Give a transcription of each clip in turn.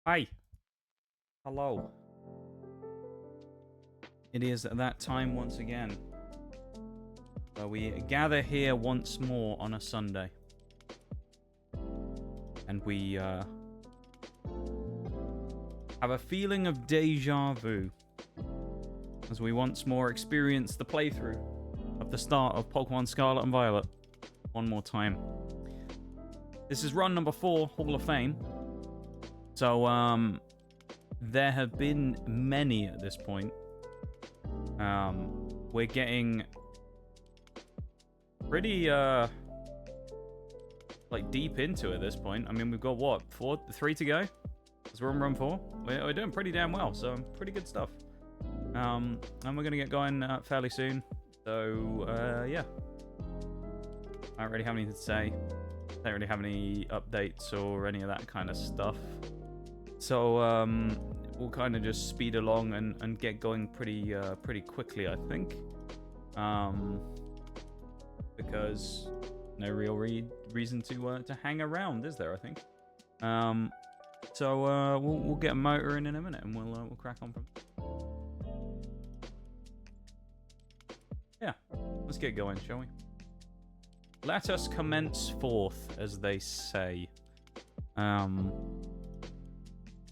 Hi. Hello. It is that time once again where we gather here once more on a Sunday. And we have a feeling of deja vu as we once more experience the playthrough of the start of Pokemon Scarlet and Violet one more time. This is run number 4, Hall of Fame. So, there have been many at this point. We're getting pretty, deep into it at this point. I mean, we've got, what, 3 to go? Because we're on run 4. We're doing pretty damn well, so pretty good stuff. And we're going to get going fairly soon. So, yeah. I don't really have anything to say. Don't really have any updates or any of that kind of stuff. So, we'll kind of just speed along and get going pretty quickly, I think. Because no real reason to hang around, is there, I think? So, we'll get a motor in a minute and we'll crack on from... Yeah, let's get going, shall we? Let us commence forth, as they say.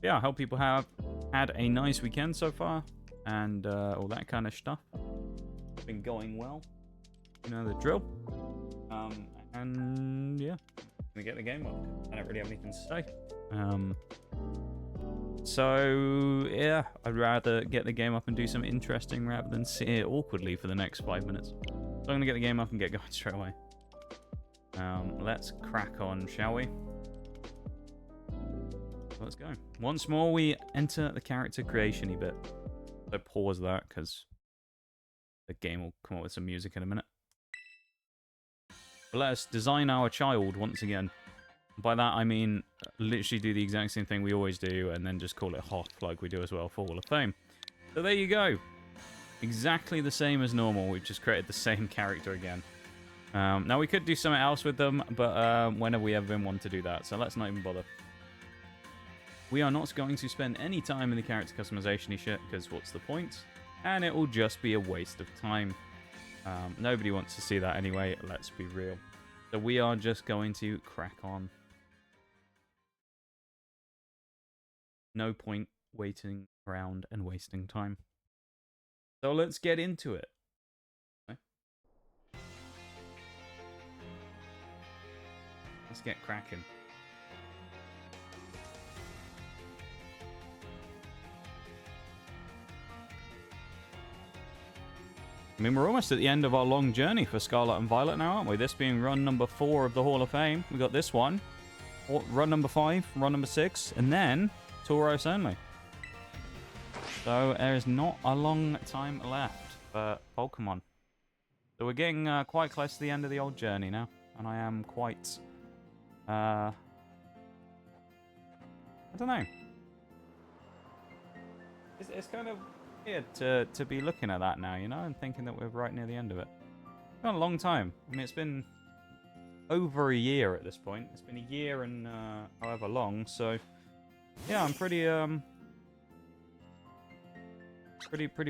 Yeah, I hope people have had a nice weekend so far, and all that kind of stuff. It's been going well. You know the drill. And yeah, gonna get the game up. I don't really have anything to say. So yeah, I'd rather get the game up and do something interesting rather than sit here awkwardly for the next 5 minutes. So I'm gonna get the game up and get going straight away. Let's crack on, shall we? Let's go. Once more, we enter the character creation-y bit. So pause that, because the game will come up with some music in a minute. But let us design our child once again. By that, I mean literally do the exact same thing we always do, and then just call it Hoth, like we do as well for Hall of Fame. So there you go. Exactly the same as normal. We've just created the same character again. Now, we could do something else with them, but when have we ever been one to do that? So let's not even bother. We are not going to spend any time in the character customization shit, because what's the point? And it will just be a waste of time. Nobody wants to see that anyway, let's be real. So we are just going to crack on. No point waiting around and wasting time. So let's get into it. Okay. Let's get cracking. I mean, we're almost at the end of our long journey for Scarlet and Violet now, aren't we? This being run number 4 of the Hall of Fame. We got this one, run number 5, run number 6, and then Tauros only. So there is not a long time left for Pokemon. So we're getting quite close to the end of the old journey now, and I am quite... I don't know. It's kind of weird to be looking at that now, you know, and thinking that we're right near the end of it. It's been a long time. I mean, it's been over a year at this point. It's been a year and however long, so yeah, I'm pretty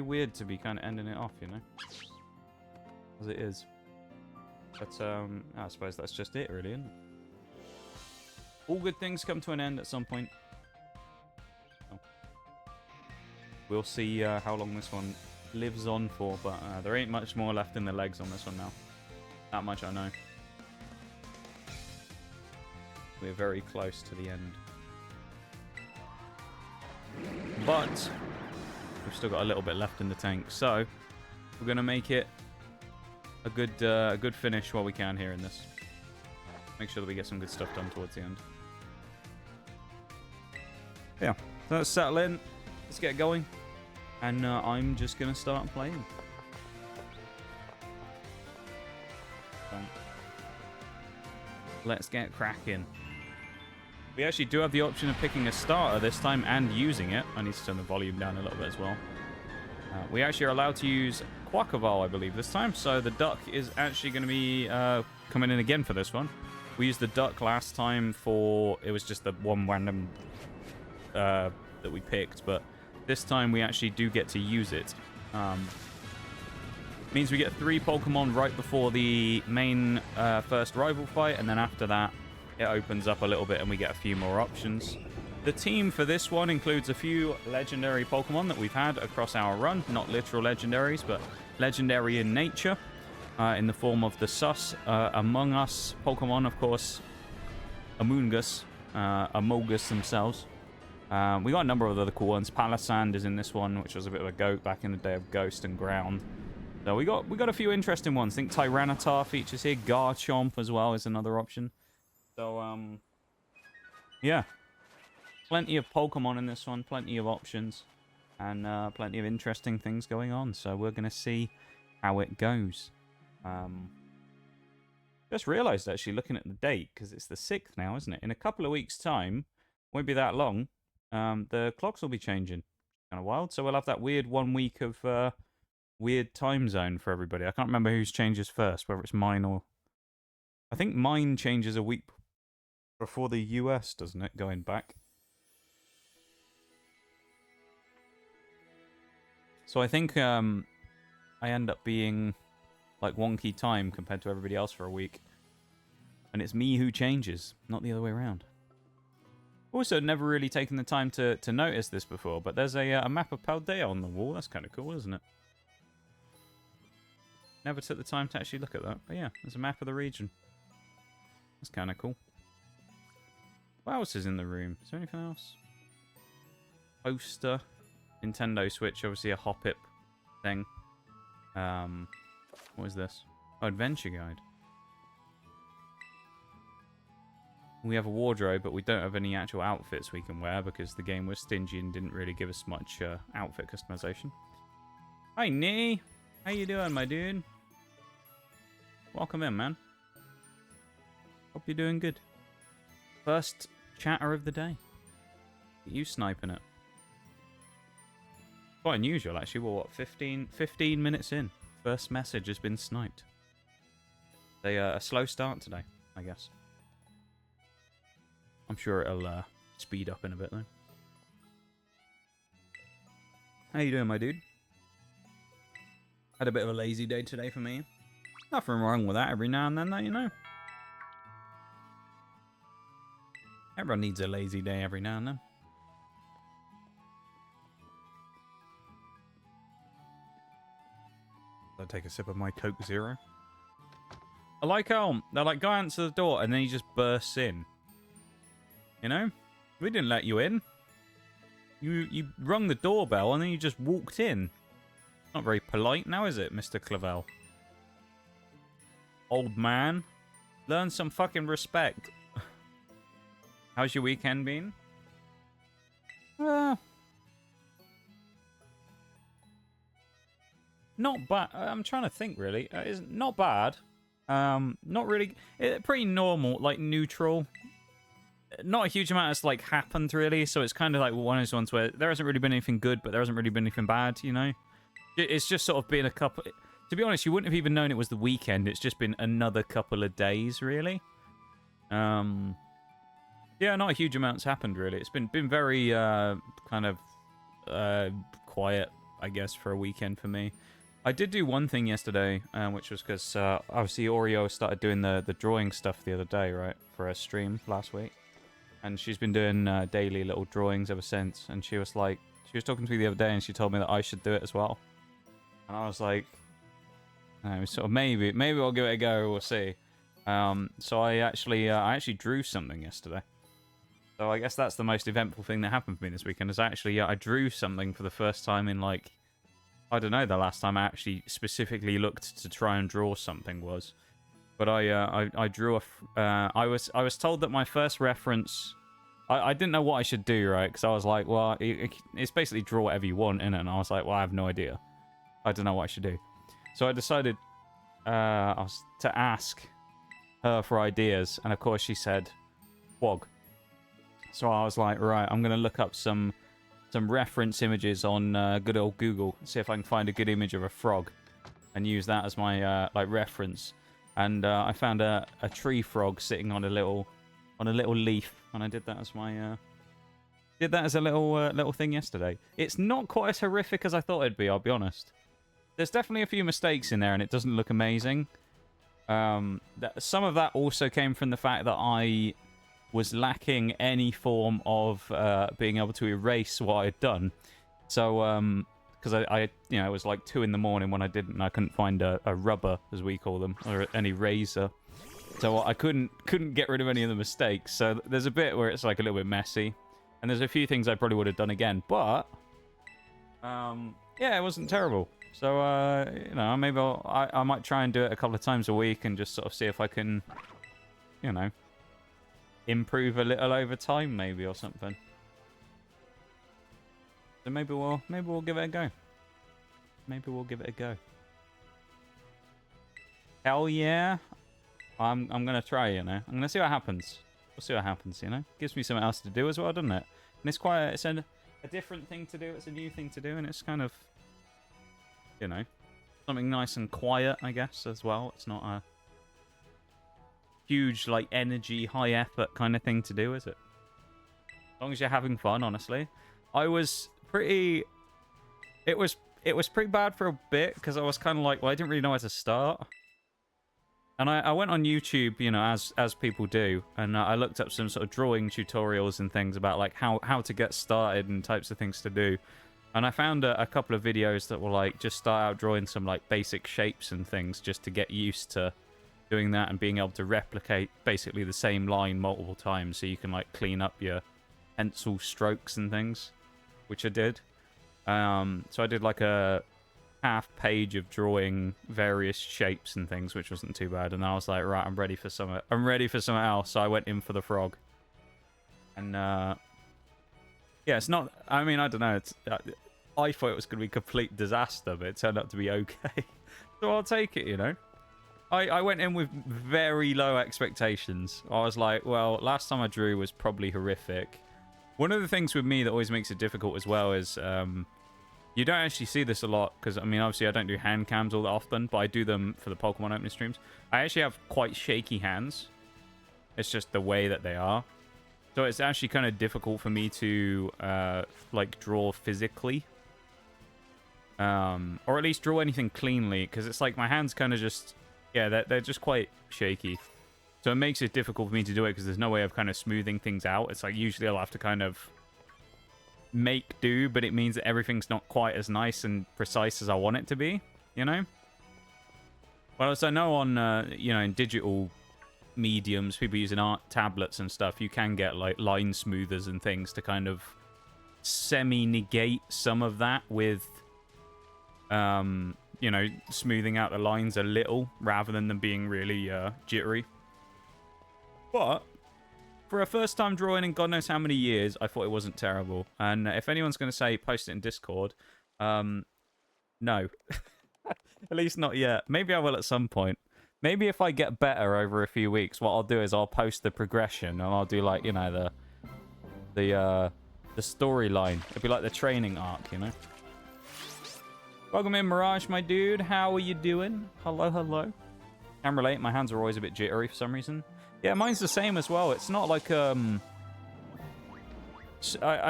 weird to be kind of ending it off, you know, as it is. But I suppose that's just it, really, isn't it? All good things come to an end at some point. We'll see how long this one lives on for, but there ain't much more left in the legs on this one now. That much I know. We're very close to the end. But we've still got a little bit left in the tank, so we're going to make it a good finish while we can here in this. Make sure that we get some good stuff done towards the end. Yeah, so let's settle in. Let's get going. And I'm just going to start playing. So, let's get cracking. We actually do have the option of picking a starter this time and using it. I need to turn the volume down a little bit as well. We actually are allowed to use Quackleval, I believe, this time. So the duck is actually going to be coming in again for this one. We used the duck last time for... It was just the one random that we picked, but this time we actually do get to use it. Means we get 3 Pokemon right before the main first rival fight, and then after that, it opens up a little bit and we get a few more options. The team for this one includes a few legendary Pokemon that we've had across our run. Not literal legendaries, but legendary in nature, in the form of the Sus, Among Us Pokemon, of course, Amoongus, Amogus themselves. We got a number of other cool ones. Palisand is in this one, which was a bit of a goat back in the day of Ghost and Ground. So we got a few interesting ones. I think Tyranitar features here. Garchomp as well is another option. So, yeah. Plenty of Pokemon in this one. Plenty of options. And plenty of interesting things going on. So we're going to see how it goes. Just realised, actually, looking at the date, because it's the 6th now, isn't it? In a couple of weeks' time, won't be that long, the clocks will be changing. Kind of wild. So we'll have that weird 1 week of weird time zone for everybody. I can't remember whose changes first, whether it's mine or... I think mine changes a week before the US, doesn't it, going back? So I think I end up being like wonky time compared to everybody else for a week. And it's me who changes, not the other way around. Also, never really taken the time to notice this before, but there's a map of Paldea on the wall. That's kind of cool, isn't it? Never took the time to actually look at that. But yeah, there's a map of the region. That's kind of cool. What else is in the room? Is there anything else? Poster. Nintendo Switch, obviously a Hoppip thing. What is this? Oh, Adventure Guide. We have a wardrobe, but we don't have any actual outfits we can wear because the game was stingy and didn't really give us much outfit customization. Hi, Nee! How you doing, my dude? Welcome in, man. Hope you're doing good. First chatter of the day. You sniping it. Quite unusual, actually. Well, what, 15 minutes in? First message has been sniped. A slow start today, I guess. I'm sure it'll speed up in a bit, though. How you doing, my dude? Had a bit of a lazy day today for me. Nothing wrong with that every now and then, though, you know. Everyone needs a lazy day every now and then. I'll take a sip of my Coke Zero. I like how they're like, go answer the door, and then he just bursts in. You know? We didn't let you in. You rung the doorbell, and then you just walked in. Not very polite now, is it, Mr. Clavel? Old man. Learn some fucking respect. How's your weekend been? Not bad. I'm trying to think, really. It's not bad. Not really. Pretty normal, like neutral. Not a huge amount has like happened, really. So it's kind of like one of those ones where there hasn't really been anything good, but there hasn't really been anything bad, you know? It's just sort of been a couple... To be honest, you wouldn't have even known it was the weekend. It's just been another couple of days, really. Yeah, not a huge amount's happened, really. It's been very kind of quiet, I guess, for a weekend for me. I did do one thing yesterday, which was because obviously Oreo started doing the drawing stuff the other day, right, for a stream last week. And she's been doing daily little drawings ever since. And she was like, she was talking to me the other day and she told me that I should do it as well. And I was like, sort of maybe I'll give it a go, we'll see. So I actually drew something yesterday. So I guess that's the most eventful thing that happened for me this weekend, is actually I drew something for the first time in, like, I don't know, the last time I actually specifically looked to try and draw something was. But I drew I was told that my first reference, I didn't know what I should do, right? Because I was like, well, it's basically draw whatever you want, innit? And I was like, well, I have no idea. I don't know what I should do. So I decided to ask her for ideas, and of course she said, Quag. So I was like, right, I'm going to look up some reference images on good old Google, see if I can find a good image of a frog, and use that as my like reference. And I found a tree frog sitting on a little leaf, and I did that as my Did that as a little thing yesterday. It's not quite as horrific as I thought it'd be, I'll be honest. There's definitely a few mistakes in there, and it doesn't look amazing. Some of that also came from the fact that I was lacking any form of being able to erase what I had done. So, because I it was like 2 in the morning when I didn't, and I couldn't find a rubber, as we call them, or an eraser. So I couldn't get rid of any of the mistakes. So there's a bit where it's like a little bit messy. And there's a few things I probably would have done again, but yeah, it wasn't terrible. So maybe I might try and do it a couple of times a week and just sort of see if I can, improve a little over time, maybe, or something. So maybe we'll give it a go. Maybe we'll give it a go. Hell yeah! I'm gonna try. I'm gonna see what happens. We'll see what happens, Gives me something else to do as well, doesn't it? And it's quite it's a different thing to do. It's a new thing to do, and it's kind of, something nice and quiet, I guess, as well. It's not a huge, like, energy, high effort kind of thing to do, is it? As long as you're having fun, honestly. I was pretty... It was pretty bad for a bit, because I was kind of like, well, I didn't really know where to start. And I went on YouTube, as people do, and I looked up some sort of drawing tutorials and things about, like, how to get started and types of things to do. And I found a couple of videos that were, like, just start out drawing some, like, basic shapes and things just to get used to doing that and being able to replicate basically the same line multiple times so you can, like, clean up your pencil strokes and things, which I did. So I did, like, a half page of drawing various shapes and things, which wasn't too bad. And I was like, right, I'm ready for something else. So I went in for the frog. And yeah, it's not, I mean, I don't know, it's I thought it was going to be a complete disaster, but it turned out to be okay. So I'll take it, I went in with very low expectations. I was like, well, last time I drew was probably horrific. One of the things with me that always makes it difficult as well is you don't actually see this a lot, because, I mean, obviously I don't do hand cams all that often, but I do them for the Pokemon opening streams. I actually have quite shaky hands. It's just the way that they are. So it's actually kind of difficult for me to, like, draw physically. Or at least draw anything cleanly, because it's like my hands kind of just... Yeah, they're just quite shaky. So it makes it difficult for me to do it, because there's no way of kind of smoothing things out. It's like usually I'll have to kind of make do, but it means that everything's not quite as nice and precise as I want it to be, Well, as I know on, in digital mediums, people using art tablets and stuff, you can get, like, line smoothers and things to kind of semi-negate some of that with, smoothing out the lines a little, rather than them being really jittery. But for a first time drawing in God knows how many years, I thought it wasn't terrible. And if anyone's going to say post it in Discord, no. At least not yet. Maybe I will at some point. Maybe if I get better over a few weeks, what I'll do is I'll post the progression, and I'll do, like, the storyline. It'll be like the training arc, Welcome in, Mirage, my dude. How are you doing? Hello, hello. Can relate. My hands are always a bit jittery for some reason. Yeah, mine's the same as well. It's not like, I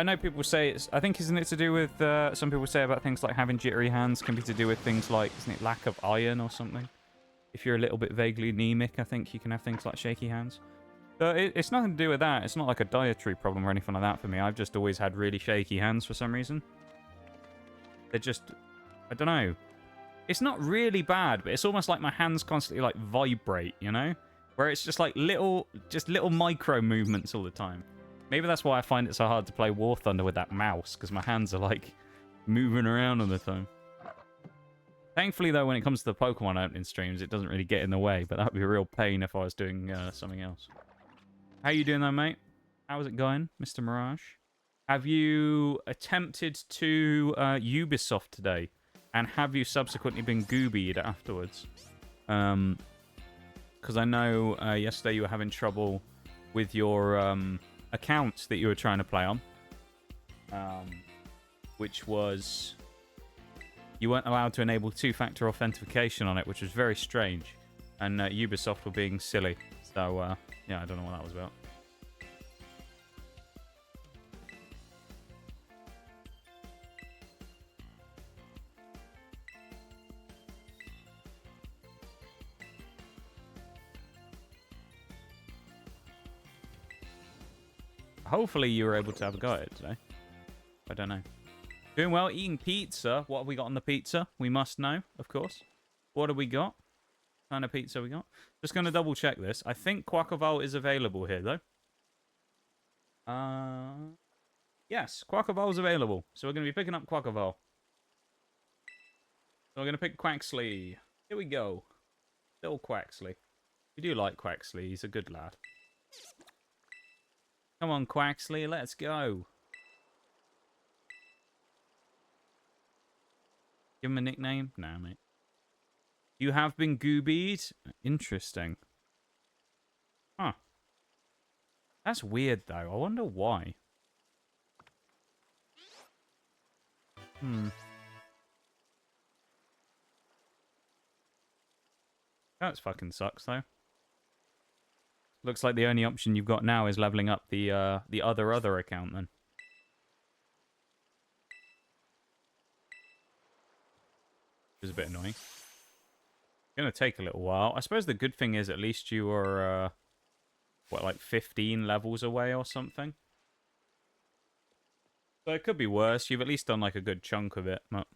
know people say it's... I think, isn't it to do with... some people say about things like having jittery hands can be to do with things like... Isn't it lack of iron or something? If you're a little bit vaguely anemic, I think you can have things like shaky hands. But it's nothing to do with that. It's not like a dietary problem or anything like that for me. I've just always had really shaky hands for some reason. They're just... I don't know. It's not really bad, but it's almost like my hands constantly, like, vibrate, Where it's just like little micro movements all the time. Maybe that's why I find it so hard to play War Thunder with that mouse, because my hands are, like, moving around all the time. Thankfully, though, when it comes to the Pokemon opening streams, it doesn't really get in the way, but that would be a real pain if I was doing something else. How you doing, though, mate? How's it going, Mr. Mirage? Have you attempted to Ubisoft today? And have you subsequently been goobied afterwards? Because I know yesterday you were having trouble with your account that you were trying to play on. Which was... You weren't allowed to enable two-factor authentication on it, which was very strange. And Ubisoft were being silly. So, yeah, I don't know what that was about. hopefully you were able to have a go at it today. I don't know. Doing well, eating pizza. What have we got on the pizza? We must know, of course. What have we got? What kind of pizza we got? Just going to double check this. I think Quackerval is available here, though. Yes, Quackerval is available. So we're going to be picking up Quackerval. So we're going to pick Quaxley. Here we go. Still Quaxley. We do like Quaxley. He's a good lad. Come on, Quaxley. Let's go. Give him a nickname? No, mate. You have been goobied? Interesting. Huh. That's weird, though. I wonder why. That fucking sucks, though. Looks like the only option you've got now is leveling up the other account, then. Which is a bit annoying. It's going to take a little while. I suppose the good thing is at least you are, what, like 15 levels away or something? So it could be worse. You've at least done like a good chunk of it. But...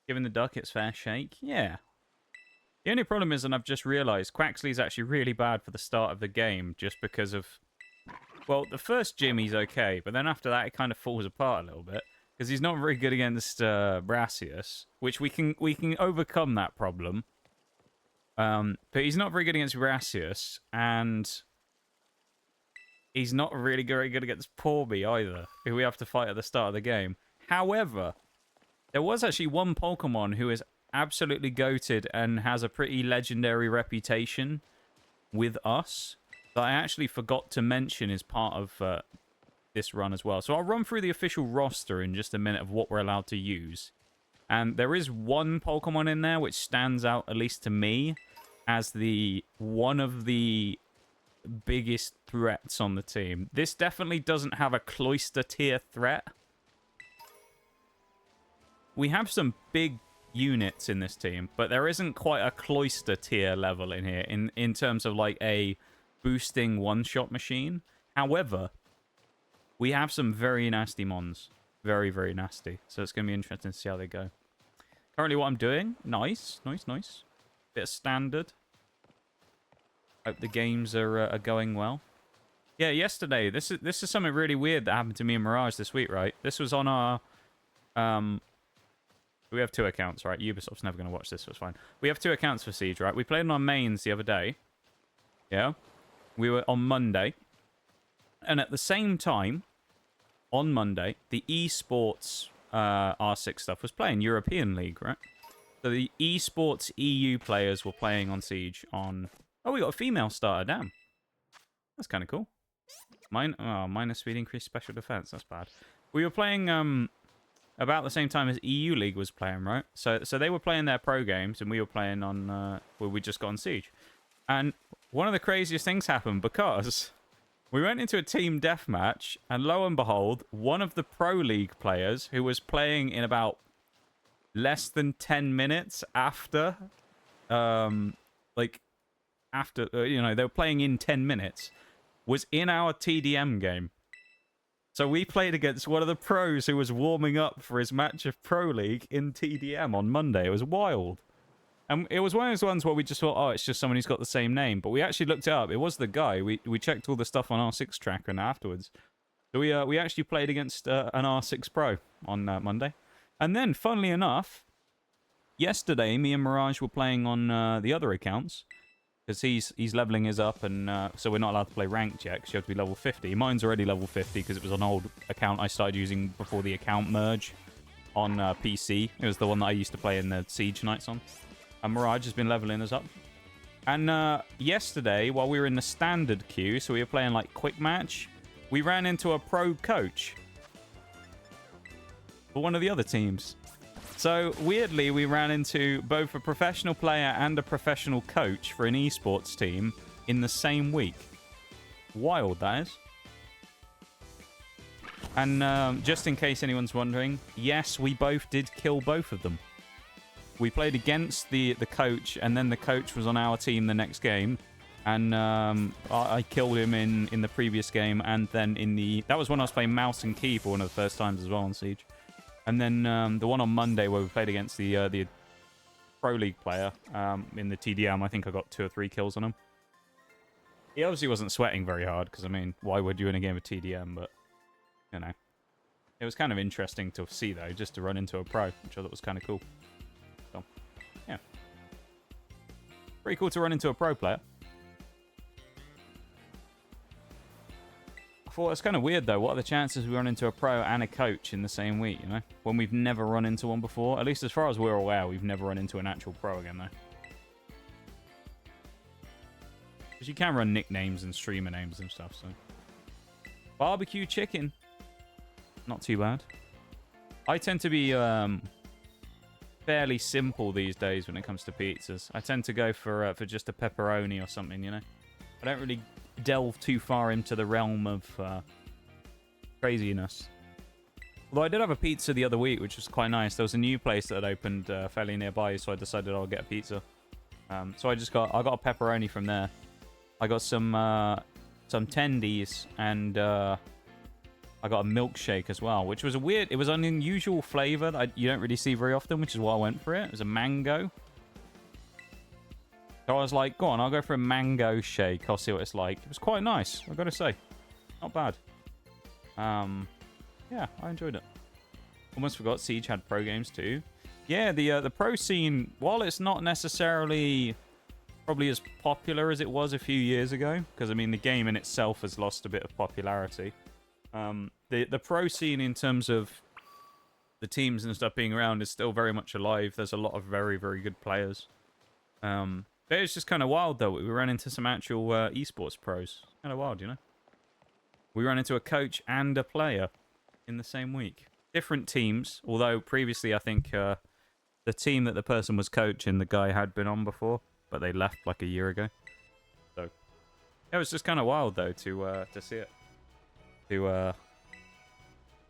Giving the duck its fair shake? Yeah. The only problem is, and I've just realised, Quaxley's actually really bad for the start of the game just because of... Well, the first gym he's okay, but then after that it kind of falls apart a little bit. Because he's not very good against Brassius, which we can overcome that problem. But he's not very good against Brassius, and he's not really very good against Porby either, who we have to fight at the start of the game. However, there was actually one Pokemon who is absolutely goated and has a pretty legendary reputation with us that I actually forgot to mention as part of this run as well. So I'll run through the official roster in just a minute of what we're allowed to use. And there is one Pokemon in there which stands out, at least to me, as one of the biggest threats on the team. This definitely doesn't have a cloister tier threat. We have some big units in this team, but there isn't quite a cloister tier level in here in terms of like a boosting one-shot machine. However, we have some very nasty mons. Very, very nasty. So it's going to be interesting to see how they go. Currently what I'm doing, nice. Bit of standard. Hope the games are going well. Yeah, yesterday, this is something really weird that happened to me and Mirage this week, right? This was on our... We have 2 accounts, right? Ubisoft's never going to watch this, so it's fine. We have 2 accounts for Siege, right? We played on our mains the other day. Yeah? We were on Monday. And at the same time, on Monday, the esports R6 stuff was playing European League, right? So the esports EU players were playing on Siege on... Oh, we got a female starter, damn. That's kind of cool. Minus speed, increased special defense. That's bad. We were playing about the same time as EU League was playing, right? So they were playing their pro games, and we were playing on... well, we just got on Siege. And one of the craziest things happened because... We went into a team deathmatch, and lo and behold, one of the Pro League players, who was playing in about less than 10 minutes after, you know, they were playing in 10 minutes, was in our TDM game. So we played against one of the pros who was warming up for his match of Pro League in TDM on Monday. It was wild. And it was one of those ones where we just thought, oh, it's just someone who's got the same name. But we actually looked it up. It was the guy. We checked all the stuff on R6 Tracker and afterwards. So we actually played against an R6 Pro on Monday. And then, funnily enough, yesterday, me and Mirage were playing on the other accounts. Because he's leveling his up, and so we're not allowed to play ranked yet, because you have to be level 50. Mine's already level 50, because it was an old account I started using before the account merge on PC. It was the one that I used to play in the Siege nights on. And Mirage has been leveling us up. And yesterday, while we were in the standard queue, so we were playing like quick match, we ran into a pro coach for one of the other teams. So weirdly, we ran into both a professional player and a professional coach for an esports team in the same week. Wild, that is. And just in case anyone's wondering, yes, we both did kill both of them. we played against the coach, and then the coach was on our team the next game. And I killed him in the previous game, and then that was when I was playing mouse and key for one of the first times as well on Siege. And then the one on Monday where we played against the Pro League player in the TDM, I think I got 2 or 3 kills on him. He obviously wasn't sweating very hard, because, I mean, why would you in a game of TDM? But, you know. It was kind of interesting to see, though, just to run into a pro, which I thought was kind of cool. So, yeah. Pretty cool to run into a pro player. I thought it's kind of weird, though. What are the chances we run into a pro and a coach in the same week, you know? When we've never run into one before. At least as far as we're aware, we've never run into an actual pro again, though. Because you can run nicknames and streamer names and stuff, so. Barbecue chicken. Not too bad. I tend to be fairly simple these days when it comes to pizzas. I tend to go for just a pepperoni or something, you know? I don't really delve too far into the realm of craziness. Although I did have a pizza the other week, which was quite nice. There was a new place that had opened fairly nearby, so I decided I'll get a pizza. So I got a pepperoni from there. I got some tendies, and I got a milkshake as well, which was it was an unusual flavor that you don't really see very often, which is why I went for it. It was a mango. So I was like, go on, I'll go for a mango shake. I'll see what it's like. It was quite nice, I've got to say. Not bad. Yeah, I enjoyed it. Almost forgot Siege had pro games too. Yeah, the pro scene, while it's not necessarily probably as popular as it was a few years ago, because, I mean, the game in itself has lost a bit of popularity. The pro scene in terms of the teams and stuff being around is still very much alive. There's a lot of very, very good players. But it's just kind of wild, though. We ran into some actual esports pros. Kind of wild, you know? We ran into a coach and a player in the same week. Different teams, although previously I think the team that the person was coaching, the guy had been on before, but they left like a year ago. So it was just kind of wild, though, to see it. To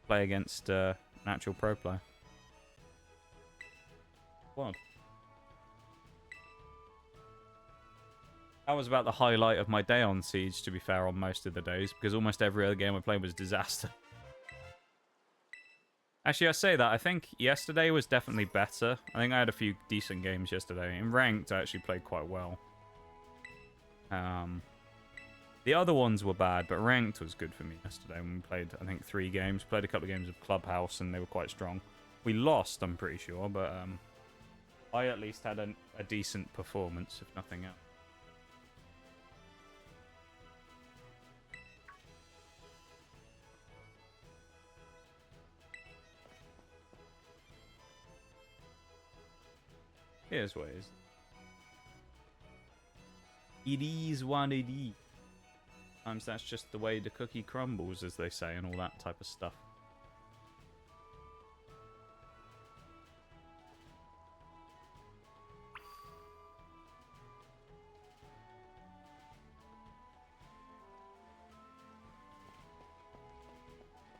play against an actual pro player. Wild. That was about the highlight of my day on Siege, to be fair, on most of the days, because almost every other game I played was disaster. Actually, I say that. I think yesterday was definitely better. I think I had a few decent games yesterday. In Ranked, I actually played quite well. The other ones were bad, but Ranked was good for me yesterday when we played, I think, 3 games. Played a couple of games of Clubhouse, and they were quite strong. We lost, I'm pretty sure, but I at least had a decent performance, if nothing else. Here's what it is. It is what it is. Sometimes that's just the way the cookie crumbles, as they say, and all that type of stuff.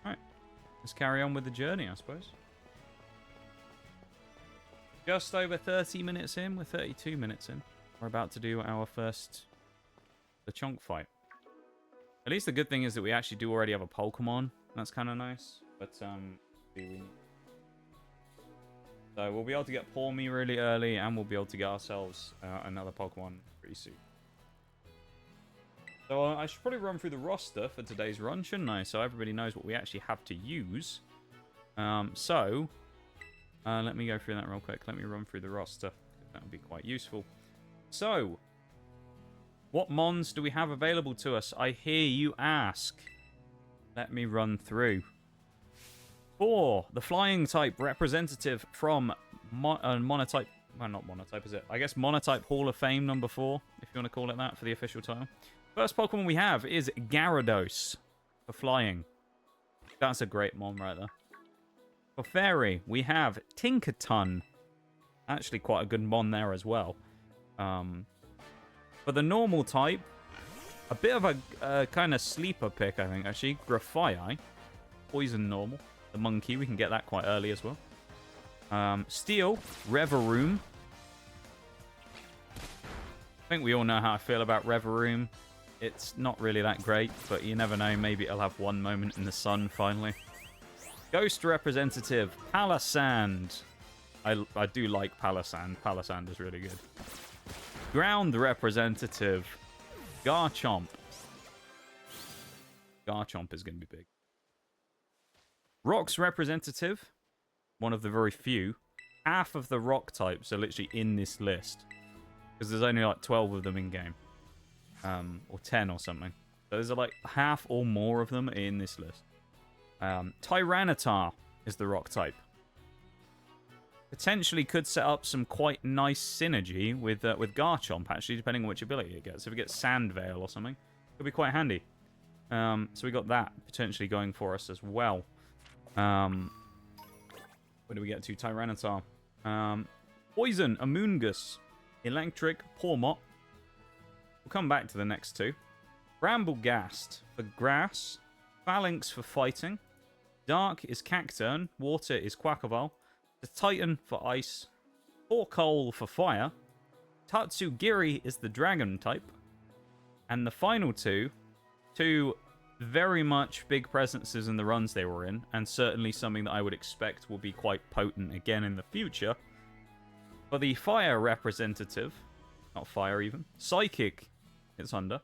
Alright. Let's carry on with the journey, I suppose. Just over 30 minutes in. We're 32 minutes in. We're about to do our first chunk fight. At least the good thing is that we actually do already have a Pokemon. That's kind of nice. But, so we'll be able to get Pawmi really early, and we'll be able to get ourselves another Pokemon pretty soon. So I should probably run through the roster for today's run, shouldn't I? So everybody knows what we actually have to use. Let me go through that real quick. Let me run through the roster. That would be quite useful. So, what mons do we have available to us? I hear you ask. Let me run through. For the flying type representative from Monotype... Well, not Monotype, is it? I guess Monotype Hall of Fame number 4, if you want to call it that for the official title. First Pokemon we have is Gyarados for flying. That's a great mon right there. For Fairy, we have Tinkerton. Actually, quite a good mon there as well. For the normal type, a bit of a kind of sleeper pick, I think, actually. Grafaiai. Poison normal. The monkey, we can get that quite early as well. Steel, Reveroom. I think we all know how I feel about Reveroom. It's not really that great, but you never know. Maybe it'll have one moment in the sun finally. Ghost Representative, Palisand. I do like Palisand. Palisand is really good. Ground Representative, Garchomp. Garchomp is going to be big. Rocks Representative, one of the very few. Half of the rock types are literally in this list. Because there's only like 12 of them in game. Or 10 or something. So there's like half or more of them in this list. Tyranitar is the rock type. Potentially could set up some quite nice synergy with Garchomp, actually, depending on which ability it gets. If it gets Sand Veil or something, it'll be quite handy. So we got that potentially going for us as well. Where do we get to? Tyranitar. Poison, Amoonguss. Electric, Pawmot. We'll come back to the next two. Bramblegast for grass. Phalanx for fighting. Dark is Cacturn. Water is Quackable. The Titan for ice. Torkoal for fire. Tatsugiri is the dragon type. And the final two very much big presences in the runs they were in, and certainly something that I would expect will be quite potent again in the future. For the fire representative, not fire even, Psychic, it's under,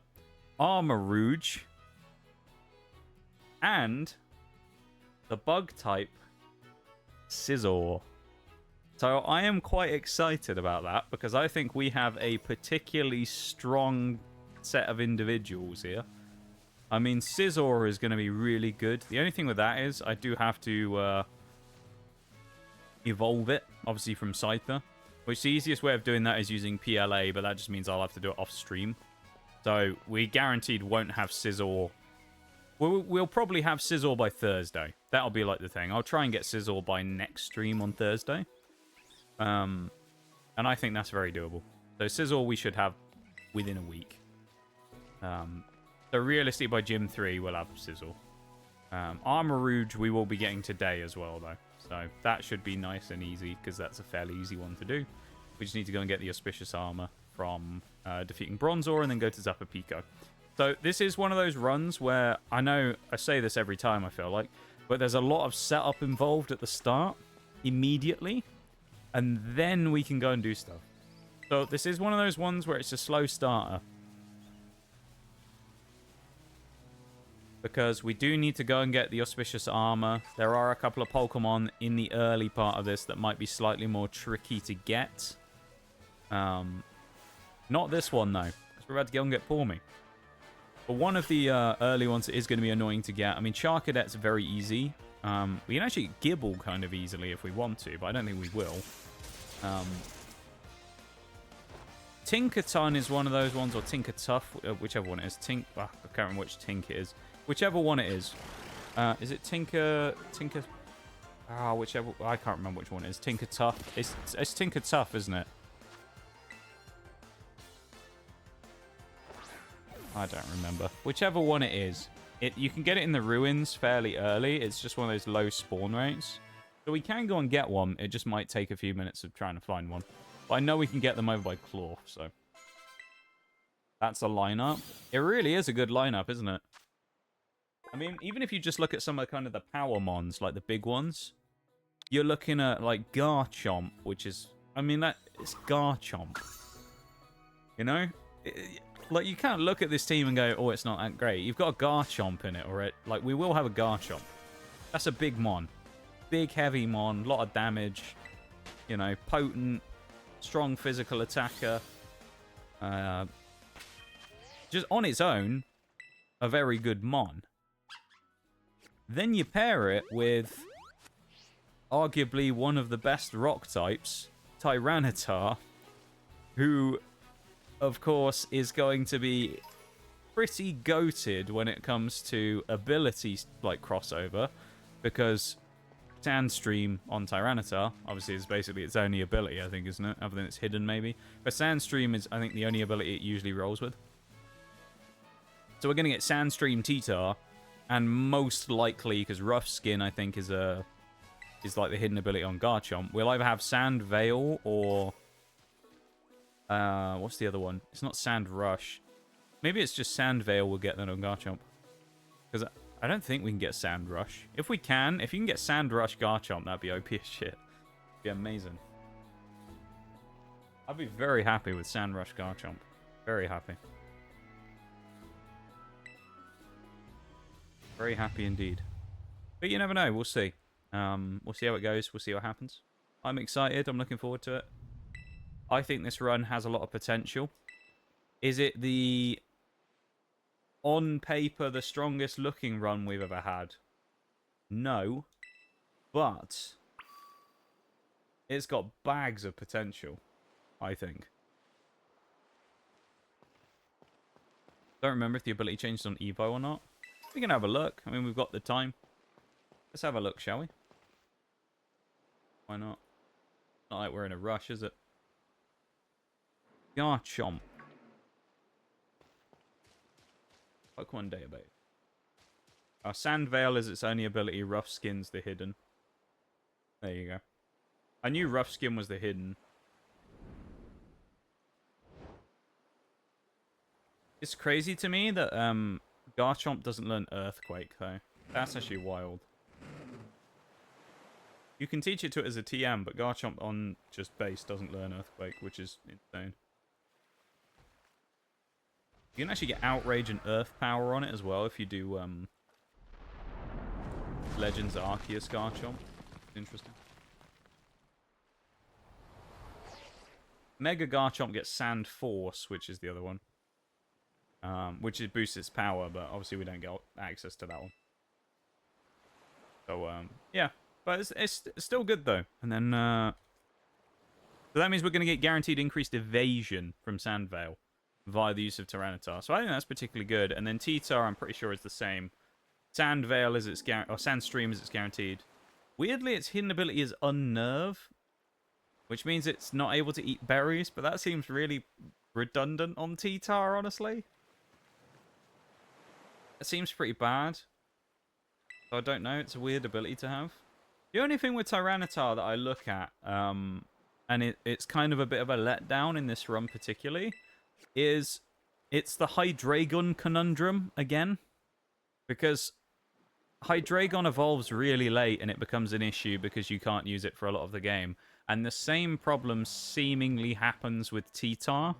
Armarouge, and the bug type, Scizor. So I am quite excited about that, because I think we have a particularly strong set of individuals here. I mean, Scizor is going to be really good. The only thing with that is I do have to evolve it, obviously from Scyther. Which the easiest way of doing that is using PLA, but that just means I'll have to do it off stream. So we guaranteed won't have Scizor. We'll probably have Scizor by Thursday. That'll be like the thing. I'll try and get Scizor by next stream on Thursday. And I think that's very doable. So Scizor we should have within a week. So realistically by Gym 3 we'll have Scizor. Armarouge we will be getting today as well though. So that should be nice and easy, because that's a fairly easy one to do. We just need to go and get the Auspicious Armor from defeating Bronzor and then go to Zappa Pico. So this is one of those runs where, I know I say this every time I feel like, but there's a lot of setup involved at the start, immediately, and then we can go and do stuff. So this is one of those ones where it's a slow starter. Because we do need to go and get the Auspicious Armor. There are a couple of Pokemon in the early part of this that might be slightly more tricky to get. Not this one, though, because we're about to go and get Pawmi. But one of the early ones is going to be annoying to get. I mean, Charcadet's very easy. We can actually get Gibble kind of easily if we want to, but I don't think we will. Tinkaton is one of those ones, or Tinkertuff, whichever one it is. I can't remember which Tink it is. Whichever one it is. Is it Tinker... whichever... I can't remember which one it is. Tinkertuff. It's Tinkertuff, isn't it? I don't remember. Whichever one it is. You can get it in the ruins fairly early. It's just one of those low spawn rates. So we can go and get one. It just might take a few minutes of trying to find one. But I know we can get them over by Claw, so... That's a lineup. It really is a good lineup, isn't it? I mean, even if you just look at some of kind of the power mons, like the big ones, you're looking at, like, Garchomp, which is... I mean, it's Garchomp. You know? Like, you can't look at this team and go, oh, it's not that great. You've got a Garchomp in it, or like, we will have a Garchomp. That's a big mon. Big, heavy mon, a lot of damage. You know, potent, strong physical attacker. Just on its own, a very good mon. Then you pair it with arguably one of the best rock types, Tyranitar, who, of course, is going to be pretty goated when it comes to ability like crossover, because Sandstream on Tyranitar obviously is basically its only ability, I think, isn't it? Other than it's hidden, maybe. But Sandstream is, I think, the only ability it usually rolls with. So we're going to get Sandstream T-Tar, and most likely, because Rough Skin, I think, is a is like the hidden ability on Garchomp. We'll either have Sand Veil or... what's the other one? It's not Sand Rush. Maybe it's just Sand Veil we'll get that on Garchomp. Because I don't think we can get Sand Rush. If we can, if you can get Sand Rush Garchomp, that'd be OP as shit. Be amazing. I'd be very happy with Sand Rush Garchomp. Very happy. Very happy indeed. But you never know. We'll see. We'll see how it goes. We'll see what happens. I'm excited. I'm looking forward to it. I think this run has a lot of potential. Is it the, on paper, the strongest looking run we've ever had? No. But it's got bags of potential, I think. Don't remember if the ability changed on Evo or not. We can have a look. I mean, we've got the time. Let's have a look, shall we? Why not? Not like we're in a rush, is it? Garchomp. Pokemon Database. Sand Veil is its only ability. Rough Skin's the hidden. There you go. I knew Rough Skin was the hidden. It's crazy to me that Garchomp doesn't learn Earthquake, though. That's actually wild. You can teach it to it as a TM, but Garchomp on just base doesn't learn Earthquake, which is insane. You can actually get Outrage and Earth Power on it as well if you do Legends Arceus Garchomp. Interesting. Mega Garchomp gets Sand Force, which is the other one. Which it boosts its power, but obviously we don't get access to that one. So, yeah. But it's still good, though. And then, so that means we're going to get guaranteed increased evasion from Sand Veil via the use of Tyranitar. So I think that's particularly good. And then T-Tar, I'm pretty sure, is the same. Sand Veil is its or Sand Stream is its guaranteed. Weirdly, its hidden ability is Unnerve, which means it's not able to eat berries, but that seems really redundant on T-Tar, honestly. It seems pretty bad. So I don't know, it's a weird ability to have. The only thing with Tyranitar that I look at, and it's kind of a bit of a letdown in this run particularly, is it's the Hydreigon conundrum again. Because Hydreigon evolves really late and it becomes an issue because you can't use it for a lot of the game. And the same problem seemingly happens with T-Tar,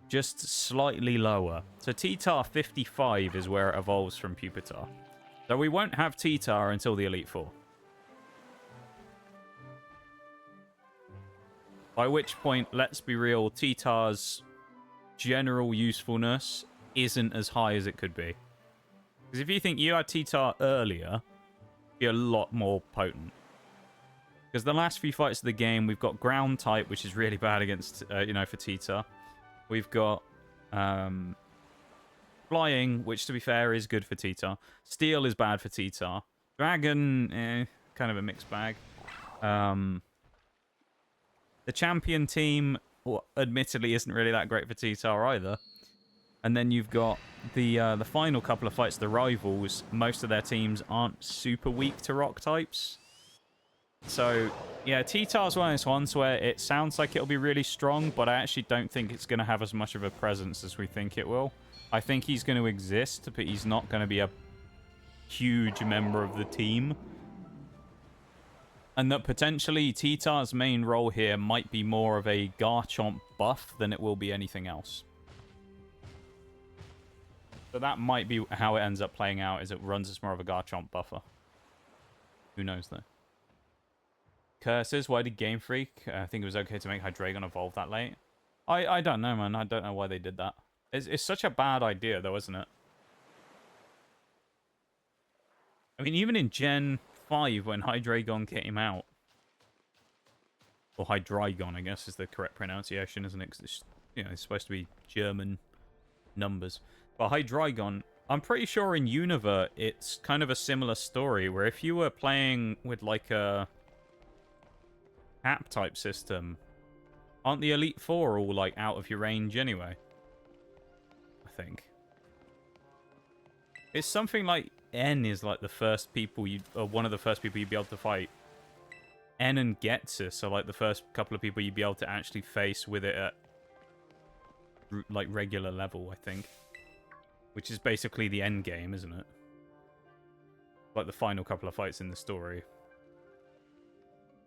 just slightly lower. So T-Tar 55 is where it evolves from Pupitar. So we won't have T-Tar until the Elite Four. By which point, let's be real, T-Tar's general usefulness isn't as high as it could be. Because if you think you had T-Tar earlier, it'd be a lot more potent. Because the last few fights of the game, we've got Ground type, which is really bad against, for T-Tar. We've got Flying, which to be fair is good for T-Tar. Steel is bad for T-Tar. Dragon, kind of a mixed bag. The champion team, well, admittedly, isn't really that great for T-Tar either. And then you've got the final couple of fights, the rivals. Most of their teams aren't super weak to rock types. So, yeah, T-Tar's one of those ones where it sounds like it'll be really strong, but I actually don't think it's going to have as much of a presence as we think it will. I think he's going to exist, but he's not going to be a huge member of the team. And that potentially T-Tar's main role here might be more of a Garchomp buff than it will be anything else. So that might be how it ends up playing out, is it runs as more of a Garchomp buffer. Who knows, though. Curses, why did Game Freak think it was okay to make Hydreigon evolve that late? I don't know, man. I don't know why they did that. It's such a bad idea, though, isn't it? I mean, even in Gen 5, when Hydreigon came out, or Hydreigon, I guess, is the correct pronunciation, isn't it? 'Cause it's, it's supposed to be German numbers. But Hydreigon, I'm pretty sure in Univert, it's kind of a similar story, where if you were playing with, like, a Hap-type system, aren't the Elite Four all, like, out of your range anyway? I think. It's something like N is, like, the first people or one of the first people you'd be able to fight N and Getsu, so like the first couple of people you'd be able to actually face with it at like regular level, I think. Which is basically the end game, isn't it? Like the final couple of fights in the story.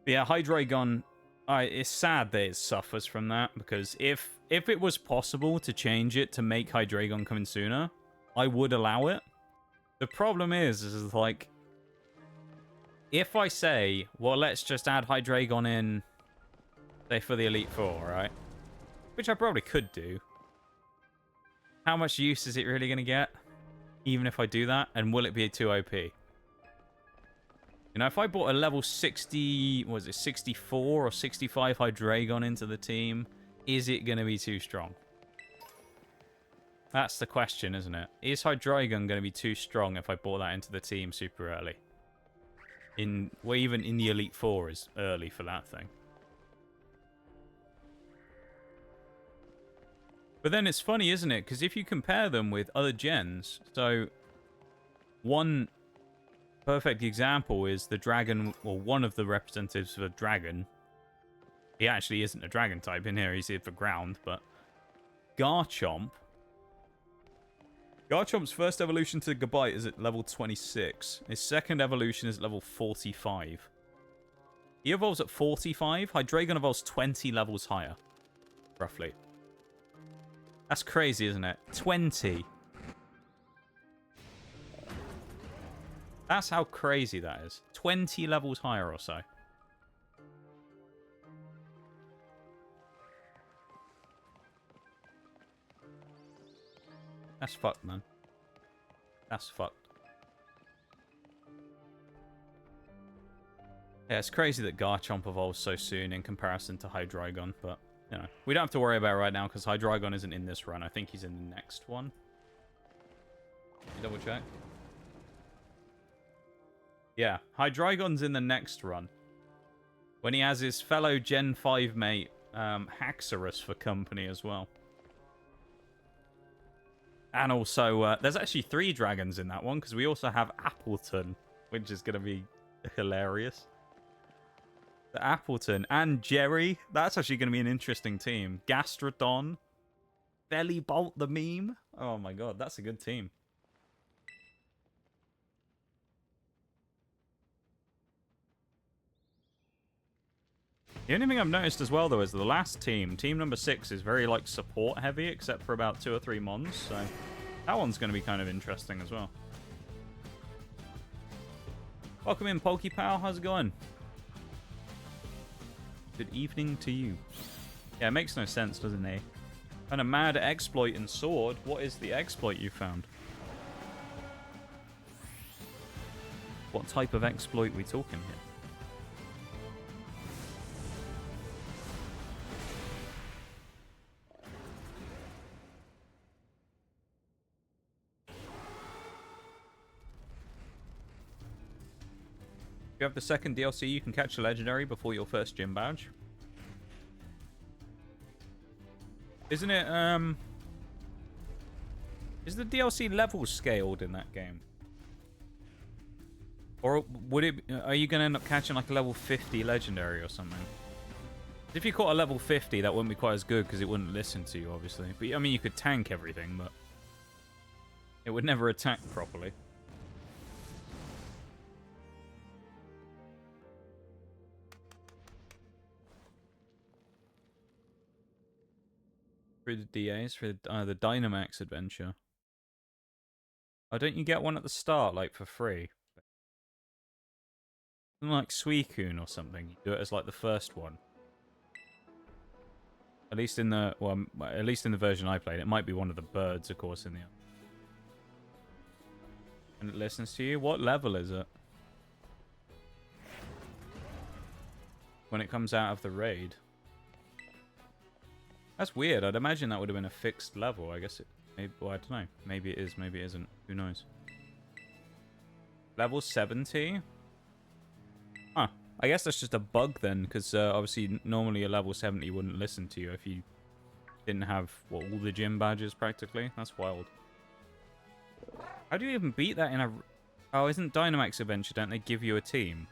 But yeah, Hydreigon, it's sad that it suffers from that, because if it was possible to change it to make Hydreigon come in sooner, I would allow it. The problem is like, if I say, well, let's just add Hydreigon in, say, for the Elite Four, right? Which I probably could do. How much use is it really going to get? Even if I do that? And will it be too OP? You know, if I bought a level 60, was it 64 or 65 Hydreigon into the team, is it going to be too strong? That's the question, isn't it? Is Hydreigon going to be too strong if I bought that into the team super early? Well, even in the Elite Four is early for that thing. But then it's funny, isn't it? Because if you compare them with other gens, so one perfect example is the dragon, or one of the representatives for dragon. He actually isn't a dragon type in here, he's here for ground, but Garchomp. Garchomp's first evolution to Gabite is at level 26. His second evolution is at level 45. He evolves at 45. Hydreigon evolves 20 levels higher, roughly. That's crazy, isn't it? 20. That's how crazy that is. 20 levels higher or so. That's fucked, man. That's fucked. Yeah, it's crazy that Garchomp evolves so soon in comparison to Hydreigon, but, you know, we don't have to worry about it right now because Hydreigon isn't in this run. I think he's in the next one. You double check? Yeah, Hydreigon's in the next run. When he has his fellow Gen 5 mate, Haxorus, for company as well. And also, there's actually 3 dragons in that one, because we also have Appleton, which is going to be hilarious. The Appleton and Jerry, that's actually going to be an interesting team. Gastrodon, Bellybolt the meme. Oh my god, that's a good team. The only thing I've noticed as well, though, is the last team, team number 6, is very, like, support heavy, except for about 2 or 3 mons, so that one's going to be kind of interesting as well. Welcome in, PokePal. How's it going? Good evening to you. Yeah, it makes no sense, doesn't it? And a mad exploit in Sword. What is the exploit you found? What type of exploit are we talking here? If you have the second DLC, you can catch a legendary before your first gym badge. Isn't it, is the DLC level scaled in that game? Or would it, are you going to end up catching like a level 50 legendary or something? If you caught a level 50, that wouldn't be quite as good because it wouldn't listen to you, obviously. But I mean, you could tank everything, but it would never attack properly. Through the DAs, for the Dynamax adventure. Oh, don't you get one at the start, like, for free? Something like Suicune or something. You do it as, like, the first one. At least in the, well, at least in the version I played. It might be one of the birds, of course, in the... And it listens to you? What level is it? When it comes out of the raid. That's weird. I'd imagine that would have been a fixed level. I guess it... Maybe, well, I don't know. Maybe it is. Maybe it isn't. Who knows? Level 70? Huh. I guess that's just a bug then, because obviously normally a level 70 wouldn't listen to you if you didn't have, what, all the gym badges practically. That's wild. How do you even beat that in a... Oh, isn't Dynamax Adventure, don't they give you a team?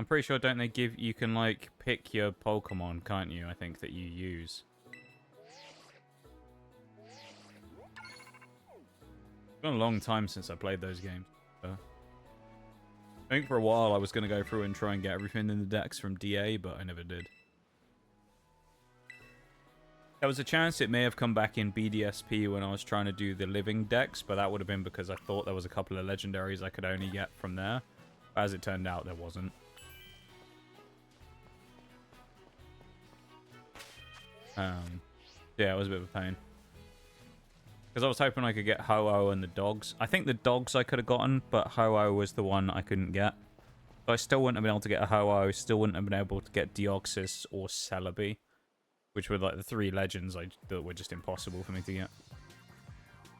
I'm pretty sure, don't they give... You can, like, pick your Pokemon, can't you? I think that you use. It's been a long time since I played those games. So. I think for a while I was going to go through and try and get everything in the decks from DA, but I never did. There was a chance it may have come back in BDSP when I was trying to do the living decks, but that would have been because I thought there was a couple of legendaries I could only get from there. As it turned out, there wasn't. Yeah, it was a bit of a pain. Because I was hoping I could get Ho-Oh and the dogs. I think the dogs I could have gotten, but Ho-Oh was the one I couldn't get. So I still wouldn't have been able to get a Ho-Oh, still wouldn't have been able to get Deoxys or Celebi, which were like the 3 legends that were just impossible for me to get.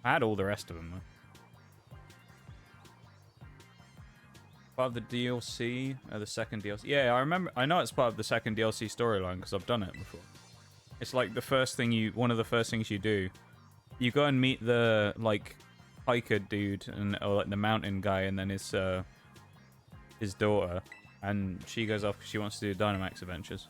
I had all the rest of them, though. Part of the DLC, the second DLC. Yeah, I remember. I know it's part of the second DLC storyline because I've done it before. It's like the first thing one of the first things you do. You go and meet the, like, hiker dude, or like the mountain guy, and then his daughter. And she goes off because she wants to do Dynamax adventures.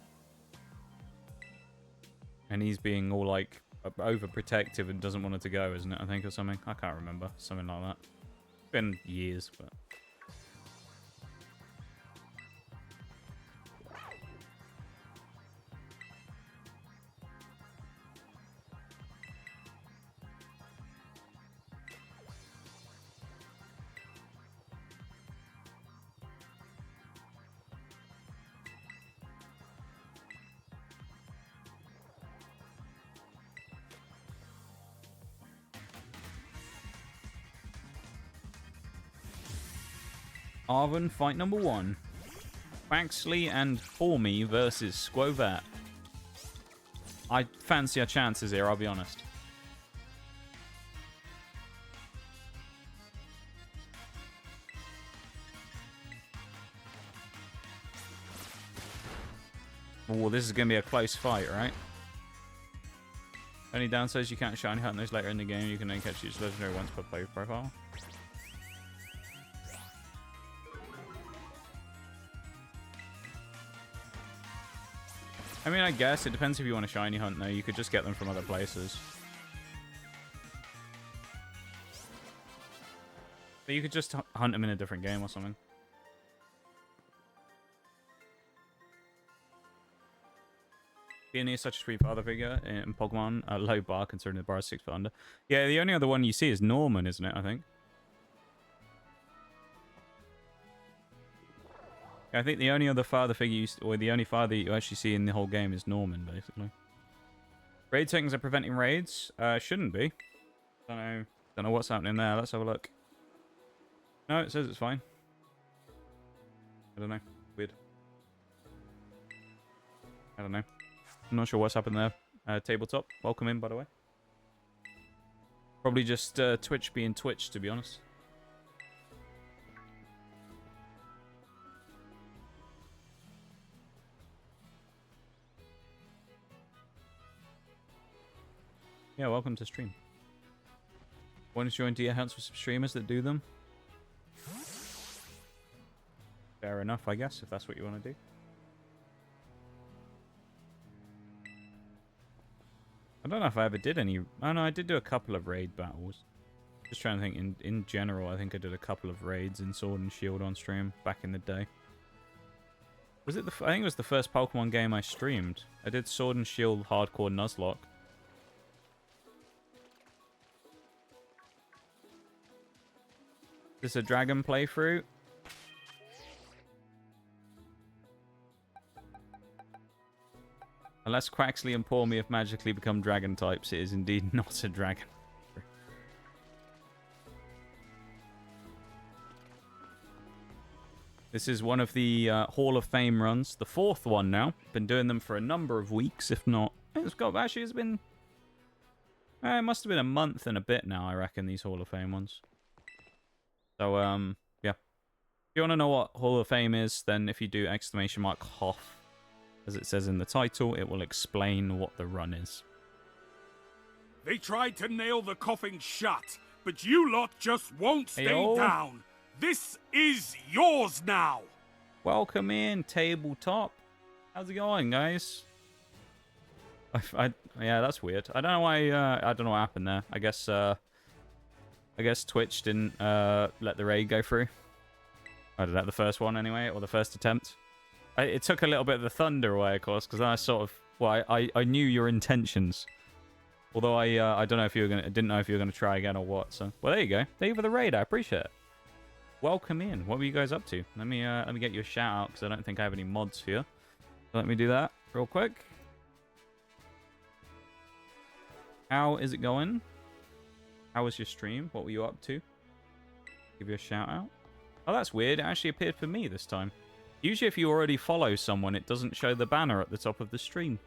And he's being all, like, overprotective and doesn't want her to go, isn't it? I think, or something. I can't remember. Something like that. It's been years, but... Arvin, fight number 1. Quaxley and Formy versus Squovat. I fancy our chances here, I'll be honest. Oh, this is going to be a close fight, right? Only downside is you can't shiny hunt those later in the game. You can only catch each legendary once per play profile. I mean, I guess it depends if you want to shiny hunt, though. You could just get them from other places. But you could just hunt them in a different game or something. Peony is such a sweet father figure in Pokemon. A low bar considering the bar is 6 foot under. Yeah, the only other one you see is Norman, isn't it, I think? I think the only other father figure or the only father you actually see in the whole game is Norman, basically. Raid settings are preventing raids? Shouldn't be. Don't know what's happening there. Let's have a look. No, it says it's fine. I don't know. Weird. I don't know. I'm not sure what's happened there. Tabletop, welcome in, by the way. Probably just Twitch being Twitch, to be honest. Yeah, welcome to stream. Want to join DA hunts with some streamers that do them? Fair enough, I guess, if that's what you want to do. I don't know if I ever did any... Oh, no, I did do a couple of raid battles. Just trying to think, in general, I think I did a couple of raids in Sword and Shield on stream back in the day. Was it I think it was the first Pokemon game I streamed. I did Sword and Shield Hardcore Nuzlocke. Is this a dragon playthrough? Unless Quaxley and Pormy have magically become dragon types, it is indeed not a dragon. This is one of the Hall of Fame runs. The 4th one now. Been doing them for a number of weeks, if not... Actually, it's been... it must have been a month and a bit now, I reckon, these Hall of Fame ones. So, yeah. If you want to know what Hall of Fame is, then if you do !Hoff, as it says in the title, it will explain what the run is. They tried to nail the coffin shut, but you lot just won't stay down. This is yours now. Welcome in, tabletop. How's it going, guys? Yeah, that's weird. I don't know why. I don't know what happened there. I guess Twitch didn't let the raid go through. I don't know, the first one anyway, or the first attempt. It took a little bit of the thunder away, of course, because I sort of, well, I knew your intentions. Although I don't know if you were didn't know if you were gonna try again or what. So, well, there you go. Thank you for the raid. I appreciate it. Welcome in. What were you guys up to? Let me get you a shout out because I don't think I have any mods here. So let me do that real quick. How is it going? How was your stream? What were you up to? Give you a shout out. Oh, that's weird. It actually appeared for me this time. Usually if you already follow someone, it doesn't show the banner at the top of the stream.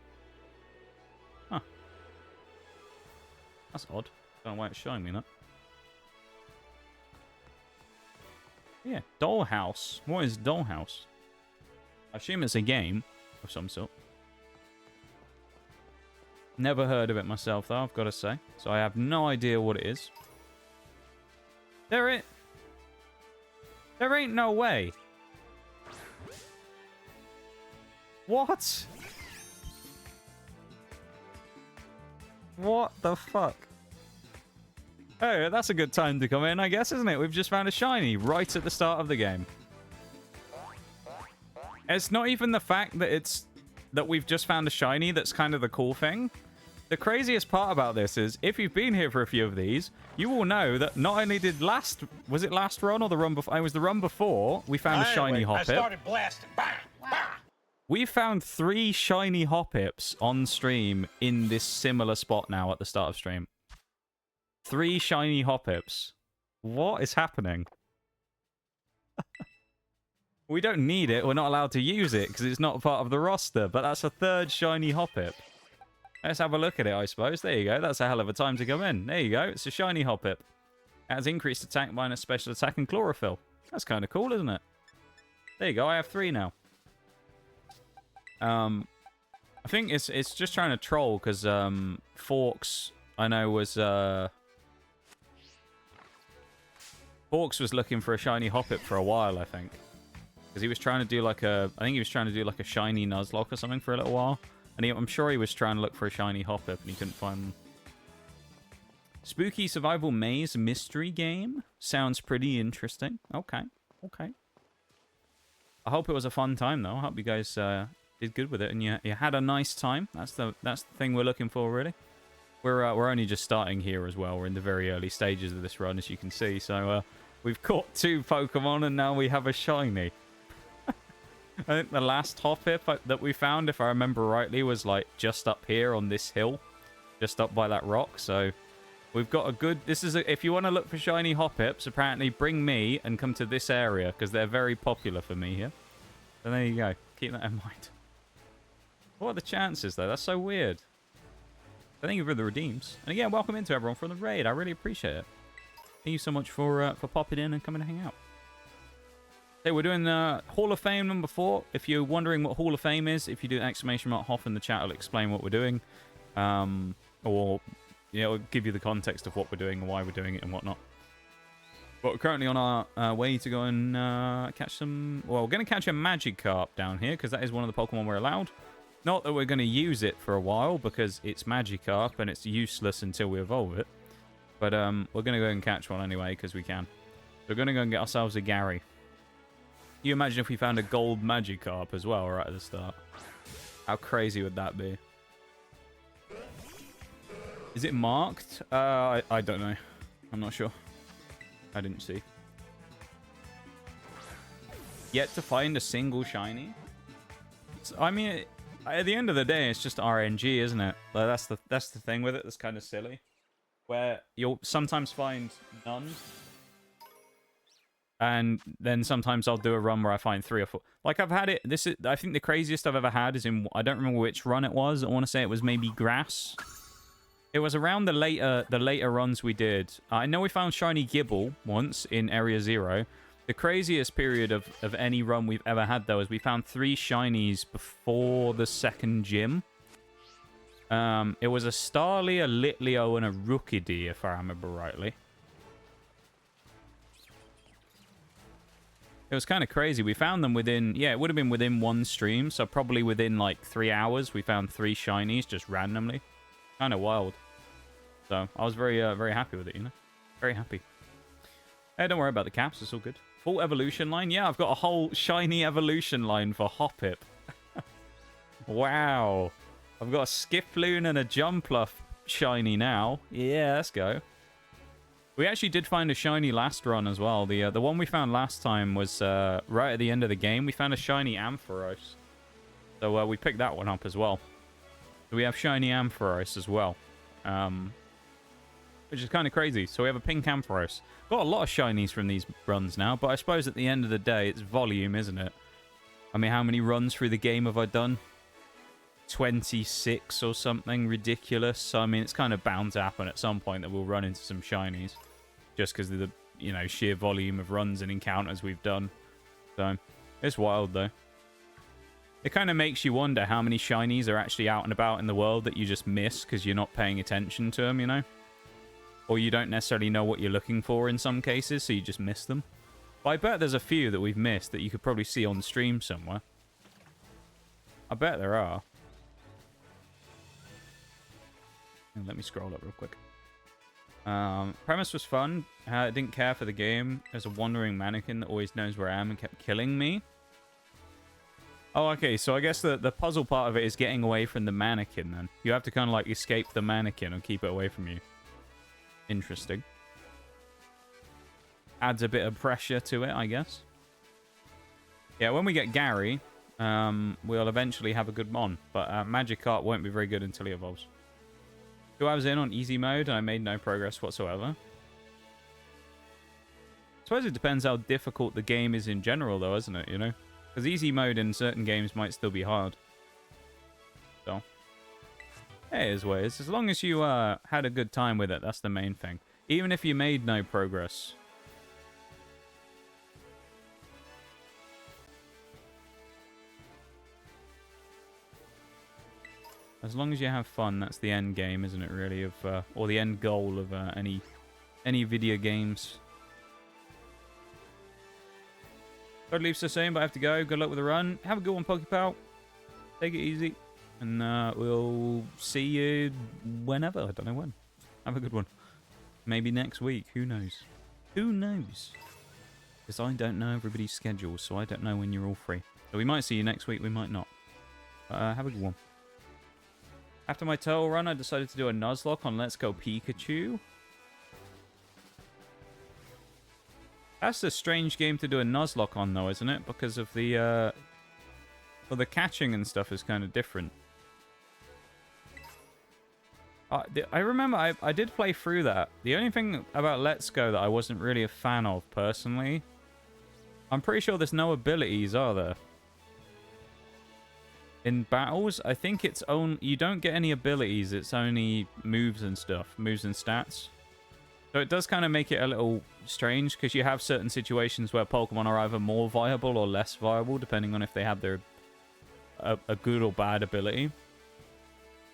Huh. That's odd. Don't know why it's showing me that. Yeah, Dollhouse. What is Dollhouse? I assume it's a game of some sort. Never heard of it myself, though, I've got to say. So I have no idea what it is. There ain't no way. What? What the fuck? Oh, that's a good time to come in, I guess, isn't it? We've just found a shiny right at the start of the game. It's not even the fact that we've just found a shiny that's kind of the cool thing. The craziest part about this is, if you've been here for a few of these, you will know that not only did was it last run or the run before? It was the run before we found a shiny Hoppip. I started blasting. Bah, bah. We found 3 shiny Hoppips on stream in this similar spot now at the start of stream. 3 shiny Hoppips. What is happening? We don't need it. We're not allowed to use it because it's not part of the roster. But that's a 3rd shiny Hoppip. Let's have a look at it, I suppose. There you go. That's a hell of a time to come in. There you go. It's a shiny Hoppip. It has increased attack minus special attack and chlorophyll. That's kind of cool, isn't it? There you go. I have 3 now. I think it's just trying to troll because Forks, I know, was Forks was looking for a shiny Hoppip for a while, I think. Because he was trying to do like I think he was trying to do like a shiny Nuzlocke or something for a little while. And I'm sure he was trying to look for a shiny Hoppip and he couldn't find them. Spooky Survival Maze Mystery Game. Sounds pretty interesting. Okay. Okay. I hope it was a fun time, though. I hope you guys did good with it and you had a nice time. That's the thing we're looking for, really. We're only just starting here as well. We're in the very early stages of this run, as you can see. So we've caught 2 Pokemon and now we have a shiny. I think the last Hoppip that we found, if I remember rightly, was like just up here on this hill, just up by that rock. So we've got a good. If you want to look for shiny Hoppips, apparently bring me and come to this area because they're very popular for me here. So there you go. Keep that in mind. What are the chances though? That's so weird. Thank you for the redeems, and again, welcome into everyone from the raid. I really appreciate it. Thank you so much for popping in and coming to hang out. Hey, we're doing Hall of Fame number 4. If you're wondering what Hall of Fame is, if you do #Hoff in the chat, I'll explain what we're doing. Or, it'll give you the context of what we're doing and why we're doing it and whatnot. But we're currently on our way to go and catch some... Well, we're going to catch a Magikarp down here, because that is one of the Pokemon we're allowed. Not that we're going to use it for a while, because it's Magikarp and it's useless until we evolve it. But we're going to go and catch one anyway, because we can. We're going to go and get ourselves a Gary. You imagine if we found a gold Magikarp as well right at the start. How crazy would that be? Is it marked? I don't know. I'm not sure. I didn't see. Yet to find a single shiny? I mean, at the end of the day, it's just RNG, isn't it? Like, that's the thing with it that's kind of silly. Where you'll sometimes find none. And then sometimes I'll do a run where I find 3 or 4. Like, I've had it... I think the craziest I've ever had is in... I don't remember which run it was. I want to say it was maybe grass. It was around the later runs we did. I know we found shiny Gibble once in Area 0. The craziest period of any run we've ever had, though, is we found 3 shinies before the 2nd gym. It was a Starly, a Litleo, and a Rookidee, if I remember rightly. It was kind of crazy. We found them within, yeah, it would have been within one stream. So probably within like 3 hours, we found 3 shinies just randomly. Kind of wild. So I was very, very happy with it, you know? Very happy. Hey, don't worry about the caps. It's all good. Full evolution line. Yeah, I've got a whole shiny evolution line for Hoppip. Wow. I've got a Skiploon and a Jumpluff shiny now. Yeah, let's go. We actually did find a shiny last run as well. The one we found last time was right at the end of the game. We found a shiny Ampharos. So we picked that one up as well. So we have shiny Ampharos as well. Which is kind of crazy. So we have a pink Ampharos. Got a lot of shinies from these runs now. But I suppose at the end of the day, it's volume, isn't it? I mean, how many runs through the game have I done? 26 or something ridiculous. So, I mean, it's kind of bound to happen at some point that we'll run into some shinies. Just because of the, you know, sheer volume of runs and encounters we've done. So, it's wild, though. It kind of makes you wonder how many shinies are actually out and about in the world that you just miss because you're not paying attention to them, you know? Or you don't necessarily know what you're looking for in some cases, so you just miss them. But I bet there's a few that we've missed that you could probably see on stream somewhere. I bet there are. Let me scroll up real quick. Premise was fun. I didn't care for the game. There's a wandering mannequin that always knows where I am and kept killing me. Oh, okay. So I guess the puzzle part of it is getting away from the mannequin then. You have to kind of like escape the mannequin and keep it away from you. Interesting. Adds a bit of pressure to it, I guess. Yeah, when we get Gary, we'll eventually have a good Mon. But Magikarp won't be very good until he evolves. 2 hours in on easy mode, and I made no progress whatsoever. I suppose it depends how difficult the game is in general, though, isn't it? You know? Because easy mode in certain games might still be hard. So, it is what it is. As long as you had a good time with it, that's the main thing. Even if you made no progress. As long as you have fun, that's the end game, isn't it, really? Or the end goal of any video games. God leaves the same, but I have to go. Good luck with the run. Have a good one, Pokepal. Take it easy. And we'll see you whenever. I don't know when. Have a good one. Maybe next week. Who knows? Who knows? Because I don't know everybody's schedule, so I don't know when you're all free. So we might see you next week, we might not. Have a good one. After my turtle run, I decided to do a Nuzlocke on Let's Go Pikachu. That's a strange game to do a Nuzlocke on, though, isn't it? Because of the, well, the catching and stuff is kind of different. I remember I did play through that. The only thing about Let's Go that I wasn't really a fan of, personally, I'm pretty sure there's no abilities, are there? In battles, I think it's only... You don't get any abilities, it's only moves and stuff. Moves and stats. So it does kind of make it a little strange, because you have certain situations where Pokemon are either more viable or less viable, depending on if they have their a good or bad ability.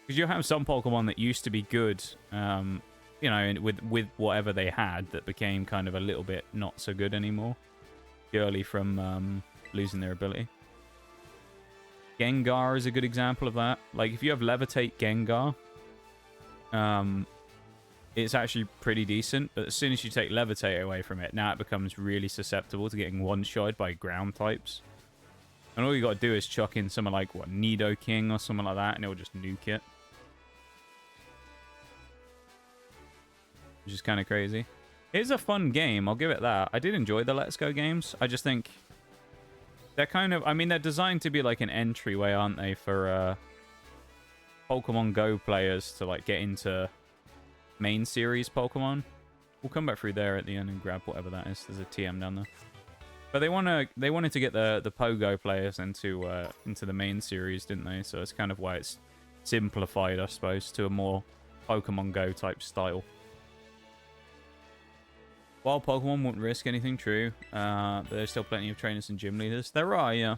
Because you have some Pokemon that used to be good, you know, with whatever they had, that became kind of a little bit not so good anymore. Purely from losing their ability. Gengar is a good example of that. Like, if you have Levitate Gengar, it's actually pretty decent. But as soon as you take Levitate away from it, now it becomes really susceptible to getting one-shotted by ground types. And all you got to do is chuck in something like, what, Nidoking or something like that, and it'll just nuke it. Which is kind of crazy. It's a fun game, I'll give it that. I did enjoy the Let's Go games. I just think... They're kind of... I mean, they're designed to be like an entryway, aren't they, for Pokemon Go players to like get into main series Pokemon. We'll come back through there at the end and grab whatever that is. There's a TM down there. But they wanted to get the Pogo players into the main series, didn't they? So it's kind of why it's simplified, I suppose, to a more Pokemon Go type style. While Pokemon won't risk anything, true. But there's still plenty of trainers and gym leaders. There are, yeah.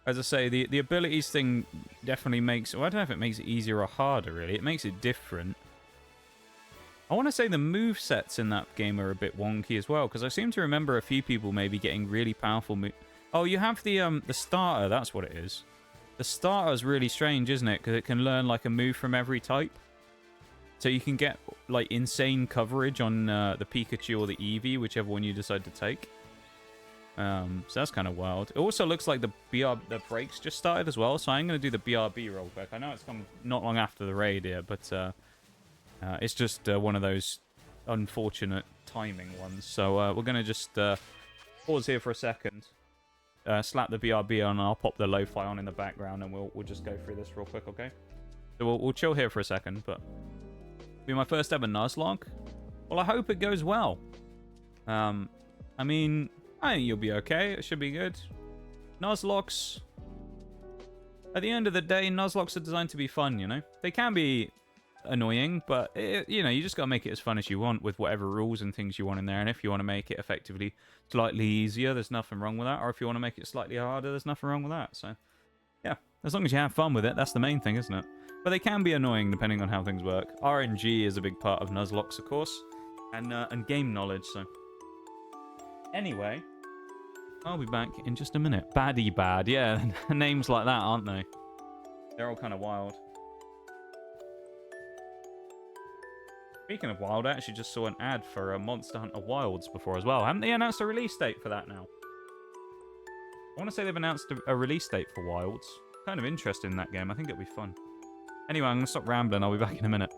As I say, the abilities thing definitely makes... Well, I don't know if it makes it easier or harder, really. It makes it different. I want to say the move sets in that game are a bit wonky as well, because I seem to remember a few people maybe getting really powerful Oh, you have the starter, that's what it is. The starter is really strange, isn't it? Because it can learn like a move from every type. So you can get like insane coverage on the Pikachu or the Eevee, whichever one you decide to take. So that's kind of wild. It also looks like the breaks just started as well, so I'm going to do the BRB real quick. I know it's come not long after the raid here, but it's just one of those unfortunate timing ones. So we're going to just pause here for a second, slap the BRB on, and I'll pop the lo-fi on in the background, and we'll just go through this real quick, okay? So we'll chill here for a second, but be my first ever Nuzlocke. Well, I hope it goes well. I mean, I think you'll be okay. It should be good. Nuzlocks. At the end of the day, Nuzlocks are designed to be fun, you know? They can be annoying, but, you know, you just gotta make it as fun as you want with whatever rules and things you want in there. And if you want to make it effectively slightly easier, there's nothing wrong with that. Or if you want to make it slightly harder, there's nothing wrong with that. So, yeah. As long as you have fun with it, that's the main thing, isn't it? But they can be annoying depending on how things work. RNG is a big part of Nuzlocks, of course. And game knowledge, so... Anyway, I'll be back in just a minute. Baddie Bad, yeah, names like that, aren't they? They're all kind of wild. Speaking of wild, I actually just saw an ad for Monster Hunter Wilds before as well. Haven't they announced a release date for that now? I want to say they've announced a release date for Wilds. Kind of interested in that game. I think it'll be fun. Anyway, I'm going to stop rambling. I'll be back in a minute.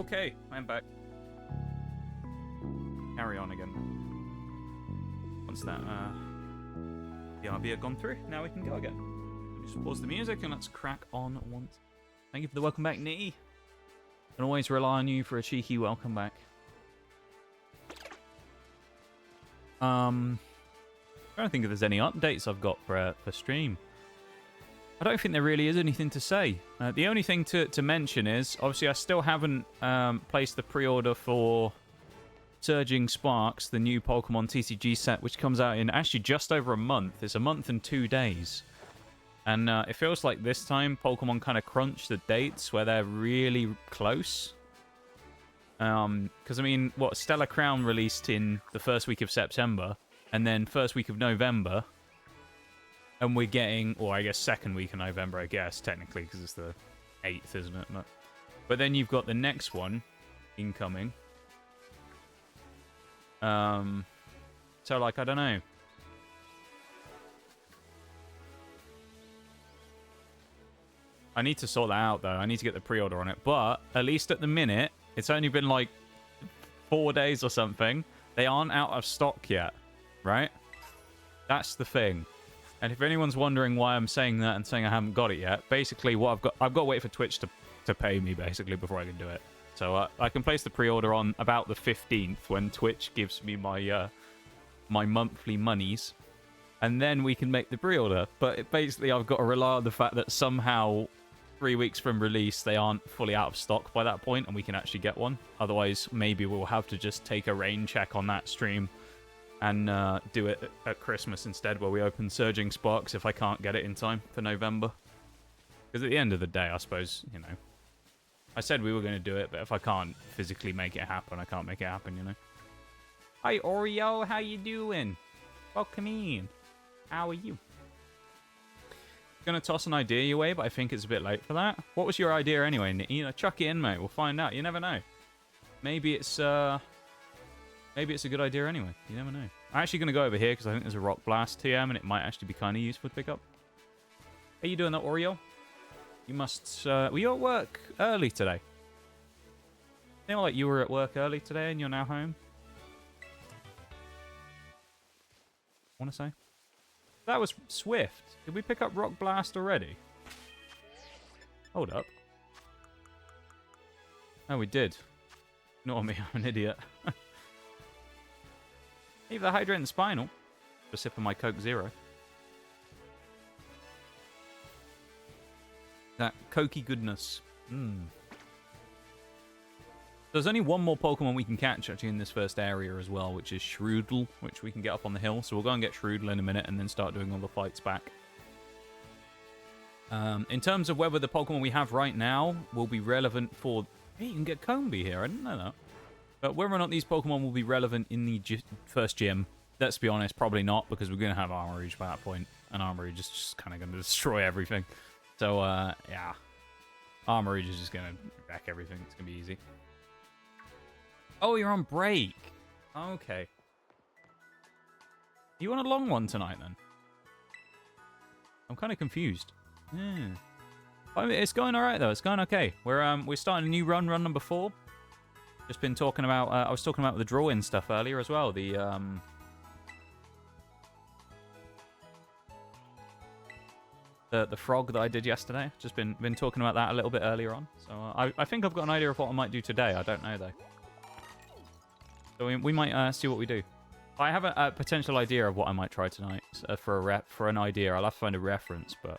Okay, I'm back. Carry on again. Once that BRB had gone through, now we can go again. Just pause the music and let's crack on once. Thank you for the welcome back, Nitty. Can always rely on you for a cheeky welcome back. Trying to think if there's any updates I've got for stream. I don't think there really is anything to say. The only thing to mention is, obviously, I still haven't placed the pre-order for Surging Sparks, the new Pokemon TCG set, which comes out in actually just over a month. It's a month and 2 days. And it feels like this time Pokemon kind of crunch the dates where they're really close. Because, I mean, what, Stellar Crown released in the first week of September, and then first week of November. And we're getting, or I guess second week of November, I guess, technically, because it's the 8th, isn't it? But then you've got the next one incoming. So, like, I don't know. I need to sort that out, though. I need to get the pre-order on it. But, at least at the minute, it's only been, like, 4 days or something. They aren't out of stock yet, right? That's the thing. And if anyone's wondering why I'm saying that and saying I haven't got it yet, basically what I've got to wait for Twitch to pay me, basically, before I can do it. So I can place the pre-order on about the 15th when Twitch gives me my my monthly monies. And then we can make the pre-order. But basically I've got to rely on the fact that somehow 3 weeks from release they aren't fully out of stock by that point and we can actually get one. Otherwise, maybe we'll have to just take a rain check on that stream and do it at Christmas instead, where we open Surging Sparks if I can't get it in time for November. Because at the end of the day, I suppose, you know, I said we were going to do it, but if I can't physically make it happen, I can't make it happen, you know. Hi, Oreo, how you doing? Welcome in. How are you? Gonna toss an idea your way, but I think it's a bit late for that. What was your idea anyway, Nicky? You know, chuck it in, mate. We'll find out. You never know. Maybe it's a good idea anyway. You never know. I'm actually going to go over here because I think there's a Rock Blast TM and it might actually be kind of useful to pick up. How you doing that, Oreo? You must... were you at work early today? Feel like you were at work early today and you're now home? Want to say? That was swift. Did we pick up Rock Blast already? Hold up. Oh, we did. Ignore me, I'm an idiot. Leave the Hydrant and Spinal. Just sip of my Coke Zero. That cokey goodness. There's only one more Pokemon we can catch actually in this first area as well, which is Shroodle, which we can get up on the hill. So we'll go and get Shroodle in a minute and then start doing all the fights back. In terms of whether the Pokemon we have right now will be relevant for... Hey, you can get Combee here. I didn't know that. But whether or not these Pokemon will be relevant in the first gym, let's be honest, probably not, because we're going to have Armourouge by that point, and Armourouge is just kind of going to destroy everything. So, yeah. Armourouge is just going to wreck everything. It's going to be easy. Oh, you're on break. Okay. You want a long one tonight, then? I'm kind of confused. Yeah. I mean, it's going all right, though. It's going okay. We're starting a new run number 4. Just been talking about... I was talking about the draw-in stuff earlier as well. The frog that I did yesterday. Just been talking about that a little bit earlier on. So I think I've got an idea of what I might do today. I don't know, though. So we might see what we do. I have a potential idea of what I might try tonight for an idea. I'll have to find a reference, but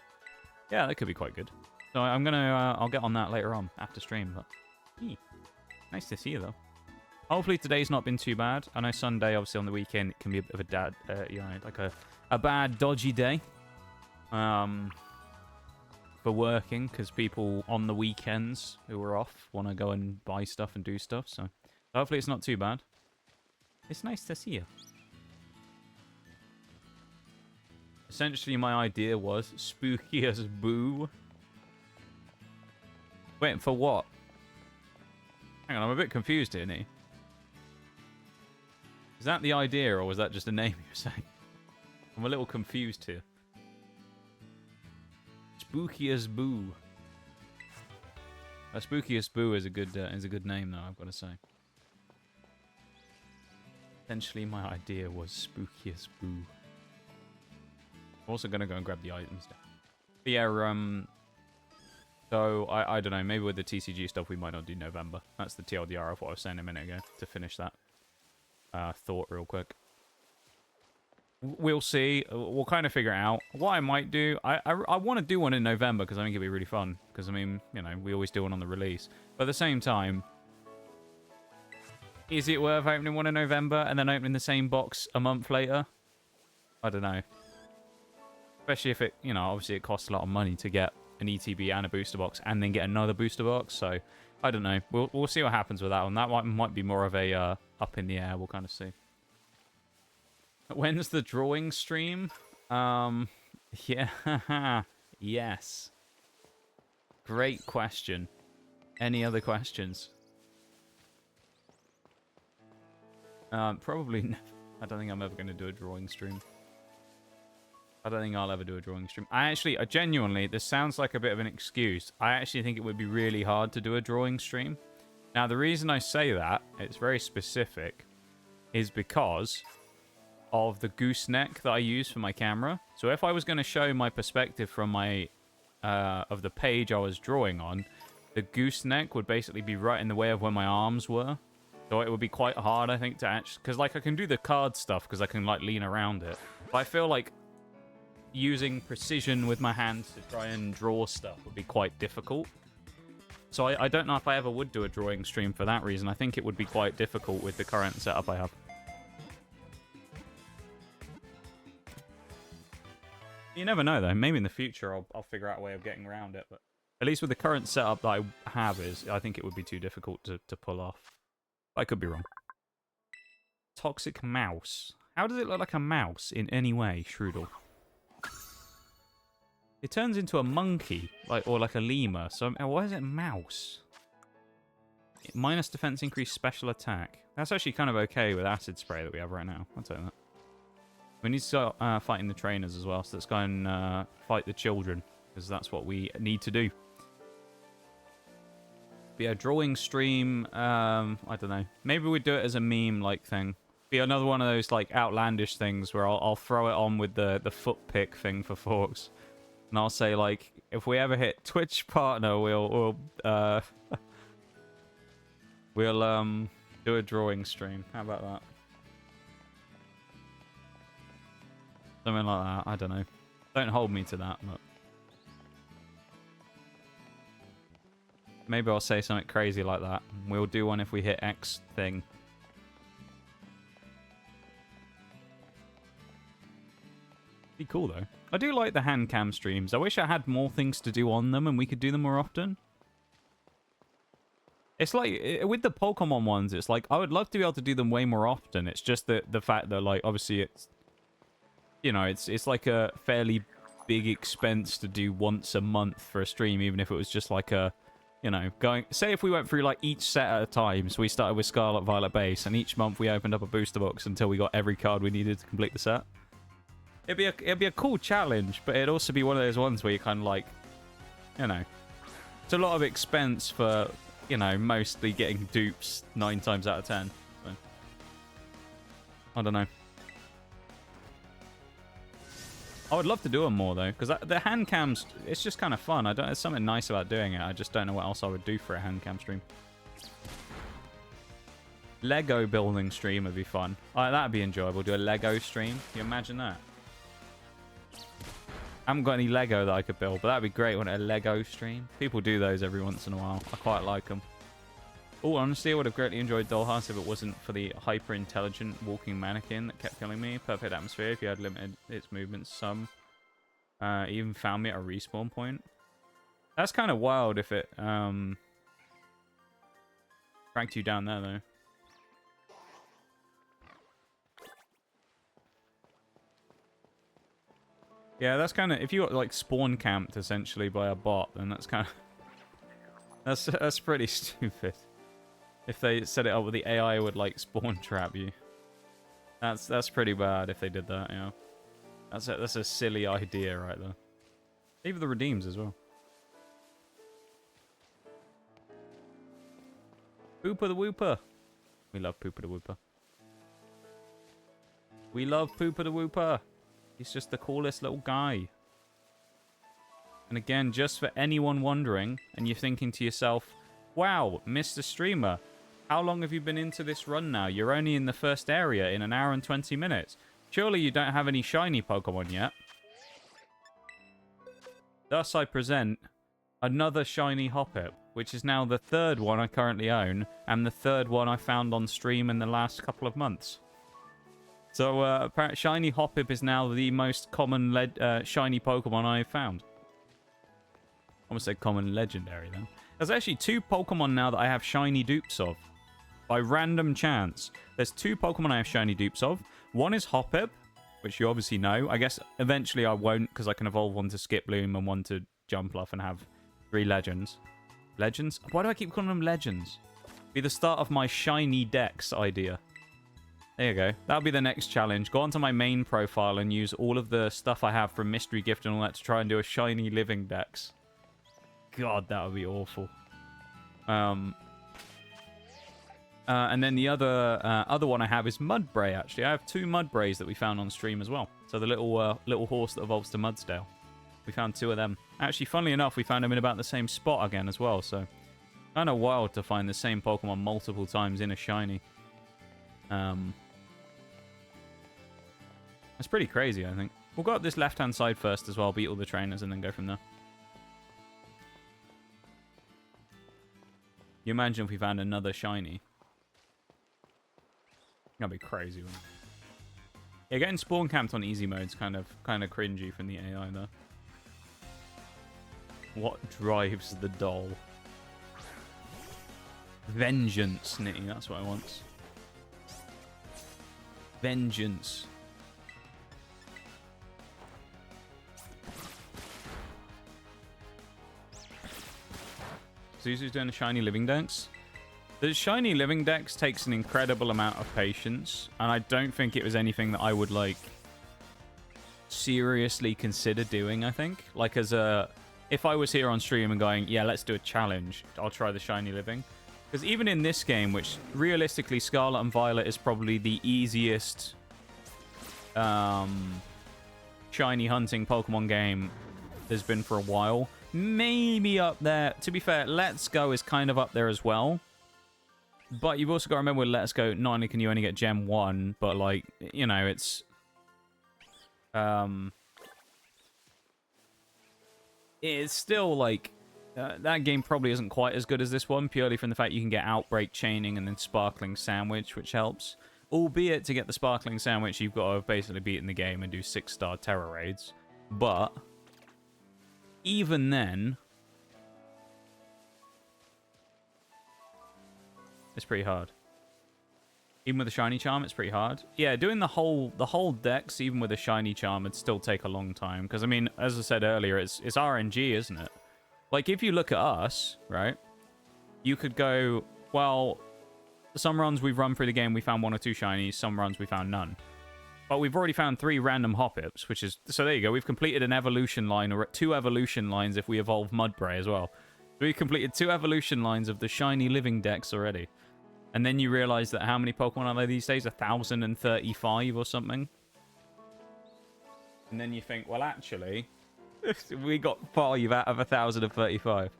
yeah, that could be quite good. So I'm gonna I'll get on that later on after stream. But nice to see you though. Hopefully today's not been too bad. I know Sunday, obviously on the weekend, it can be a bit of like a bad dodgy day. For working, because people on the weekends who are off want to go and buy stuff and do stuff. So hopefully it's not too bad. It's nice to see you. Essentially, my idea was spooky as boo. Wait, for what? Hang on, I'm a bit confused here, Nee. Is that the idea, or was that just a name you're saying? I'm a little confused here. Spooky as boo. Spookiest Boo is a good name, though, I've got to say. Essentially, my idea was Spookiest Boo. I'm also going to go and grab the items. But yeah, so, I don't know, maybe with the TCG stuff, we might not do November. That's the TLDR of what I was saying a minute ago, to finish that thought real quick. We'll see. We'll kind of figure it out. What I might do, I want to do one in November, because I think it'd be really fun. Because, I mean, you know, we always do one on the release. But at the same time, is it worth opening one in November and then opening the same box a month later? I don't know. Especially if it, you know, obviously it costs a lot of money to get an ETB and a booster box and then get another booster box. So, I don't know. We'll see what happens with that one. That one might be more of a up in the air. We'll kind of see. When's the drawing stream? Yeah. Yes. Great question. Any other questions? Probably. I don't think I'm ever going to do a drawing stream. I don't think I'll ever do a drawing stream. I genuinely, this sounds like a bit of an excuse. I actually think it would be really hard to do a drawing stream. Now, the reason I say that, it's very specific, is because of the gooseneck that I use for my camera. So if I was going to show my perspective from my of the page I was drawing on, the gooseneck would basically be right in the way of where my arms were. So it would be quite hard, I think, to actually... Because, like, I can do the card stuff because I can, like, lean around it. But I feel like using precision with my hands to try and draw stuff would be quite difficult. So I don't know if I ever would do a drawing stream for that reason. I think it would be quite difficult with the current setup I have. You never know, though. Maybe in the future I'll figure out a way of getting around it. But at least with the current setup that I have, I think it would be too difficult to pull off. I could be wrong. Toxic mouse. How does it look like a mouse in any way, Shrudel? It turns into a monkey, or like a lemur. So why is it mouse? Minus defense, increase special attack. That's actually kind of okay with acid spray that we have right now. I'll tell you that. We need to start fighting the trainers as well. So let's go and fight the children, because that's what we need to do. But yeah, drawing stream, I don't know. Maybe we do it as a meme-like thing. Be another one of those like outlandish things where I'll throw it on with the foot pick thing for forks. And I'll say, like, if we ever hit Twitch partner, we'll do a drawing stream. How about that? Something like that. I don't know. Don't hold me to that, but maybe I'll say something crazy like that. We'll do one if we hit X thing. Be cool though. I do like the hand cam streams. I wish I had more things to do on them and we could do them more often. It's like with the Pokemon ones, it's like I would love to be able to do them way more often. It's just that the fact that, like, obviously it's, you know, it's like a fairly big expense to do once a month for a stream, even if it was just like a, you know, say if we went through like each set at a time. So we started with Scarlet Violet base, and each month we opened up a booster box until we got every card we needed to complete the set. It'd be a cool challenge, but it'd also be one of those ones where you kind of like, you know, it's a lot of expense for, you know, mostly getting dupes 9 times out of 10. So, I don't know. I would love to do them more though, because the hand cams, it's just kind of fun. There's something nice about doing it. I just don't know what else I would do for a hand cam stream. Lego building stream would be fun. That'd be enjoyable. Do a Lego stream. Can you imagine that? I haven't got any Lego that I could build, but that'd be great. Want a Lego stream? People do those every once in a while. I quite like them. Oh, honestly, I would have greatly enjoyed Dollhouse if it wasn't for the hyper-intelligent walking mannequin that kept killing me. Perfect atmosphere if you had limited its movements. Some even found me at a respawn point. That's kind of wild if it tracked you down there, though. Yeah, that's kind of... If you got, like, spawn camped, essentially, by a bot, then that's kind of... That's pretty stupid. If they set it up with the AI would, like, spawn trap you. That's pretty bad if they did that, yeah. That's a silly idea right there. Even the redeems as well. Pooper the Wooper. We love Pooper the Wooper. We love Pooper the Wooper. He's just the coolest little guy. And again, just for anyone wondering, and you're thinking to yourself, wow, Mr. Streamer, how long have you been into this run now? You're only in the first area in an hour and 20 minutes. Surely you don't have any shiny Pokemon yet. Thus I present another shiny Hoppip, which is now the third one I currently own, and the third one I found on stream in the last couple of months. So, apparently, shiny Hoppip is now the most common shiny Pokemon I've found. I almost said common legendary then. There's actually 2 Pokemon now that I have shiny dupes of. By random chance. There's 2 Pokemon I have shiny dupes of. One is Hoppip, which you obviously know. I guess eventually I won't, because I can evolve one to Skiploom and one to Jumpluff and have 3 legends. Legends? Why do I keep calling them legends? Be the start of my shiny Dex idea. There you go. That'll be the next challenge. Go onto my main profile and use all of the stuff I have from Mystery Gift and all that to try and do a shiny living Dex. God, that would be awful. And then the other one I have is Mudbray, actually. I have 2 Mudbrays that we found on stream as well. So the little horse that evolves to Mudsdale. We found 2 of them. Actually, funnily enough, we found them in about the same spot again as well. So kind of wild to find the same Pokemon multiple times in a shiny. That's pretty crazy, I think. We'll go up this left-hand side first as well, beat all the trainers, and then go from there. You imagine if we found another shiny. That'd be crazy, wouldn't it? Yeah, getting spawn camped on easy mode is kind of cringy from the AI, though. What drives the doll? Vengeance, Nitty. That's what I want. Vengeance. Zuzu's doing a shiny living dex. The shiny living dex takes an incredible amount of patience, and I don't think it was anything that I would like seriously consider doing. I think like if I was here on stream and going, yeah, let's do a challenge, I'll try the shiny living, because even in this game, which realistically Scarlet and Violet is probably the easiest shiny hunting Pokemon game there's been for a while. Maybe up there. To be fair, Let's Go is kind of up there as well. But you've also got to remember with Let's Go, not only can you only get Gem 1, but, like, you know, it's... it's still, like... that game probably isn't quite as good as this one, purely from the fact you can get Outbreak Chaining and then Sparkling Sandwich, which helps. Albeit, to get the Sparkling Sandwich, you've got to have basically beaten the game and do 6-star Terror Raids. But... even then, it's pretty hard. Even with a shiny charm, it's pretty hard. Yeah, doing the whole dex, even with a shiny charm, would still take a long time. Because I mean, as I said earlier, it's RNG, isn't it? Like if you look at us, right? You could go, well, some runs we've run through the game, we found 1 or 2 shinies. Some runs we found none. But we've already found 3 random Hoppips, which is... so there you go. We've completed an evolution line, or 2 evolution lines if we evolve Mudbray as well. We've completed 2 evolution lines of the shiny living dex already. And then you realize that how many Pokemon are there these days? 1,035 or something? And then you think, well, actually, we got 5 out of 1,035.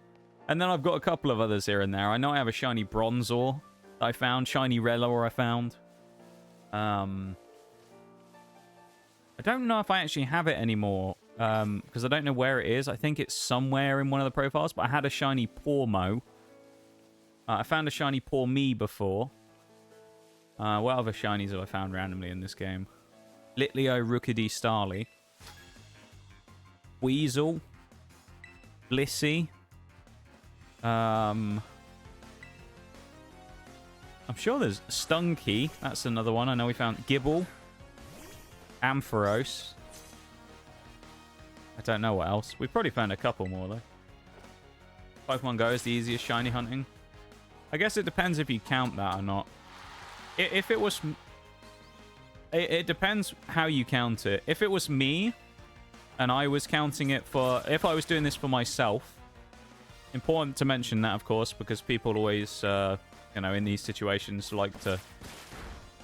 And then I've got a couple of others here and there. I know I have a shiny Bronzor that I found. Shiny Relor I found. I don't know if I actually have it anymore, because I don't know where it is. I think it's somewhere in one of the profiles, but I had a shiny Pormo. I found a shiny Porme before. What other shinies have I found randomly in this game? Litleo, Rookidee, Starly. Weasel. Blissey. I'm sure there's Stunky. That's another one. I know we found Gibble. Ampharos. I don't know what else. We probably found a couple more, though. Pokemon Go is the easiest shiny hunting. I guess it depends if you count that or not. If it was... It depends how you count it. If it was me, and I was counting it for... if I was doing this for myself... important to mention that, of course, because people always you know, in these situations, like to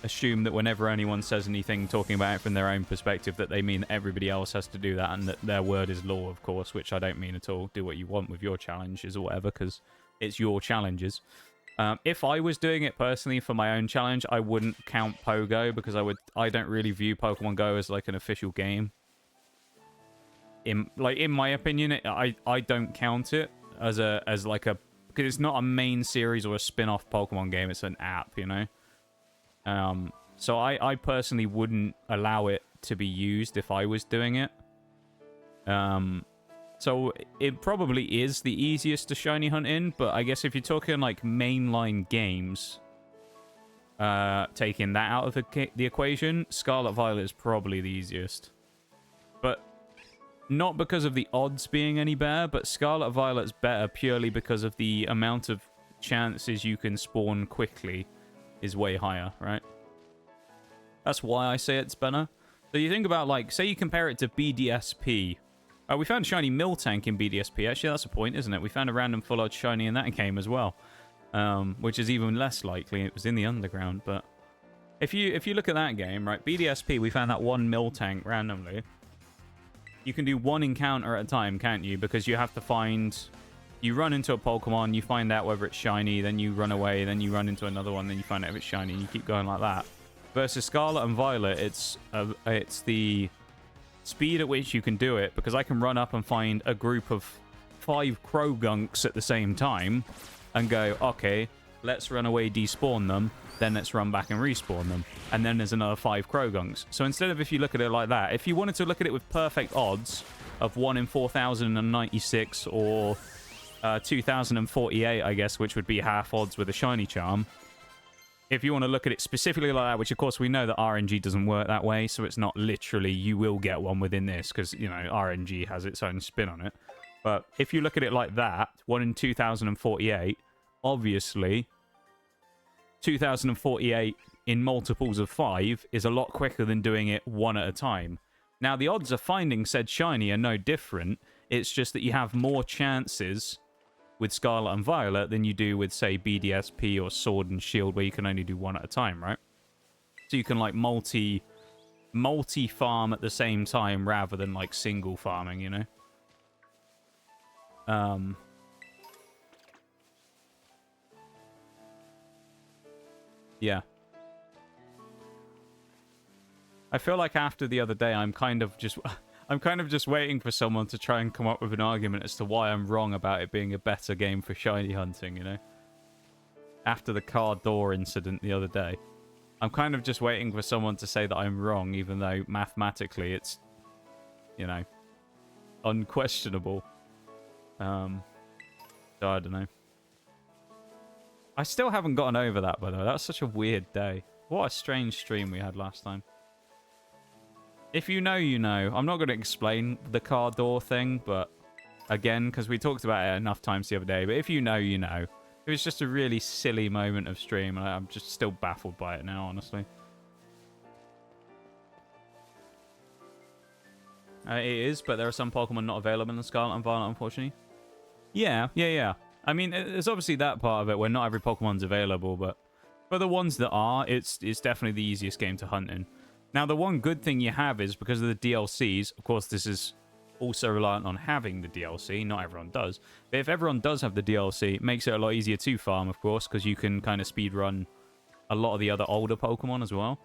assume that whenever anyone says anything talking about it from their own perspective, that they mean that everybody else has to do that and that their word is law, of course, which I don't mean at all. Do what you want with your challenges or whatever, because it's your challenges. If I was doing it personally for my own challenge, I wouldn't count Pogo, because I don't really view Pokemon Go as like an official game. In my opinion, I don't count it as like a, because it's not a main series or a spin-off Pokemon game. It's an app, you know. So I personally wouldn't allow it to be used if I was doing it. So it probably is the easiest to shiny hunt in, but I guess if you're talking like mainline games, taking that out of the equation, Scarlet Violet is probably the easiest. But not because of the odds being any better, but Scarlet Violet's better purely because of the amount of chances you can spawn quickly is way higher, right? That's why I say it's better. So you think about, like, say you compare it to BDSP. We found a shiny Miltank in BDSP. Actually, that's a point, isn't it? We found a random full art shiny in that game as well, which is even less likely. It was in the underground, but if you look at that game, right, BDSP, we found that one Miltank randomly. You can do one encounter at a time, can't you? Because you have to find... You run into a Pokemon, you find out whether it's shiny, then you run away, then you run into another one, then you find out if it's shiny, and you keep going like that. Versus Scarlet and Violet, it's the speed at which you can do it, because I can run up and find a group of 5 Crogunks at the same time and go, okay, let's run away, despawn them, then let's run back and respawn them. And then there's another 5 Crogunks. So instead of, if you look at it like that, if you wanted to look at it with perfect odds of 1 in 4,096 or 2,048, I guess, which would be half odds with a shiny charm. If you want to look at it specifically like that, which of course we know that RNG doesn't work that way, so it's not literally you will get one within this, because, you know, RNG has its own spin on it. But if you look at it like that, 1 in 2,048, obviously 2,048 in multiples of 5 is a lot quicker than doing it one at a time. Now, the odds of finding said shiny are no different. It's just that you have more chances with Scarlet and Violet than you do with, say, BDSP or Sword and Shield, where you can only do one at a time, right? So you can, like, multi-farm at the same time rather than, like, single farming, you know? Yeah. I feel like after the other day, I'm kind of just waiting for someone to try and come up with an argument as to why I'm wrong about it being a better game for shiny hunting, you know? After the car door incident the other day. I'm kind of just waiting for someone to say that I'm wrong, even though mathematically it's, you know, unquestionable. So I don't know. I still haven't gotten over that, by the way. That was such a weird day. What a strange stream we had last time. If you know, you know. I'm not going to explain the car door thing, but again, because we talked about it enough times the other day, but if you know, you know. It was just a really silly moment of stream, and I'm just still baffled by it now, honestly. It is, but there are some Pokemon not available in Scarlet and Violet, unfortunately. Yeah. I mean, there's obviously that part of it where not every Pokemon's available, but for the ones that are, it's definitely the easiest game to hunt in. Now, the one good thing you have is because of the DLCs, of course, this is also reliant on having the DLC. Not everyone does. But if everyone does have the DLC, it makes it a lot easier to farm, of course, because you can kind of speedrun a lot of the other older Pokemon as well.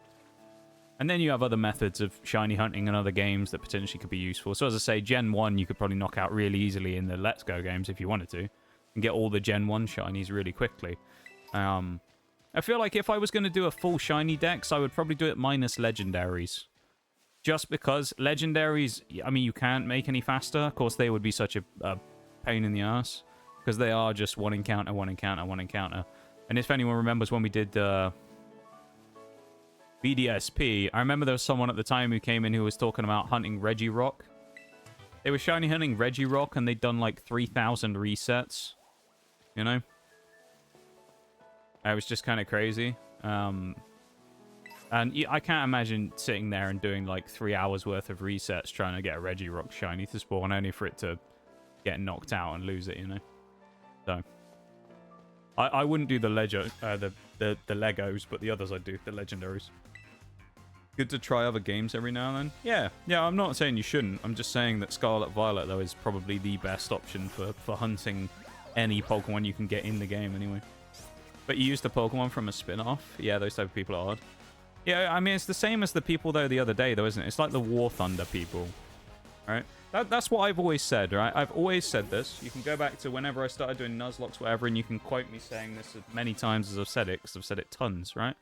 And then you have other methods of shiny hunting and other games that potentially could be useful. So as I say, Gen 1 you could probably knock out really easily in the Let's Go games if you wanted to. And get all the Gen 1 shinies really quickly. I feel like if I was going to do a full shiny dex, I would probably do it minus legendaries. Just because legendaries, I mean, you can't make any faster. Of course, they would be such a pain in the ass. Because they are just one encounter, one encounter, one encounter. And if anyone remembers when we did BDSP, I remember there was someone at the time who came in who was talking about hunting Regirock. They were shiny hunting Regirock and they'd done like 3,000 resets. You know? It was just kind of crazy. And I can't imagine sitting there and doing like 3 hours worth of resets trying to get a Regirock shiny to spawn, only for it to get knocked out and lose it, you know? So. I wouldn't do the the Legos, but the others I do, the legendaries. Good to try other games every now and then. Yeah, yeah, I'm not saying you shouldn't. I'm just saying that Scarlet Violet, though, is probably the best option for hunting any Pokemon you can get in the game anyway. But you used a Pokemon from a spin-off? Yeah, those type of people are odd. Yeah, I mean, it's the same as the people, though, the other day, though, isn't it? It's like the War Thunder people, right? That's what I've always said, right? I've always said this. You can go back to whenever I started doing Nuzlocke, whatever, and you can quote me saying this as many times as I've said it, because I've said it tons, right?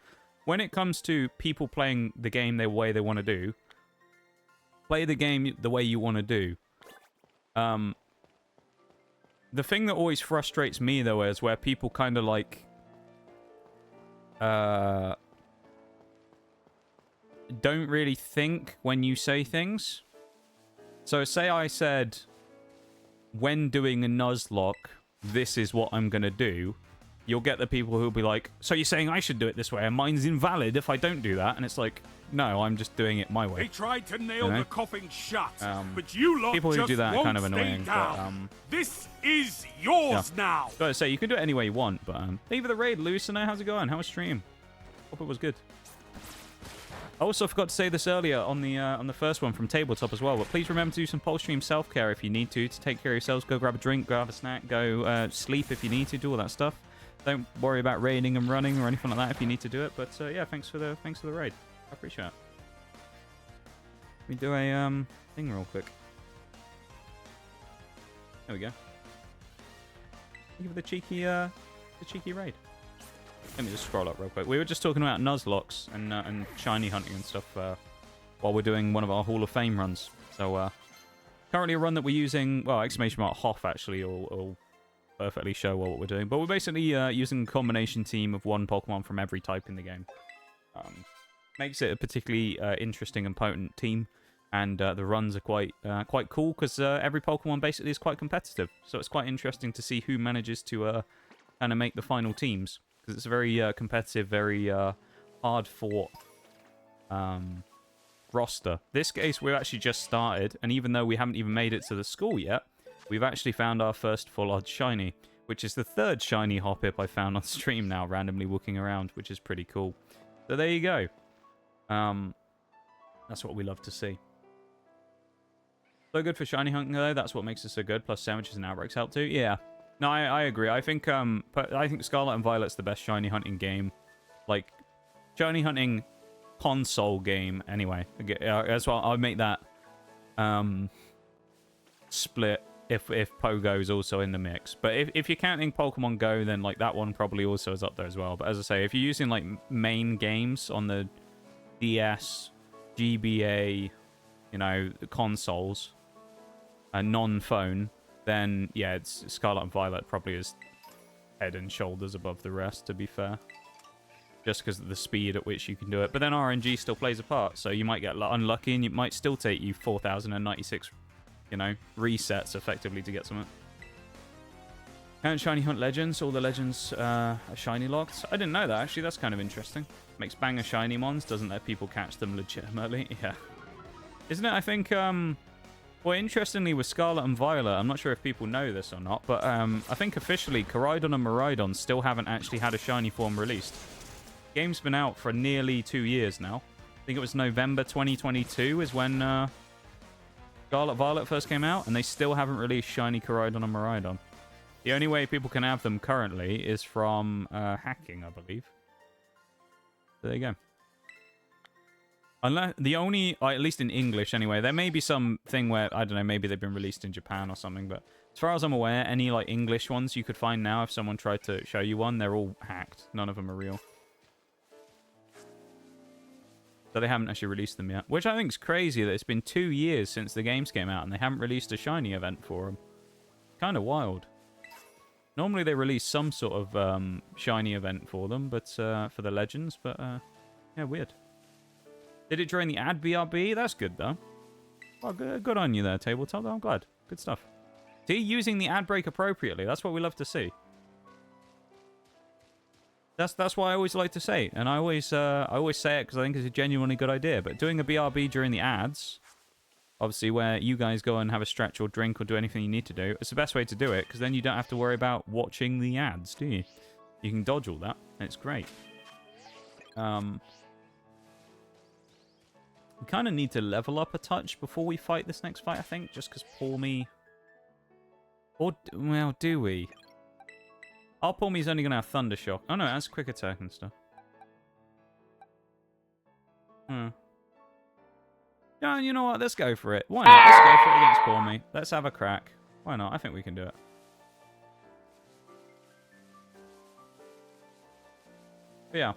When it comes to people playing the game the way they want to do, play the game the way you want to do. The thing that always frustrates me, though, is where people kind of like... don't really think when you say things. So say I said, when doing a Nuzlocke, this is what I'm going to do. You'll get the people who'll be like, so you're saying I should do it this way, and mine's invalid if I don't do that? And it's like, no, I'm just doing it my way. They tried to nail the coffin shut, but you lot people who just do that are won't kind of stay annoying. down. But, this is yours now. Gotta say, you can do it any way you want, but thank you for the raid, Lucina. How's it going? How was stream? Hope it was good. I also forgot to say this earlier on the first one from Tabletop as well, but please remember to do some post stream self-care if you need to take care of yourselves. Go grab a drink, grab a snack, go sleep if you need to, do all that stuff. Don't worry about raiding and running or anything like that if you need to do it. But yeah, thanks for the raid. I appreciate it. Let me do a thing real quick. There we go. Thank you for the cheeky raid. Let me just scroll up real quick. We were just talking about Nuzlocks and shiny hunting and stuff while we're doing one of our Hall of Fame runs. So currently a run that we're using, well, exclamation mark Hoff actually, or perfectly show what we're doing. But we're basically using a combination team of one Pokemon from every type in the game. Makes it a particularly interesting and potent team. And the runs are quite cool because every Pokemon basically is quite competitive. So it's quite interesting to see who manages to kind of make the final teams. Because it's a very competitive, very hard-fought roster. This case, we've actually just started. And even though we haven't even made it to the school yet, we've actually found our first full-odd shiny, which is the third shiny Hoppip I found on stream now, randomly walking around, which is pretty cool. So there you go. That's what we love to see. So good for shiny hunting, though. That's what makes it so good. Plus sandwiches and outbreaks help too. Yeah. No, I agree. I think Scarlet and Violet's the best shiny hunting game. Like, shiny hunting console game, anyway. That's why I'll make that split if Pogo's also in the mix. But if you're counting Pokemon Go, then like that one probably also is up there as well. But as I say, if you're using like main games on the DS, GBA, you know, the consoles, non-phone, then yeah, it's Scarlet and Violet probably is head and shoulders above the rest, to be fair. Just because of the speed at which you can do it. But then RNG still plays a part, so you might get unlucky and it might still take you 4,096, you know, resets effectively to get something. Can't shiny hunt legends? All the legends are shiny locked? I didn't know that, actually. That's kind of interesting. Makes banger shiny mons, doesn't let people catch them legitimately. Yeah. Isn't it, I think, well, interestingly, with Scarlet and Violet, I'm not sure if people know this or not, but I think officially, Koraidon and Miraidon still haven't actually had a shiny form released. Game's been out for nearly 2 years now. I think it was November 2022 is when Scarlet Violet first came out, and they still haven't released shiny Koraidon and Miraidon. The only way people can have them currently is from hacking, I believe. So there you go. Unless the only, at least in English anyway, there may be some thing where, I don't know, maybe they've been released in Japan or something, but as far as I'm aware, any like English ones you could find now, if someone tried to show you one, they're all hacked. None of them are real. So they haven't actually released them yet, which I think is crazy that it's been 2 years since the games came out and they haven't released a shiny event for them. Kind of wild. Normally they release some sort of shiny event for them, but for the legends, but yeah, weird. Did it during the ad BRB? That's good, though. Well, good on you there, Tabletop. I'm glad. Good stuff. See, using the ad break appropriately. That's what we love to see. That's why I always like to say it. And I always say it because I think it's a genuinely good idea. But doing a BRB during the ads, obviously where you guys go and have a stretch or drink or do anything you need to do, it's the best way to do it because then you don't have to worry about watching the ads, do you? You can dodge all that. It's great. We kind of need to level up a touch before we fight this next fight, I think. Just because Paul Me... Or, well, do we? Our Paul Me's only going to have Thunder Shock. Oh, no, it has Quick Attack and stuff. Yeah, you know what? Let's go for it. Why not? Let's go for it against Paul Me. Let's have a crack. Why not? I think we can do it. But yeah.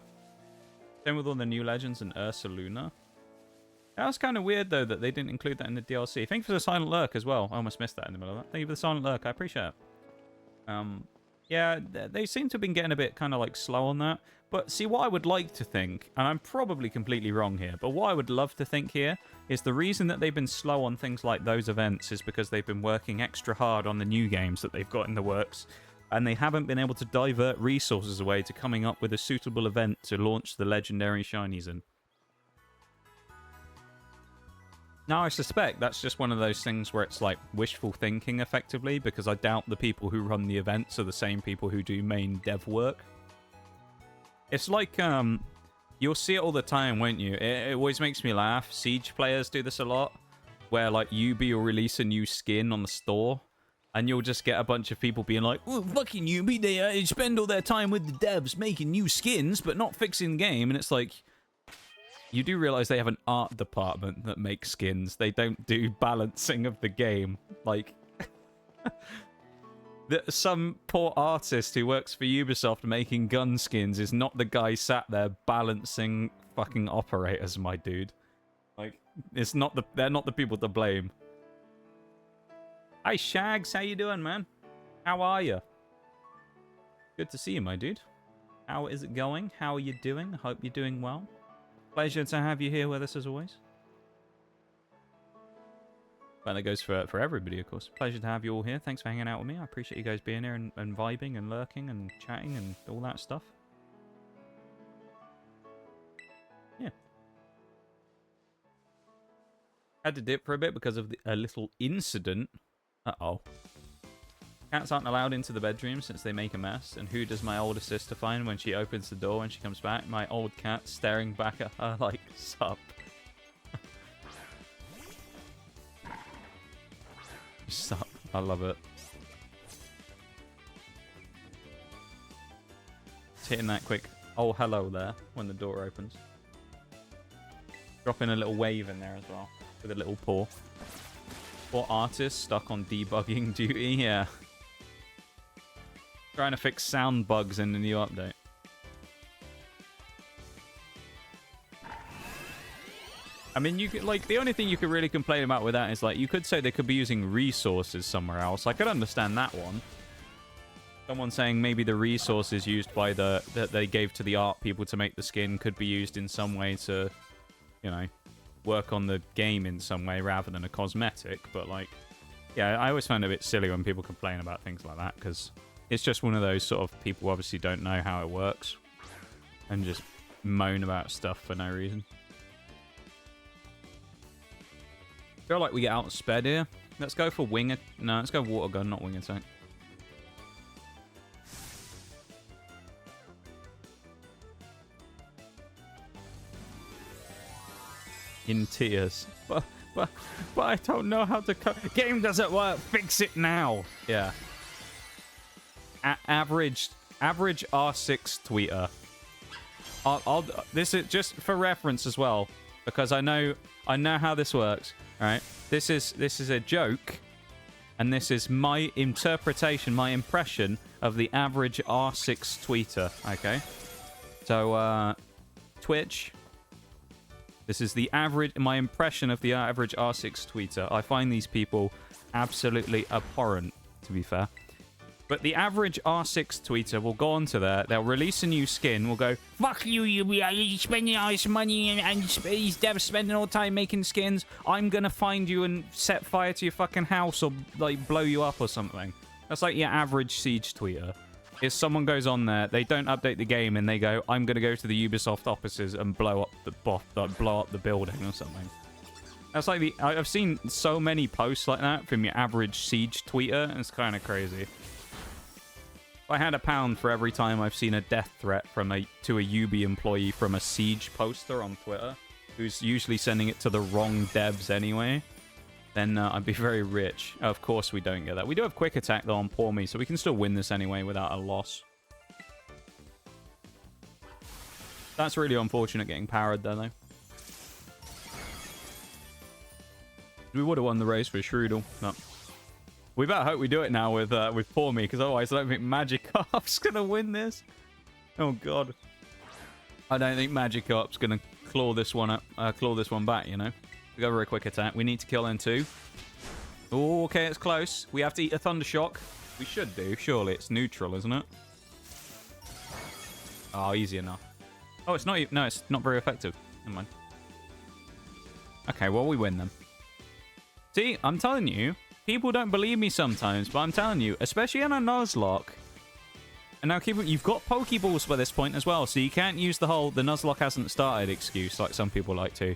Same with all the new legends and Ursaluna. That was kind of weird, though, that they didn't include that in the DLC. Thank you for the Silent Lurk as well. I almost missed that in the middle of that. Thank you for the Silent Lurk. I appreciate it. Yeah, they seem to have been getting a bit kind of like slow on that. But see, what I would like to think, and I'm probably completely wrong here, but what I would love to think here is the reason that they've been slow on things like those events is because they've been working extra hard on the new games that they've got in the works, and they haven't been able to divert resources away to coming up with a suitable event to launch the legendary shinies in. Now, I suspect that's just one of those things where it's like wishful thinking, effectively, because I doubt the people who run the events are the same people who do main dev work. It's like, you'll see it all the time, won't you? It always makes me laugh. Siege players do this a lot, where like Ubi will release a new skin on the store, and you'll just get a bunch of people being like, "Oh, fucking Ubi, they spend all their time with the devs making new skins, but not fixing the game," and it's like... You do realize they have an art department that makes skins. They don't do balancing of the game. Like, some poor artist who works for Ubisoft making gun skins is not the guy sat there balancing fucking operators, my dude. Like, it's not they're not the people to blame. Hi, Shags. How you doing, man? How are you? Good to see you, my dude. How is it going? How are you doing? I hope you're doing well. Pleasure to have you here with us as always. Well, that goes for everybody, of course. Pleasure to have you all here. Thanks for hanging out with me. I appreciate you guys being here and vibing and lurking and chatting and all that stuff. Yeah. Had to dip for a bit because of a little incident. Uh-oh. Cats aren't allowed into the bedroom since they make a mess. And who does my older sister find when she opens the door when she comes back? My old cat staring back at her like, sup. Sup. I love it. It's hitting that quick, oh, hello there, when the door opens. Dropping a little wave in there as well, with a little paw. Poor artist stuck on debugging duty, yeah. Trying to fix sound bugs in the new update. I mean, you could, like, the only thing you could really complain about with that is, like, you could say they could be using resources somewhere else. I could understand that one. Someone saying maybe the resources used by that they gave to the art people to make the skin could be used in some way to, you know, work on the game in some way rather than a cosmetic. But, like, yeah, I always find it a bit silly when people complain about things like that because it's just one of those sort of people who obviously don't know how it works and just moan about stuff for no reason. I feel like we get outsped here. Let's go for wing... No, let's go water gun, not wing attack. In tears. But I don't know how to... Game doesn't work. Fix it now. Yeah. Average R6 tweeter. This is just for reference as well, because I know how this works. All right, this is a joke, and this is my interpretation, my impression of the average R6 tweeter. Okay, so Twitch. This is my impression of the average R6 tweeter. I find these people absolutely abhorrent, to be fair. But the average R6 tweeter will go onto there, they'll release a new skin, will go, fuck you, you're spending all this money and these devs spending all the time making skins. I'm gonna find you and set fire to your fucking house or, like, blow you up or something. That's like your average Siege tweeter. If someone goes on there, they don't update the game and they go, I'm gonna go to the Ubisoft offices and blow up the building or something. That's like I've seen so many posts like that from your average Siege tweeter, and it's kind of crazy. I had £1 for every time I've seen a death threat to a UB employee from a Siege poster on Twitter, who's usually sending it to the wrong devs anyway, then I'd be very rich. Of course we don't get that. We do have quick attack though on Poor Me, so we can still win this anyway without a loss. That's really unfortunate getting powered there though. We would have won the race with Shroodle. No. We better hope we do it now with Poor Me, because otherwise I don't think Magikarp's gonna win this. Oh god. I don't think Magikarp's gonna claw this one back, you know. We go for a quick attack. We need to kill N2. Oh, okay, it's close. We have to eat a Thunder Shock. We should do, surely. It's neutral, isn't it? Oh, easy enough. Oh, it's not. No, it's not very effective. Never mind. Okay, well, we win them. See, I'm telling you, people don't believe me sometimes, but I'm telling you, especially in a Nuzlocke. And now, you've got Pokeballs by this point as well, so you can't use the whole "the Nuzlocke hasn't started" excuse like some people like to.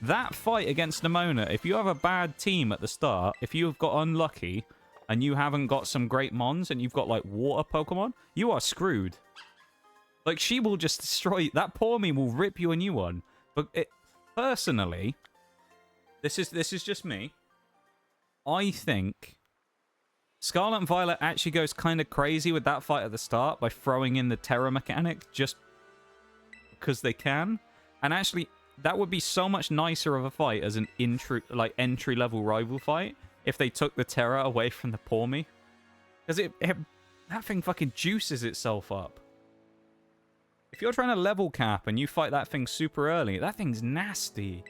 That fight against Nemona, if you have a bad team at the start, if you've got unlucky, and you haven't got some great mons, and you've got, like, water Pokemon, you are screwed. Like, she will just destroy... That Poor Me will rip you a new one. But personally, this is just me. I think Scarlet and Violet actually goes kind of crazy with that fight at the start by throwing in the Terra mechanic just because they can. And actually, that would be so much nicer of a fight as an entry-level rival fight if they took the Terra away from the Poor Me. Because that thing fucking juices itself up. If you're trying to level cap and you fight that thing super early, that thing's nasty.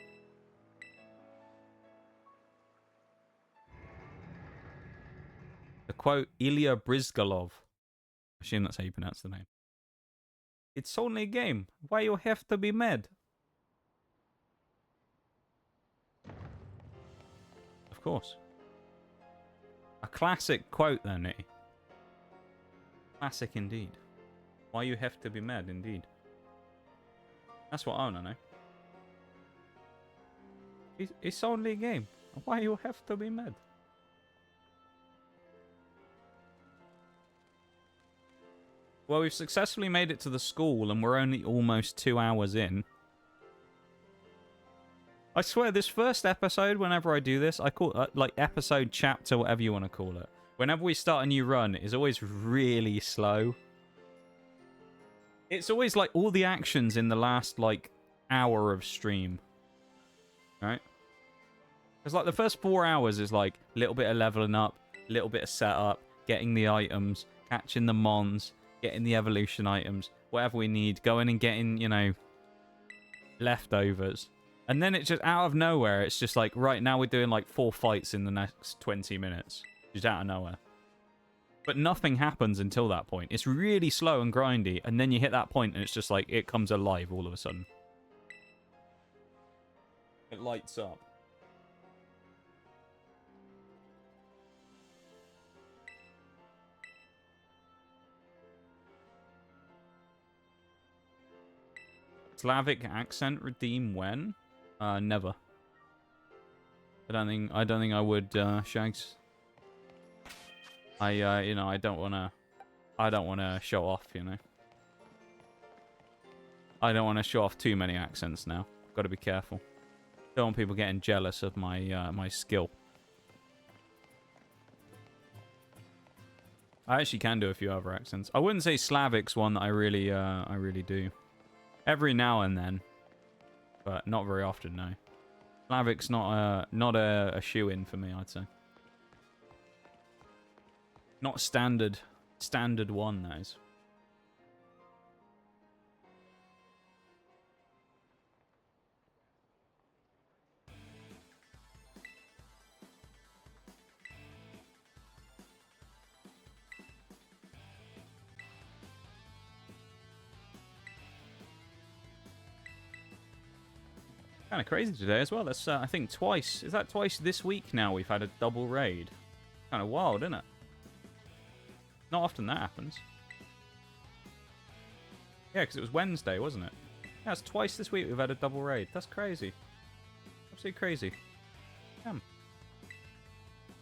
The quote, Ilya Brizgalov. I assume that's how you pronounce the name. It's only a game. Why you have to be mad? Of course. A classic quote there, Nitty. Classic indeed. Why you have to be mad, indeed. That's what I want to know. It's only a game. Why you have to be mad? Well, we've successfully made it to the school, and we're only almost 2 hours in. I swear, this first episode, whenever I do this, I call it, like, episode, chapter, whatever you want to call it. Whenever we start a new run, it's always really slow. It's always, like, all the actions in the last, like, hour of stream. Right? Because, like, the first 4 hours is, like, a little bit of leveling up, a little bit of setup, getting the items, catching the mons, getting the evolution items, whatever we need, going and getting, you know, leftovers. And then it's just out of nowhere, it's just like, right, now we're doing like 4 fights in the next 20 minutes. Just out of nowhere. But nothing happens until that point. It's really slow and grindy, and then you hit that point and it's just like, it comes alive all of a sudden. It lights up. Slavic accent redeem when? Never. I don't think I would, Shags. You know, I don't wanna show off, you know. I don't wanna show off too many accents now. Gotta be careful. Don't want people getting jealous of my my skill. I actually can do a few other accents. I wouldn't say Slavic's one that I really do. Every now and then, but not very often, no. Slavic's not a shoe-in for me, I'd say. Not standard one, that is. Kind of crazy today as well. That's I think twice. Is that twice this week now we've had a double raid? Kind of wild, isn't it? Not often that happens. Yeah, because it was Wednesday, wasn't it? Yeah, it's twice this week we've had a double raid. That's crazy. Absolutely crazy. Damn.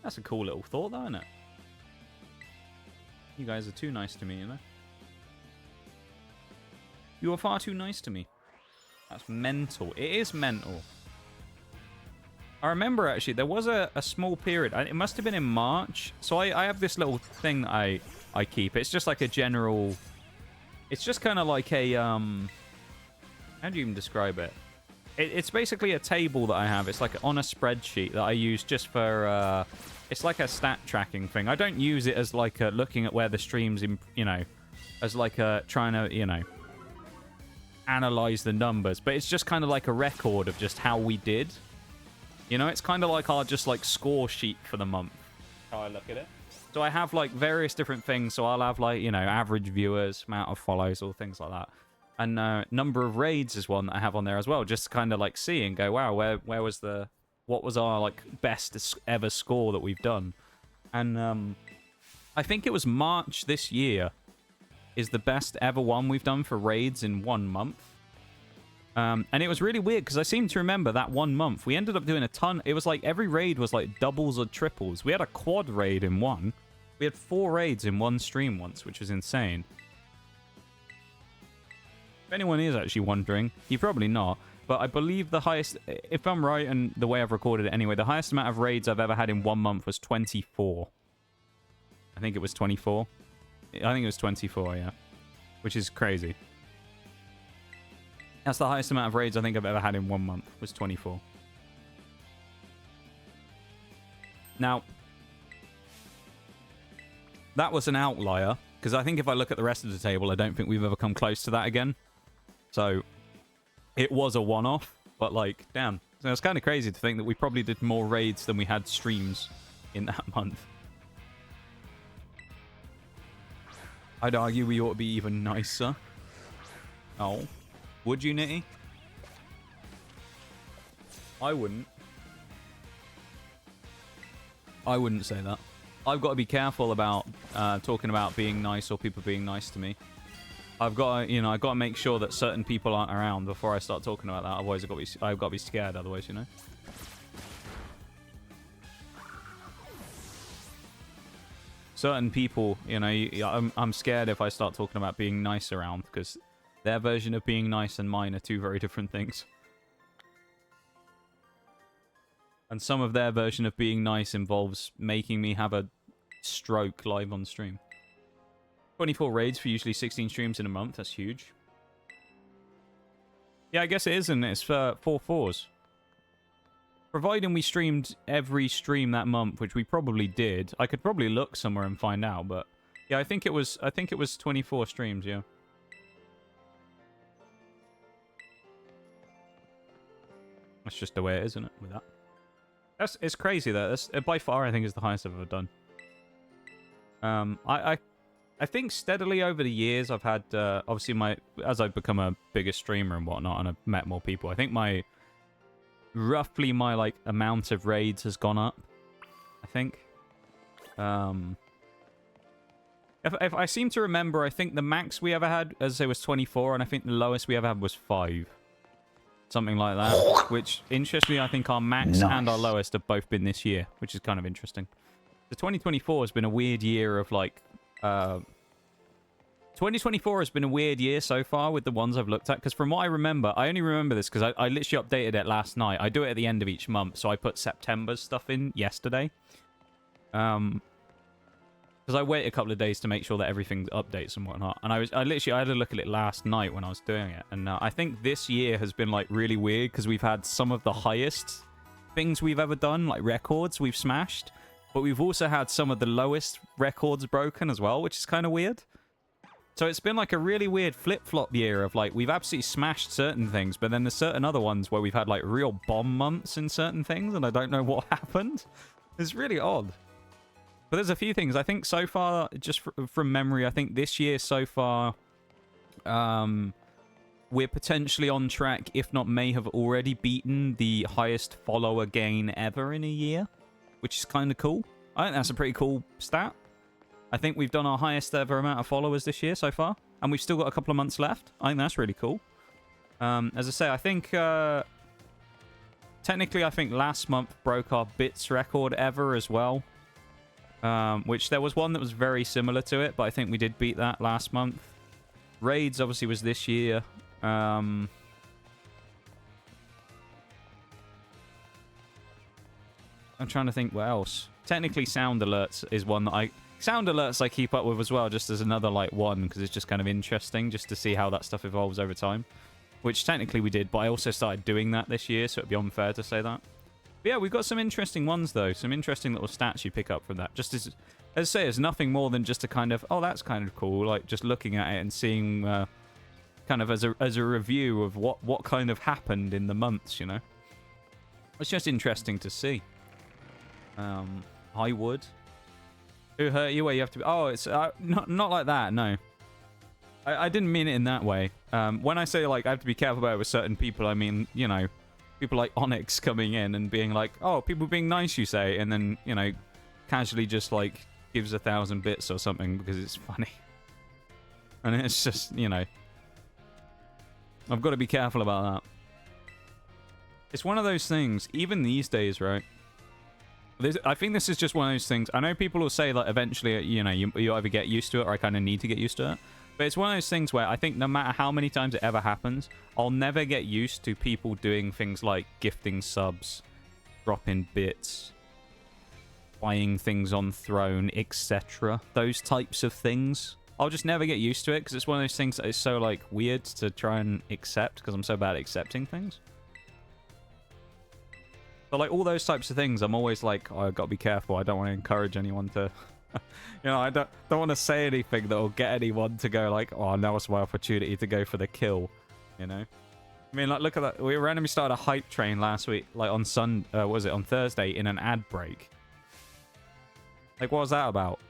That's a cool little thought, though, isn't it? You guys are too nice to me, you know? You are far too nice to me. That's mental. It is mental. I remember, actually, there was a small period. It must have been in March. So I have this little thing that I keep. It's just like a general... It's just kind of like a... How do you even describe it? It's basically a table that I have. It's like on a spreadsheet that I use just for... It's like a stat tracking thing. I don't use it as like looking at where the stream's, you know, as like trying to, you know, analyze the numbers. But it's just kind of like a record of just how we did. You know, it's kind of like our just like score sheet for the month. How I look at it. So I have like various different things. So I'll have like, you know, average viewers, amount of follows, or things like that. And number of raids is one that I have on there as well. Just kind of like see and go, wow, where was the... What was our like best ever score that we've done? And I think it was March this year is the best ever one we've done for raids in 1 month. And it was really weird because I seem to remember that 1 month we ended up doing a ton. It was like every raid was like doubles or triples. We had a quad raid in one. We had 4 raids in one stream once, which was insane. If anyone is actually wondering, you're probably not. But I believe the highest, if I'm right and the way I've recorded it anyway, the highest amount of raids I've ever had in 1 month was 24. I think it was 24. I think it was 24, yeah. Which is crazy. That's the highest amount of raids I think I've ever had in 1 month, was 24. Now, that was an outlier, because I think if I look at the rest of the table, I don't think we've ever come close to that again. So... It was a one-off, but like, damn. So it's kind of crazy to think that we probably did more raids than we had streams in that month. I'd argue we ought to be even nicer. Oh. Would you, Nitty? I wouldn't. I wouldn't say that. I've got to be careful about talking about being nice or people being nice to me. I've got to, you know, I've got to make sure that certain people aren't around before I start talking about that. Otherwise, I've got to be scared. Otherwise, you know. Certain people, you know, I'm scared if I start talking about being nice around because their version of being nice and mine are two very different things. And some of their version of being nice involves making me have a stroke live on stream. 24 raids for usually 16 streams in a month. That's huge. Yeah, I guess it is, and it's 4 4s. Providing we streamed every stream that month, which we probably did. I could probably look somewhere and find out, but yeah, I think it was 24 streams, yeah. That's just the way it is, isn't it, with that? It's crazy though. That's by far I think is the highest I've ever done. I think steadily over the years I've had, obviously as I've become a bigger streamer and whatnot and I've met more people, I think roughly my like amount of raids has gone up, I think. If I seem to remember, I think the max we ever had, as I say, was 24, and I think the lowest we ever had was 5. Something like that, which interests me. I think our max and our lowest have both been this year, which is kind of interesting. The 2024 has been a weird year of like... 2024 has been a weird year so far with the ones I've looked at, because from what I remember, I only remember this because I literally updated it last night. I do it at the end of each month, so I put September's stuff in yesterday. Because I wait a couple of days to make sure that everything updates and whatnot. And I had a look at it last night when I was doing it. And I think this year has been like really weird because we've had some of the highest things we've ever done, like records we've smashed. But we've also had some of the lowest records broken as well, which is kind of weird. So it's been like a really weird flip-flop year of like, we've absolutely smashed certain things, but then there's certain other ones where we've had like real bomb months in certain things, and I don't know what happened. It's really odd. But there's a few things. I think so far, just from memory, I think this year so far, we're potentially on track, if not may have already beaten the highest follower gain ever in a year, which is kind of cool. I think that's a pretty cool stat. I think we've done our highest ever amount of followers this year so far, and we've still got a couple of months left. I think that's really cool. As I say, I think technically, I think last month broke our bits record ever as well. which there was one that was very similar to it, but I think we did beat that last month. Raids obviously was this year. I'm trying to think what else. Technically, sound alerts is one that sound alerts I keep up with as well, just as another like one, because it's just kind of interesting just to see how that stuff evolves over time. Which technically we did, but I also started doing that this year, so it'd be unfair to say that. But yeah, we've got some interesting ones though, some interesting little stats you pick up from that. Just as I say, it's nothing more than just a kind of, oh, that's kind of cool, like just looking at it and seeing kind of as a review of what kind of happened in the months, you know. It's just interesting to see. I would. Who hurt you? Where you have to be? Oh, it's not like that. No, I didn't mean it in that way. When I say like I have to be careful about it with certain people, I mean, you know, people like Onyx coming in and being like, oh, people being nice, you say, and then, you know, casually just like gives 1,000 bits or something because it's funny. And it's just, you know, I've got to be careful about that. It's one of those things, even these days, right? I think this is just one of those things. I know people will say that eventually, you know, you either get used to it or I kind of need to get used to it. But it's one of those things where I think no matter how many times it ever happens, I'll never get used to people doing things like gifting subs, dropping bits, buying things on Throne, etc. Those types of things. I'll just never get used to it because it's one of those things that is so like weird to try and accept because I'm so bad at accepting things. But like all those types of things, I'm always like, oh, I've got to be careful. I don't want to encourage anyone to, you know, I don't want to say anything that will get anyone to go like, oh, now it's my opportunity to go for the kill, you know? I mean, like, look at that. We randomly started a hype train last week, like on what was it, on Thursday in an ad break. Like, what was that about?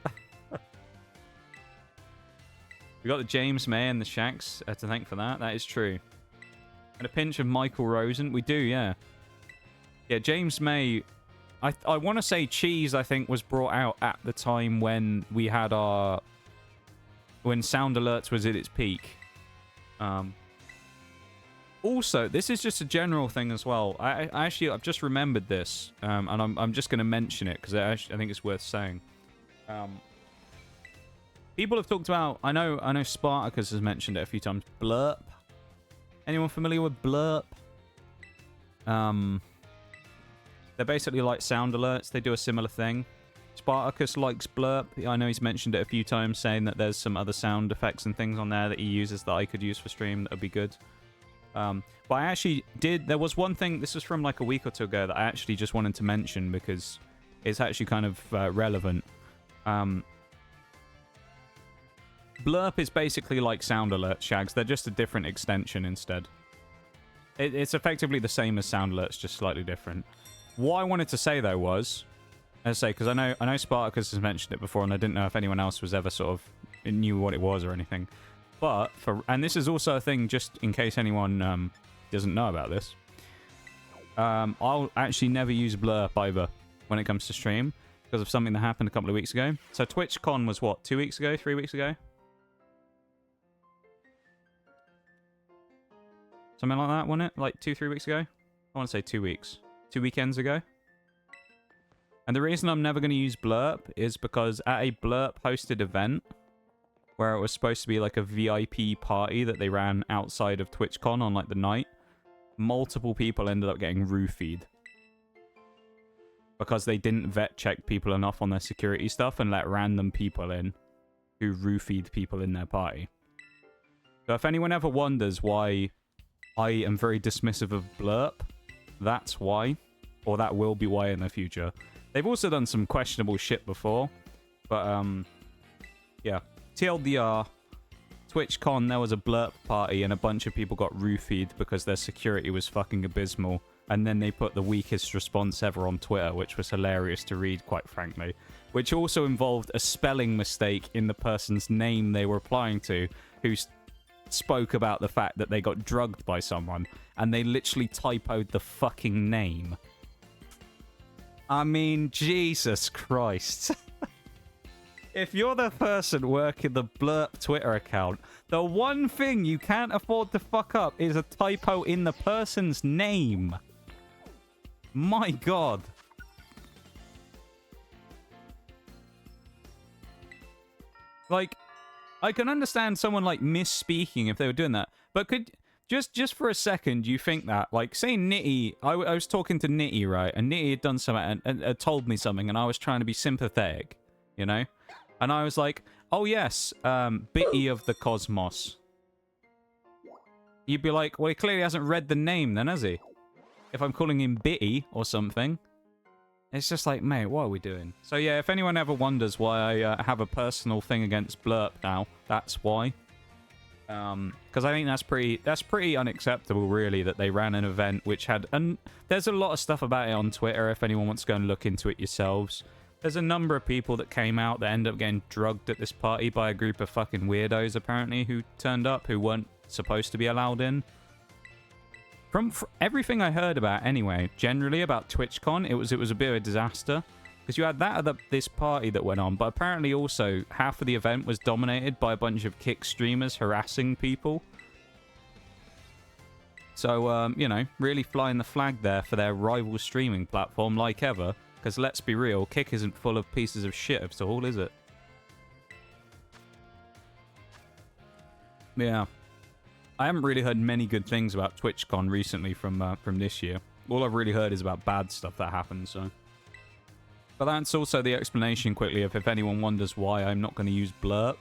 We got the James May and the Shanks to thank for that. That is true. And a pinch of Michael Rosen. We do, yeah. Yeah, James May, I want to say Cheese, I think, was brought out at the time when we had when Sound Alerts was at its peak. Also, this is just a general thing as well. I've just remembered this, and I'm just going to mention it because I think it's worth saying. People have talked about, I know Spartacus has mentioned it a few times, Blurp. Anyone familiar with Blurp? They're basically like sound alerts. They do a similar thing. Spartacus likes Blurp. I know he's mentioned it a few times, saying that there's some other sound effects and things on there that he uses that I could use for stream that would be good. But I actually did... There was one thing... This was from like a week or two ago that I actually just wanted to mention because it's actually kind of relevant. Blurp is basically like sound alert, Shags. They're just a different extension instead. It's effectively the same as sound alerts, just slightly different. What I wanted to say, though, was... As I say, because I know Spartacus has mentioned it before, and I didn't know if anyone else was ever sort of... knew what it was or anything. But, and this is also a thing, just in case anyone doesn't know about this. I'll actually never use Blurp either when it comes to stream, because of something that happened a couple of weeks ago. So TwitchCon was what, 2 weeks ago? 3 weeks ago? Something like that, wasn't it? Like 2-3 weeks ago? I want to say 2 weeks. 2 weekends ago. And the reason I'm never going to use Blurp is because at a Blurp hosted event, where it was supposed to be like a VIP party that they ran outside of TwitchCon on like the night, multiple people ended up getting roofied. Because they didn't vet check people enough on their security stuff and let random people in who roofied people in their party. So if anyone ever wonders why I am very dismissive of Blurp, that's why. Or that will be why in the future. They've also done some questionable shit before. But, yeah. TLDR, TwitchCon, there was a Blurp party and a bunch of people got roofied because their security was fucking abysmal. And then they put the weakest response ever on Twitter, which was hilarious to read, quite frankly. Which also involved a spelling mistake in the person's name they were applying to, who spoke about the fact that they got drugged by someone, and they literally typoed the fucking name. I mean, Jesus Christ. If you're the person working the Blurp Twitter account, the one thing you can't afford to fuck up is a typo in the person's name. My God. like, I can understand someone like misspeaking if they were doing that, but could just for a second you think that, like, say Nitty, I was talking to Nitty, right, and Nitty had done something and told me something, and I was trying to be sympathetic, you know, and I was like, oh yes, Bitty of the Cosmos. You'd be like, well, he clearly hasn't read the name then, has he? If I'm calling him Bitty or something. It's just like, mate, what are we doing? So yeah, if anyone ever wonders why I have a personal thing against Blurp now, that's why. Because I think that's pretty unacceptable, really, that they ran an event which had... And there's a lot of stuff about it on Twitter if anyone wants to go and look into it yourselves. There's a number of people that came out that ended up getting drugged at this party by a group of fucking weirdos, apparently, who turned up, who weren't supposed to be allowed in. From everything I heard about, anyway, generally about TwitchCon, it was a bit of a disaster. Because you had that at this party that went on, but apparently also half of the event was dominated by a bunch of kick streamers harassing people. So, you know, really flying the flag there for their rival streaming platform like ever. Because let's be real, Kick isn't full of pieces of shit at all, is it? Yeah. I haven't really heard many good things about TwitchCon recently from this year. All I've really heard is about bad stuff that happened, so... But that's also the explanation quickly of if anyone wonders why I'm not going to use Blurp.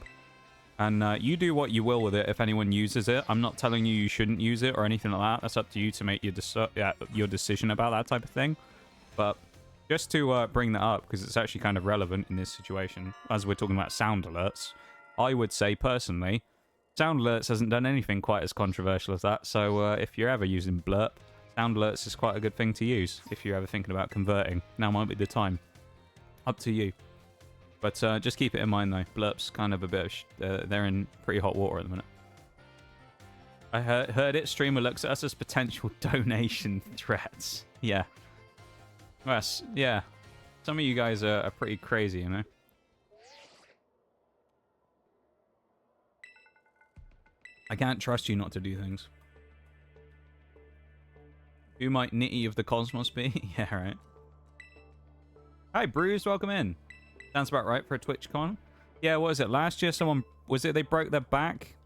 And you do what you will with it if anyone uses it. I'm not telling you shouldn't use it or anything like that. That's up to you to make your decision about that type of thing. But just to bring that up, because it's actually kind of relevant in this situation, as we're talking about sound alerts, I would say personally, sound alerts hasn't done anything quite as controversial as that. So if you're ever using Blurp, sound alerts is quite a good thing to use if you're ever thinking about converting. Now might be the time. Up to you. But just keep it in mind, though. Blurp's kind of a bit of... they're in pretty hot water at the minute. I heard it. Streamer looks at us as potential donation threats. Yeah. Yes, yeah. Some of you guys are pretty crazy, you know? I can't trust you not to do things. Who might Nitty of the Cosmos be? Yeah, right. Hi, Bruce. Welcome in. Sounds about right for a TwitchCon. Yeah, what was it? Last year, someone... Was it they broke their back?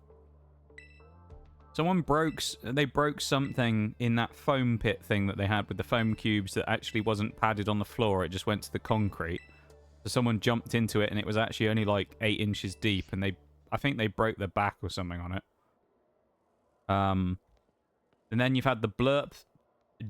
Someone broke... They broke something in that foam pit thing that they had with the foam cubes that actually wasn't padded on the floor. It just went to the concrete. So someone jumped into it, and it was actually only like 8 inches deep, and they... I think they broke their back or something on it. And then you've had the Blurp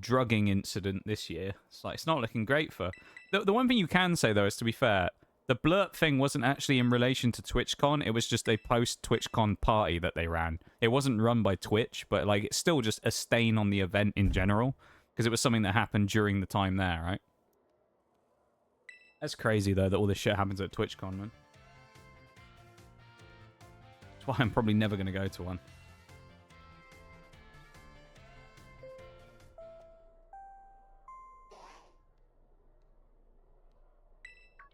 drugging incident this year. It's like, it's not looking great for... The one thing you can say, though, is to be fair, the Blurp thing wasn't actually in relation to TwitchCon. It was just a post-TwitchCon party that they ran. It wasn't run by Twitch, but like it's still just a stain on the event in general, because it was something that happened during the time there, right? That's crazy, though, that all this shit happens at TwitchCon, man. That's why I'm probably never going to go to one.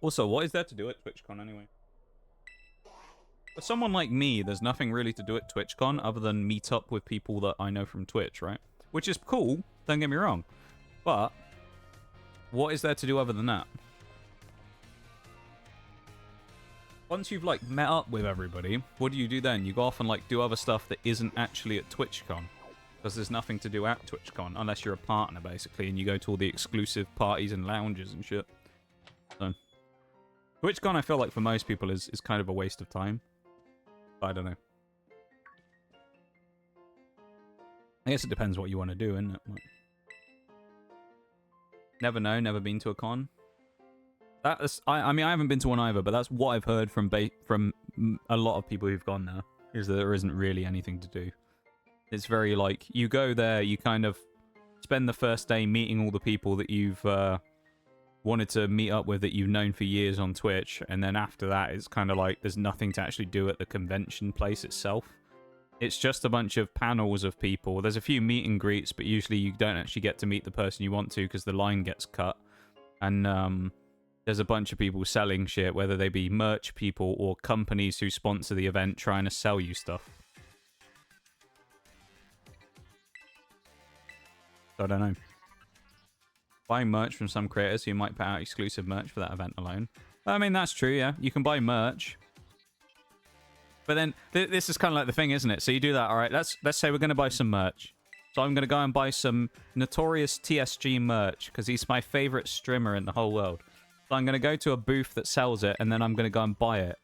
Also, what is there to do at TwitchCon anyway? For someone like me, there's nothing really to do at TwitchCon other than meet up with people that I know from Twitch, right? Which is cool, don't get me wrong. But, what is there to do other than that? Once you've, like, met up with everybody, what do you do then? You go off and, like, do other stuff that isn't actually at TwitchCon. Because there's nothing to do at TwitchCon, unless you're a partner, basically, and you go to all the exclusive parties and lounges and shit. So... TwitchCon, I feel like for most people is kind of a waste of time. But I don't know. I guess it depends what you want to do, isn't it? Like, never know, never been to a con. I mean, I haven't been to one either, but that's what I've heard from a lot of people who've gone there, is that there isn't really anything to do. It's very like, you go there, you kind of spend the first day meeting all the people that you've... wanted to meet up with that you've known for years on Twitch, and then after that it's kind of like there's nothing to actually do at the convention place itself. It's just a bunch of panels of people. There's a few meet and greets, but usually you don't actually get to meet the person you want to because the line gets cut. And there's a bunch of people selling shit, whether they be merch people or companies who sponsor the event trying to sell you stuff. So I don't know. Buying merch from some creators who might put out exclusive merch for that event alone. I mean, that's true, yeah. You can buy merch. But then this is kind of like the thing, isn't it? So you do that, all right? Let's say we're going to buy some merch. So I'm going to go and buy some Notorious TSG merch because he's my favorite streamer in the whole world. So I'm going to go to a booth that sells it, and then I'm going to go and buy it,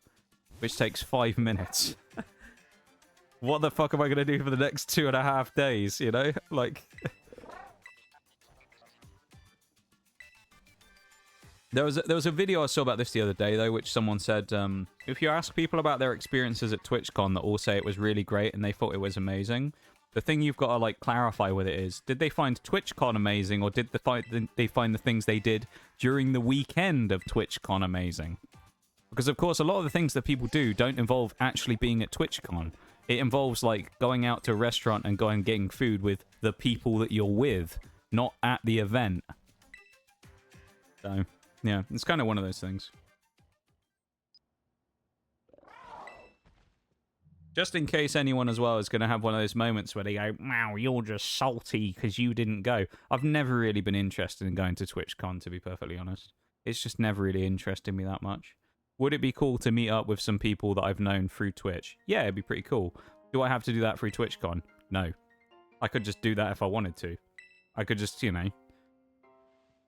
which takes 5 minutes. What the fuck am I going to do for the next 2.5 days, you know? Like... There was a video I saw about this the other day, though, which someone said, if you ask people about their experiences at TwitchCon, that all say it was really great and they thought it was amazing. The thing you've got to, like, clarify with it is, did they find TwitchCon amazing, or did they find the things they did during the weekend of TwitchCon amazing? Because, of course, a lot of the things that people do don't involve actually being at TwitchCon. It involves, like, going out to a restaurant and going and getting food with the people that you're with, not at the event. So... yeah, it's kind of one of those things. Just in case anyone as well is going to have one of those moments where they go, wow, you're just salty because you didn't go. I've never really been interested in going to TwitchCon, to be perfectly honest. It's just never really interested me that much. Would it be cool to meet up with some people that I've known through Twitch? Yeah, it'd be pretty cool. Do I have to do that through TwitchCon? No. I could just do that if I wanted to. I could just, you know...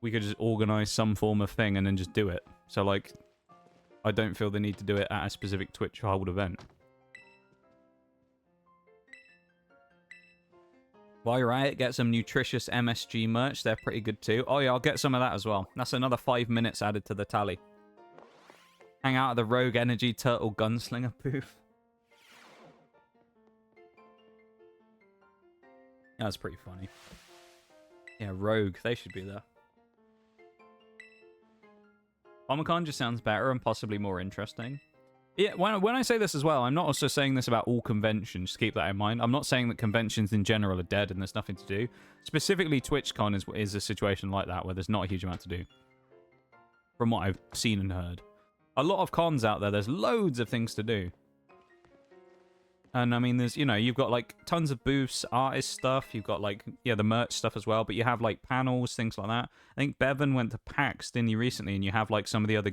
we could just organize some form of thing and then just do it. So, like, I don't feel the need to do it at a specific Twitch hold event. While you're at it, get some nutritious MSG merch. They're pretty good too. Oh yeah, I'll get some of that as well. That's another 5 minutes added to the tally. Hang out at the Rogue Energy Turtle Gunslinger booth. Yeah, that's pretty funny. Yeah, Rogue. They should be there. Comic-Con just sounds better and possibly more interesting. Yeah, when I say this as well, I'm not also saying this about all conventions. Just keep that in mind. I'm not saying that conventions in general are dead and there's nothing to do. Specifically, TwitchCon is a situation like that where there's not a huge amount to do. From what I've seen and heard. A lot of cons out there's loads of things to do. And, I mean, there's, you know, you've got, like, tons of booths, artist stuff. You've got, like, yeah, the merch stuff as well. But you have, like, panels, things like that. I think Bevan went to PAX, didn't he, recently? And you have, like, some of the other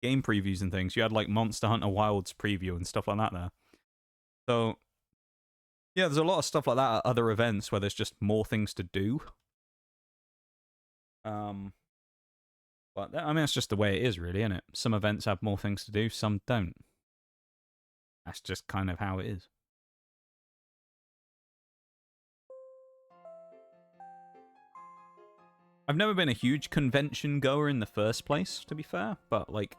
game previews and things. You had, like, Monster Hunter Wilds preview and stuff like that there. So, yeah, there's a lot of stuff like that at other events where there's just more things to do. But, I mean, that's just the way it is, really, isn't it? Some events have more things to do, some don't. That's just kind of how it is. I've never been a huge convention goer in the first place, to be fair. But, like,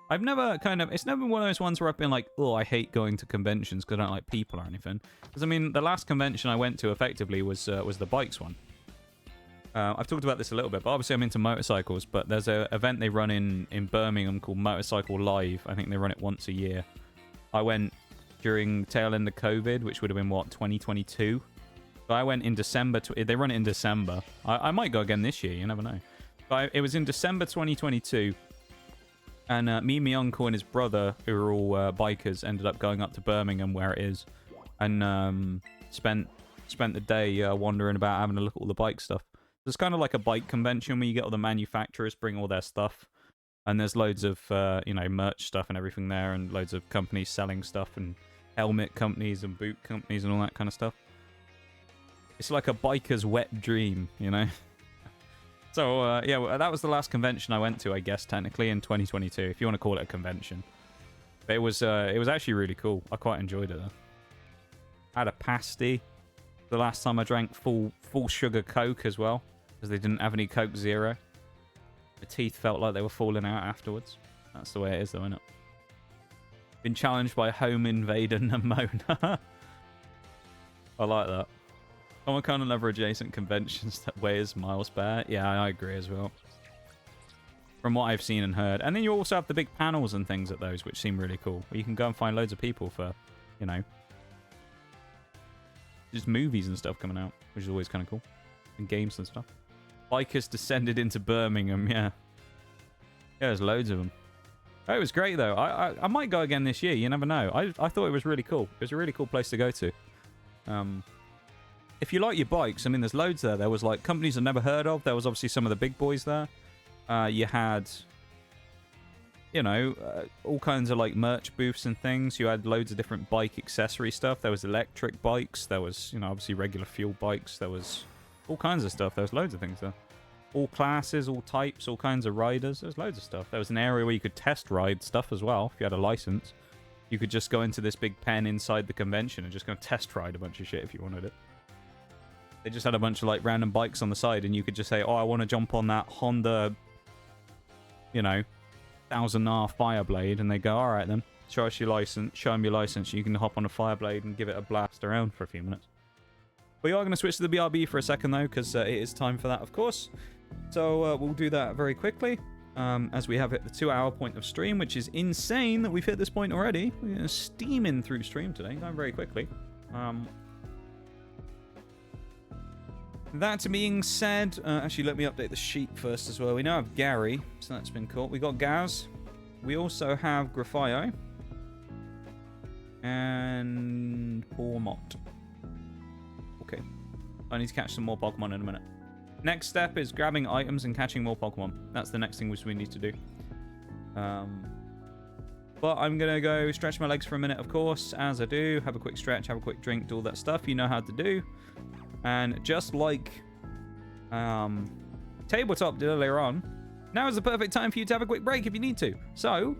I've never it's never been one of those ones where I've been like, oh, I hate going to conventions because I don't like people or anything. Because, I mean, the last convention I went to, effectively, was the bikes one. I've talked about this a little bit, but obviously I'm into motorcycles. But there's an event they run in Birmingham called Motorcycle Live. I think they run it once a year. I went during tail end of COVID, which would have been, what, 2022? So I went in December. They run it in December. I might go again this year. You never know. But it was in December 2022. And me, my uncle, and his brother, who are all bikers, ended up going up to Birmingham, where it is. And spent the day wandering about, having a look at all the bike stuff. It's kind of like a bike convention where you get all the manufacturers bring all their stuff. And there's loads of, you know, merch stuff and everything there, and loads of companies selling stuff, and helmet companies and boot companies and all that kind of stuff. It's like a biker's wet dream, you know? So, yeah, well, that was the last convention I went to, I guess, technically, in 2022, if you want to call it a convention. But it was actually really cool. I quite enjoyed it, though. I had a pasty. The last time I drank full sugar Coke as well, because they didn't have any Coke Zero. My teeth felt like they were falling out afterwards. That's the way it is, though, isn't it? Been challenged by Home Invader Namona. I like that. Comic-Con and other adjacent conventions that weighs miles better. Yeah, I agree as well. From what I've seen and heard. And then you also have the big panels and things at those, which seem really cool. Where you can go and find loads of people for, you know, just movies and stuff coming out, which is always kind of cool. And games and stuff. Bikers descended into Birmingham, yeah. Yeah, there's loads of them. Oh, it was great, though. I might go again this year. You never know. I thought it was really cool. It was a really cool place to go to. If you like your bikes, I mean, there's loads there. There was, like, companies I've never heard of. There was obviously some of the big boys there. You had you know, all kinds of like merch booths and things. You had loads of different bike accessory stuff. There was electric bikes. There was, you know, obviously regular fuel bikes. There was all kinds of stuff. There was loads of things there. All classes, all types, all kinds of riders. There's loads of stuff. There was an area where you could test ride stuff as well if you had a license. You could just go into this big pen inside the convention and just go test ride a bunch of shit if you wanted it. They just had a bunch of like random bikes on the side, and you could just say, oh, I want to jump on that Honda, you know, 1000R Fireblade, and they go, all right then, show us your license, show them your license, you can hop on a Fireblade and give it a blast around for a few minutes. We are going to switch to the BRB for a second though, because it is time for that, of course. So we'll do that very quickly, as we have hit the 2-hour point of stream, which is insane that we've hit this point already. We're steaming through stream today, going very quickly. That being said, actually let me update the sheet first as well. We now have Gary, so that's been cool. We got Gaz. We also have Grafio. And Pormont. Okay. I need to catch some more Pokemon in a minute. Next step is grabbing items and catching more Pokemon. That's the next thing which we need to do. But I'm going to go stretch my legs for a minute, of course, as I do. Have a quick stretch, have a quick drink, do all that stuff you know how to do. And just like Tabletop did earlier on, now is the perfect time for you to have a quick break if you need to. So,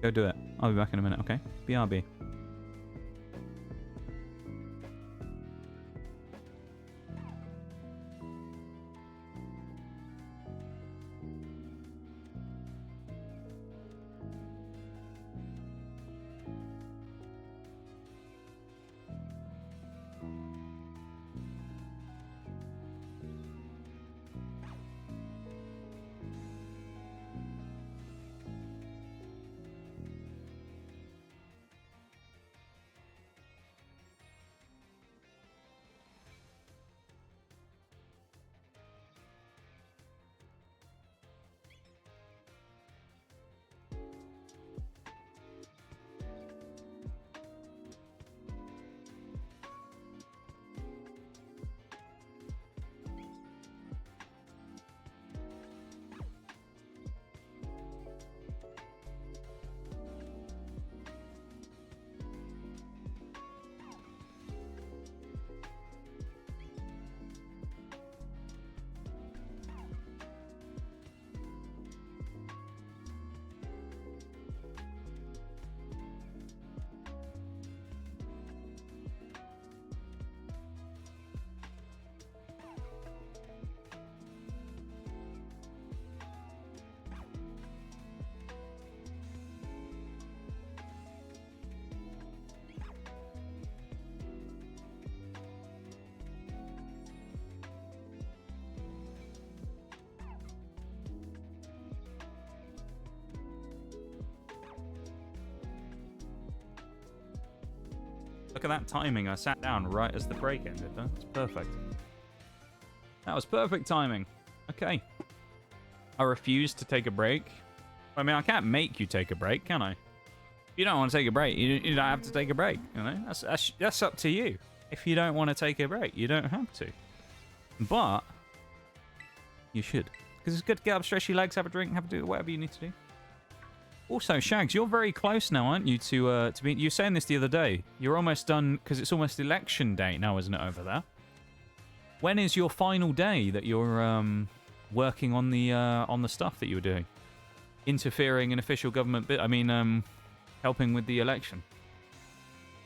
go do it. I'll be back in a minute, okay? BRB. Look at that timing. I sat down right as the break ended. That's perfect. That was perfect timing. Okay. I refuse to take a break. I mean, I can't make you take a break, can I? If you don't want to take a break, you don't have to take a break. You know, that's up to you. If you don't want to take a break, you don't have to. But you should, because it's good to get up, stretch your legs, have a drink, have a do whatever you need to do. Also, Shags, you're very close now, aren't you, to be... You were saying this the other day. You're almost done, because it's almost election day now, isn't it, over there? When is your final day that you're working on the stuff that you were doing? Interfering in official government bit... I mean, helping with the election.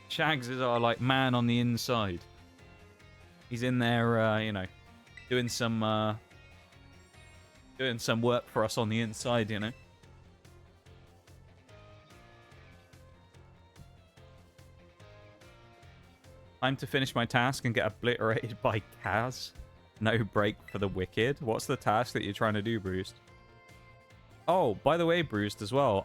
Shags is our, like, man on the inside. He's in there, you know, doing some work for us on the inside, you know? Time to finish my task and get obliterated by Kaz. No break for the wicked. What's the task that you're trying to do, Bruce? Oh, by the way, Bruce, as well.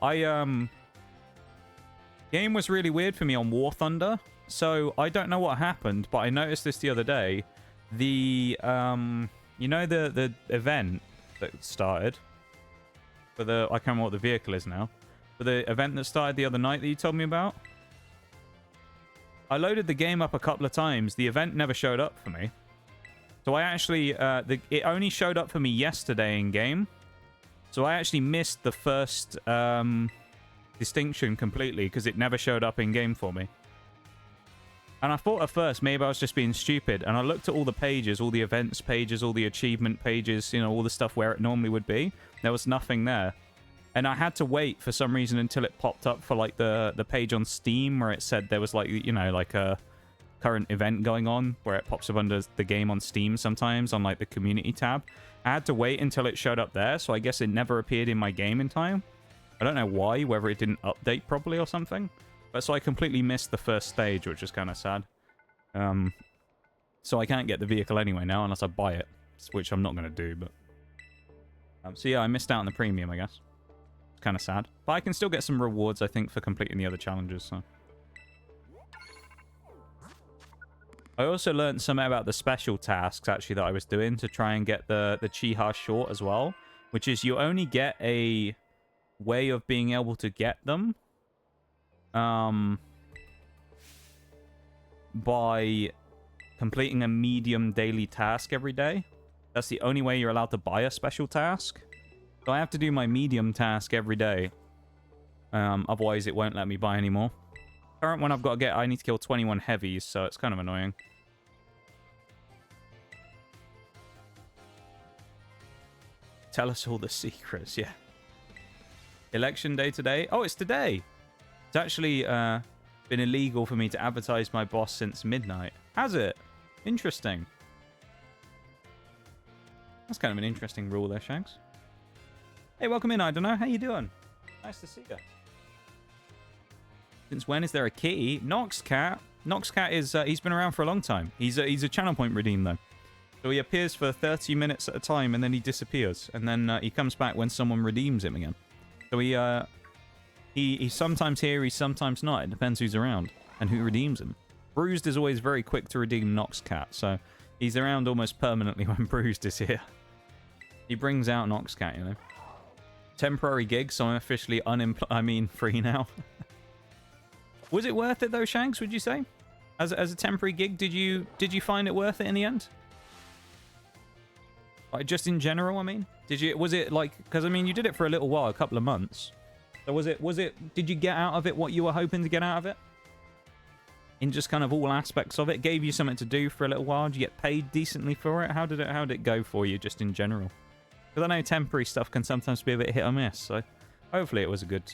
Game was really weird for me on War Thunder. So, I don't know what happened, but I noticed this the other day. The, you know the event that started? For the... I can't remember what the vehicle is now. For the event that started the other night that you told me about? I loaded the game up a couple of times. The event never showed up for me. So I actually... it only showed up for me yesterday in-game. So I actually missed the first distinction completely because it never showed up in game for me. And I thought at first maybe I was just being stupid. And I looked at all the pages, all the events pages, all the achievement pages, you know, all the stuff where it normally would be. There was nothing there. And I had to wait for some reason until it popped up for like the page on Steam where it said there was like, you know, like a current event going on where it pops up under the game on Steam sometimes on like the community tab. I had to wait until it showed up there. So I guess it never appeared in my game in time. I don't know why, whether it didn't update properly or something. But so I completely missed the first stage, which is kind of sad. So I can't get the vehicle anyway now unless I buy it, which I'm not going to do. But so yeah, I missed out on the premium, I guess. It's kind of sad. But I can still get some rewards, I think, for completing the other challenges. So I also learned something about the special tasks, actually, that I was doing to try and get the Chiha short as well. Which is you only get a way of being able to get them by completing a medium daily task every day. That's the only way you're allowed to buy a special task. So I have to do my medium task every day. Otherwise, it won't let me buy anymore. Current one I've got to get, I need to kill 21 heavies, so it's kind of annoying. Tell us all the secrets, yeah. Election day today. Oh, it's today. It's actually been illegal for me to advertise my boss since midnight. Has it? Interesting. That's kind of an interesting rule there, Shanks. Hey, welcome in, I don't know. How you doing? Nice to see you. Since when is there a kitty? Noxcat. Noxcat is, he's been around for a long time. He's a channel point redeem, though. So he appears for 30 minutes at a time, and then he disappears. And then he comes back when someone redeems him again. So he's sometimes here, he's sometimes not. It depends who's around and who redeems him. Bruised is always very quick to redeem Noxcat, so he's around almost permanently when Bruised is here. He brings out Noxcat, you know. Temporary gig, so I'm officially free now. Was it worth it though, Shanks, would you say? As a temporary gig, did you find it worth it in the end? Like, just in general, I mean? Was it like, because I mean, you did it for a little while, a couple of months. So did you get out of it what you were hoping to get out of it? In just kind of all aspects of it? Gave you something to do for a little while? Did you get paid decently for it? How did it go for you, just in general? Because I know temporary stuff can sometimes be a bit hit or miss, so hopefully it was a good,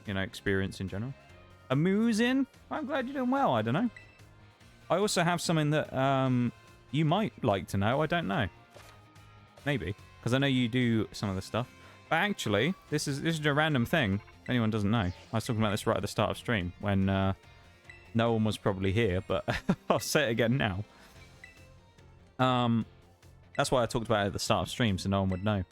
experience in general. Amusing? I'm glad you're doing well, I don't know. I also have something that you might like to know, I don't know. Maybe, because I know you do some of the stuff. But actually, this is a random thing, if anyone doesn't know. I was talking about this right at the start of stream, when no one was probably here, but I'll say it again now. That's why I talked about it at the start of stream, so no one would know.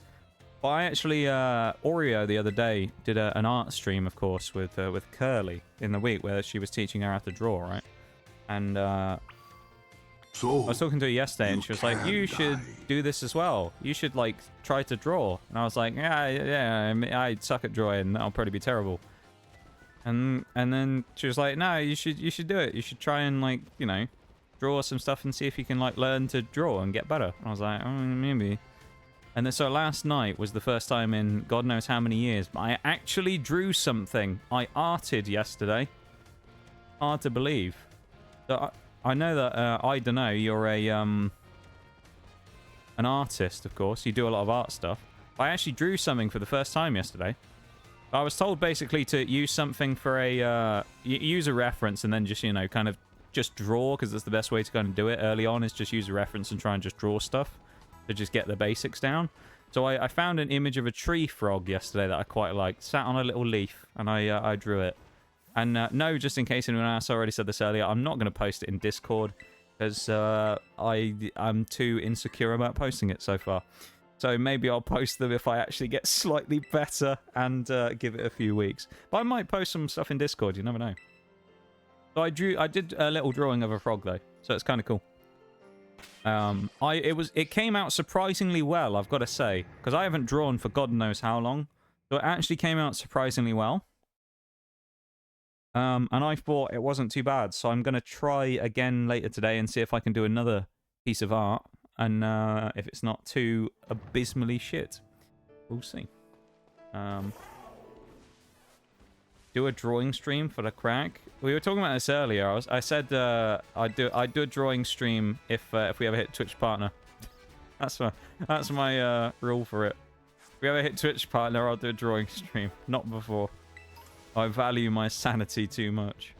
But I actually, Oreo the other day did an art stream, of course, with Curly in the week, where she was teaching her how to draw, right? And So I was talking to her yesterday, and she was like, "You should do this as well. You should like try to draw." And I was like, "Yeah, I suck at drawing. That'll probably be terrible." And then she was like, "No, you should do it. You should try and like, draw some stuff and see if you can like learn to draw and get better." And I was like, "Oh, maybe." And then so last night was the first time in God knows how many years, but I actually drew something. I arted yesterday. Hard to believe. So I know that, I don't know, you're an artist, of course. You do a lot of art stuff. I actually drew something for the first time yesterday. I was told basically to use something for a, use a reference and then just, kind of just draw, because that's the best way to kind of do it early on, is just use a reference and try and just draw stuff to just get the basics down. So I found an image of a tree frog yesterday that I quite liked. Sat on a little leaf, and I drew it. And no, just in case anyone else, I already said this earlier, I'm not going to post it in Discord because I'm too insecure about posting it so far. So maybe I'll post them if I actually get slightly better and give it a few weeks. But I might post some stuff in Discord, you never know. So I did a little drawing of a frog though, so it's kind of cool. It came out surprisingly well, I've got to say, because I haven't drawn for God knows how long. So it actually came out surprisingly well. And I thought it wasn't too bad, so I'm going to try again later today and see if I can do another piece of art, and if it's not too abysmally shit. We'll see. Do a drawing stream for the crack. We were talking about this earlier. I said I'd do a drawing stream if we ever hit Twitch partner. That's my rule for it. If we ever hit Twitch partner, I'll do a drawing stream. Not before. I value my sanity too much.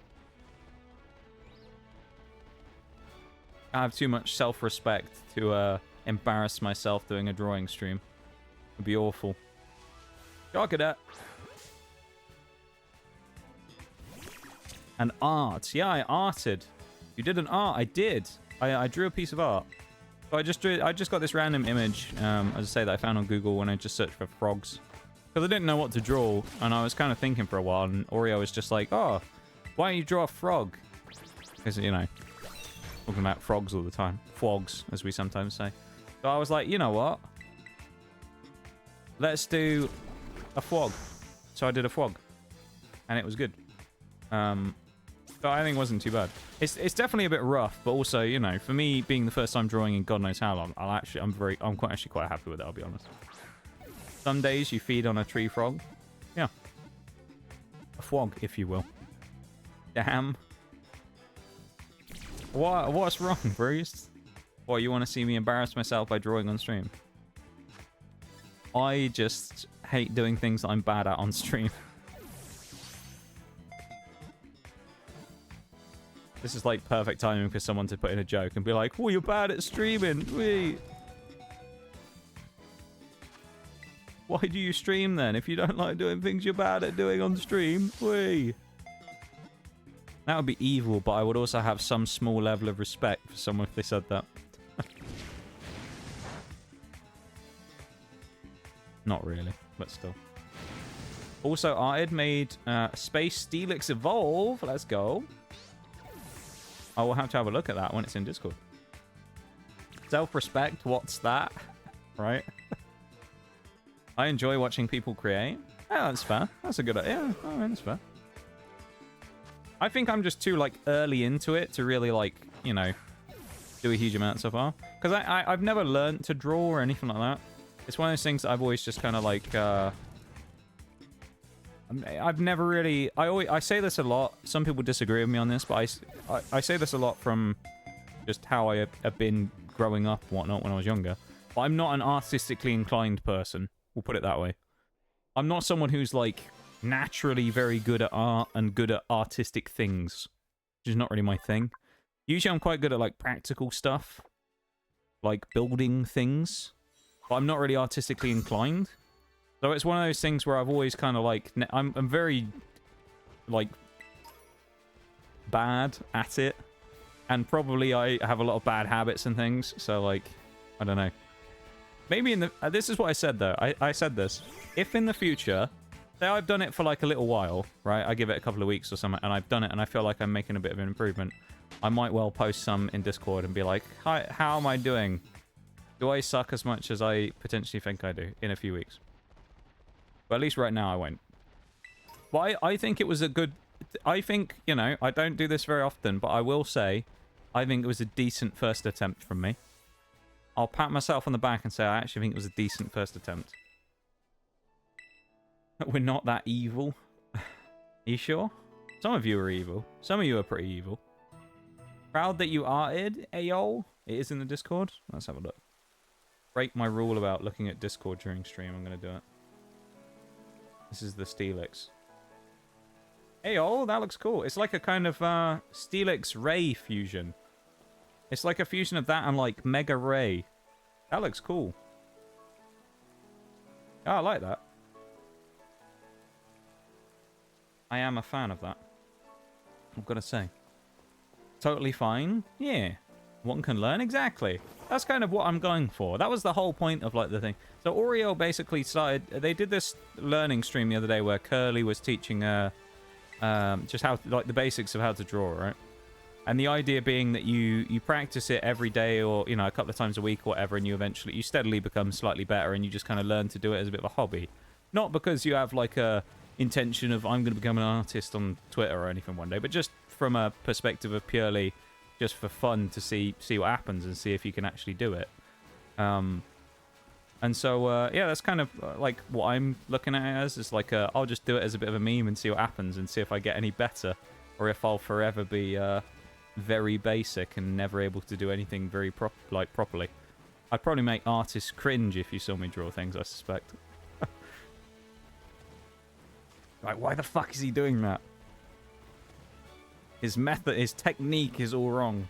I have too much self-respect to embarrass myself doing a drawing stream. It'd be awful. Look at that. And art. Yeah, I arted. You did an art. I did. I drew a piece of art. So I just got this random image, as I say, that I found on Google when I just searched for frogs. Because I didn't know what to draw, and I was kind of thinking for a while, and Oreo was just like, oh, why don't you draw a frog? Because, you know, talking about frogs all the time. Fwogs, as we sometimes say. So I was like, you know what? Let's do a frog. So I did a frog. And it was good. So I think it wasn't too bad. It's definitely a bit rough, but also, you know, for me being the first time drawing in God knows how long, I'm actually quite happy with it, I'll be honest. Some days you feed on a tree frog. Yeah. A frog, if you will. Damn. What's wrong, Bruce? What, you want to see me embarrass myself by drawing on stream? I just hate doing things that I'm bad at on stream. This is like perfect timing for someone to put in a joke and be like, oh, you're bad at streaming. Wee. Why do you stream then? If you don't like doing things you're bad at doing on stream. Wee. That would be evil, but I would also have some small level of respect for someone if they said that. Not really, but still. Also, I'd made Space Steelix Evolve. Let's go. I will have to have a look at that when it's in Discord. Self-respect, what's that? Right? I enjoy watching people create. Yeah, that's fair. That's a good idea. Yeah, that's fair. I think I'm just too, like, early into it to really, like, you know, do a huge amount so far. Because I've never learned to draw or anything like that. It's one of those things that I've always just kind of, like, I've never really... I say this a lot. Some people disagree with me on this, but I say this a lot from just how I have been growing up and whatnot when I was younger. But I'm not an artistically inclined person. We'll put it that way. I'm not someone who's, like, naturally very good at art and good at artistic things. Which is not really my thing. Usually I'm quite good at, like, practical stuff. Like, building things. But I'm not really artistically inclined. So it's one of those things where I've always kind of like... I'm very, like, bad at it. And probably I have a lot of bad habits and things. So, like, I don't know. Maybe in the... this is what I said, though. I said this. If in the future... Say I've done it for, like, a little while, right? I give it a couple of weeks or something, and I've done it, and I feel like I'm making a bit of an improvement. I might well post some in Discord and be like, hi, how am I doing? Do I suck as much as I potentially think I do in a few weeks? But at least right now I won't. But I think it was a good... I think, you know, I don't do this very often, but I will say I think it was a decent first attempt from me. I'll pat myself on the back and say I actually think it was a decent first attempt. We're not that evil. Are you sure? Some of you are evil. Some of you are pretty evil. Proud that you arted, Ayo. It is in the Discord. Let's have a look. Break my rule about looking at Discord during stream. I'm going to do it. This is the Steelix. Hey, oh, that looks cool. It's like a kind of Steelix Ray fusion. It's like a fusion of that and like Mega Ray. That looks cool. Oh, I like that. I am a fan of that. I've got to say. Totally fine. Yeah. One can learn. Exactly. That's kind of what I'm going for. That was the whole point of like the thing. So Oreo basically started... They did this learning stream the other day where Curly was teaching just how, like, the basics of how to draw, right? And the idea being that you practice it every day or, you know, a couple of times a week or whatever, and you steadily become slightly better and you just kind of learn to do it as a bit of a hobby. Not because you have like a intention of I'm going to become an artist on Twitter or anything one day, but just from a perspective of purely just for fun to see what happens and see if you can actually do it. And And so, yeah, that's kind of like what I'm looking at it as. Is like, I'll just do it as a bit of a meme and see what happens and see if I get any better. Or if I'll forever be very basic and never able to do anything very properly. I'd probably make artists cringe if you saw me draw things, I suspect. Like, why the fuck is he doing that? His method, his technique is all wrong.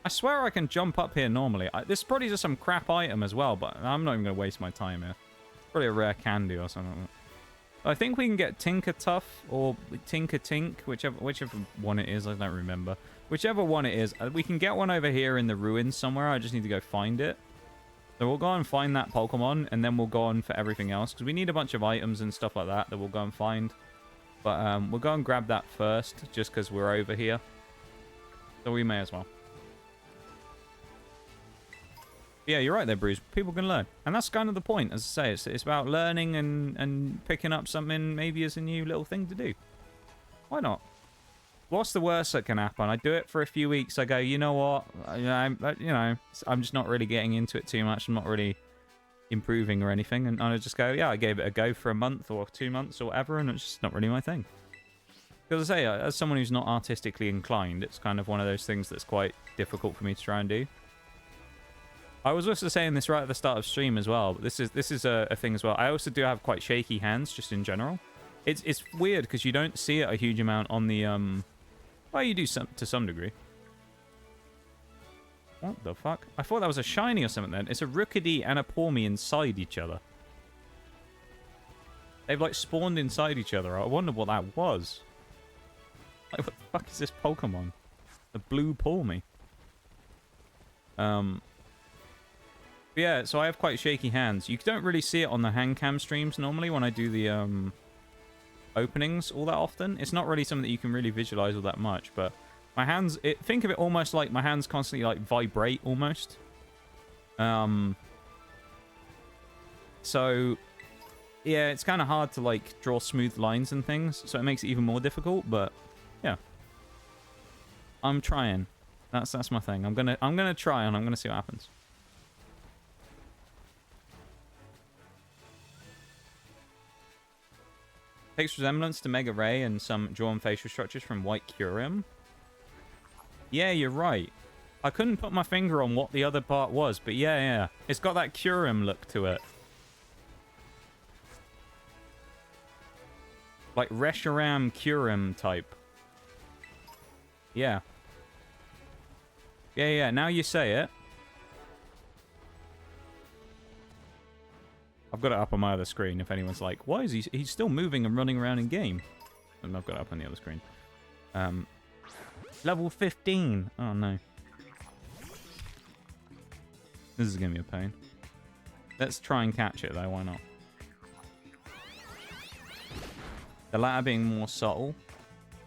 I swear I can jump up here normally. This is probably just some crap item as well, but I'm not even going to waste my time here. Probably a rare candy or something. I think we can get Tinker Tough or Tinker Tink, whichever one it is. I don't remember. Whichever one it is. We can get one over here in the ruins somewhere. I just need to go find it. So we'll go and find that Pokemon, and then we'll go on for everything else. Because we need a bunch of items and stuff like that we'll go and find. But we'll go and grab that first, just because we're over here. So we may as well. Yeah, you're right there, Bruce. People can learn. And that's kind of the point, as I say. It's about learning and picking up something maybe as a new little thing to do. Why not? What's the worst that can happen? I do it for a few weeks. I go, you know what? I'm just not really getting into it too much. I'm not really improving or anything. And I just go, yeah, I gave it a go for a month or 2 months or whatever, and it's just not really my thing. Because I say, as someone who's not artistically inclined, it's kind of one of those things that's quite difficult for me to try and do. I was also saying this right at the start of stream as well, but this is a thing as well. I also do have quite shaky hands, just in general. It's weird, because you don't see it a huge amount on the, well, you do to some degree. What the fuck? I thought that was a shiny or something then. It's a Rookidee and a Pawmi inside each other. They've, like, spawned inside each other. I wonder what that was. Like, what the fuck is this Pokemon? The blue Pawmi. Yeah, so I have quite shaky hands. You don't really see it on the hand cam streams normally when I do the openings all that often. It's not really something that you can really visualize all that much, but my hands, think of it almost like my hands constantly like vibrate almost. So yeah, it's kind of hard to like draw smooth lines and things, so it makes it even more difficult, but yeah. I'm trying. That's my thing. I'm gonna try and I'm gonna see what happens. Takes resemblance to Mega Ray and some drawn facial structures from White Kyurem. Yeah, you're right. I couldn't put my finger on what the other part was, but yeah. It's got that Kyurem look to it. Like Reshiram Kyurem type. Yeah. Yeah, now you say it. I've got it up on my other screen if anyone's like, why is he's still moving and running around in game? And I've got it up on the other screen. Level 15. Oh, no. This is going to be a pain. Let's try and catch it, though. Why not? The latter being more subtle.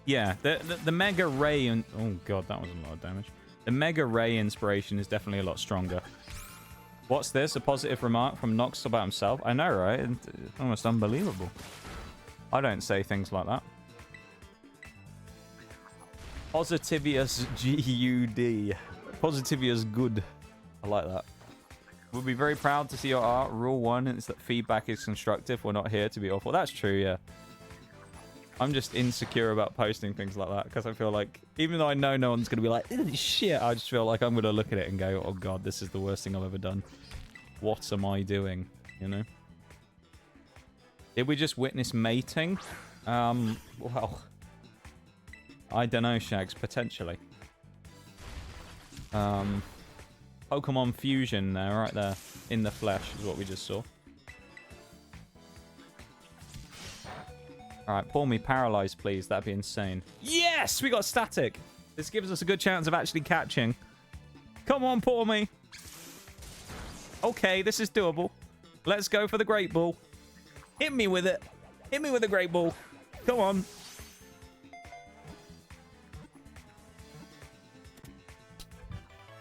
Yeah, the Mega Ray... and oh, God, that was a lot of damage. The Mega Ray inspiration is definitely a lot stronger. What's this? A positive remark from Nox about himself? I know, right? It's almost unbelievable. I don't say things like that. Positivius G-U-D. Positivius good. I like that. We'll be very proud to see your art. Rule 1 is that feedback is constructive. We're not here to be awful. That's true, yeah. I'm just insecure about posting things like that because I feel like, even though I know no one's going to be like, shit, I just feel like I'm going to look at it and go, oh god, this is the worst thing I've ever done. What am I doing? You know? Did we just witness mating? Well, I don't know, Shags, potentially. Pokemon fusion there, right there, in the flesh is what we just saw. Alright, pull me paralyzed, please. That'd be insane. Yes! We got static! This gives us a good chance of actually catching. Come on, pull me! Okay, this is doable. Let's go for the Great Ball. Hit me with it. Hit me with the Great Ball. Come on.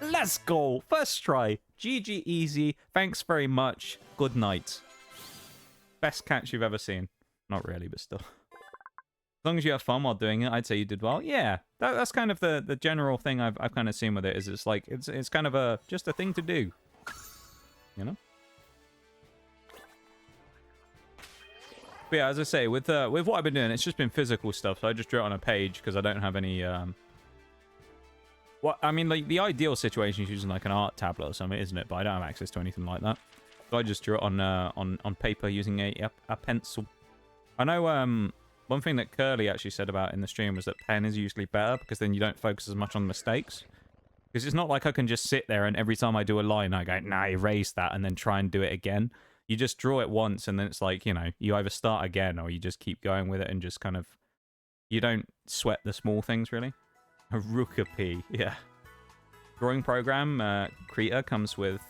Let's go. First try. GG easy. Thanks very much. Good night. Best catch you've ever seen. Not really, but still. long as you have fun while doing it, I'd say you did well. Yeah, that's kind of the general thing I've kind of seen with it. Is it's like it's kind of just a thing to do, you know. But yeah, as I say, with what I've been doing, it's just been physical stuff. So I just drew it on a page because I don't have any. What I mean, like the ideal situation is using like an art tablet or something, isn't it? But I don't have access to anything like that. So I just drew it on paper using a pencil. I know one thing that Curly actually said about in the stream was that pen is usually better because then you don't focus as much on mistakes. Because it's not like I can just sit there and every time I do a line I go, nah, erase that and then try and do it again. You just draw it once and then it's like, you know, you either start again or you just keep going with it and just kind of... You don't sweat the small things, really. A Rookapi, yeah. Drawing program, Krita comes with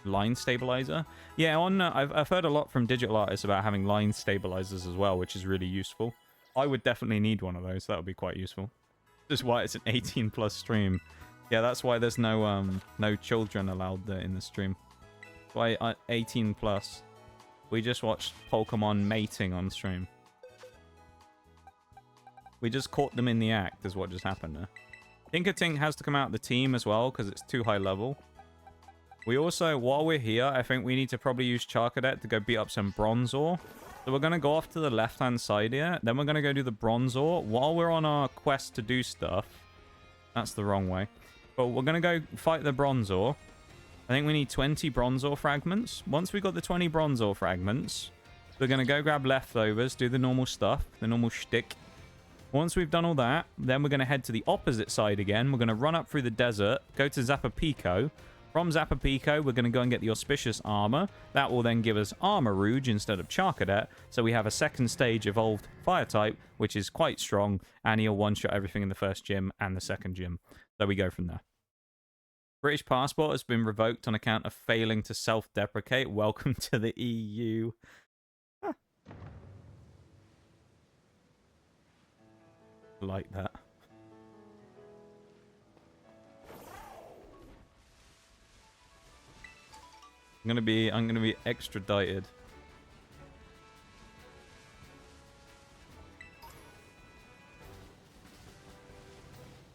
line stabilizer. Yeah, I've heard a lot from digital artists about having line stabilizers as well, which is really useful. I would definitely need one of those. That would be quite useful. Just why it's an 18+ stream. Yeah, that's why there's no no children allowed in the stream. Why 18+. We just watched Pokemon mating on stream. We just caught them in the act, is what just happened there. Inkatink has to come out of the team as well, because it's too high level. We also, while we're here, I think we need to probably use Charcadet to go beat up some Bronzor. So we're going to go off to the left-hand side here. Then we're going to go do the Bronzor. While we're on our quest to do stuff... That's the wrong way. But we're going to go fight the Bronzor. I think we need 20 Bronzor fragments. Once we got the 20 Bronzor fragments, we're going to go grab leftovers, do the normal stuff, the normal shtick. Once we've done all that, then we're going to head to the opposite side again. We're going to run up through the desert, go to Zapapico. From Zapapico, we're going to go and get the Auspicious Armor. That will then give us Armor Rouge instead of Charcadet. So we have a second stage evolved fire type, which is quite strong. And he'll one-shot everything in the first gym and the second gym. So we go from there. British passport has been revoked on account of failing to self-deprecate. Welcome to the EU. Huh. Like that. I'm gonna be extradited.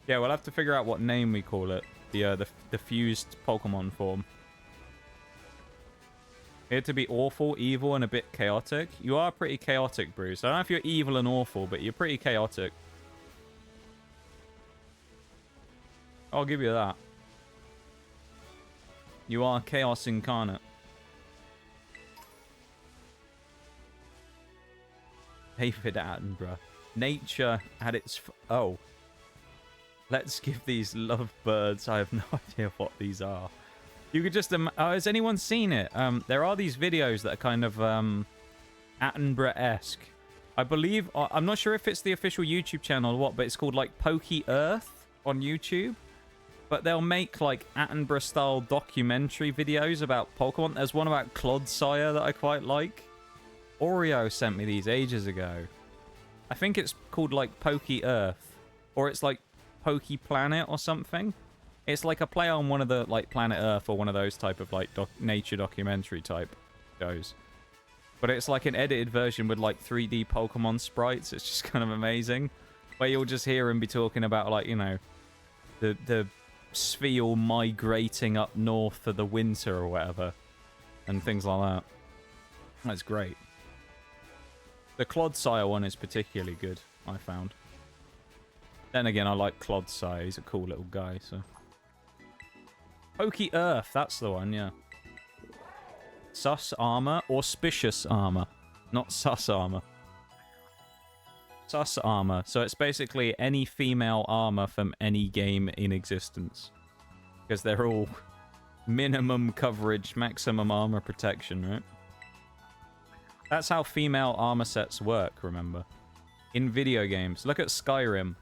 Yeah, we'll have to figure out what name we call it. The fused Pokemon form. Here to be awful, evil, and a bit chaotic. You are pretty chaotic, Bruce. I don't know if you're evil and awful, but you're pretty chaotic. I'll give you that. You are chaos incarnate. David Attenborough. Nature at its... Oh. Let's give these lovebirds. I have no idea what these are. You could just... has anyone seen it? There are these videos that are kind of Attenborough-esque. I believe... I'm not sure if it's the official YouTube channel or what, but it's called like Poke Earth on YouTube. But they'll make like Attenborough-style documentary videos about Pokemon. There's one about Clodsire that I quite like. Oreo sent me these ages ago. I think it's called like Poke Earth. Or it's like Poke Planet or something. It's like a play on one of the like Planet Earth or one of those type of like nature documentary type shows. But it's like an edited version with like 3D Pokemon sprites. It's just kind of amazing. Where you'll just hear him be talking about like, you know, the Spheal migrating up north for the winter or whatever. And things like that. That's great. The Clodsire one is particularly good, I found. Then again, I like Clodsire. He's a cool little guy, so... Poke Earth, that's the one, yeah. Sus Armor, Auspicious Armor. Not Sus Armor. Sus Armor. So it's basically any female armor from any game in existence. Because they're all minimum coverage, maximum armor protection, right? That's how female armor sets work, remember? In video games. Look at Skyrim.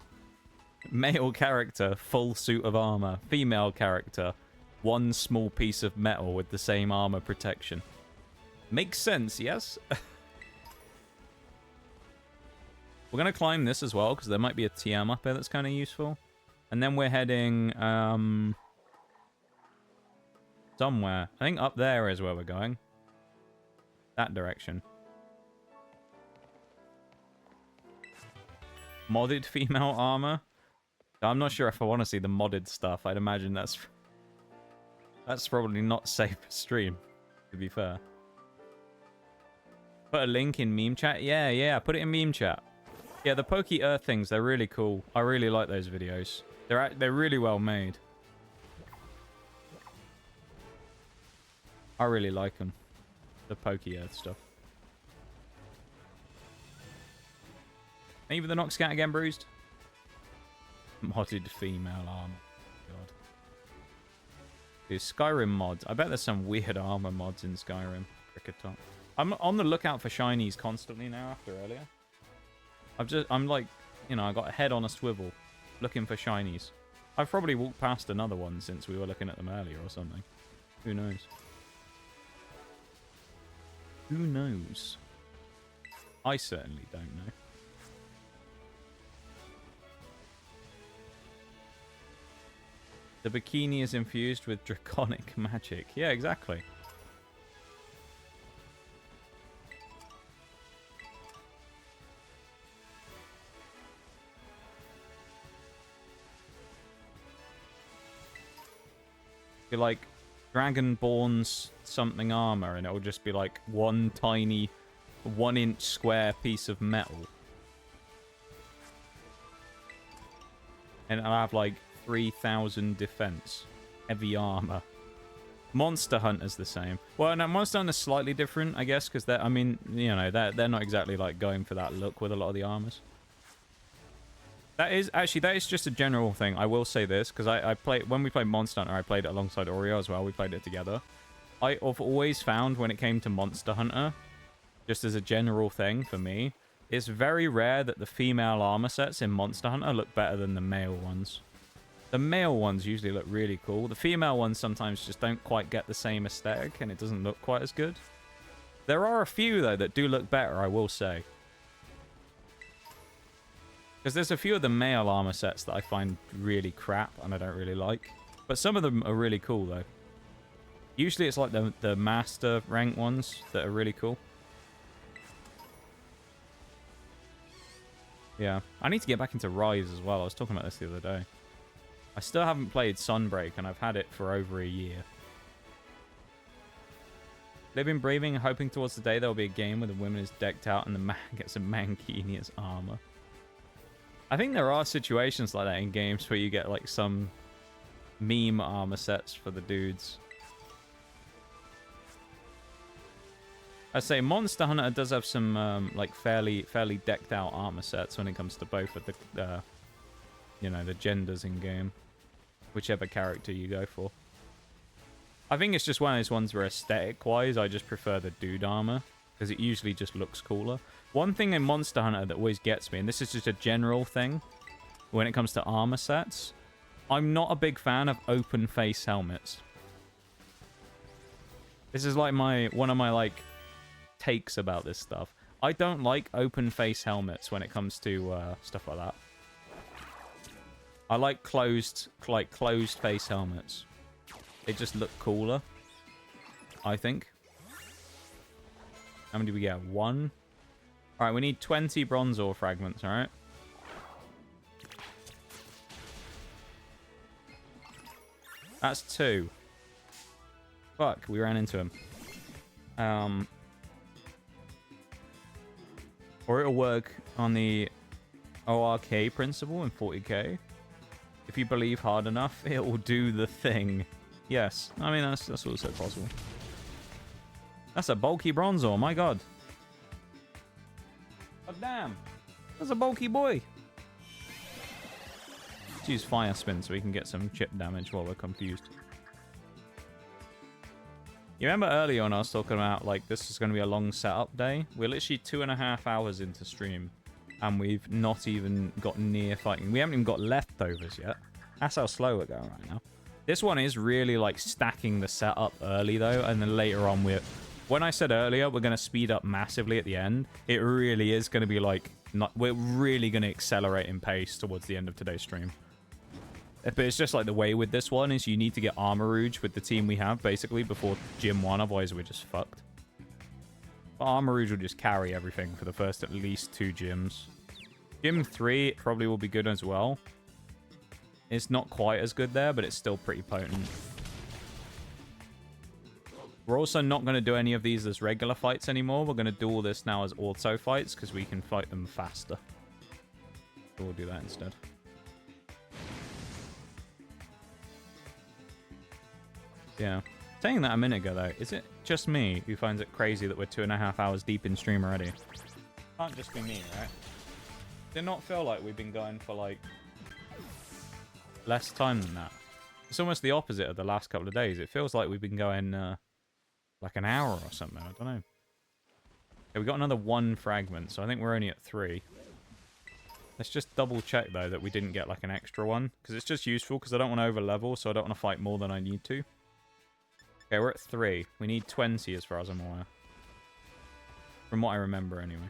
Male character, full suit of armor. Female character, one small piece of metal with the same armor protection. Makes sense, yes? We're going to climb this as well, because there might be a TM up here that's kind of useful. And then we're heading... somewhere. I think up there is where we're going. That direction. Modded female armor. I'm not sure if I want to see the modded stuff. I'd imagine that's probably not safe for stream, to be fair. Put a link in meme chat? Yeah, put it in meme chat. Yeah, the Pokey Earth things, they're really cool. I really like those videos. They're really well made. I really like them. The Pokey Earth stuff. Maybe the Noxcat again, Bruised? Modded female armor. God. Dude, Skyrim mods. I bet there's some weird armor mods in Skyrim. Cricket top. I'm on the lookout for shinies constantly now after earlier. I'm like, you know, I got a head on a swivel looking for shinies. I've probably walked past another one since we were looking at them earlier or something. Who knows? Who knows? I certainly don't know. The bikini is infused with draconic magic. Yeah, exactly. Be like Dragonborn's something armor, and it'll just be like one tiny 1-inch square piece of metal. And I'll have like 3,000 defense. Heavy armor. Monster Hunter's the same. Well, no, Monster Hunter's slightly different, I guess, because they're, I mean, you know, they're not exactly like going for that look with a lot of the armors. That is just a general thing. I will say this, because I played, when we played Monster Hunter, I played it alongside Oreo as well. We played it together. I've always found when it came to Monster Hunter, just as a general thing for me, it's very rare that the female armor sets in Monster Hunter look better than the male ones. The male ones usually look really cool. The female ones sometimes just don't quite get the same aesthetic, and it doesn't look quite as good. There are a few, though, that do look better, I will say. Because there's a few of the male armor sets that I find really crap, and I don't really like. But some of them are really cool, though. Usually it's like the master rank ones that are really cool. Yeah. I need to get back into Rise as well. I was talking about this the other day. I still haven't played Sunbreak, and I've had it for over a year. Living, breathing, hoping towards the day there will be a game where the woman is decked out and the man gets a mankini as armor. I think there are situations like that in games where you get like some meme armor sets for the dudes. I'd say Monster Hunter does have some like fairly decked out armor sets when it comes to both of the you know, the genders in game, whichever character you go for. I think it's just one of those ones where aesthetic wise I just prefer the dude armor because it usually just looks cooler. One thing in Monster Hunter that always gets me, and this is just a general thing when it comes to armor sets, I'm not a big fan of open face helmets. This is like one of my like takes about this stuff. I don't like open face helmets when it comes to stuff like that. I like closed face helmets. They just look cooler, I think. How many do we get? 1. Alright, we need 20 bronze ore fragments, alright? That's 2. Fuck, we ran into him. Or it'll work on the ORK principle in 40k. If you believe hard enough, it will do the thing. Yes, I mean, that's also possible. That's a bulky bronze ore, my god. Oh, damn. That's a bulky boy. Let's use fire spin so we can get some chip damage while we're confused. You remember earlier when I was talking about, like, this is going to be a long setup day? We're literally 2.5 hours into stream, and we've not even got near fighting. We haven't even got leftovers yet. That's how slow we're going right now. This one is really, like, stacking the setup early, though, and then later on when I said earlier we're going to speed up massively at the end, it really is going to be, like, we're really going to accelerate in pace towards the end of today's stream. But it's just like the way with this one is you need to get Armor Rouge with the team we have, basically, before Gym 1, otherwise we're just fucked. But Armor Rouge will just carry everything for the first at least 2 gyms. Gym 3 probably will be good as well. It's not quite as good there, but it's still pretty potent. We're also not going to do any of these as regular fights anymore. We're going to do all this now as auto fights because we can fight them faster. So we'll do that instead. Yeah. Saying that a minute ago, though, is it just me who finds it crazy that we're 2.5 hours deep in stream already? Can't just be me, right? Does it not feel like we've been going for, like, less time than that? It's almost the opposite of the last couple of days. It feels like we've been going, like an hour or something. I don't know. Okay, we got another 1 fragment, so I think we're only at 3. Let's just double check, though, that we didn't get, like, an extra one. Because it's just useful, because I don't want to over-level, so I don't want to fight more than I need to. Okay, we're at 3. We need 20 as far as I'm aware. From what I remember, anyway.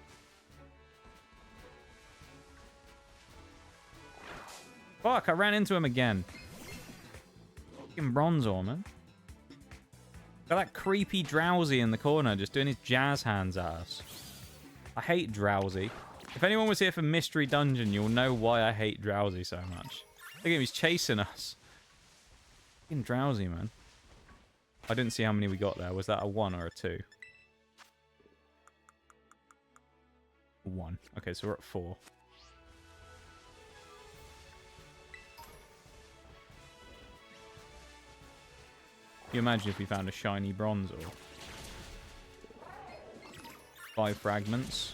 Fuck, I ran into him again. Fucking Bronzor, man. Got that creepy Drowsy in the corner just doing his jazz hands at us. I hate Drowsy. If anyone was here for Mystery Dungeon, you'll know why I hate Drowsy so much. Look at him, he's chasing us. Fucking Drowsy, man. I didn't see how many we got there. Was that a 1 or a 2? 1. Okay, so we're at 4. Can you imagine if we found a shiny Bronzor? 5 fragments.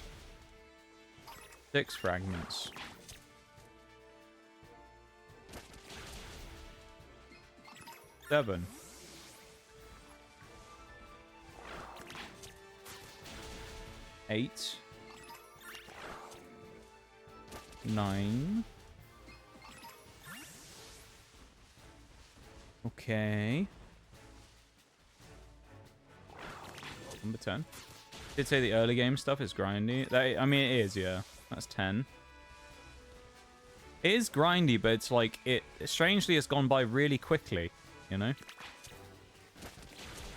6 fragments. 7. 8. 9. Okay. Number 10. Did say the early game stuff is grindy. I mean, it is, yeah. That's 10. It is grindy, but it's like, strangely, it's gone by really quickly, you know?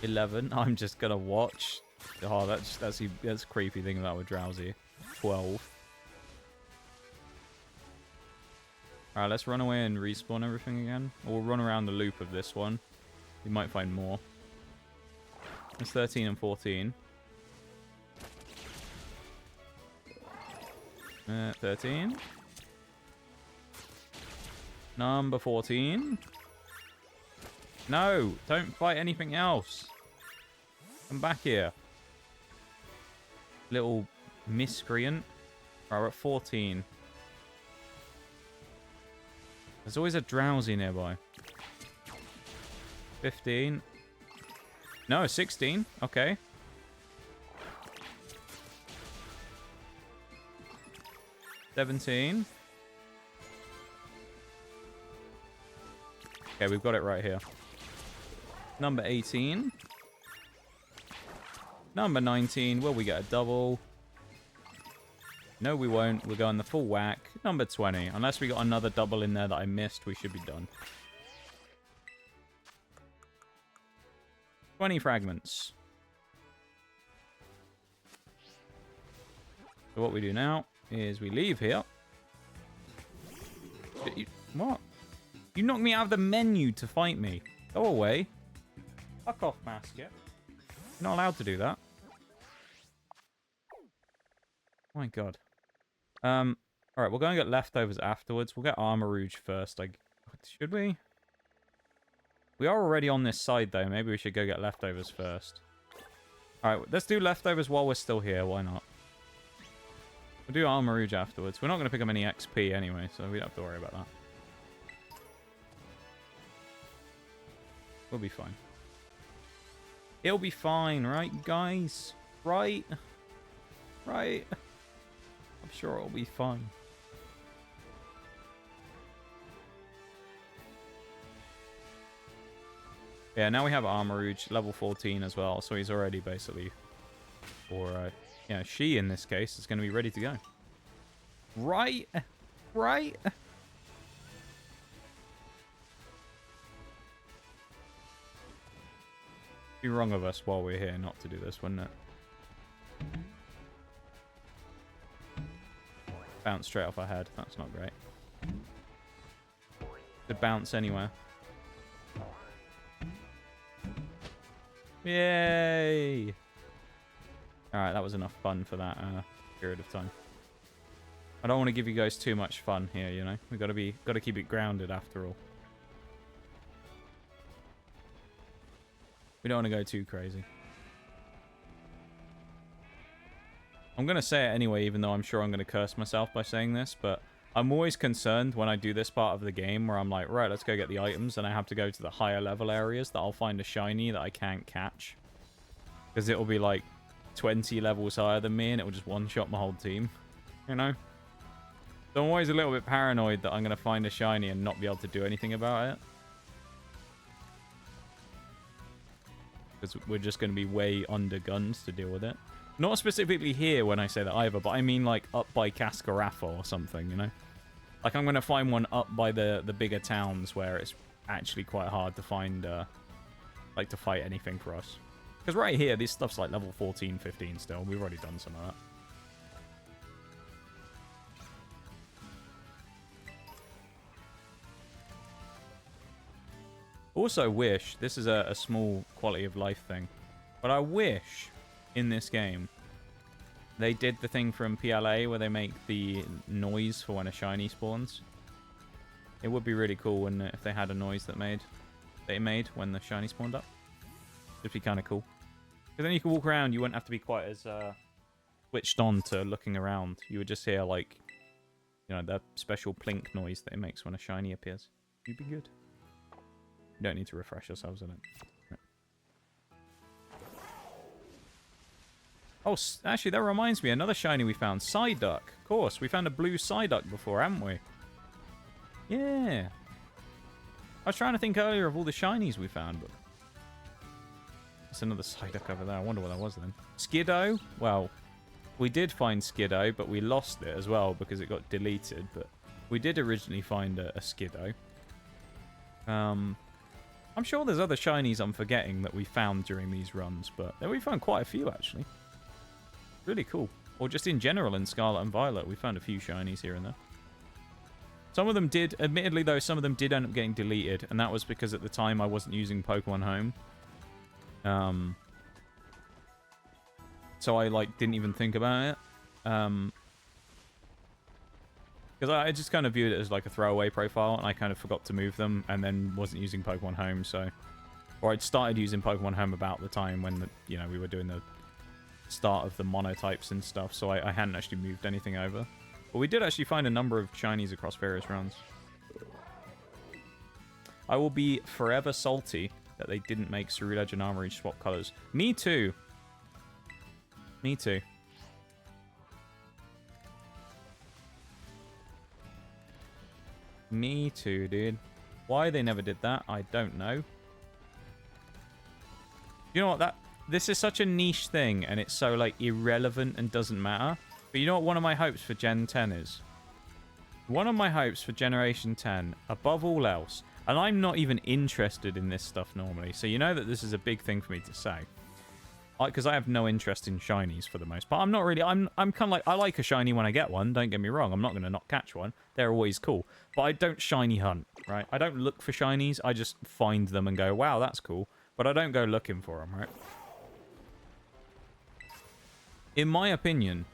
11. I'm just gonna watch. Oh, that's a creepy thing about with Drowsy. 12. Alright, let's run away and respawn everything again. Or we'll run around the loop of this one. We might find more. It's 13 and 14. 13. Number 14. No, don't fight anything else. Come back here. Little miscreant. Right, we're at 14. There's always a Drowsy nearby. 15. No, 16. Okay. 17. Okay, we've got it right here. Number 18. Number 19. Will we get a double? No, we won't. We're going the full whack. Number 20. Unless we got another double in there that I missed, we should be done. 20 fragments. So what we do now is we leave here. What? You knocked me out of the menu to fight me. Go away. Fuck off, Masket. You're not allowed to do that. Oh my god. Alright, we're going to get leftovers afterwards. We'll get Armor Rouge first. Should we? We are already on this side, though. Maybe we should go get leftovers first. Alright, let's do leftovers while we're still here. Why not? We'll do Armor Rouge afterwards. We're not going to pick up any XP anyway, so we don't have to worry about that. We'll be fine. It'll be fine, right, guys? Right? Right? I'm sure it'll be fine. Yeah, now we have Armor Rouge, level 14 as well, so he's already basically, or, yeah, she in this case is going to be ready to go. Right? Right? Be wrong of us while we're here not to do this, wouldn't it? Bounce straight off our head. That's not great. Could bounce anywhere. Yay! Alright, that was enough fun for that period of time. I don't want to give you guys too much fun here, you know? We've got to keep it grounded after all. We don't want to go too crazy. I'm going to say it anyway, even though I'm sure I'm going to curse myself by saying this, but I'm always concerned when I do this part of the game where I'm like, right, let's go get the items, and I have to go to the higher level areas that I'll find a shiny that I can't catch. Because it'll be like 20 levels higher than me, and it will just one-shot my whole team. You know? So I'm always a little bit paranoid that I'm going to find a shiny and not be able to do anything about it. Because we're just going to be way undergunned to deal with it. Not specifically here when I say that either, but I mean like up by Cascarafa or something, you know? Like I'm going to find one up by the bigger towns where it's actually quite hard to find, like to fight anything for us. Because right here, this stuff's like level 14, 15 still. We've already done some of that. Also wish, this is a small quality of life thing, but I wish in this game they did the thing from PLA where they make the noise for when a shiny spawns. It would be really cool when, if they had a noise that they made when the shiny spawned up. It'd be kind of cool. Because then you can walk around, you wouldn't have to be quite as switched on to looking around. You would just hear like, you know, that special plink noise that it makes when a shiny appears. You'd be good. You don't need to refresh ourselves on it. Right. Oh, actually, that reminds me. Another shiny we found. Psyduck. Of course. We found a blue Psyduck before, haven't we? Yeah. I was trying to think earlier of all the shinies we found, but... There's another Psyduck over there. I wonder what that was then. Skiddo? Well, we did find Skiddo, but we lost it as well because it got deleted. But we did originally find a Skiddo. I'm sure there's other shinies I'm forgetting that we found during these runs, but we found quite a few, actually. Really cool. Or just in general in Scarlet and Violet, we found a few shinies here and there. Some of them did, admittedly though, some of them did end up getting deleted, and that was because at the time I wasn't using Pokemon Home. So I, like, didn't even think about it. Because I just kind of viewed it as like a throwaway profile, and I kind of forgot to move them, and then wasn't using Pokemon Home, so... Or I'd started using Pokemon Home about the time when, you know, we were doing the start of the monotypes and stuff, so I hadn't actually moved anything over. But we did actually find a number of shinies across various runs. I will be forever salty that they didn't make Ceruledge and Armory swap colors. Me too. Me too. Me too, dude. Why they never did that, I don't know. You know what, this is such a niche thing, and it's so, like, irrelevant and doesn't matter. But you know what one of my hopes for Gen 10 is? One of my hopes for Generation 10, above all else, and I'm not even interested in this stuff normally, so you know that this is a big thing for me to say. Because I have no interest in shinies for the most part. I'm not really... I'm kind of like... I like a shiny when I get one, don't get me wrong. I'm not going to not catch one. They're always cool. But I don't shiny hunt, right? I don't look for shinies. I just find them and go, wow, that's cool. But I don't go looking for them, right? In my opinion,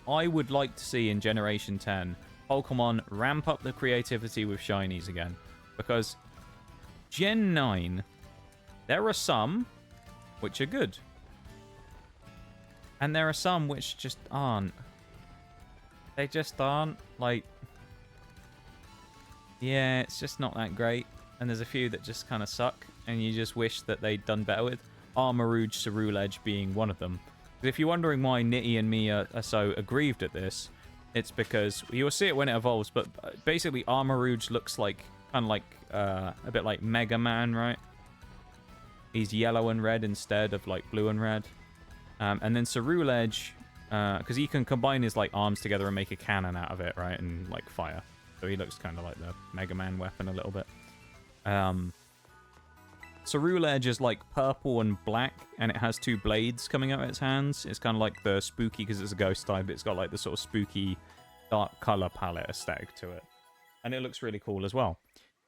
I would like to see in Generation 10, Pokemon ramp up the creativity with shinies again. Because Gen 9, there are some... which are good. And there are some which just aren't. They just aren't. Like, yeah, it's just not that great. And there's a few that just kind of suck, and you just wish that they'd done better with. Armarouge, Ceruledge being one of them. If you're wondering why Nitty and me are so aggrieved at this, it's because you'll see it when it evolves, but basically Armarouge looks like, kind of like, a bit like Mega Man, right? He's yellow and red instead of, like, blue and red. And then Ceruledge, because he can combine his, like, arms together and make a cannon out of it, right? And, like, fire. So he looks kind of like the Mega Man weapon a little bit. Ceruledge is like purple and black, and it has 2 blades coming out of its hands. It's kind of like the spooky, because it's a ghost type. It's got like the sort of spooky dark color palette aesthetic to it. And it looks really cool as well.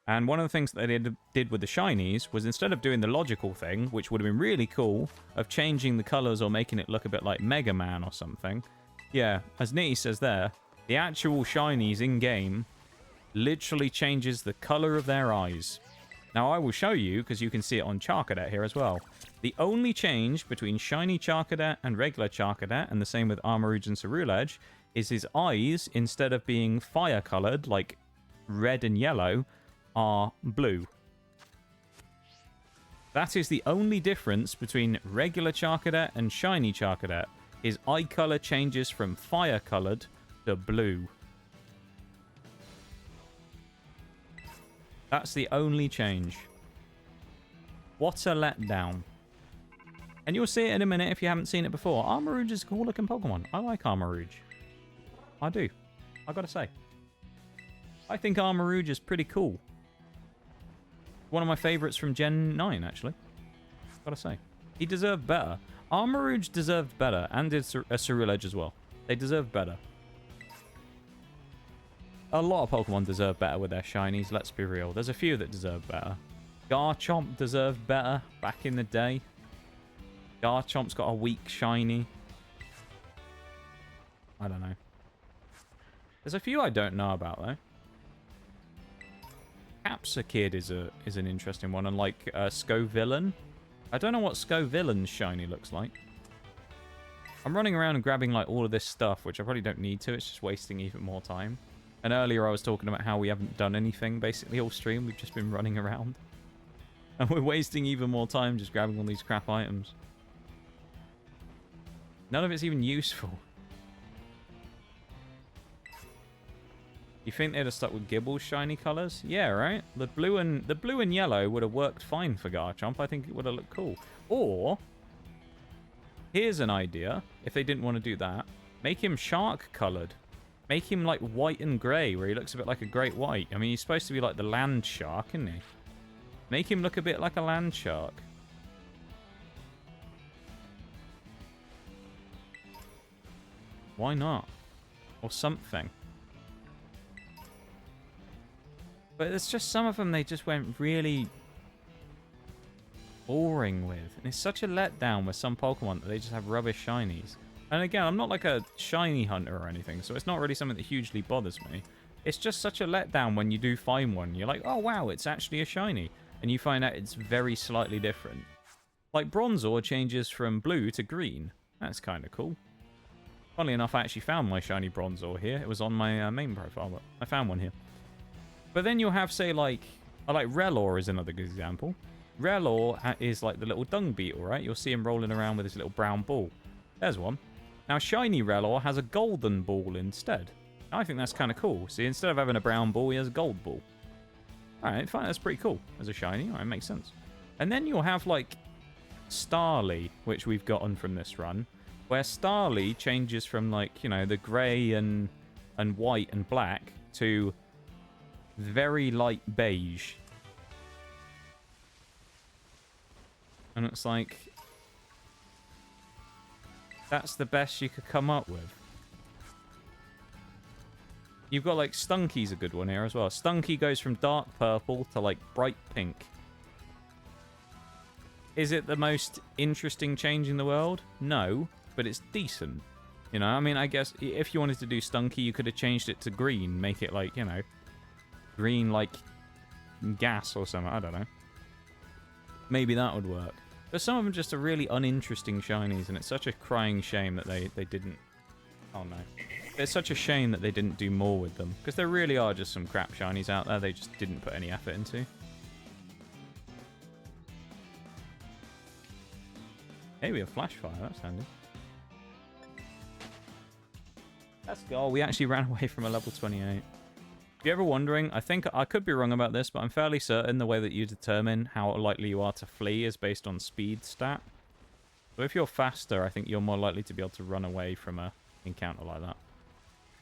And one of the things that they did with the shinies was, instead of doing the logical thing, which would have been really cool, of changing the colors or making it look a bit like Mega Man or something. Yeah, as Nitty says there, the actual shinies in-game literally changes the color of their eyes. Now, I will show you, because you can see it on Charcadet here as well. The only change between shiny Charcadet and regular Charcadet, and the same with Armarouge and Ceruledge, is his eyes, instead of being fire-colored, like red and yellow, are blue. That is the only difference between regular Charcadet and shiny Charcadet. His eye color changes from fire-colored to blue. That's the only change. What a letdown. And you'll see it in a minute if you haven't seen it before. Armarouge is a cool looking Pokemon. I like Armarouge. I do. I gotta say. I think Armarouge is pretty cool. One of my favorites from Gen 9, actually. Gotta say. He deserved better. Armarouge deserved better, and did a Ceruledge as well. They deserved better. A lot of Pokemon deserve better with their shinies, let's be real. There's a few that deserve better. Garchomp deserved better back in the day. Garchomp's got a weak shiny. I don't know. There's a few I don't know about, though. Capsakid is an interesting one, and like Scovillain. I don't know what Scovillain's shiny looks like. I'm running around and grabbing like all of this stuff, which I probably don't need to. It's just wasting even more time. And earlier I was talking about how we haven't done anything basically all stream. We've just been running around. And we're wasting even more time just grabbing all these crap items. None of it's even useful. You think they'd have stuck with Gibble's shiny colours? Yeah, right? The blue and yellow would have worked fine for Garchomp. I think it would have looked cool. Or, here's an idea, if they didn't want to do that. Make him shark-coloured. Make him like white and grey, where he looks a bit like a great white. I mean, he's supposed to be like the land shark, isn't he? Make him look a bit like a land shark. Why not? Or something. But it's just some of them they just went really boring with. And it's such a letdown with some Pokemon that they just have rubbish shinies. And again, I'm not like a shiny hunter or anything, so it's not really something that hugely bothers me. It's just such a letdown when you do find one. You're like, oh wow, it's actually a shiny. And you find out it's very slightly different. Like Bronzor changes from blue to green. That's kind of cool. Funnily enough, I actually found my shiny Bronzor here. It was on my main profile, but I found one here. But then you'll have, say, like Relor is another good example. Relor is like the little dung beetle, right? You'll see him rolling around with his little brown ball. There's one. Now, shiny Relor has a golden ball instead. I think that's kind of cool. See, instead of having a brown ball, he has a gold ball. Alright, fine, that's pretty cool as a shiny. Alright, makes sense. And then you'll have, like, Starly, which we've gotten from this run, where Starly changes from, like, you know, the grey and white and black to very light beige. And it's like, that's the best you could come up with. You've got like Stunky's a good one here as well. Stunky goes from dark purple to like bright pink. Is it the most interesting change in the world? No, but it's decent. You know, I mean, I guess if you wanted to do Stunky, you could have changed it to green, make it like, you know, green like gas or something. I don't know. Maybe that would work. But some of them just are really uninteresting shinies, and it's such a crying shame that they didn't... Oh no. It's such a shame that they didn't do more with them. Because there really are just some crap shinies out there they just didn't put any effort into. Hey, we have Flash Fire. That's handy. Let's go. We actually ran away from a level 28. If you're ever wondering, I think I could be wrong about this, but I'm fairly certain the way that you determine how likely you are to flee is based on speed stat. So if you're faster, I think you're more likely to be able to run away from a encounter like that.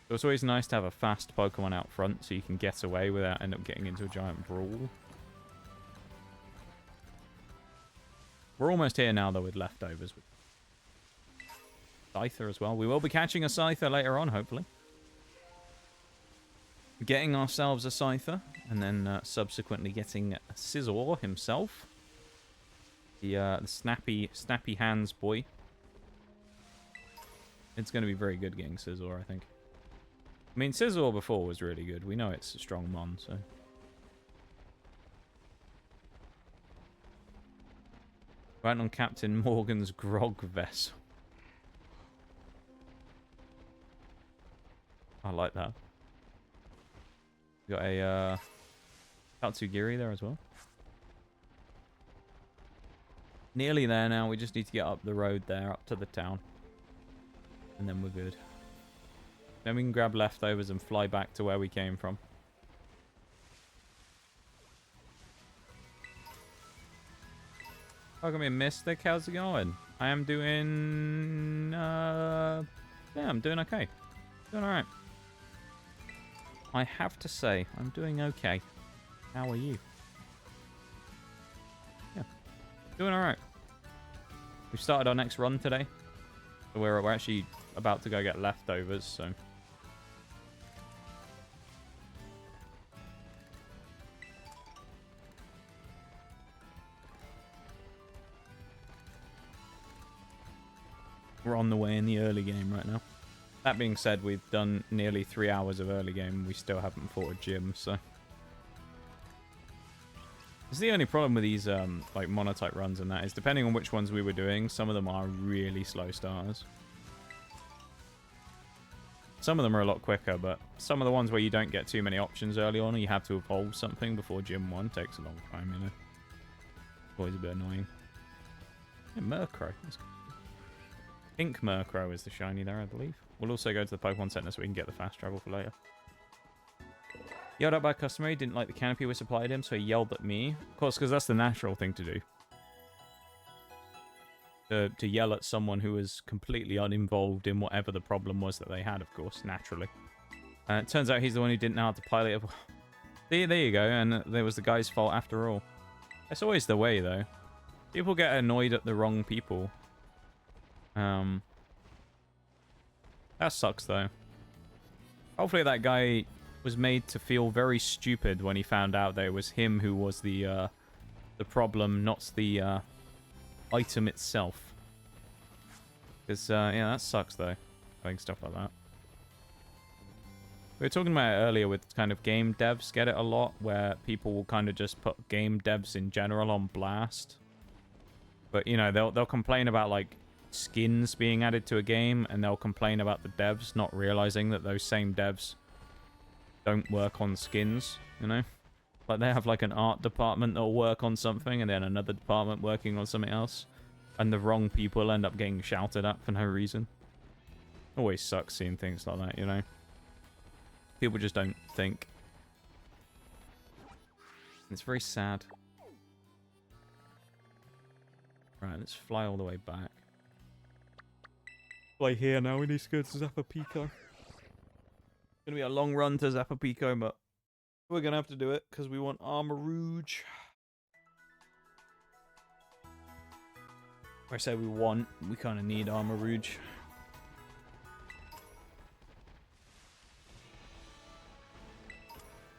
So it's always nice to have a fast Pokemon out front so you can get away without end up getting into a giant brawl. We're almost here now, though, with leftovers. Scyther as well. We will be catching a Scyther later on, hopefully. Getting ourselves a Scyther, and then subsequently getting Scizor himself. The snappy hands boy. It's going to be very good getting Scizor, I think. I mean, Scizor before was really good. We know it's a strong mon, so... Right on Captain Morgan's grog vessel. I like that. Got a Tatsugiri there as well. Nearly there now. We just need to get up the road there, up to the town. And then we're good. Then we can grab leftovers and fly back to where we came from. Welcome in, Mystic. How's it going? I am doing... yeah, I'm doing okay. Doing alright. I have to say, I'm doing okay. How are you? Yeah. Doing alright. We've started our next run today. So we're actually about to go get leftovers, so... We're on the way in the early game right now. That being said, we've done nearly 3 hours of early game. We still haven't fought a gym, so... It's the only problem with these, like, monotype runs and that is, depending on which ones we were doing, some of them are really slow starters. Some of them are a lot quicker, but some of the ones where you don't get too many options early on, and you have to evolve something before Gym 1 takes a long time, you know? Always a bit annoying. Yeah, Murkrow. That's good. Pink Murkrow is the shiny there, I believe. We'll also go to the Pokemon Center so we can get the fast travel for later. Yelled at by a customer. He didn't like the canopy we supplied him, so he yelled at me. Of course, because that's the natural thing to do. To yell at someone who is completely uninvolved in whatever the problem was that they had, of course, naturally. It turns out he's the one who didn't know how to pilot it. There you go, and it was the guy's fault after all. That's always the way, though. People get annoyed at the wrong people. That sucks, though. Hopefully that guy was made to feel very stupid when he found out that it was him who was the problem, not the item itself. Because, yeah, that sucks, though. Doing stuff like that. We were talking about it earlier with kind of game devs get it a lot, where people will kind of just put game devs in general on blast. But, you know, they'll complain about, like, skins being added to a game, and they'll complain about the devs not realizing that those same devs don't work on skins, you know? Like, they have, like, an art department that'll work on something, and then another department working on something else, and the wrong people end up getting shouted at for no reason. Always sucks seeing things like that, you know? People just don't think. It's very sad. Right, let's fly all the way back. Fly here now, we need to go to Zapapico. It's gonna be a long run to Zapapico, but we're gonna have to do it because we want Armor Rouge. I say we kind of need Armor Rouge.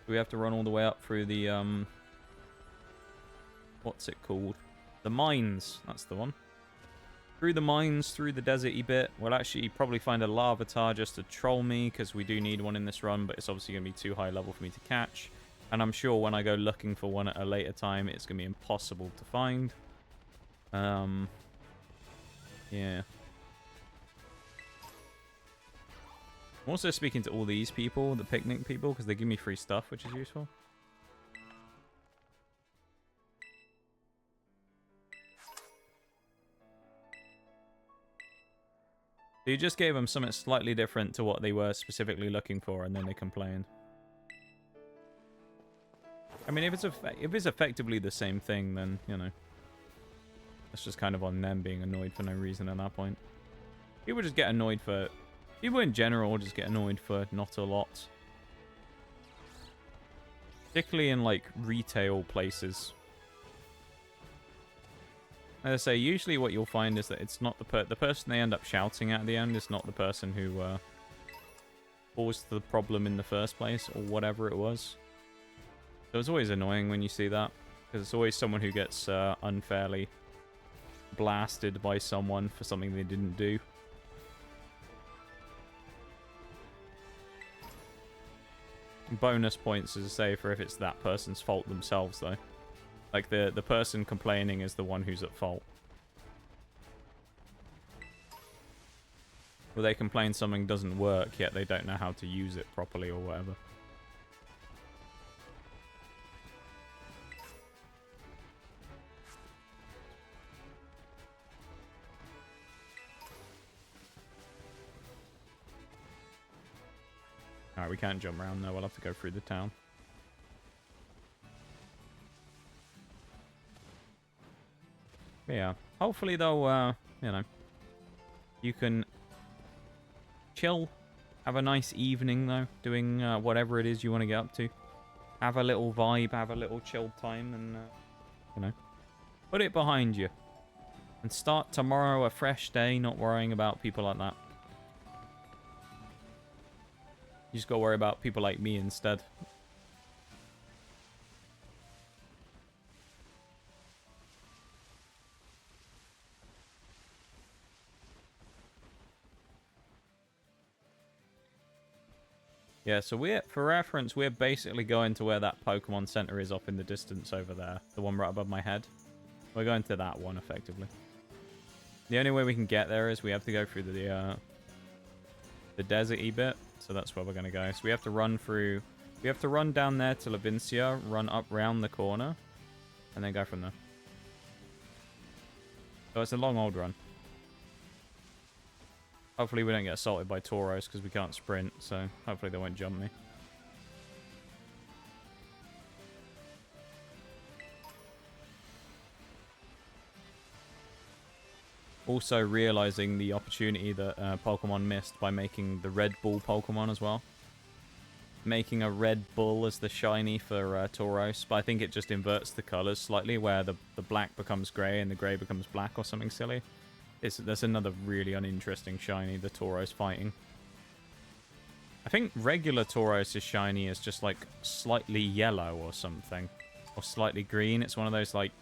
We have to run all the way up through the what's it called? The mines. That's the one. Through the mines, through the deserty bit. We'll actually probably find a Larvitar just to troll me, because we do need one in this run, but it's obviously going to be too high level for me to catch. And I'm sure when I go looking for one at a later time, it's going to be impossible to find. Yeah. I'm also speaking to all these people, the picnic people, because they give me free stuff, which is useful. So you just gave them something slightly different to what they were specifically looking for, and then they complained. I mean, if it's effectively the same thing, then, you know. It's just kind of on them being annoyed for no reason at that point. People just get annoyed for... People in general just get annoyed for not a lot. Particularly in, like, retail places. As I say, usually what you'll find is that it's not the person they end up shouting at the end is not the person who caused the problem in the first place, or whatever it was. So it's always annoying when you see that, because it's always someone who gets unfairly blasted by someone for something they didn't do. Bonus points, as I say, for if it's that person's fault themselves, though. Like, the person complaining is the one who's at fault. Well, they complain something doesn't work, yet they don't know how to use it properly or whatever. Alright, we can't jump around though, we'll have to go through the town. But yeah, hopefully though, you know, you can chill, have a nice evening though, doing whatever it is you want to get up to. Have a little vibe, have a little chilled time, and, you know, put it behind you. And start tomorrow a fresh day, not worrying about people like that. You just gotta worry about people like me instead. Yeah, so for reference, we're basically going to where that Pokemon Center is up in the distance over there. The one right above my head. We're going to that one, effectively. The only way we can get there is we have to go through the desert-y bit. So that's where we're going to go. So we have to run through... We have to run down there to Levincia, run up round the corner, and then go from there. So it's a long old run. Hopefully we don't get assaulted by Tauros, because we can't sprint, so hopefully they won't jump me. Also realizing the opportunity that Pokemon missed by making the Red Bull Pokemon as well. Making a Red Bull as the shiny for Tauros, but I think it just inverts the colors slightly, where the black becomes grey and the grey becomes black or something silly. That's another really uninteresting shiny, the Tauros fighting. I think regular Tauros' shiny is just like slightly yellow or something, or slightly green. It's one of those like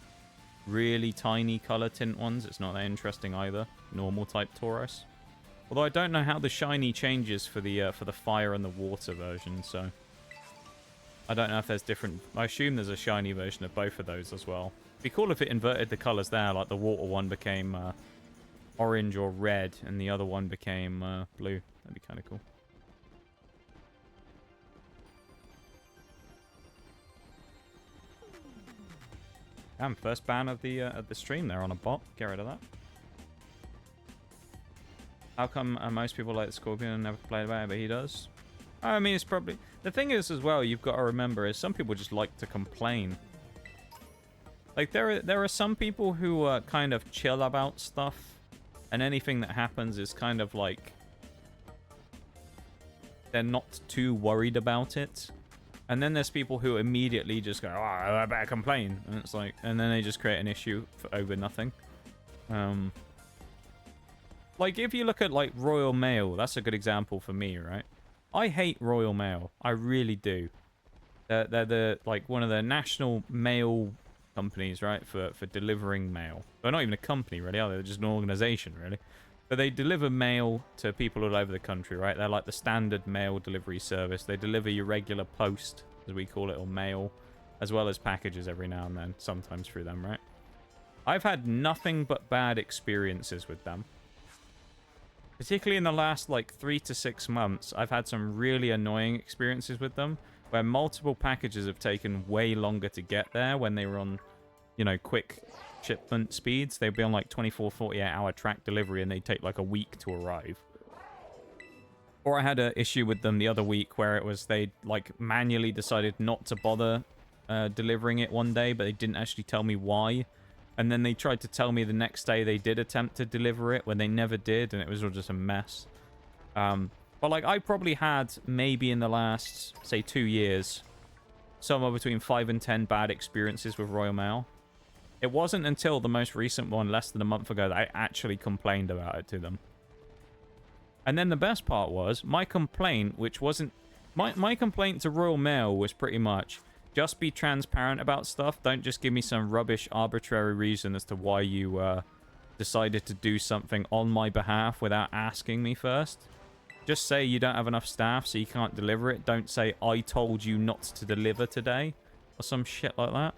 really tiny color tint ones. It's not that interesting either. Normal type Tauros. Although I don't know how the shiny changes for the fire and the water version, so I don't know if there's different... I assume there's a shiny version of both of those as well. It'd be cool if it inverted the colors there, like the water one became orange or red, and the other one became blue. That'd be kind of cool. Damn, first ban of the stream there on a bot. Get rid of that. How come most people like the Scorpion and never played about it, but he does? I mean, it's probably... The thing is, as well, you've got to remember, is some people just like to complain. Like, there are some people who are kind of chill about stuff, and anything that happens is kind of like... They're not too worried about it. And then there's people who immediately just go, oh, I better complain. And it's like... And then they just create an issue over nothing. Like, if you look at, like, Royal Mail, that's a good example for me, right? I hate Royal Mail. I really do. They're like, one of the national mail companies, right, for delivering mail. They're not even a company, really, are they? They're just an organization, really. But they deliver mail to people all over the country, right? They're like the standard mail delivery service. They deliver your regular post, as we call it, or mail, as well as packages every now and then, sometimes through them, right? I've had nothing but bad experiences with them. Particularly in the last, like, 3 to 6 months, I've had some really annoying experiences with them, where multiple packages have taken way longer to get there when they were on, you know, quick shipment speeds. They'd be on, like, 24, 48-hour track delivery, and they'd take, like, a week to arrive. Or I had an issue with them the other week where it was they, like, manually decided not to bother delivering it one day, but they didn't actually tell me why. And then they tried to tell me the next day they did attempt to deliver it when they never did, and it was all just a mess. But, like, I probably had, maybe in the last, say, 2 years, somewhere between 5 and 10 bad experiences with Royal Mail. It wasn't until the most recent one, less than a month ago, that I actually complained about it to them. And then the best part was, my complaint, which wasn't... My complaint to Royal Mail was pretty much, just be transparent about stuff. Don't just give me some rubbish, arbitrary reason as to why you decided to do something on my behalf without asking me first. Just say you don't have enough staff, so you can't deliver it. Don't say, I told you not to deliver today, or some shit like that.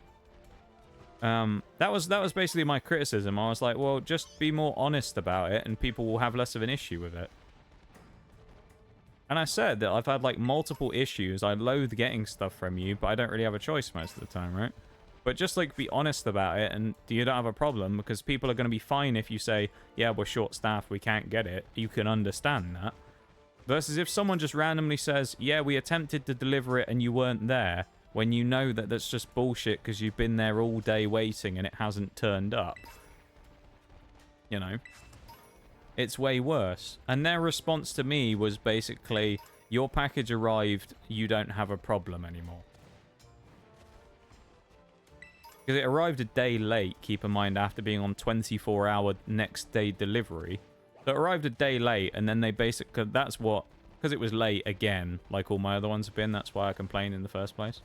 That was basically my criticism. I was like, well, just be more honest about it, and people will have less of an issue with it. And I said that I've had, like, multiple issues. I loathe getting stuff from you, but I don't really have a choice most of the time, right? But just, like, be honest about it, and you don't have a problem, because people are going to be fine if you say, yeah, we're short-staffed, we can't get it. You can understand that. Versus if someone just randomly says, yeah, we attempted to deliver it and you weren't there, when you know that that's just bullshit because you've been there all day waiting and it hasn't turned up. You know? It's way worse. And their response to me was basically, your package arrived, you don't have a problem anymore. Because it arrived a day late, keep in mind, after being on 24-hour next day delivery. So it arrived a day late, and then they basically... That's what... Because it was late again, like all my other ones have been, that's why I complained in the first place.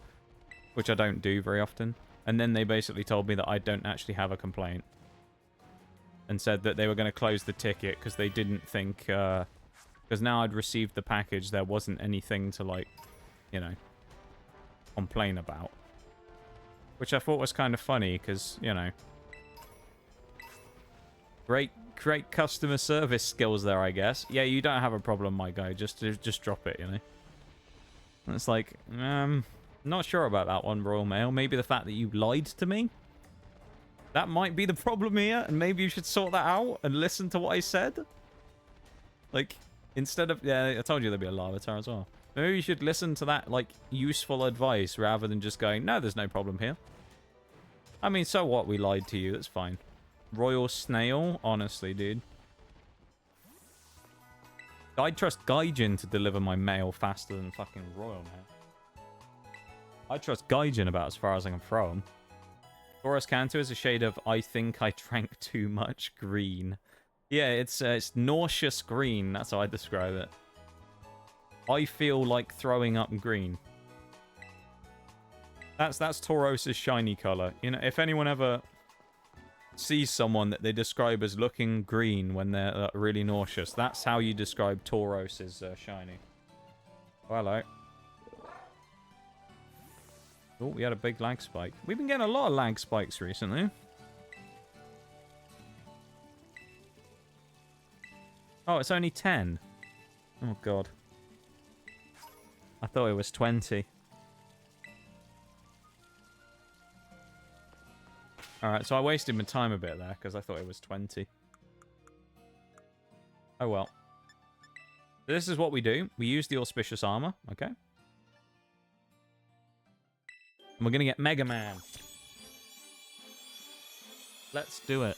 Which I don't do very often. And then they basically told me that I don't actually have a complaint. And said that they were going to close the ticket because they didn't think... Because now I'd received the package, there wasn't anything to, like, you know, complain about. Which I thought was kind of funny, because, you know... Great customer service skills there, I guess. Yeah, you don't have a problem, my guy. Just drop it, you know? And it's like, not sure about that one, Royal Mail. Maybe the fact that you lied to me? That might be the problem here, and maybe you should sort that out and listen to what I said? Like, instead of... Yeah, I told you there'd be a lavatar as well. Maybe you should listen to that, like, useful advice rather than just going, no, there's no problem here. I mean, so what? We lied to you. That's fine. Royal Snail? Honestly, dude. I'd trust Gaijin to deliver my mail faster than fucking Royal Mail. I trust Gaijin about as far as I can throw him. Taurus Canto is a shade of I think I drank too much green. Yeah, it's nauseous green. That's how I describe it. I feel like throwing up green. That's Tauros' shiny color. You know, if anyone ever sees someone that they describe as looking green when they're really nauseous, that's how you describe Tauros' shiny. Oh, hello. Oh, we had a big lag spike. We've been getting a lot of lag spikes recently. Oh, it's only 10. Oh, God. I thought it was 20. Alright, so I wasted my time a bit there, because I thought it was 20. Oh, well. This is what we do. We use the auspicious armor, okay? And we're going to get Mega Man. Let's do it.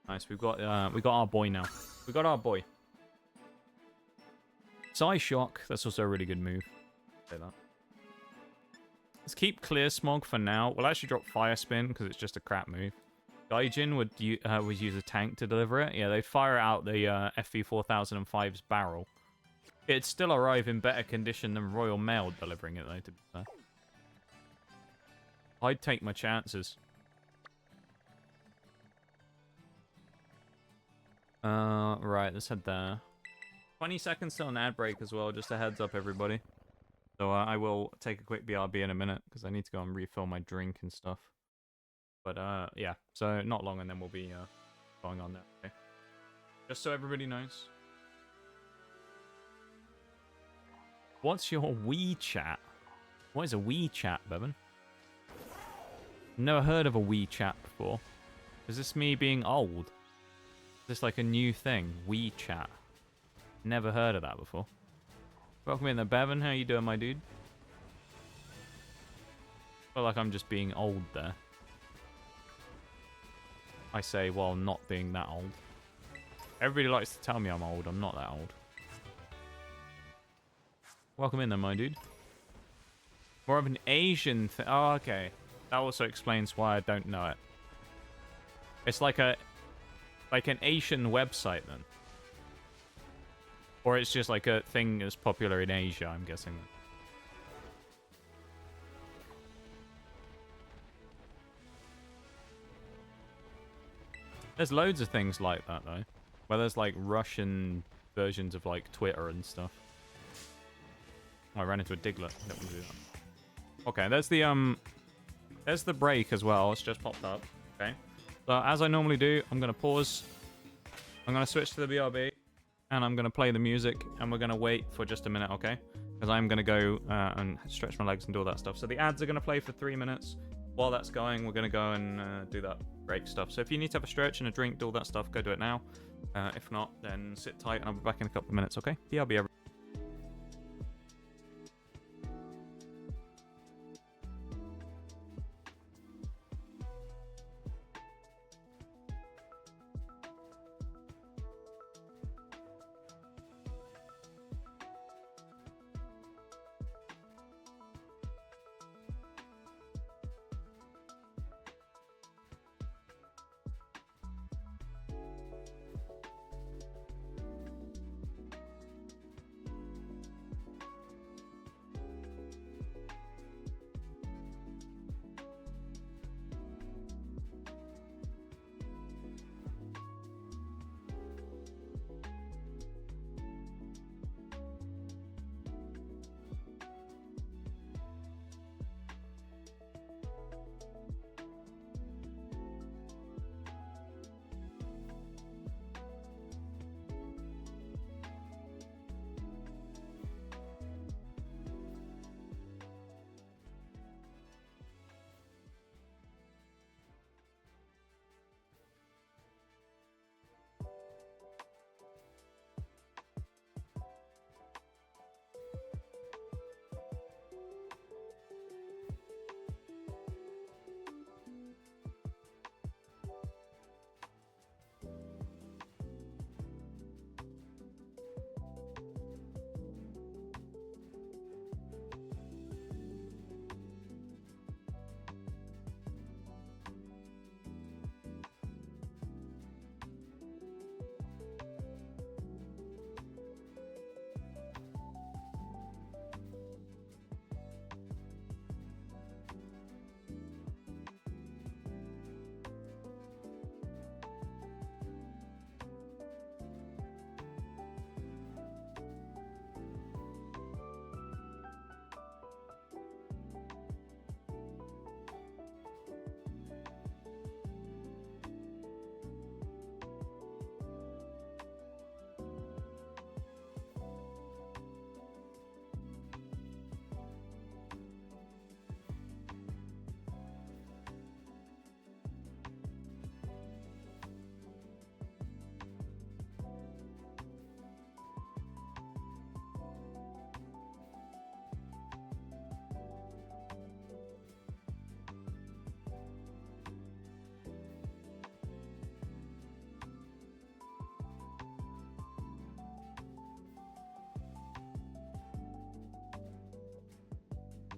Nice, we got our boy now. We got our boy. Psy Shock, that's also a really good move. Say that. Let's keep Clear Smog for now. We'll actually drop Fire Spin because it's just a crap move. Gaijin would use a tank to deliver it. Yeah, they'd fire out the FV4005's barrel. It'd still arrive in better condition than Royal Mail delivering it, though, to be fair. I'd take my chances. Right, let's head there. 20 seconds till an ad break as well, just a heads up, everybody. So I will take a quick BRB in a minute, because I need to go and refill my drink and stuff. But, yeah, so not long, and then we'll be going on there. Okay. Just so everybody knows. What's your WeChat? What is a WeChat, Bevan? Never heard of a WeChat before. Is this me being old? Is this like a new thing? WeChat. Never heard of that before. Welcome in there, Bevan. How you doing, my dude? Feel like I'm just being old there. I say while not being that old. Everybody likes to tell me I'm old. I'm not that old. Welcome in then, my dude. More of an Asian thing. Oh, okay. That also explains why I don't know it. It's like an Asian website then. Or it's just like a thing that's popular in Asia, I'm guessing. There's loads of things like that, though. Where there's, like, Russian versions of, like, Twitter and stuff. Oh, I ran into a Diglett. Don't want to do that. Okay, there's the break as well. It's just popped up. Okay. So, as I normally do, I'm going to pause. I'm going to switch to the BRB. And I'm going to play the music. And we're going to wait for just a minute, okay? Because I'm going to go and stretch my legs and do all that stuff. So, the ads are going to play for 3 minutes. While that's going, we're going to go and do that break stuff. So if you need to have a stretch and a drink, do all that stuff, go do it now. If not, then sit tight and I'll be back in a couple of minutes, okay? BRB.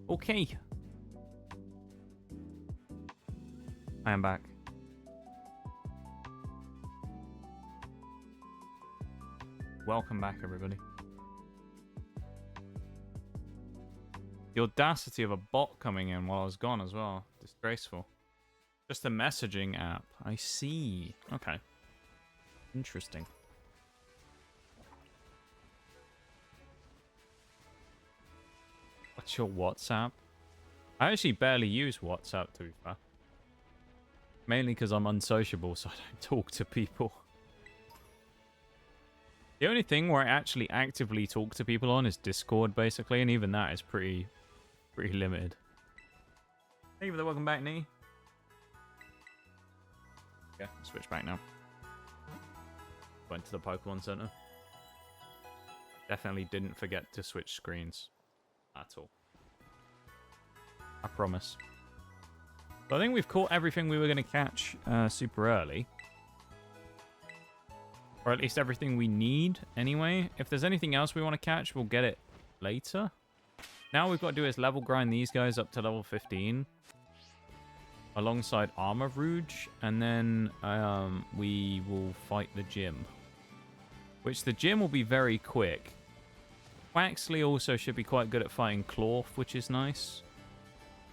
Okay. I am back. Welcome back, everybody. The audacity of a bot coming in while I was gone as well. Disgraceful. Just a messaging app. I see. Okay. Interesting. What's your WhatsApp? I actually barely use WhatsApp, to be fair. Mainly because I'm unsociable, so I don't talk to people. The only thing where I actually actively talk to people on is Discord, basically, and even that is pretty limited. Thank you for the welcome back, Nee. Yeah, switch back now. Went to the Pokemon Center. Definitely didn't forget to switch screens at all. I promise. So I think we've caught everything we were going to catch super early. Or at least everything we need anyway. If there's anything else we want to catch, we'll get it later. Now we've got to do is level grind these guys up to level 15. Alongside Armor Rouge. And then we will fight the gym. Which the gym will be very quick. Waxley also should be quite good at fighting Clorf, which is nice.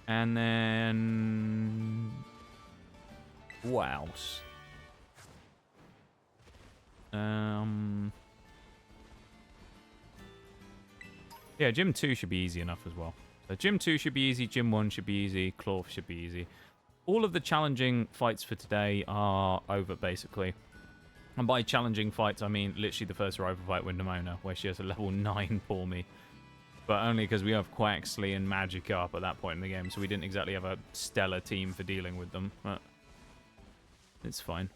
And then... what else? Yeah, Gym 2 should be easy enough as well. So Gym 2 should be easy, Gym 1 should be easy, Clorf should be easy. All of the challenging fights for today are over, basically. And by challenging fights, I mean literally the first rival fight with Nimona, where she has a level 9 for me. But only because we have Quaxley and Magic up at that point in the game, so we didn't exactly have a stellar team for dealing with them. But it's fine.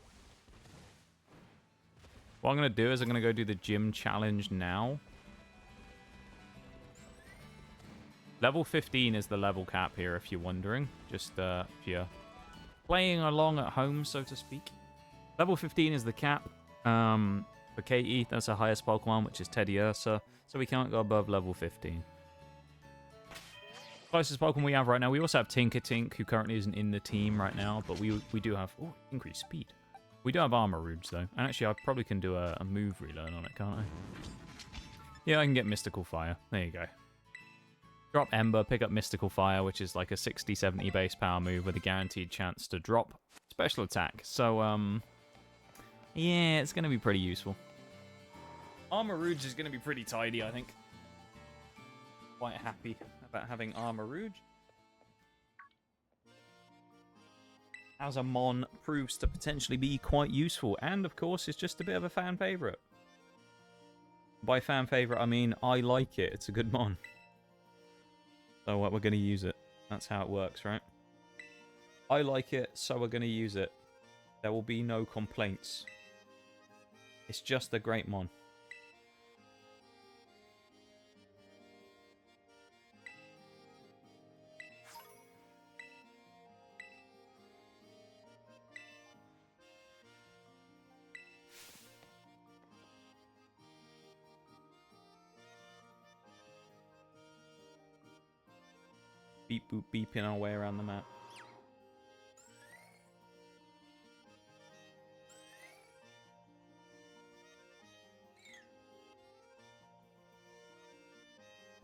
What I'm going to do is I'm going to go do the gym challenge now. Level 15 is the level cap here, if you're wondering. Just if you're playing along at home, so to speak. Level 15 is the cap. For Katie, that's our highest Pokemon, which is Teddy Ursa. So we can't go above level 15. Closest Pokemon we have right now. We also have Tinkertink, who currently isn't in the team right now. But we do have... oh, increased speed. We do have Armor Rouge, though. And actually, I probably can do a move relearn on it, can't I? Yeah, I can get Mystical Fire. There you go. Drop Ember, pick up Mystical Fire, which is like a 60-70 base power move with a guaranteed chance to drop special attack. So, yeah, it's going to be pretty useful. Armor Rouge is going to be pretty tidy, I think. Quite happy about having Armor Rouge. Azamon proves to potentially be quite useful, and of course, it's just a bit of a fan favourite. By fan favourite, I mean I like it. It's a good mon. So we're going to use it. That's how it works, right? I like it, so we're going to use it. There will be no complaints. It's just a great mon. Beep boop beeping our way around the map.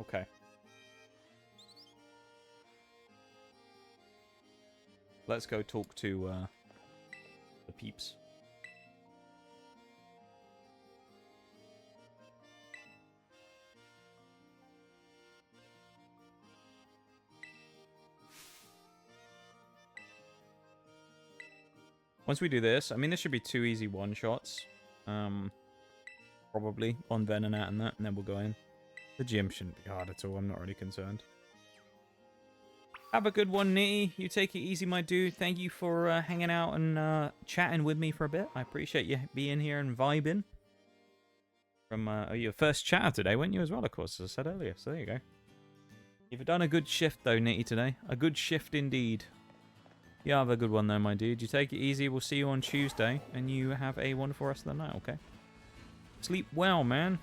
Okay. Let's go talk to the peeps. Once we do this, I mean, this should be 2 easy one-shots. Probably on Venonat and that, and then we'll go in. The gym shouldn't be hard at all. I'm not really concerned. Have a good one, Nitty. You take it easy, my dude. Thank you for hanging out and chatting with me for a bit. I appreciate you being here and vibing. From your first chatter today, weren't you, as well, of course, as I said earlier. So there you go. You've done a good shift, though, Nitty, today. A good shift indeed. You have a good one, though, my dude. You take it easy. We'll see you on Tuesday. And you have a wonderful rest of the night, okay? Sleep well, man.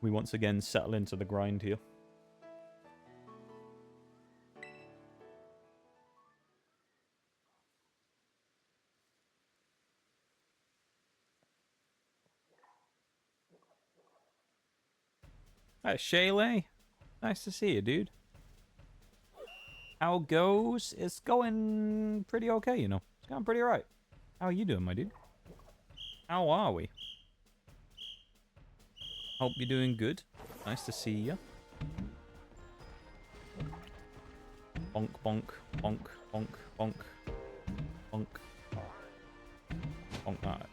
We once again settle into the grind here. Hi, Shaylay. Nice to see you, dude. How it goes? It's going pretty okay, you know. It's going pretty alright. How are you doing, my dude? How are we? Hope you're doing good. Nice to see you. Bonk, bonk, bonk, bonk, bonk, bonk. Bonk that.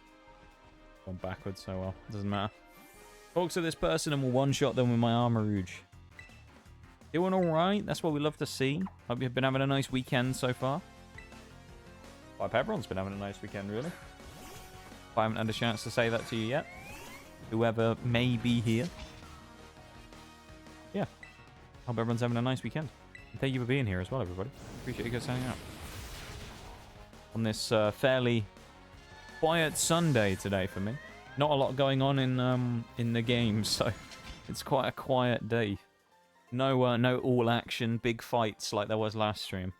Gone backwards, so well. Doesn't matter. Talk to this person and we'll one-shot them with my Armor Rouge. Doing alright. That's what we love to see. Hope you've been having a nice weekend so far. Hope everyone's been having a nice weekend, really. If I haven't had a chance to say that to you yet. Whoever may be here. Yeah. Hope everyone's having a nice weekend. And thank you for being here as well, everybody. Appreciate you guys hanging out. On this fairly quiet Sunday today for me. Not a lot going on in the game, so it's quite a quiet day. No no all action, big fights like there was last stream.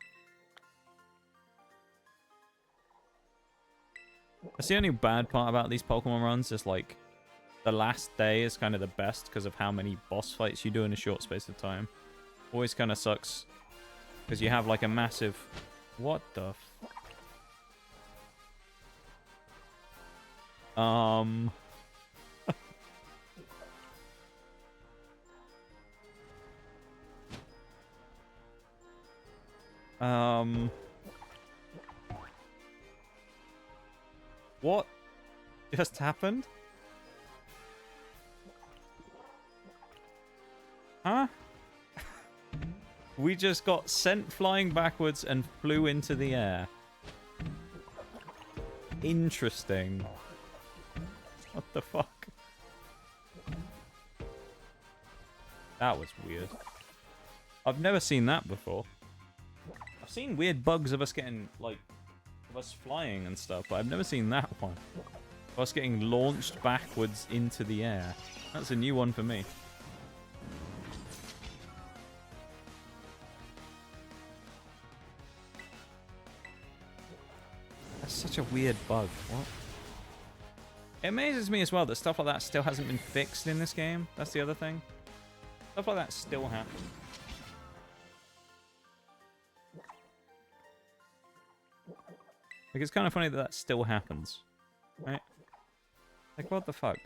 That's the only bad part about these Pokemon runs, is like the last day is kind of the best because of how many boss fights you do in a short space of time. Always kind of sucks because you have like a massive... What the What just happened? Huh? We just got sent flying backwards and flew into the air. Interesting. What the fuck? That was weird. I've never seen that before. I've seen weird bugs of us getting, like, of us flying and stuff, but I've never seen that one. Of us getting launched backwards into the air. That's a new one for me. That's such a weird bug. What? It amazes me as well that stuff like that still hasn't been fixed in this game. That's the other thing. Stuff like that still happens. Like, it's kind of funny that that still happens. Right? Like, what the fuck?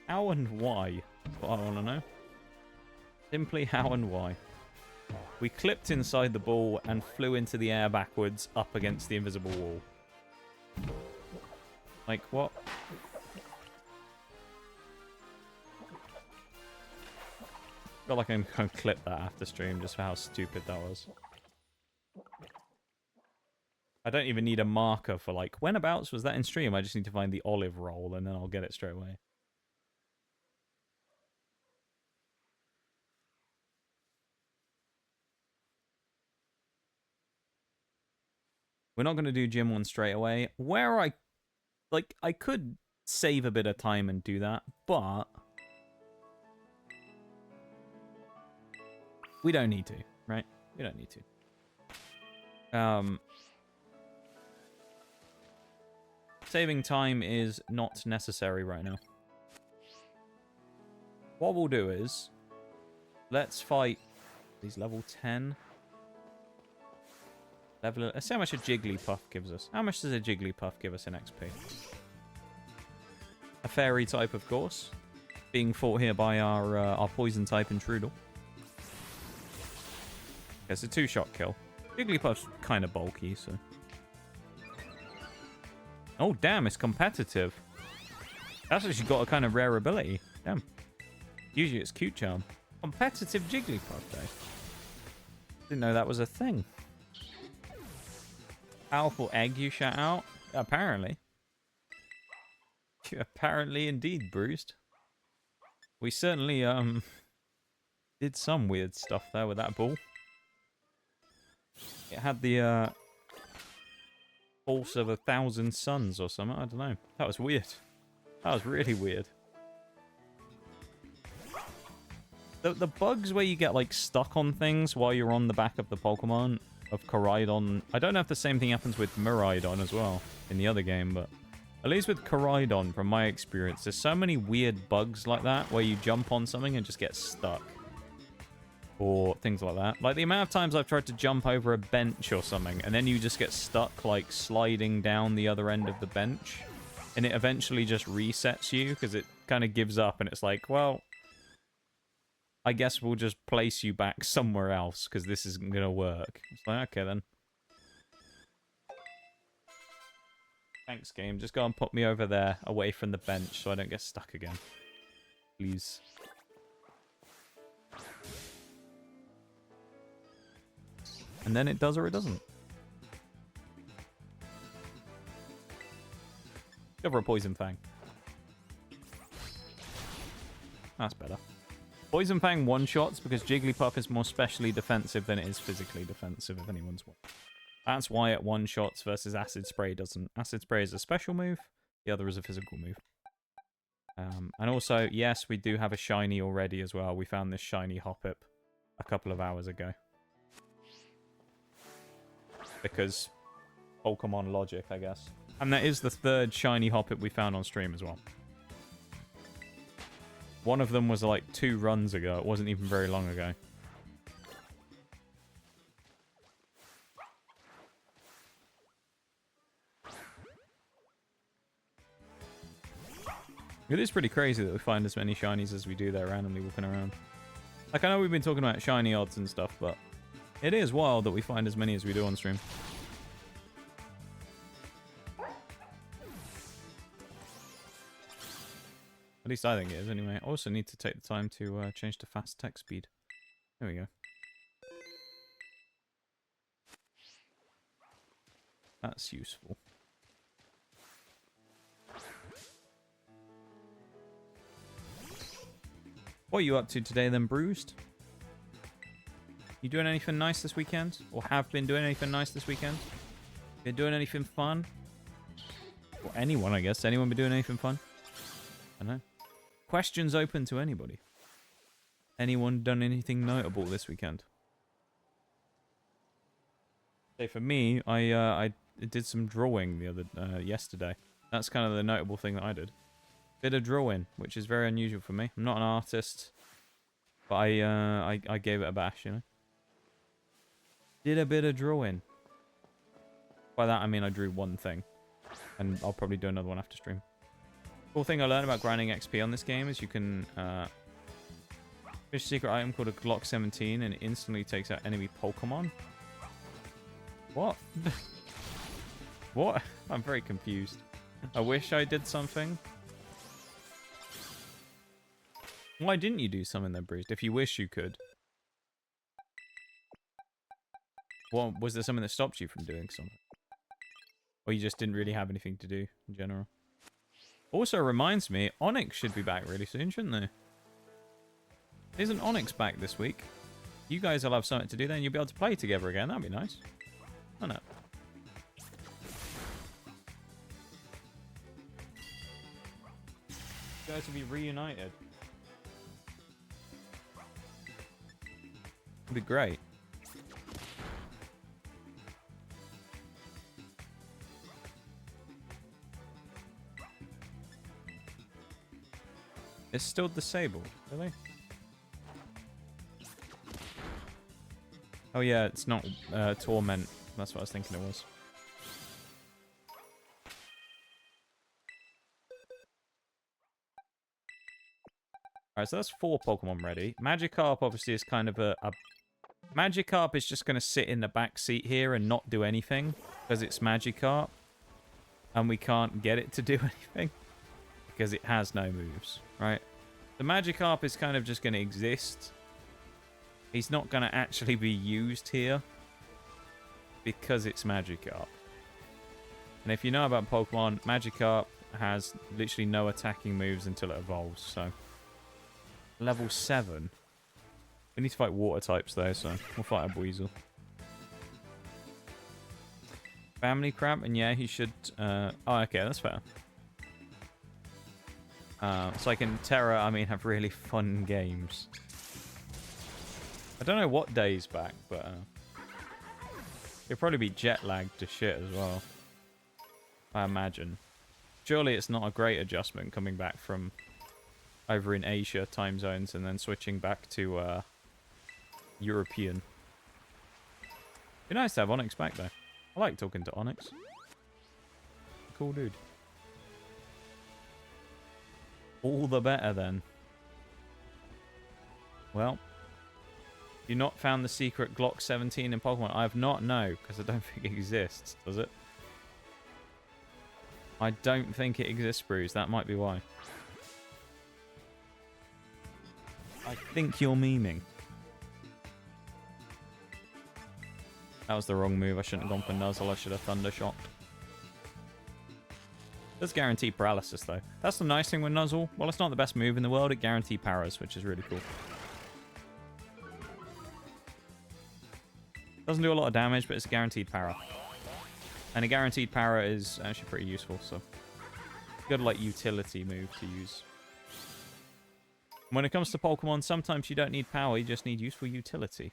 How and why? That's what I want to know. Simply how and why. We clipped inside the ball and flew into the air backwards up against the invisible wall. Like, what? I feel like I'm going to clip that after stream just for how stupid that was. I don't even need a marker for, like, whenabouts was that in stream? I just need to find the olive roll and then I'll get it straight away. We're not going to do Gym 1 straight away. Where I could save a bit of time and do that, but we don't need to, right? We don't need to. Saving time is not necessary right now. What we'll do is, let's fight these level 10. Let's see how much a Jigglypuff gives us. How much does a Jigglypuff give us in XP? A fairy type, of course. Being fought here by our poison type Intruder. Okay, it's a 2-shot kill. Jigglypuff's kind of bulky, so... Oh, damn, it's competitive. That's actually got a kind of rare ability. Damn. Usually it's Cute Charm. Competitive Jigglypuff, though. Didn't know that was a thing. Powerful egg you shout out? Apparently. Apparently indeed, Bruised. We certainly, did some weird stuff there with that ball. It had the, pulse of 1,000 suns or something. I don't know. That was weird. That was really weird. The bugs where you get, like, stuck on things while you're on the back of the Pokemon of Koraidon. I don't know if the same thing happens with Miraidon as well in the other game, but at least with Koraidon, from my experience, there's so many weird bugs like that where you jump on something and just get stuck. Or things like that. Like the amount of times I've tried to jump over a bench or something, and then you just get stuck, like, sliding down the other end of the bench, and it eventually just resets you, because it kind of gives up, and it's like, well, I guess we'll just place you back somewhere else, because this isn't going to work. It's like, okay, then. Thanks, game. Just go and put me over there, away from the bench, so I don't get stuck again. Please. and then it does or it doesn't. Go for a Poison Fang. That's better. Poison Fang one-shots because Jigglypuff is more specially defensive than it is physically defensive, if anyone's wondering. That's why it one-shots versus Acid Spray doesn't. Acid Spray is a special move, the other is a physical move. And also, yes, we do have a shiny already as well. We found this shiny Hoppip a couple of hours ago. Because Pokemon logic, I guess. And that is the third shiny Hoppip we found on stream as well. One of them was like 2 runs ago. It wasn't even very long ago. It is pretty crazy that we find as many shinies as we do there randomly walking around. Like, I know we've been talking about shiny odds and stuff, but it is wild that we find as many as we do on stream. At least I think it is, anyway. I also need to take the time to change to fast text speed. There we go. That's useful. What are you up to today then, Bruised? You doing anything nice this weekend? Or have been doing anything nice this weekend? Been doing anything fun? Or anyone, I guess. Anyone been doing anything fun? I don't know. Questions open to anybody. Anyone done anything notable this weekend? Say for me, I did some drawing yesterday. That's kind of the notable thing that I did. Bit of drawing, which is very unusual for me. I'm not an artist, but I gave it a bash, you know. Did a bit of drawing. By that I mean I drew one thing, and I'll probably do another one after stream. Cool thing I learned about grinding XP on this game is you can fish a secret item called a Glock 17 and it instantly takes out enemy Pokemon. What? What? I'm very confused. I wish I did something. Why didn't you do something then, Bruised? If you wish you could. Well, was there something that stopped you from doing something? Or you just didn't really have anything to do in general? Also reminds me, Onyx should be back really soon, shouldn't they? Isn't Onyx back this week? You guys will have something to do then. You'll be able to play together again. That'd be nice. I know. You guys will be reunited. It'd be great. It's still disabled, really? Oh yeah, it's not Torment. That's what I was thinking it was. Alright, so that's 4 Pokemon ready. Magikarp obviously is kind of a... Magikarp is just going to sit in the back seat here and not do anything because it's Magikarp. And we can't get it to do anything because it has no moves, right? The Magikarp is kind of just going to exist. He's not going to actually be used here because it's Magikarp. And if you know about Pokemon, Magikarp has literally no attacking moves until it evolves, so... Level 7. We need to fight water types though, so we'll fight a Buizel. Family crap, and yeah, he should... Oh, okay, that's fair. So I can Terra, I mean, have really fun games. I don't know what day's back, but... He'll probably be jet lagged to shit as well. I imagine. Surely it's not a great adjustment coming back from over in Asia time zones and then switching back to European. Be nice to have Onyx back though. I like talking to Onyx. Cool dude. All the better then. Well, you not found the secret Glock 17 in Pokemon? I have not, no, because I don't think it exists, does it? I don't think it exists, Bruce. That might be why. I think you're memeing. That was the wrong move. I shouldn't have gone for Nuzzle. I should have Thunder Shocked. Does guarantee paralysis, though. That's the nice thing with Nuzzle. Well, it's not the best move in the world. It guarantees paras, which is really cool. Doesn't do a lot of damage, but it's a guaranteed para. And a guaranteed para is actually pretty useful, so... good, like, utility move to use. When it comes to Pokemon, sometimes you don't need power, you just need useful utility.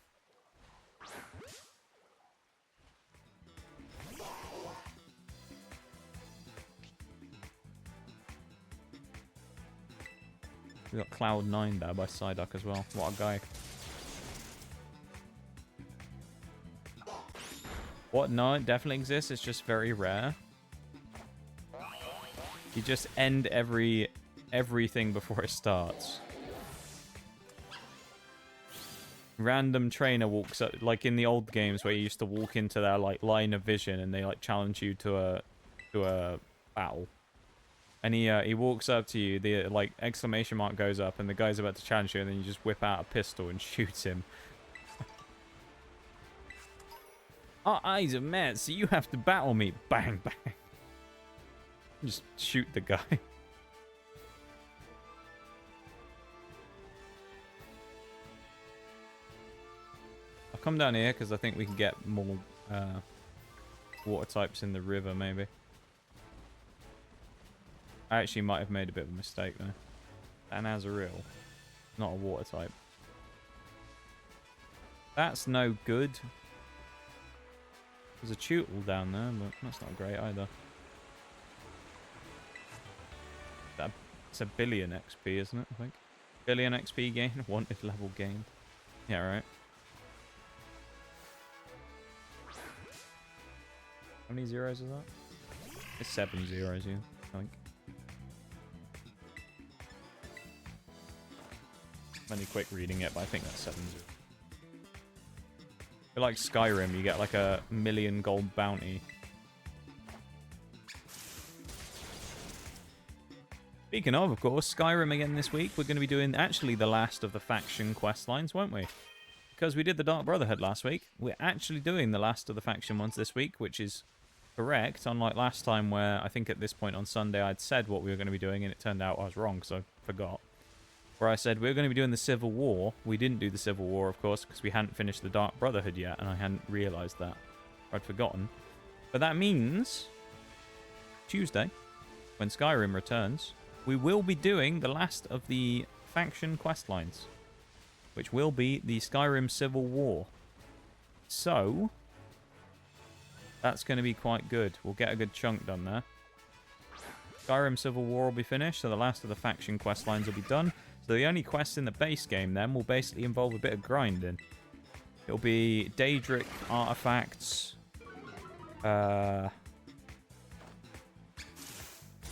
We got Cloud9 there by Psyduck as well. What a guy. What? No, it definitely exists. It's just very rare. You just end everything before it starts. Random trainer walks up, like in the old games where you used to walk into their like line of vision and they like challenge you to a battle. And he walks up to you, the like exclamation mark goes up, and the guy's about to challenge you, and then you just whip out a pistol and shoot him. Our eyes are met, so you have to battle me. Bang, bang. Just shoot the guy. I'll come down here because I think we can get more water types in the river, maybe. I actually might have made a bit of a mistake there. An Azurill, not a water type. That's no good. There's a Tootle down there, but that's not great either. It's a billion XP, isn't it? I think. Billion XP gain, wanted level gained. Yeah, right. How many zeros is that? It's 7 zeros, yeah, I think. I'm only quick reading it, but I think that's 7 zeros. Like Skyrim, you get like a 1,000,000 gold bounty. Speaking of course, Skyrim again this week. We're going to be doing actually the last of the faction quest lines, won't we? Because we did the Dark Brotherhood last week. We're actually doing the last of the faction ones this week, which is correct. Unlike last time where I think at this point on Sunday I'd said what we were going to be doing and it turned out I was wrong, so I forgot. Where I said we were going to be doing the Civil War. We didn't do the Civil War, of course, because we hadn't finished the Dark Brotherhood yet, and I hadn't realised that. I'd forgotten. But that means Tuesday, when Skyrim returns, we will be doing the last of the faction quest lines, which will be the Skyrim Civil War. So, that's going to be quite good. We'll get a good chunk done there. Skyrim Civil War will be finished, so the last of the faction quest lines will be done. So the only quests in the base game then will basically involve a bit of grinding. It'll be Daedric artifacts,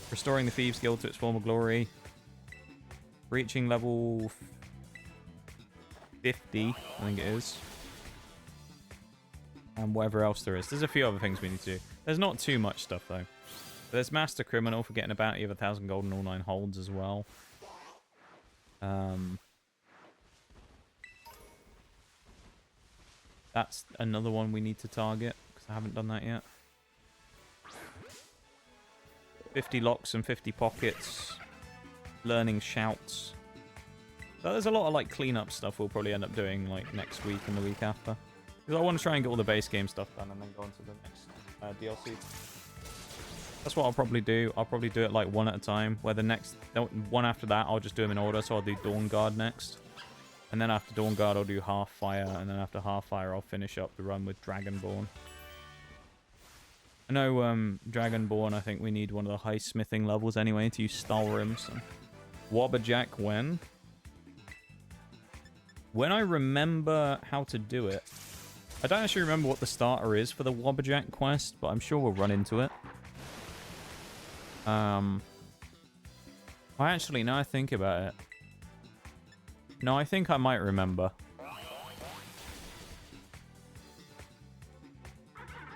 restoring the Thieves Guild to its former glory, reaching level 50, I think it is, and whatever else there is. There's a few other things we need to do. There's not too much stuff though. There's Master Criminal for getting a bounty of 1,000 gold and all 9 holds as well. That's another one we need to target, because I haven't done that yet. 50 locks and 50 pockets. Learning shouts. So there's a lot of like cleanup stuff we'll probably end up doing like next week and the week after. Because I want to try and get all the base game stuff done and then go on to the next DLC. That's what I'll probably do. I'll probably do it like one at a time. Where the next one after that, I'll just do them in order. So I'll do Dawn Guard next. And then after Dawn Guard, I'll do Half Fire. And then after Half Fire, I'll finish up the run with Dragonborn. I know Dragonborn, I think we need one of the high smithing levels anyway to use Stalrim. So. Wobberjack when? When I remember how to do it. I don't actually remember what the starter is for the Wobberjack quest, but I'm sure we'll run into it. Actually, now I think about it. No, I think I might remember.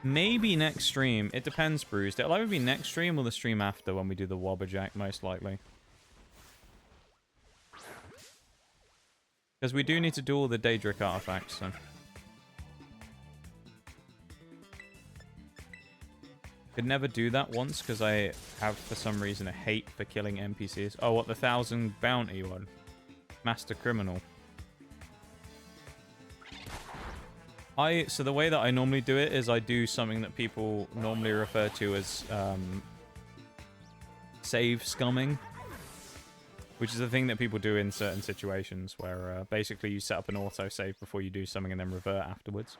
Maybe next stream. It depends, Bruised. It'll either be next stream or the stream after when we do the Wobberjack, most likely. Because we do need to do all the Daedric artifacts, so... Could never do that once because I have, for some reason, a hate for killing NPCs. Oh, what, the 1,000 bounty one? Master Criminal. So the way that I normally do it is I do something that people normally refer to as save scumming, which is a thing that people do in certain situations where basically you set up an autosave before you do something and then revert afterwards.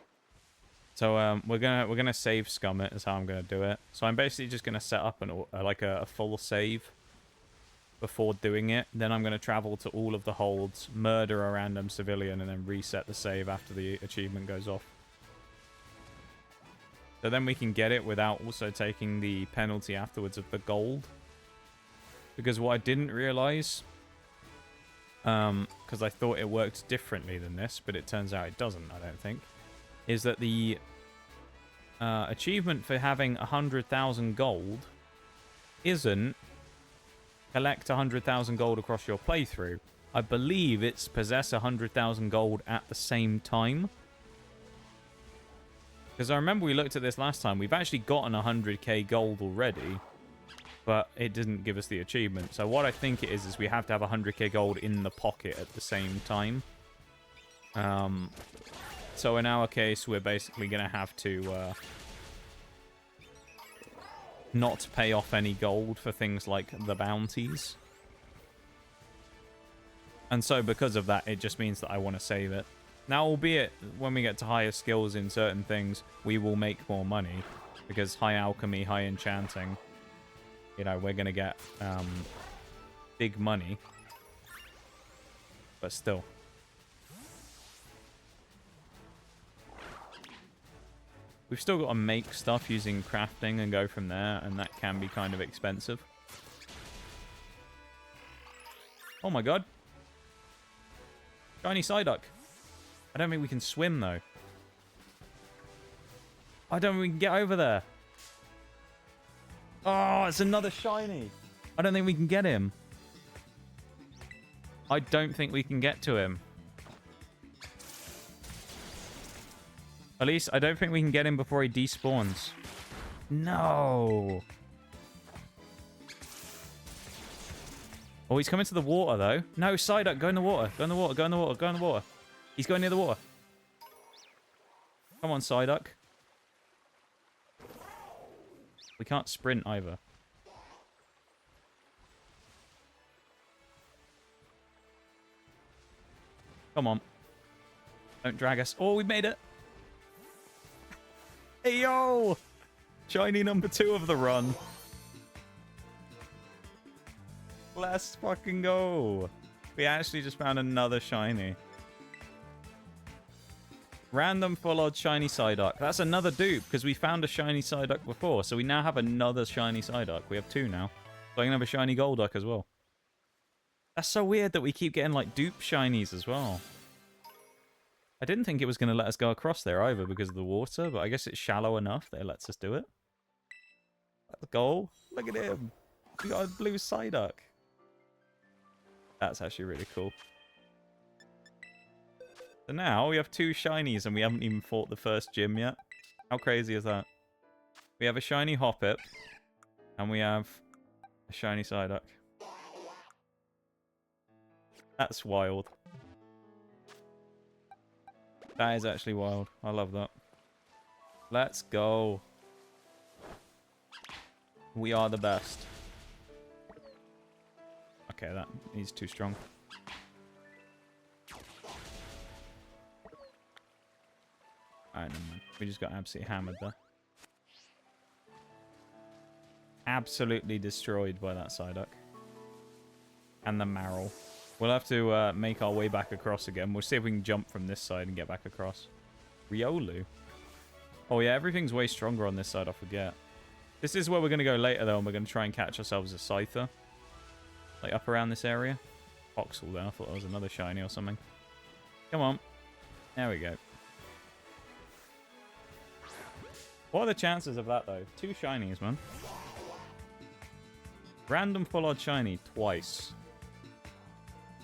So we're gonna save scum it is how I'm gonna do it. So I'm basically just gonna set up a full save before doing it. Then I'm gonna travel to all of the holds, murder a random civilian, and then reset the save after the achievement goes off. So then we can get it without also taking the penalty afterwards of the gold. Because what I didn't realize, because I thought it worked differently than this, but it turns out it doesn't, I don't think, is that the achievement for having 100,000 gold isn't collect 100,000 gold across your playthrough. I believe it's possess 100,000 gold at the same time. Because I remember we looked at this last time. We've actually gotten 100k gold already, but it didn't give us the achievement. So what I think it is we have to have 100k gold in the pocket at the same time. So in our case, we're basically going to have to not pay off any gold for things like the bounties. And so because of that, it just means that I want to save it. Now, albeit when we get to higher skills in certain things, we will make more money. Because high alchemy, high enchanting, you know, we're going to get big money. But still. We've still got to make stuff using crafting and go from there, and that can be kind of expensive. Oh my god. Shiny Psyduck. I don't think we can swim, though. I don't think we can get over there. Oh, it's another shiny. I don't think we can get him. I don't think we can get to him. At least, I don't think we can get him before he despawns. No. Oh, he's coming to the water, though. No, Psyduck, go in the water. Go in the water, go in the water, go in the water. He's going near the water. Come on, Psyduck. We can't sprint either. Come on. Don't drag us. Oh, we made it. Hey, yo! Shiny number 2 of the run. Let's fucking go. We actually just found another shiny. Random full odd shiny Psyduck. That's another dupe, because we found a shiny Psyduck before. So we now have another shiny Psyduck. We have 2 now. So I can have a shiny Golduck as well. That's so weird that we keep getting, like, dupe shinies as well. I didn't think it was going to let us go across there either because of the water, but I guess it's shallow enough that it lets us do it. Let's go. Look at him. We got a blue Psyduck. That's actually really cool. So now we have 2 shinies and we haven't even fought the first gym yet. How crazy is that? We have a shiny Hoppip and we have a shiny Psyduck. That's wild. That is actually wild. I love that. Let's go. We are the best. Okay, that he's too strong. Alright, never mind. We just got absolutely hammered there. Absolutely destroyed by that Psyduck. And the Marrow. We'll have to make our way back across again. We'll see if we can jump from this side and get back across. Riolu. Oh yeah, everything's way stronger on this side, I forget. This is where we're going to go later, though, and we're going to try and catch ourselves a Scyther. Like, up around this area. Voxel there. I thought that was another shiny or something. Come on. There we go. What are the chances of that, though? 2 shinies, man. Random full odd shiny twice.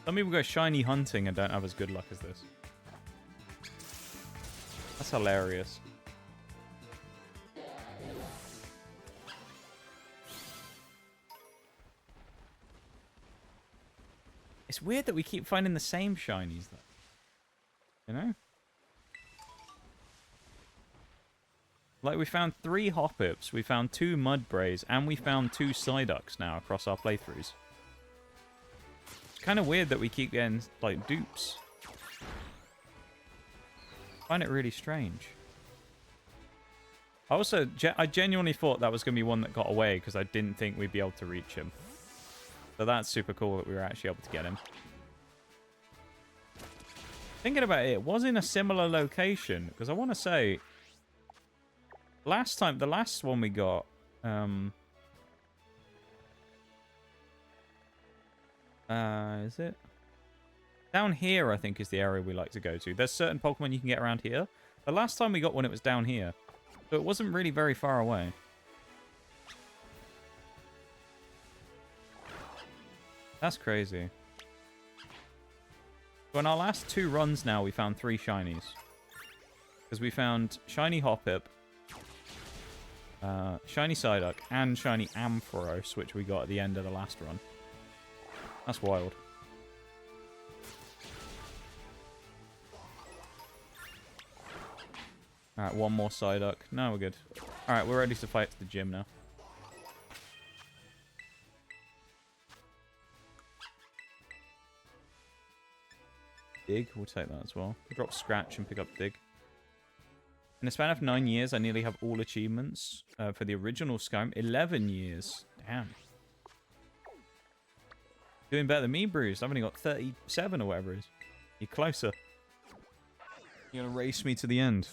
Some people go shiny hunting and don't have as good luck as this. That's hilarious. weird that we keep finding the same shinies, though. You know? Like, we found 3 Hoppips, we found 2 Mudbrays, and we found 2 Psyducks now across our playthroughs. It's kind of weird that we keep getting, like, dupes. I find it really strange. I genuinely thought that was going to be one that got away, because I didn't think we'd be able to reach him. So that's super cool that we were actually able to get him. Thinking about it, it was in a similar location, because I want to say... the last one we got, is it? Down here, I think, is the area we like to go to. There's certain Pokemon you can get around here. The last time we got one, it was down here. So it wasn't really very far away. That's crazy. So in our last 2 runs now, we found 3 shinies. Because we found Shiny Hoppip, Shiny Psyduck, and Shiny Ampharos, which we got at the end of the last run. That's wild. Alright, one more Psyduck. No, we're good. Alright, we're ready to fight to the gym now. Dig, we'll take that as well. We'll drop Scratch and pick up Dig. In a span of 9 years, I nearly have all achievements for the original Skyrim. 11 years. Damn. Doing better than me, Bruce. I've only got 37 or whatever it is. You're closer. You're going to race me to the end.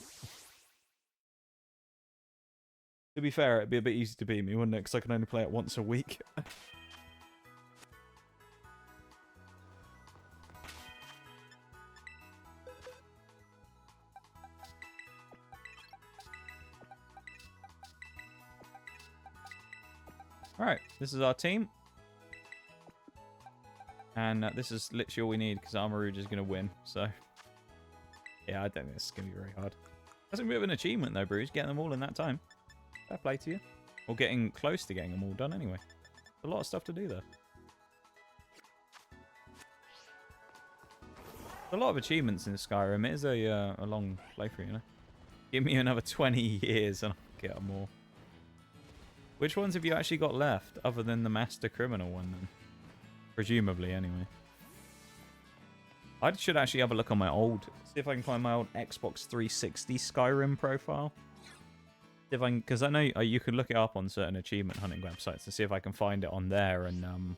To be fair, it'd be a bit easy to beat me, wouldn't it? Because I can only play it once a week. Alright, this is our team. And this is literally all we need, because Armarouge is going to win, so... Yeah, I don't think this is going to be very hard. That's a bit of an achievement, though, Bruce, getting them all in that time. Fair play to you. Or getting close to getting them all done, anyway. There's a lot of stuff to do there. There's a lot of achievements in Skyrim. It is a long playthrough, you know? Give me another 20 years and I'll get them all. Which ones have you actually got left, other than the Master Criminal one, then? Presumably, anyway. I should actually have a look on my old... See if I can find my old Xbox 360 Skyrim profile. If I can... Because I know you can look it up on certain achievement hunting websites to see if I can find it on there and...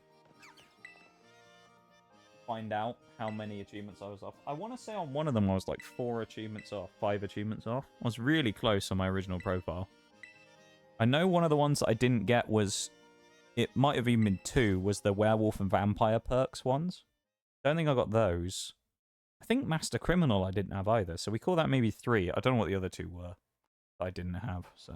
find out how many achievements I was off. I want to say on one of them I was like 4 achievements off, 5 achievements off. I was really close on my original profile. I know one of the ones that I didn't get was, it might have even been 2, was the werewolf and vampire perks ones. Don't think I got those. I think Master Criminal I didn't have either, so we call that maybe 3. I don't know what the other 2 were that I didn't have, so.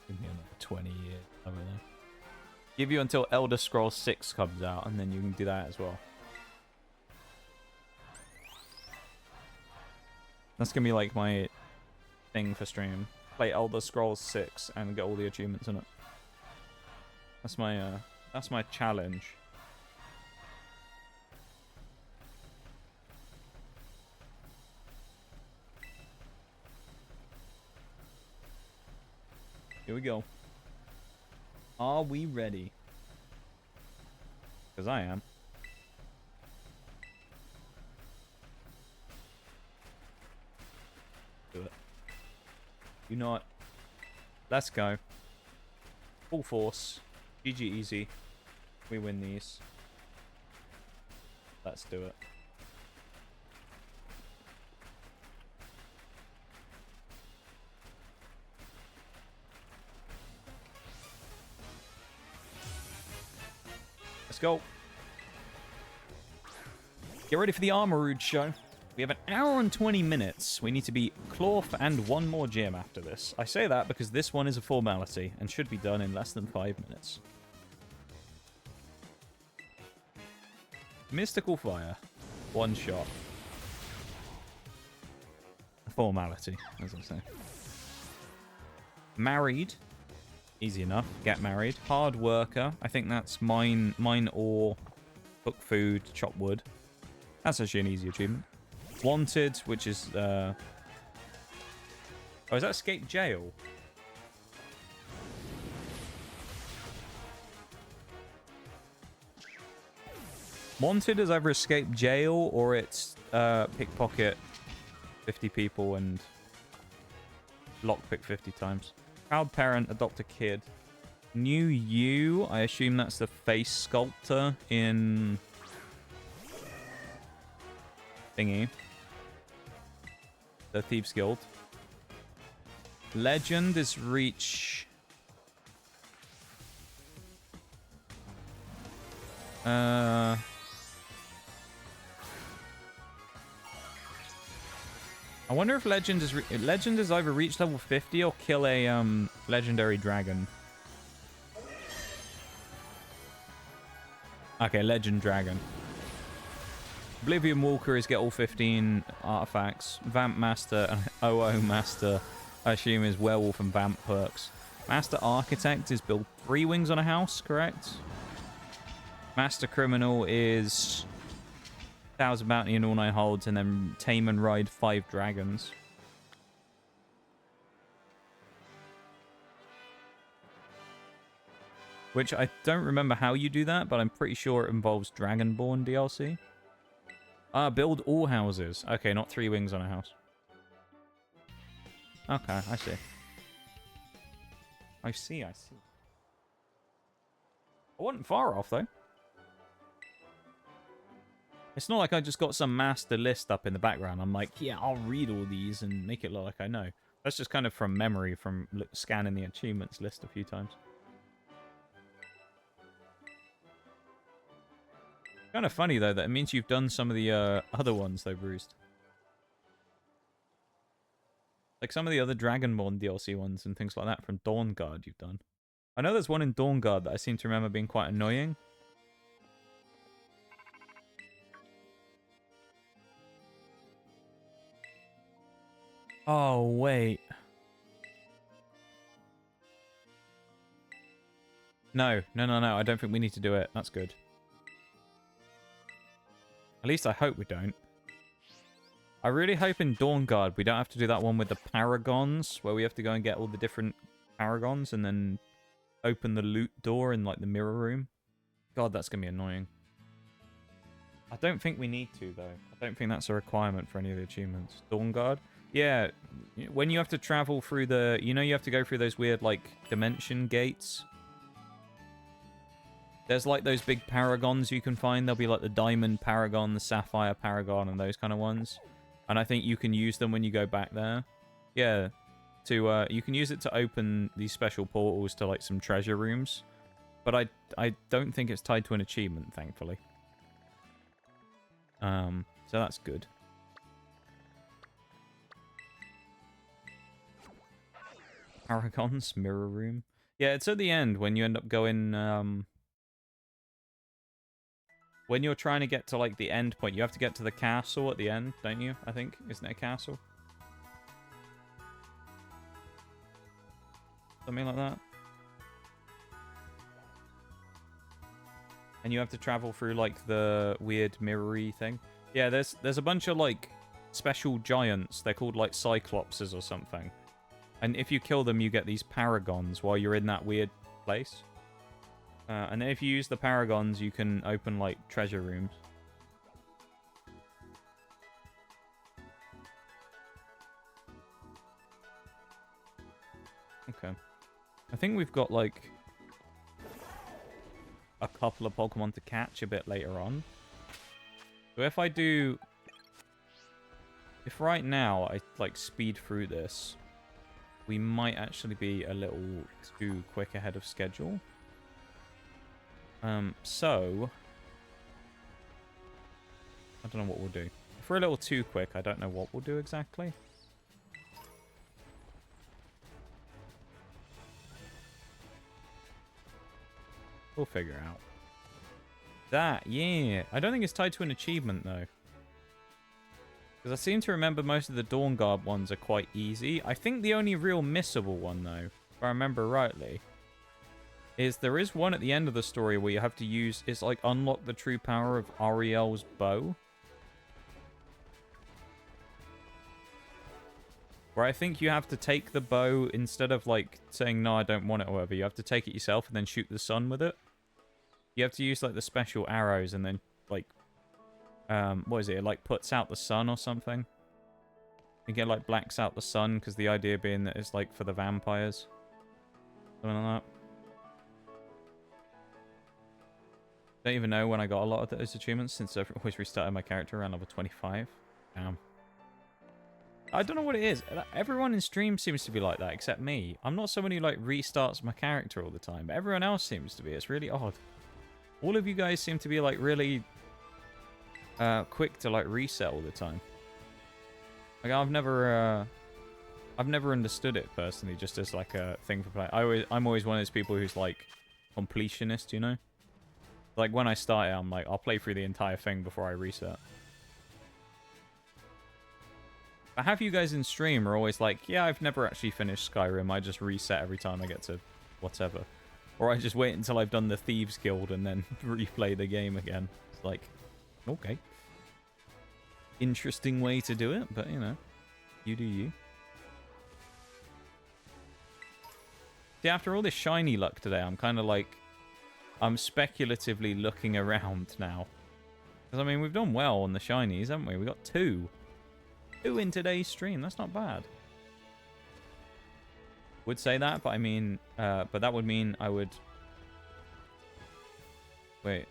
Give me another 20 years over there. Give you until Elder Scrolls 6 comes out, and then you can do that as well. That's going to be like my thing for stream. Play Elder Scrolls 6 and get all the achievements in it. That's my challenge. Here we go. Are we ready? Because I am. Do it. You know what? Let's go. Full force. GG easy. We win these. Let's do it. Let's go. Get ready for the Armarouge show. We have an hour and 20 minutes. We need to beat Clorf and one more gym after this. I say that because this one is a formality and should be done in less than 5 minutes. Mystical Fire. One shot. A formality, as I say. Married. Easy enough. Get married. Hard worker. I think that's mine or cook food, chop wood. That's actually an easy achievement. Wanted, which is... Oh, is that escape jail? Wanted is either escape jail or it's pickpocket 50 people and lockpick 50 times. Proud parent, adopt a kid. New you, I assume that's the face sculptor in thingy. The Thieves Guild. Legend is reach. I wonder if Legend is either reach level 50 or kill a legendary dragon. Okay, Legend Dragon. Oblivion Walker is get all 15 artifacts. Vamp Master and OO Master, I assume, is Werewolf and Vamp perks. Master Architect is build 3 wings on a house, correct? Master Criminal is 1,000 bounty and all 9 holds, and then tame and ride 5 dragons. Which I don't remember how you do that, but I'm pretty sure it involves Dragonborn DLC. Ah, build all houses. Okay, not 3 wings on a house. Okay, I see. I see. I wasn't far off, though. It's not like I just got some master list up in the background. I'm like, yeah, I'll read all these and make it look like I know. That's just kind of from memory, from scanning the achievements list a few times. Kind of funny, though, that it means you've done some of the other ones, though, Bruised. Like some of the other Dragonborn DLC ones and things like that from Dawnguard you've done. I know there's one in Dawnguard that I seem to remember being quite annoying. Oh, wait. No. I don't think we need to do it. That's good. At least I hope we don't. I really hope in Dawnguard we don't have to do that one with the Paragons, where we have to go and get all the different Paragons and then open the loot door in, like, the mirror room. God, that's going to be annoying. I don't think we need to, though. I don't think that's a requirement for any of the achievements. Dawnguard? Yeah, when you have to travel through the... You know you have to go through those weird, like, dimension gates? There's, like, those big Paragons you can find. There'll be, like, the Diamond Paragon, the Sapphire Paragon, and those kind of ones. And I think you can use them when you go back there. Yeah, you can use it to open these special portals to, like, some treasure rooms. But I don't think it's tied to an achievement, thankfully. So that's good. Paragon's mirror room. Yeah, it's at the end when you end up going, when you're trying to get to, like, the end point, you have to get to the castle at the end, don't you? I think. Isn't it a castle? Something like that. And you have to travel through, like, the weird mirror-y thing. Yeah, there's a bunch of, like, special giants. They're called, like, Cyclopses or something. And if you kill them, you get these Paragons while you're in that weird place. And then if you use the Paragons, you can open, like, treasure rooms. Okay. I think we've got, like, a couple of Pokemon to catch a bit later on. So if I do... If right now I, like, speed through this, we might actually be a little too quick ahead of schedule. So... I don't know what we'll do. If we're a little too quick, I don't know what we'll do exactly. We'll figure out. That, yeah. I don't think it's tied to an achievement, though. Because I seem to remember most of the Dawnguard ones are quite easy. I think the only real missable one, though, if I remember rightly, is there is one at the end of the story where you have to use, it's like unlock the true power of Ariel's bow. Where I think you have to take the bow, instead of like saying, no, I don't want it or whatever, you have to take it yourself and then shoot the sun with it. You have to use like the special arrows and then like, what is it? It like puts out the sun or something. I think it like blacks out the sun because the idea being that it's like for the vampires. Something like that. Don't even know when I got a lot of those achievements since I've always restarted my character around level 25. Damn. I don't know what it is. Everyone in stream seems to be like that, except me. I'm not someone who like restarts my character all the time, but everyone else seems to be. It's really odd. All of you guys seem to be like really quick to like reset all the time. Like I've never understood it personally, just as like a thing for play. I'm always one of those people who's like completionist, you know. Like when I start it, I'm like, I'll play through the entire thing before I reset. But half you guys in stream are always like, yeah, I've never actually finished Skyrim. I just reset every time I get to whatever. Or I just wait until I've done the Thieves Guild and then replay the game again. It's like, okay. Interesting way to do it, but you know, you do you. See, after all this shiny luck today, I'm kind of like, I'm speculatively looking around now. Because, I mean, we've done well on the shinies, haven't we? We got 2. 2 in today's stream. That's not bad. Would say that, but I mean, but that would mean I would... Wait.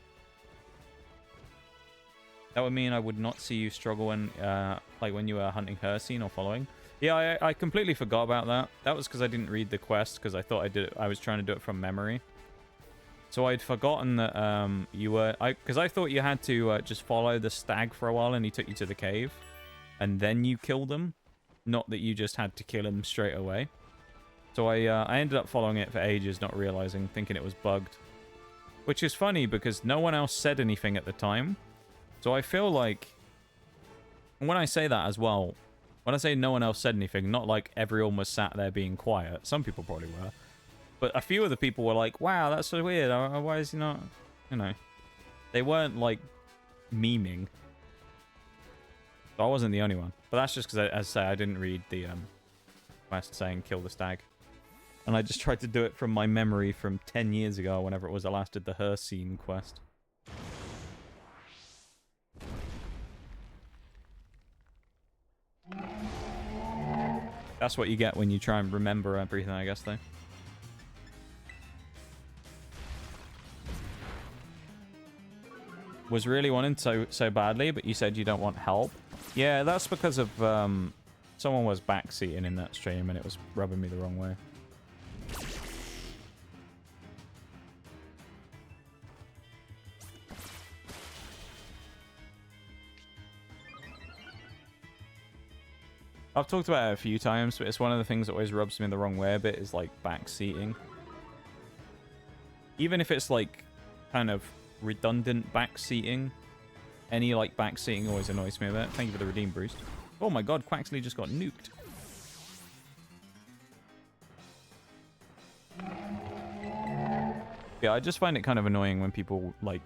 That would mean I would not see you struggle when, like when you were hunting Hercene or following. Yeah, I completely forgot about that. That was because I didn't read the quest, because I thought I was trying to do it from memory. So I'd forgotten that you were... Because I thought you had to just follow the stag for a while and he took you to the cave. And then you killed him. Not that you just had to kill him straight away. So I ended up following it for ages, not realizing, thinking it was bugged. Which is funny because no one else said anything at the time. So I feel like... When I say that as well, when I say no one else said anything, not like everyone was sat there being quiet. Some people probably were. But a few of the people were like, wow, that's so weird. Why is he not... You know. They weren't like memeing. So I wasn't the only one. But that's just because, as I say, I didn't read the quest saying kill the stag. And I just tried to do it from my memory from 10 years ago, whenever it was I last did the Hercene quest. That's what you get when you try and remember everything, I guess, though. Was really wanting so badly, but you said you don't want help. Yeah, that's because of someone was backseating in that stream and it was rubbing me the wrong way. I've talked about it a few times, but it's one of the things that always rubs me the wrong way a bit, is like backseating. Even if it's like kind of redundant backseating, any like backseating always annoys me a bit. Thank you for the redeem boost. Oh my god, Quaxley just got nuked. Yeah, I just find it kind of annoying when people like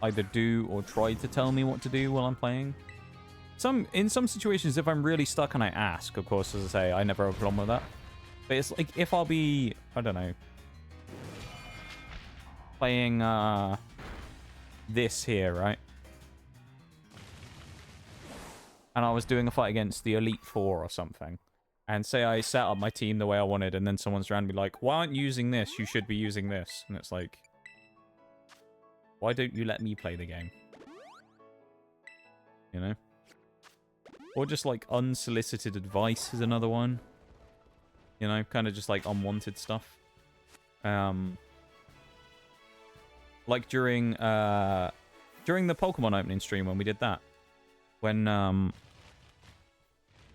either do or try to tell me what to do while I'm playing. In some situations, if I'm really stuck and I ask, of course, as I say, I never have a problem with that. But it's like if I'll be, I don't know, playing this here, right? And I was doing a fight against the Elite Four or something. And say I set up my team the way I wanted, and then someone's around me like, why aren't you using this? You should be using this. And it's like, why don't you let me play the game? You know? Or just like unsolicited advice is another one. You know, kind of just like unwanted stuff. Like during the Pokemon opening stream when we did that. When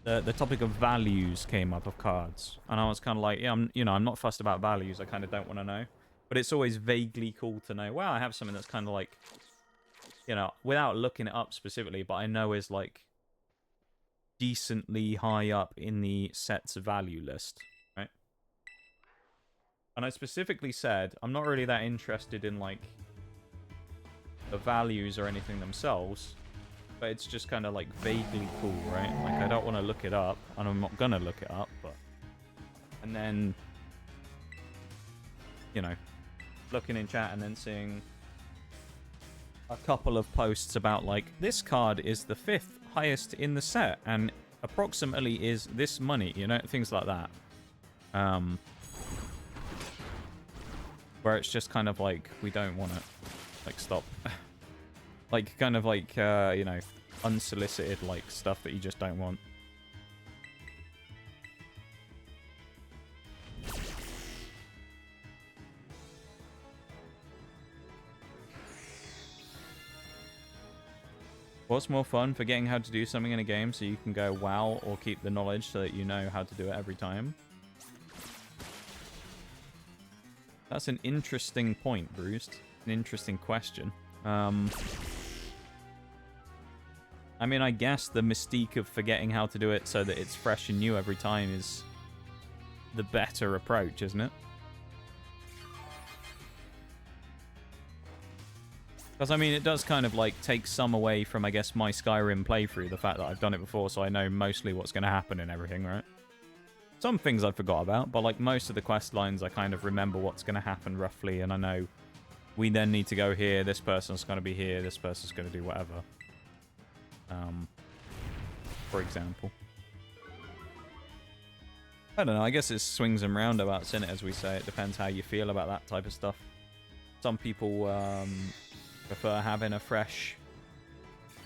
the topic of values came up of cards. And I was kind of like, yeah, I'm not fussed about values. I kind of don't want to know. But it's always vaguely cool to know, well, I have something that's kind of like, you know, without looking it up specifically, but I know is like decently high up in the set's value list, right? And I specifically said, I'm not really that interested in, like, the values or anything themselves. But it's just kind of, like, vaguely cool, right? Like, I don't want to look it up. And I'm not going to look it up, but... And then... You know, looking in chat and then seeing a couple of posts about, like, this card is the 5th highest in the set and approximately is this money, you know, things like that. Where it's just kind of like, we don't want it. Like, stop. Like, kind of like, you know, unsolicited, like, stuff that you just don't want. What's more fun, forgetting how to do something in a game so you can go wow, or keep the knowledge so that you know how to do it every time? That's an interesting point, Bruised. An interesting question. I mean, I guess the mystique of forgetting how to do it so that it's fresh and new every time is the better approach, isn't it? Because, I mean, it does kind of, like, take some away from, I guess, my Skyrim playthrough, the fact that I've done it before, so I know mostly what's going to happen and everything, right? Some things I forgot about, but, like, most of the quest lines, I kind of remember what's going to happen roughly, and I know we then need to go here, this person's going to be here, this person's going to do whatever. For example. I don't know, I guess it swings and roundabouts in it, as we say. It depends how you feel about that type of stuff. Some people, prefer having a fresh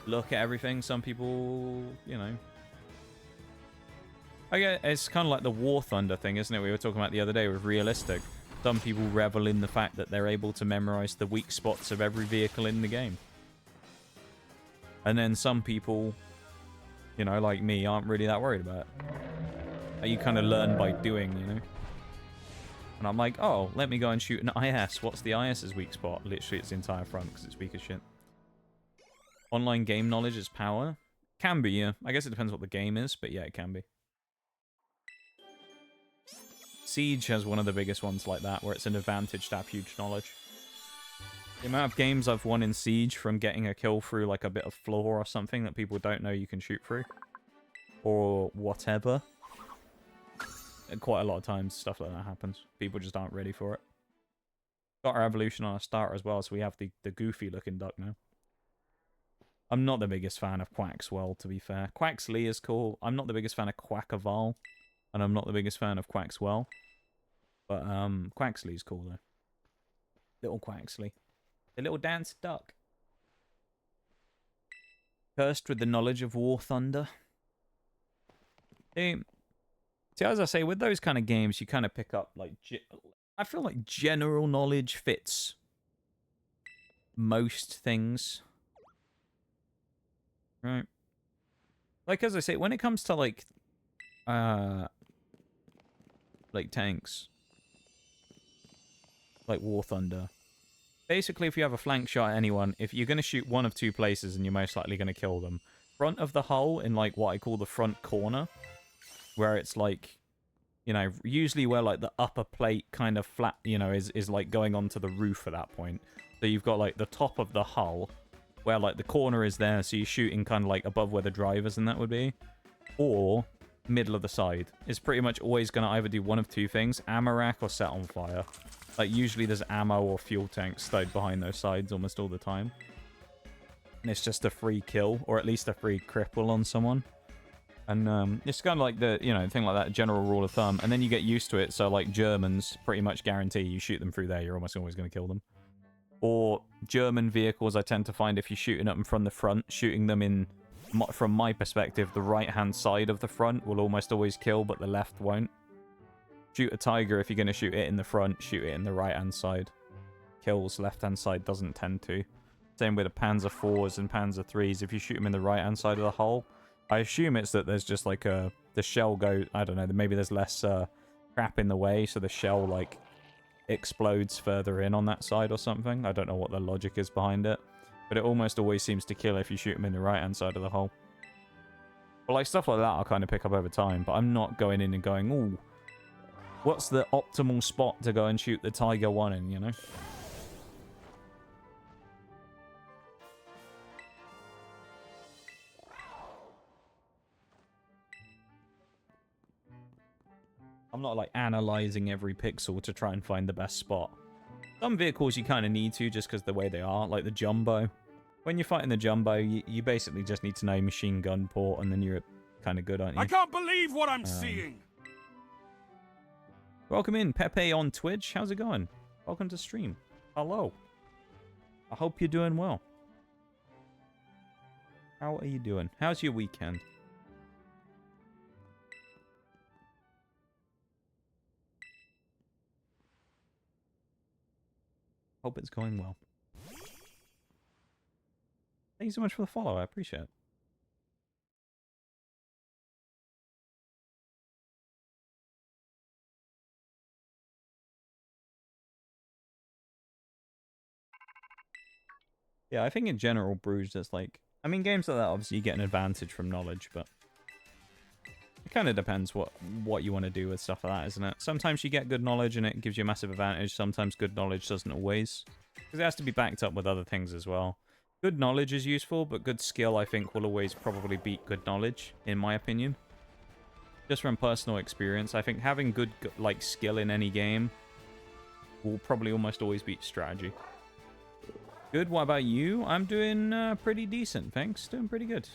look at everything. Some people, you know... I guess it's kind of like the War Thunder thing, isn't it? We were talking about the other day with realistic. Some people revel in the fact that they're able to memorize the weak spots of every vehicle in the game. And then some people, you know, like me, aren't really that worried about it. You kind of learn by doing, you know? And I'm like, oh, let me go and shoot an IS. What's the IS's weak spot? Literally its entire front, because it's weak as shit. Online game knowledge is power? Can be, yeah. I guess it depends what the game is, but yeah, it can be. Siege has one of the biggest ones like that, where it's an advantage to have huge knowledge. The amount of games I've won in Siege from getting a kill through like a bit of floor or something that people don't know you can shoot through. Or whatever. And quite a lot of times stuff like that happens. People just aren't ready for it. Got our evolution on our starter as well, so we have the goofy looking duck now. I'm not the biggest fan of Quaxwell, to be fair. Quaxley is cool. I'm not the biggest fan of Quackaval. And I'm not the biggest fan of Quaxwell. But Quaxley's cool though. Little Quaxley. The little dance duck. Cursed with the knowledge of War Thunder. See, as I say, with those kind of games, you kind of pick up, like... I feel like general knowledge fits most things. Right? Like, as I say, when it comes to, like tanks. Like War Thunder. Basically, if you have a flank shot at anyone, if you're going to shoot one of two places and you're most likely going to kill them. Front of the hull, in like what I call the front corner, where it's like, you know, usually where like the upper plate kind of flat, you know, is like going onto the roof at that point. So you've got like the top of the hull, where like the corner is there, so you're shooting kind of like above where the drivers and that would be. Or middle of the side. It's pretty much always going to either do one of two things, ammo rack or set on fire. Like, usually there's ammo or fuel tanks stowed behind those sides almost all the time. And it's just a free kill, or at least a free cripple on someone. And it's kind of like the, you know, thing like that, general rule of thumb. And then you get used to it, so like Germans pretty much guarantee you shoot them through there, you're almost always going to kill them. Or German vehicles, I tend to find if you're shooting at them from the front, shooting them in, from my perspective, the right-hand side of the front will almost always kill, but the left won't. Shoot a Tiger if you're going to shoot it in the front, shoot it in the right-hand side. Kills, left-hand side doesn't tend to. Same with the Panzer IVs and Panzer IIIs. If you shoot them in the right-hand side of the hull, I assume it's that there's just like the shell go, I don't know, maybe there's less crap in the way, so the shell like explodes further in on that side or something. I don't know what the logic is behind it. But it almost always seems to kill if you shoot them in the right-hand side of the hull. But like stuff like that I'll kind of pick up over time, but I'm not going in and going, ooh, What's the optimal spot to go and shoot the Tiger 1 in, you know? I'm not like analyzing every pixel to try and find the best spot. Some vehicles you kind of need to just because the way they are, like the Jumbo. When you're fighting the Jumbo, you basically just need to know machine gun port and then you're kind of good, aren't you? I can't believe what I'm seeing. Welcome in, Pepe on Twitch. How's it going? Welcome to stream. Hello. I hope you're doing well. How are you doing? How's your weekend? Hope it's going well. Thank you so much for the follow. I appreciate it. Yeah, I think in general, Bruges, there's like... I mean, games like that, obviously, you get an advantage from knowledge, but... It kind of depends what you want to do with stuff like that, isn't it? Sometimes you get good knowledge and it gives you a massive advantage. Sometimes good knowledge doesn't always. Because it has to be backed up with other things as well. Good knowledge is useful, but good skill, I think, will always probably beat good knowledge, in my opinion. Just from personal experience, I think having good, like, skill in any game will probably almost always beat strategy. Good, what about you? I'm doing pretty decent, thanks. Doing pretty good.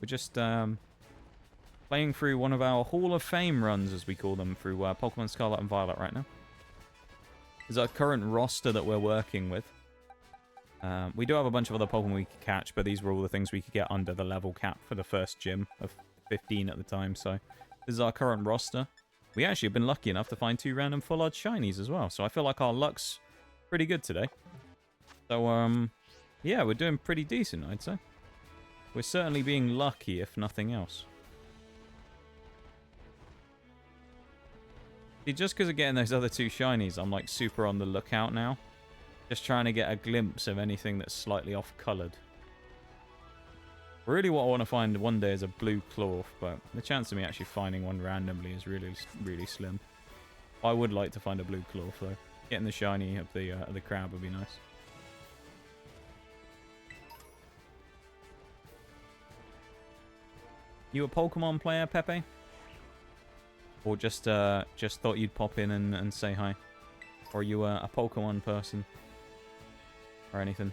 We're just playing through one of our Hall of Fame runs, as we call them, through Pokemon Scarlet and Violet right now. This is our current roster that we're working with. We do have a bunch of other Pokemon we could catch, but these were all the things we could get under the level cap for the first gym of 15 at the time, so this is our current roster. We actually have been lucky enough to find 2 random full odds shinies as well, so I feel like our luck's pretty good today. So, yeah, we're doing pretty decent, I'd say. We're certainly being lucky, if nothing else. See, just because of getting those other 2 shinies, I'm like super on the lookout now. Just trying to get a glimpse of anything that's slightly off-coloured. Really what I want to find one day is a blue Clorf, but the chance of me actually finding one randomly is really, really slim. I would like to find a blue Clorf, though. Getting the shiny of the crab would be nice. You a Pokemon player, Pepe? Or just thought you'd pop in and say hi? Or are you a Pokemon person? Or anything?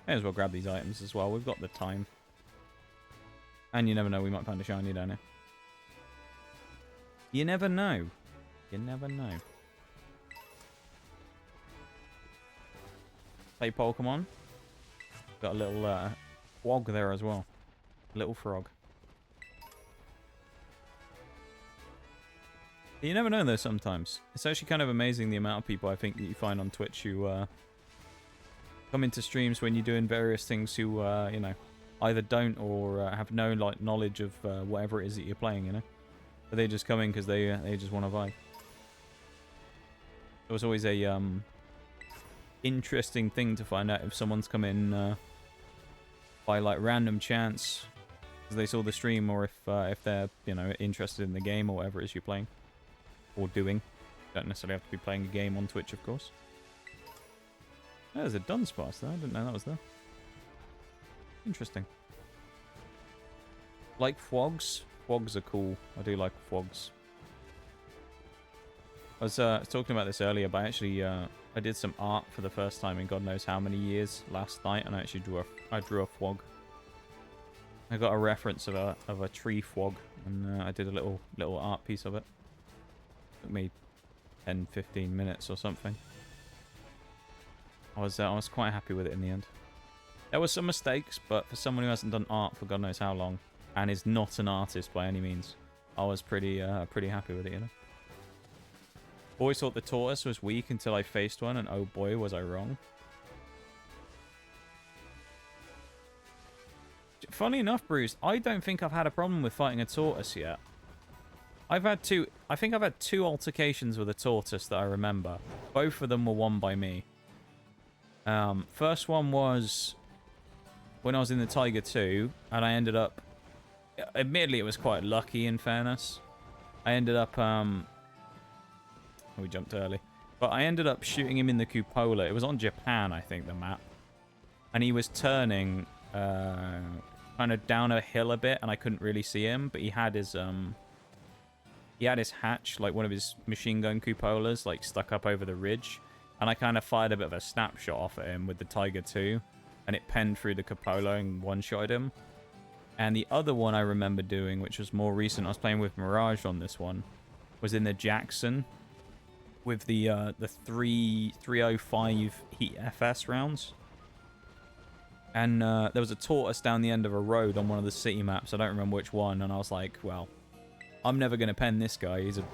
May as well grab these items as well. We've got the time. And you never know, we might find a shiny down here. You never know. You never know. Play Pokemon. Got a little frog there as well. Little frog. You never know though sometimes. It's actually kind of amazing the amount of people I think that you find on Twitch who come into streams when you're doing various things who, you know, either don't or have no like knowledge of whatever it is that you're playing, you know. But they just come in because they just want to vibe. It was always a interesting thing to find out if someone's come in by like random chance because they saw the stream, or if they're, you know, interested in the game or whatever it is you're playing or doing. Don't necessarily have to be playing a game on Twitch, of course. Oh, there's a Dunsparce there. I didn't know that was there. Interesting. Like Fwogs. Fwogs are cool. I do like Fwogs. I was talking about this earlier, but actually I did some art for the first time in God knows how many years last night, and I actually drew a Fwog. I got a reference of a tree Fwog, and I did a little art piece of it. Took me 10-15 minutes or something. I was quite happy with it in the end. There were some mistakes, but for someone who hasn't done art for God knows how long and is not an artist by any means, I was pretty happy with it, you know. Always thought the tortoise was weak until I faced one, and oh boy, was I wrong. Funny enough, Bruce, I don't think I've had a problem with fighting a tortoise yet. I think I've had 2 altercations with a tortoise that I remember. Both of them were won by me. First one was when I was in the Tiger 2, and I ended up... Admittedly, it was quite lucky, in fairness. I ended up... we jumped early. But I ended up shooting him in the cupola. It was on Japan, I think, the map. And he was turning kind of down a hill a bit, and I couldn't really see him. But he had his hatch, like one of his machine gun cupolas, like stuck up over the ridge. And I kind of fired a bit of a snapshot off at him with the Tiger 2. And it penned through the cupola and one-shot him. And the other one I remember doing, which was more recent, I was playing with Mirage on this one, was in the Jackson with the 305 Heat FS rounds. And there was a tortoise down the end of a road on one of the city maps. I don't remember which one. And I was like, well, I'm never going to pen this guy. He's a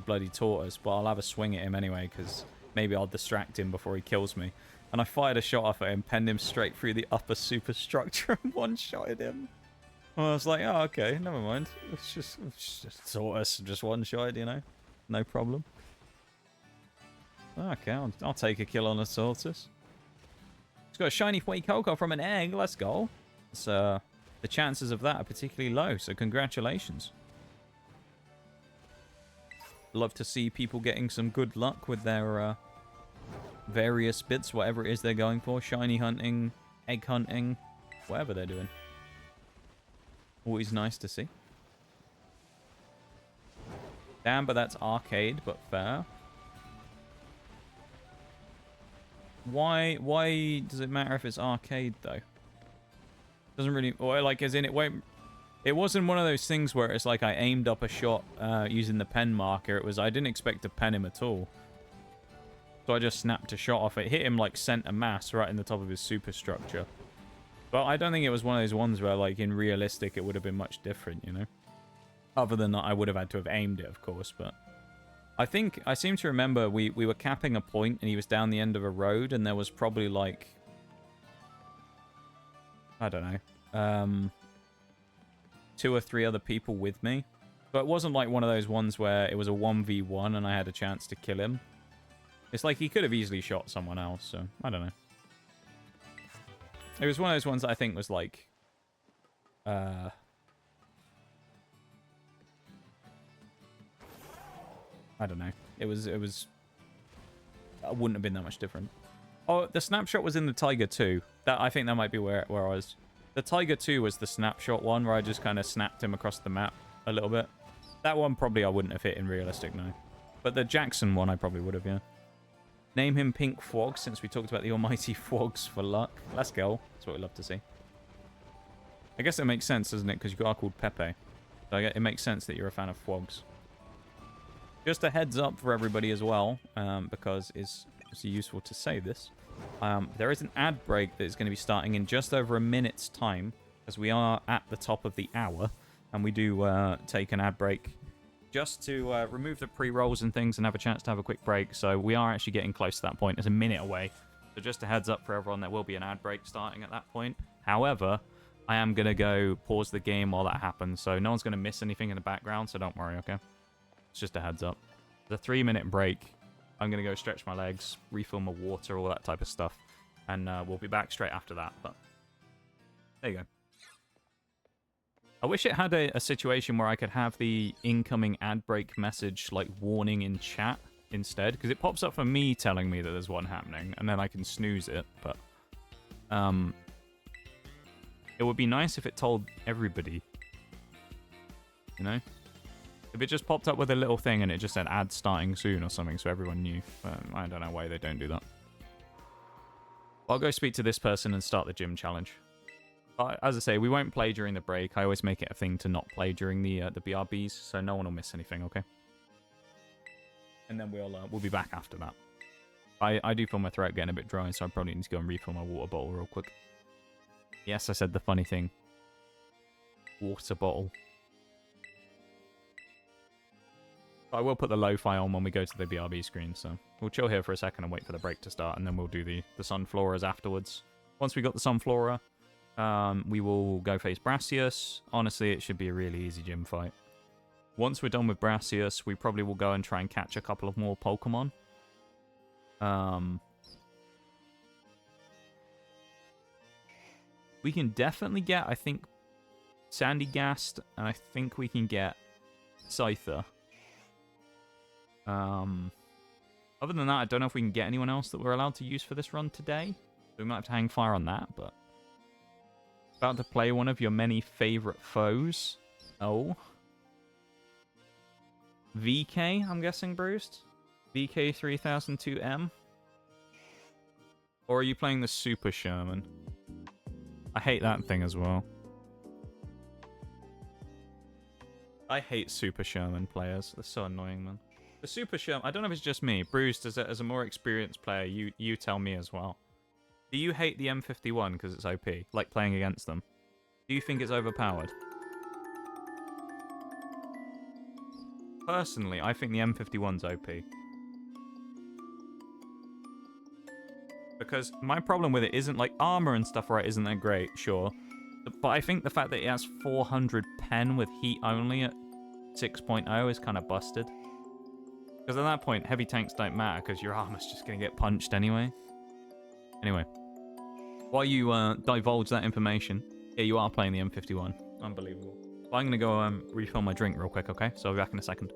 bloody tortoise. But I'll have a swing at him anyway, because maybe I'll distract him before he kills me. And I fired a shot off at him, penned him straight through the upper superstructure and one-shotted him. And I was like, oh, okay, never mind. It's just a tortoise, just one-shotted, you know? No problem. Okay, I'll take a kill on a tortoise. It's got a shiny white cocoa from an egg. Let's go. It's, the chances of that are particularly low, so congratulations. Love to see people getting some good luck with their various bits, whatever it is they're going for. Shiny hunting, egg hunting, whatever they're doing. Always nice to see. Damn, but that's arcade, but fair. Why does it matter if it's arcade, though? Doesn't really... Or, like, as in, it won't... It wasn't one of those things where it's like I aimed up a shot using the pen marker. It was... I didn't expect to pen him at all. So I just snapped a shot off it. Hit him, like, center mass right in the top of his superstructure. But I don't think it was one of those ones where, like, in realistic, it would have been much different, you know? Other than that, I would have had to have aimed it, of course, but... I seem to remember we were capping a point and he was down the end of a road and there was probably like... I don't know. 2 or 3 other people with me. But it wasn't like one of those ones where it was a 1v1 and I had a chance to kill him. It's like he could have easily shot someone else, so I don't know. It was one of those ones that I think was like... I don't know. It was... It wouldn't have been that much different. Oh, the snapshot was in the Tiger 2. I think that might be where I was. The Tiger 2 was the snapshot one where I just kind of snapped him across the map a little bit. That one probably I wouldn't have hit in realistic, no. But the Jackson one I probably would have, yeah. Name him Pink Fwog, since we talked about the almighty Fwogs for luck. Let's go. That's what we love to see. I guess it makes sense, doesn't it? Because you are called Pepe. So it makes sense that you're a fan of Fwogs. Just a heads up for everybody as well, because it's useful to say this. There is an ad break that is going to be starting in just over a minute's time, as we are at the top of the hour, and we do take an ad break just to remove the pre-rolls and things and have a chance to have a quick break. So we are actually getting close to that point. It's a minute away. So just a heads up for everyone, there will be an ad break starting at that point. However, I am going to go pause the game while that happens, so no one's going to miss anything in the background, so don't worry, okay? It's just a heads up. The 3-minute break. I'm going to go stretch my legs, refill my water, all that type of stuff. And we'll be back straight after that. But there you go. I wish it had a situation where I could have the incoming ad break message, like, warning in chat instead. Because it pops up for me telling me that there's one happening. And then I can snooze it. But it would be nice if it told everybody. You know? If it just popped up with a little thing and it just said ad starting soon or something so everyone knew. I don't know why they don't do that. I'll go speak to this person and start the gym challenge. As I say, we won't play during the break. I always make it a thing to not play during the BRBs, so no one will miss anything, okay? And then we'll be back after that. I do feel my throat getting a bit dry, so I probably need to go and refill my water bottle real quick. Yes, I said the funny thing. Water bottle. I will put the lo-fi on when we go to the BRB screen, so we'll chill here for a second and wait for the break to start, and then we'll do the Sunfloras afterwards. Once we got the Sunflora, we will go face Brassius. Honestly, it should be a really easy gym fight. Once we're done with Brassius, we probably will go and try and catch a couple of more Pokemon. We can definitely get, I think, Sandy Gast, and I think we can get Scyther. Other than that, I don't know if we can get anyone else that we're allowed to use for this run today. So we might have to hang fire on that, but... About to play one of your many favorite foes. Oh. VK, I'm guessing, Bruised? VK3002M? Or are you playing the Super Sherman? I hate that thing as well. I hate Super Sherman players. They're so annoying, man. The Super Sherman... I don't know if it's just me. Bruised, as a more experienced player, you tell me as well. Do you hate the M51 because it's OP? Like playing against them? Do you think it's overpowered? Personally, I think the M51's OP. Because my problem with it isn't, like, armor and stuff, right, isn't that great, sure. But I think the fact that it has 400 pen with heat only at 6.0 is kind of busted. Because at that point, heavy tanks don't matter, because your armor's just going to get punched anyway. Anyway. While you divulge that information, yeah, you are playing the M51. Unbelievable. Well, I'm going to go refill my drink real quick, okay? So I'll be back in a second.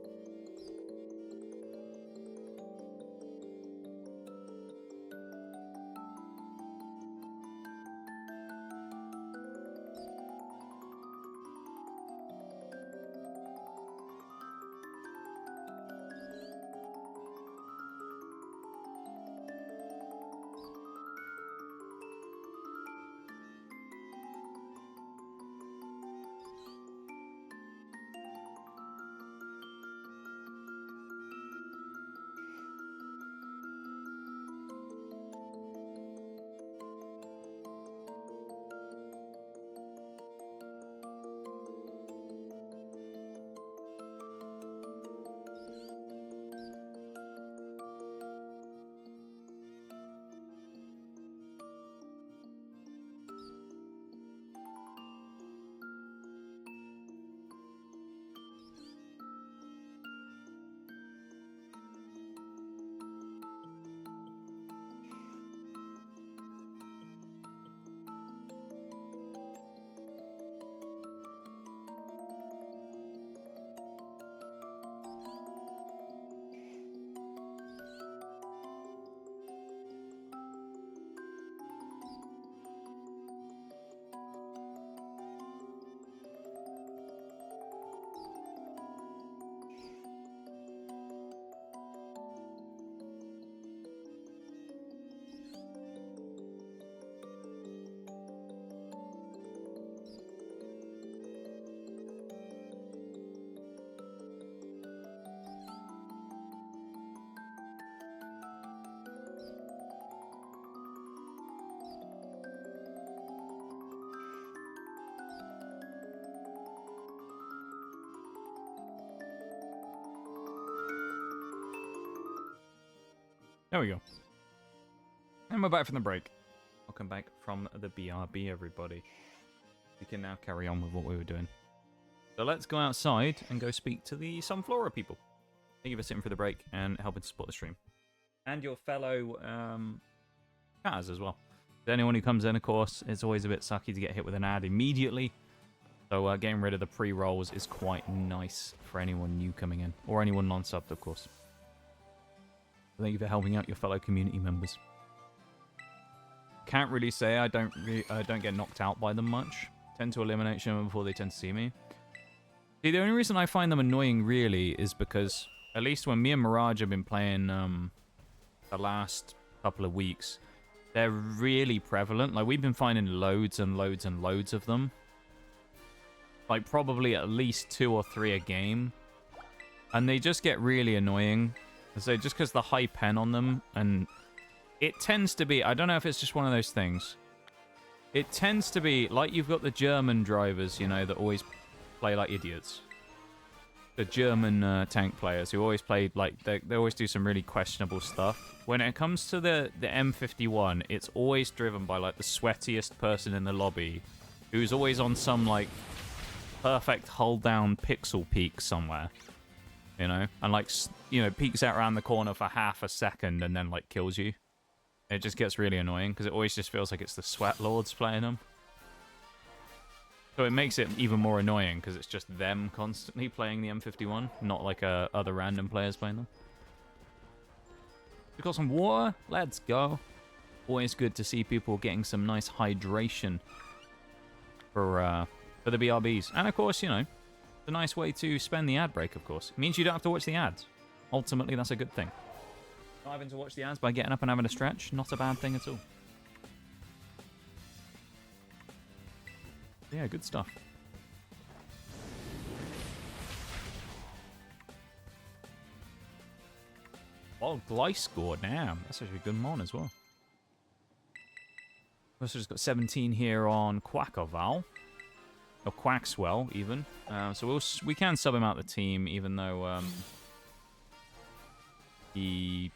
There we go. And we're back from the break. Welcome back from the BRB, everybody. We can now carry on with what we were doing. So let's go outside and go speak to the Sunflora people. Thank you for sitting for the break and helping to support the stream. And your fellow chatters as well. To anyone who comes in, of course, it's always a bit sucky to get hit with an ad immediately. So getting rid of the pre-rolls is quite nice for anyone new coming in. Or anyone non-subbed, of course. Thank you for helping out your fellow community members. Can't really say I don't get knocked out by them much. Tend to eliminate them before they tend to see me. See, the only reason I find them annoying really is because, at least when me and Mirage have been playing the last couple of weeks, they're really prevalent. Like, we've been finding loads and loads and loads of them. Like, probably at least 2 or 3 a game. And they just get really annoying. So just because the high pen on them, and it tends to be, I don't know if it's just one of those things. It tends to be, like you've got the German drivers, you know, that always play like idiots. The German tank players who always play, like, they always do some really questionable stuff. When it comes to the M51, it's always driven by, like, the sweatiest person in the lobby, who's always on some, like, perfect hold-down pixel peak somewhere. You know, and like, you know, peeks out around the corner for half a second and then like kills you. It just gets really annoying because it always just feels like it's the sweat lords playing them. So it makes it even more annoying because it's just them constantly playing the M51, not like other random players playing them. We've got some water. Let's go. Always good to see people getting some nice hydration for the BRBs. And of course, you know, it's a nice way to spend the ad break, of course. It means you don't have to watch the ads. Ultimately, that's a good thing. Not having to watch the ads by getting up and having a stretch, not a bad thing at all. Yeah, good stuff. Oh, Gliscor, damn. That's actually a good mon as well. We've also just got 17 here on Quackoval. Or Quackswell, even. So we can sub him out the team, even though he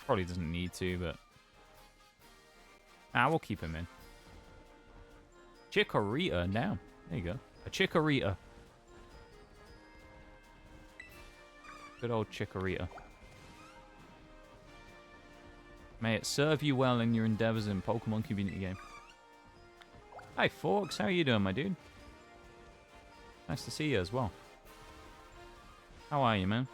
probably doesn't need to, but... we'll keep him in. Chikorita, now. There you go. A Chikorita. Good old Chikorita. May it serve you well in your endeavors in Pokemon community game. Hi, Forks. How are you doing, my dude? Nice to see you as well. How are you, man?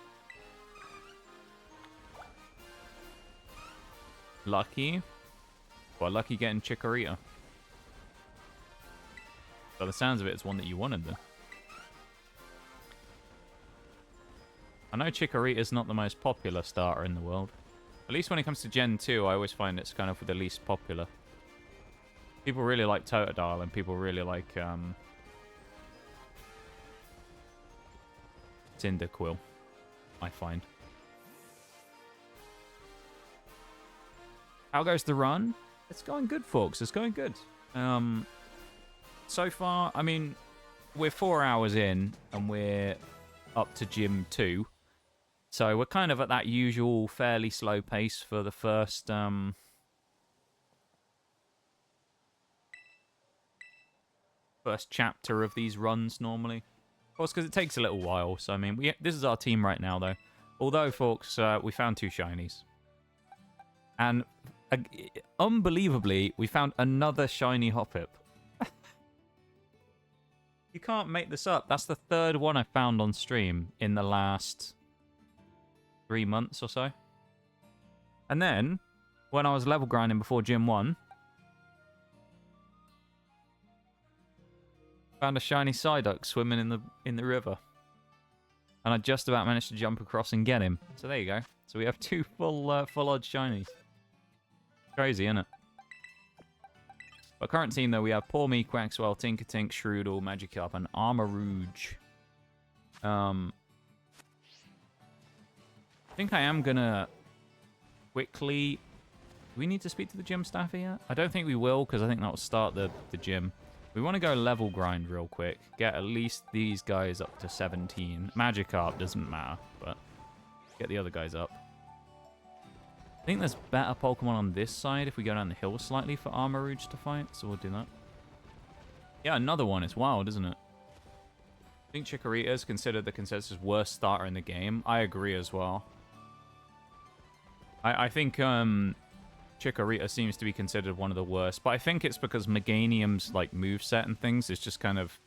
Lucky. Well, lucky getting Chikorita. By the sounds of it, it's one that you wanted, then. I know Chikorita is not the most popular starter in the world. At least when it comes to Gen 2, I always find it's kind of the least popular. People really like Totodile, and people really like Cyndaquil, I find. How goes the run? It's going good, folks. It's going good. So far, I mean, we're 4 hours in, and we're up to Gym 2. So we're kind of at that usual fairly slow pace for the first chapter of these runs normally. Of course, because it takes a little while. So, I mean, this is our team right now, though. Although, folks, we found 2 shinies. And, unbelievably, we found another shiny Hoppip. You can't make this up. That's the 3rd one I found on stream in the last 3 months or so. And then, when I was level grinding before Gym 1, found a shiny Psyduck swimming in the river. And I just about managed to jump across and get him. So there you go. So we have 2 full odd shinies. Crazy, isn't it? But current team, though, we have Poor Me, Quackswell, Tinkertink, Shroodle, Magikarp, and Armarouge. I think I am gonna quickly... Do we need to speak to the gym staff yet? I don't think we will, because I think that will start the gym. We want to go level grind real quick. Get at least these guys up to 17. Magikarp doesn't matter, but get the other guys up. I think there's better Pokemon on this side if we go down the hill slightly for Armarouge to fight, so we'll do that. Yeah, another one. It's wild, isn't it? I think Chikorita is considered the consensus worst starter in the game. I agree as well. I think Chikorita seems to be considered one of the worst, but I think it's because Meganium's like moveset and things is just kind of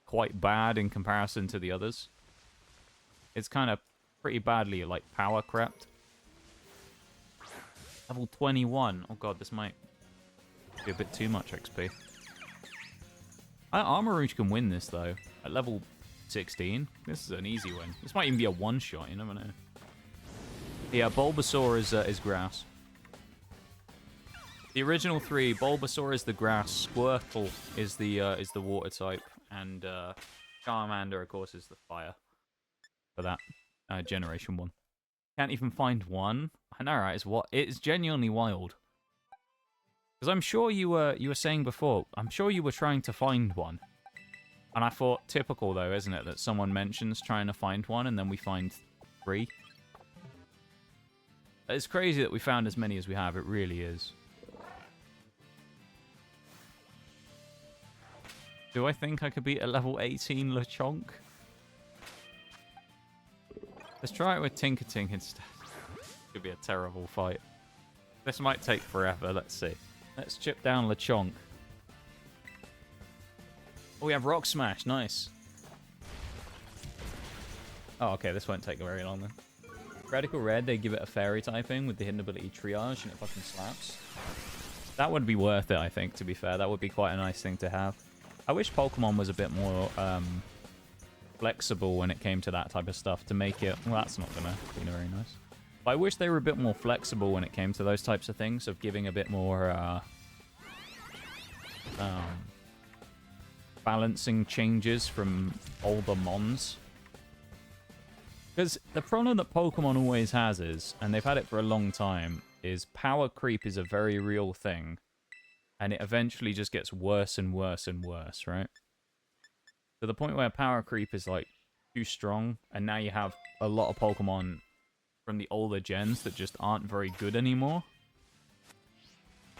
quite bad in comparison to the others. It's kind of pretty badly like power crept. Level 21. Oh god, this might be a bit too much XP. Armarouge can win this though. At level 16, this is an easy win. This might even be a one-shot, you never know. Yeah, Bulbasaur is grass. The original 3, Bulbasaur is the grass, Squirtle is the water type, and Charmander, of course, is the fire for that generation 1. Can't even find one. I know, right? It's genuinely wild. Because I'm sure you were saying before, I'm sure you were trying to find one. And I thought, typical though, isn't it? That someone mentions trying to find one and then we find 3. It's crazy that we found as many as we have. It really is. Do I think I could beat a level 18 Lechonk? Let's try it with Tinkertink instead. Could be a terrible fight. This might take forever. Let's see. Let's chip down Lechonk. Oh, we have Rock Smash. Nice. Oh, okay. This won't take very long then. Radical Red, they give it a fairy typing with the hidden ability Triage, and it fucking slaps. That would be worth it, I think, to be fair. That would be quite a nice thing to have. I wish Pokemon was a bit more flexible when it came to that type of stuff to make it... Well, that's not going to be very nice. But I wish they were a bit more flexible when it came to those types of things, of giving a bit more balancing changes from older Mons. Because the problem that Pokemon always has is, and they've had it for a long time, is power creep is a very real thing. And it eventually just gets worse and worse and worse, right? To the point where power creep is, like, too strong. And now you have a lot of Pokemon from the older gens that just aren't very good anymore.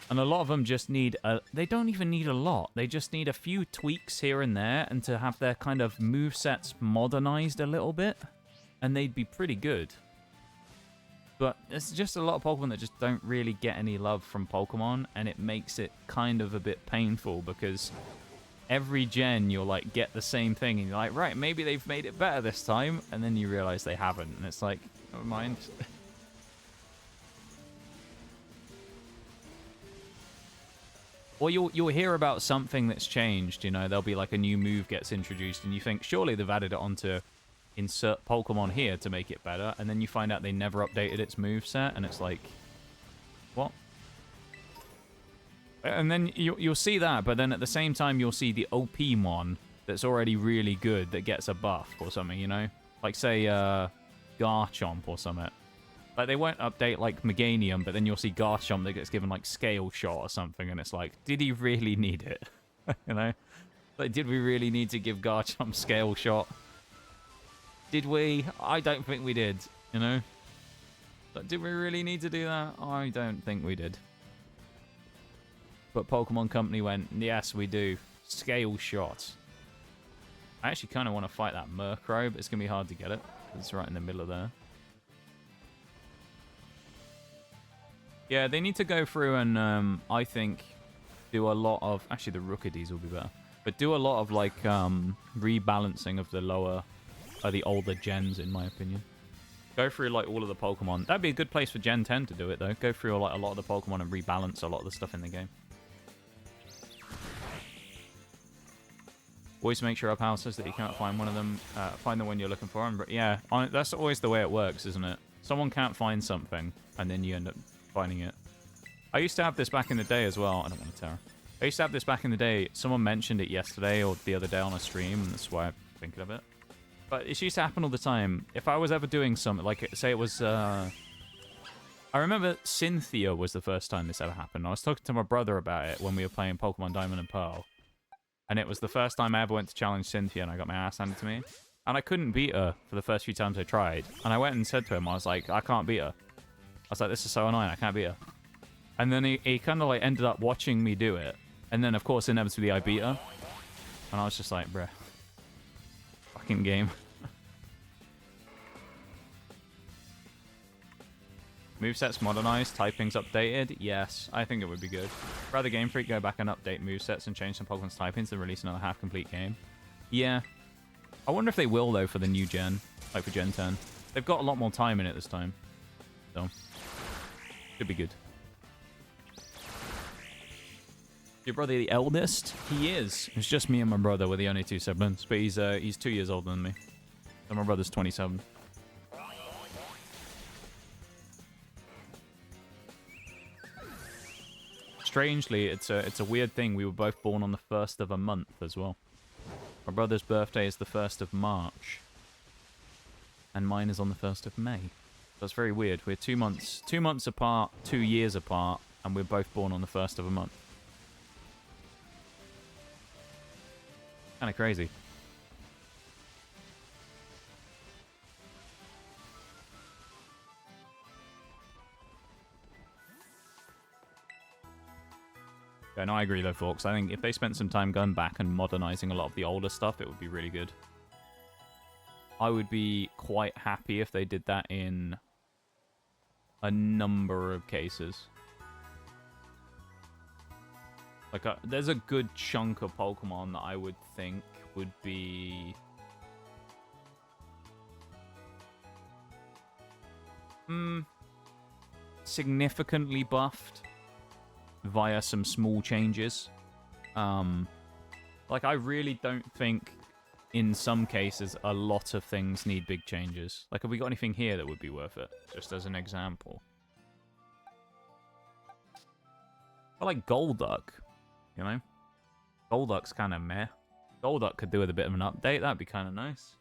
And a lot of them just need they don't even need a lot. They just need a few tweaks here and there and to have their kind of movesets modernized a little bit. And they'd be pretty good. But there's just a lot of Pokemon that just don't really get any love from Pokemon. And it makes it kind of a bit painful because every gen you'll like get the same thing. And you're like, right, maybe they've made it better this time. And then you realize they haven't. And it's like, never mind. Or you'll hear about something that's changed, you know, there'll be like a new move gets introduced and you think, surely they've added it onto insert Pokemon here to make it better, and then you find out they never updated its moveset, and it's like, what? And then you'll see that, but then at the same time you'll see the OP one that's already really good that gets a buff or something, you know? Like, say, Garchomp or something. Like, they won't update, like, Meganium, but then you'll see Garchomp that gets given, like, Scale Shot or something, and it's like, did he really need it? You know? Like, did we really need to give Garchomp Scale Shot? Did we? I don't think we did, you know? But did we really need to do that? I don't think we did. But Pokemon Company went, yes, we do. Scale Shot. I actually kind of want to fight that Murkrow, but it's going to be hard to get it. It's right in the middle of there. Yeah, they need to go through and, I think, do a lot of... Actually, the Rookidis will be better. But do a lot of, like, rebalancing of the lower... the older gens, in my opinion. Go through, like, all of the Pokemon. That'd be a good place for Gen 10 to do it, though. Go through, like, a lot of the Pokemon and rebalance a lot of the stuff in the game. Always make sure up houses that you can't find one of them. Find the one you're looking for. And, yeah, that's always the way it works, isn't it? Someone can't find something, and then you end up finding it. I used to have this back in the day as well. I don't want to tear. I used to have this back in the day. Someone mentioned it yesterday or the other day on a stream, and that's why I'm thinking of it. But it used to happen all the time. If I was ever doing something, like, say it was, I remember Cynthia was the first time this ever happened. I was talking to my brother about it when we were playing Pokemon Diamond and Pearl. And it was the first time I ever went to challenge Cynthia, and I got my ass handed to me. And I couldn't beat her for the first few times I tried. And I went and said to him, I was like, I can't beat her. I was like, this is so annoying, I can't beat her. And then he kind of, like, ended up watching me do it. And then, of course, inevitably I beat her. And I was just like, bruh. Fucking game. Movesets modernized, typings updated. Yes, I think it would be good. Rather Game Freak go back and update movesets and change some Pokemon's typings than release another half-complete game. Yeah. I wonder if they will, though, for the new gen. Like for Gen 10. They've got a lot more time in it this time. So, should be good. Your brother the eldest? He is. It's just me and my brother. We're the only two siblings. But he's 2 years older than me. So my brother's 27. Strangely, it's a weird thing. We were both born on the 1st of a month as well. My brother's birthday is the 1st of March. And mine is on the 1st of May. So it's very weird. We're 2 months apart, 2 years apart, and we're both born on the 1st of a month. Kind of crazy. Yeah, no, I agree though, folks. I think if they spent some time going back and modernizing a lot of the older stuff, it would be really good. I would be quite happy if they did that in a number of cases. Like, there's a good chunk of Pokemon that I would think would be... significantly buffed via some small changes. Like, I really don't think, in some cases, a lot of things need big changes. Like, have we got anything here that would be worth it? Just as an example. I like Golduck, you know? Golduck's kind of meh. Golduck could do with a bit of an update. That'd be kind of nice.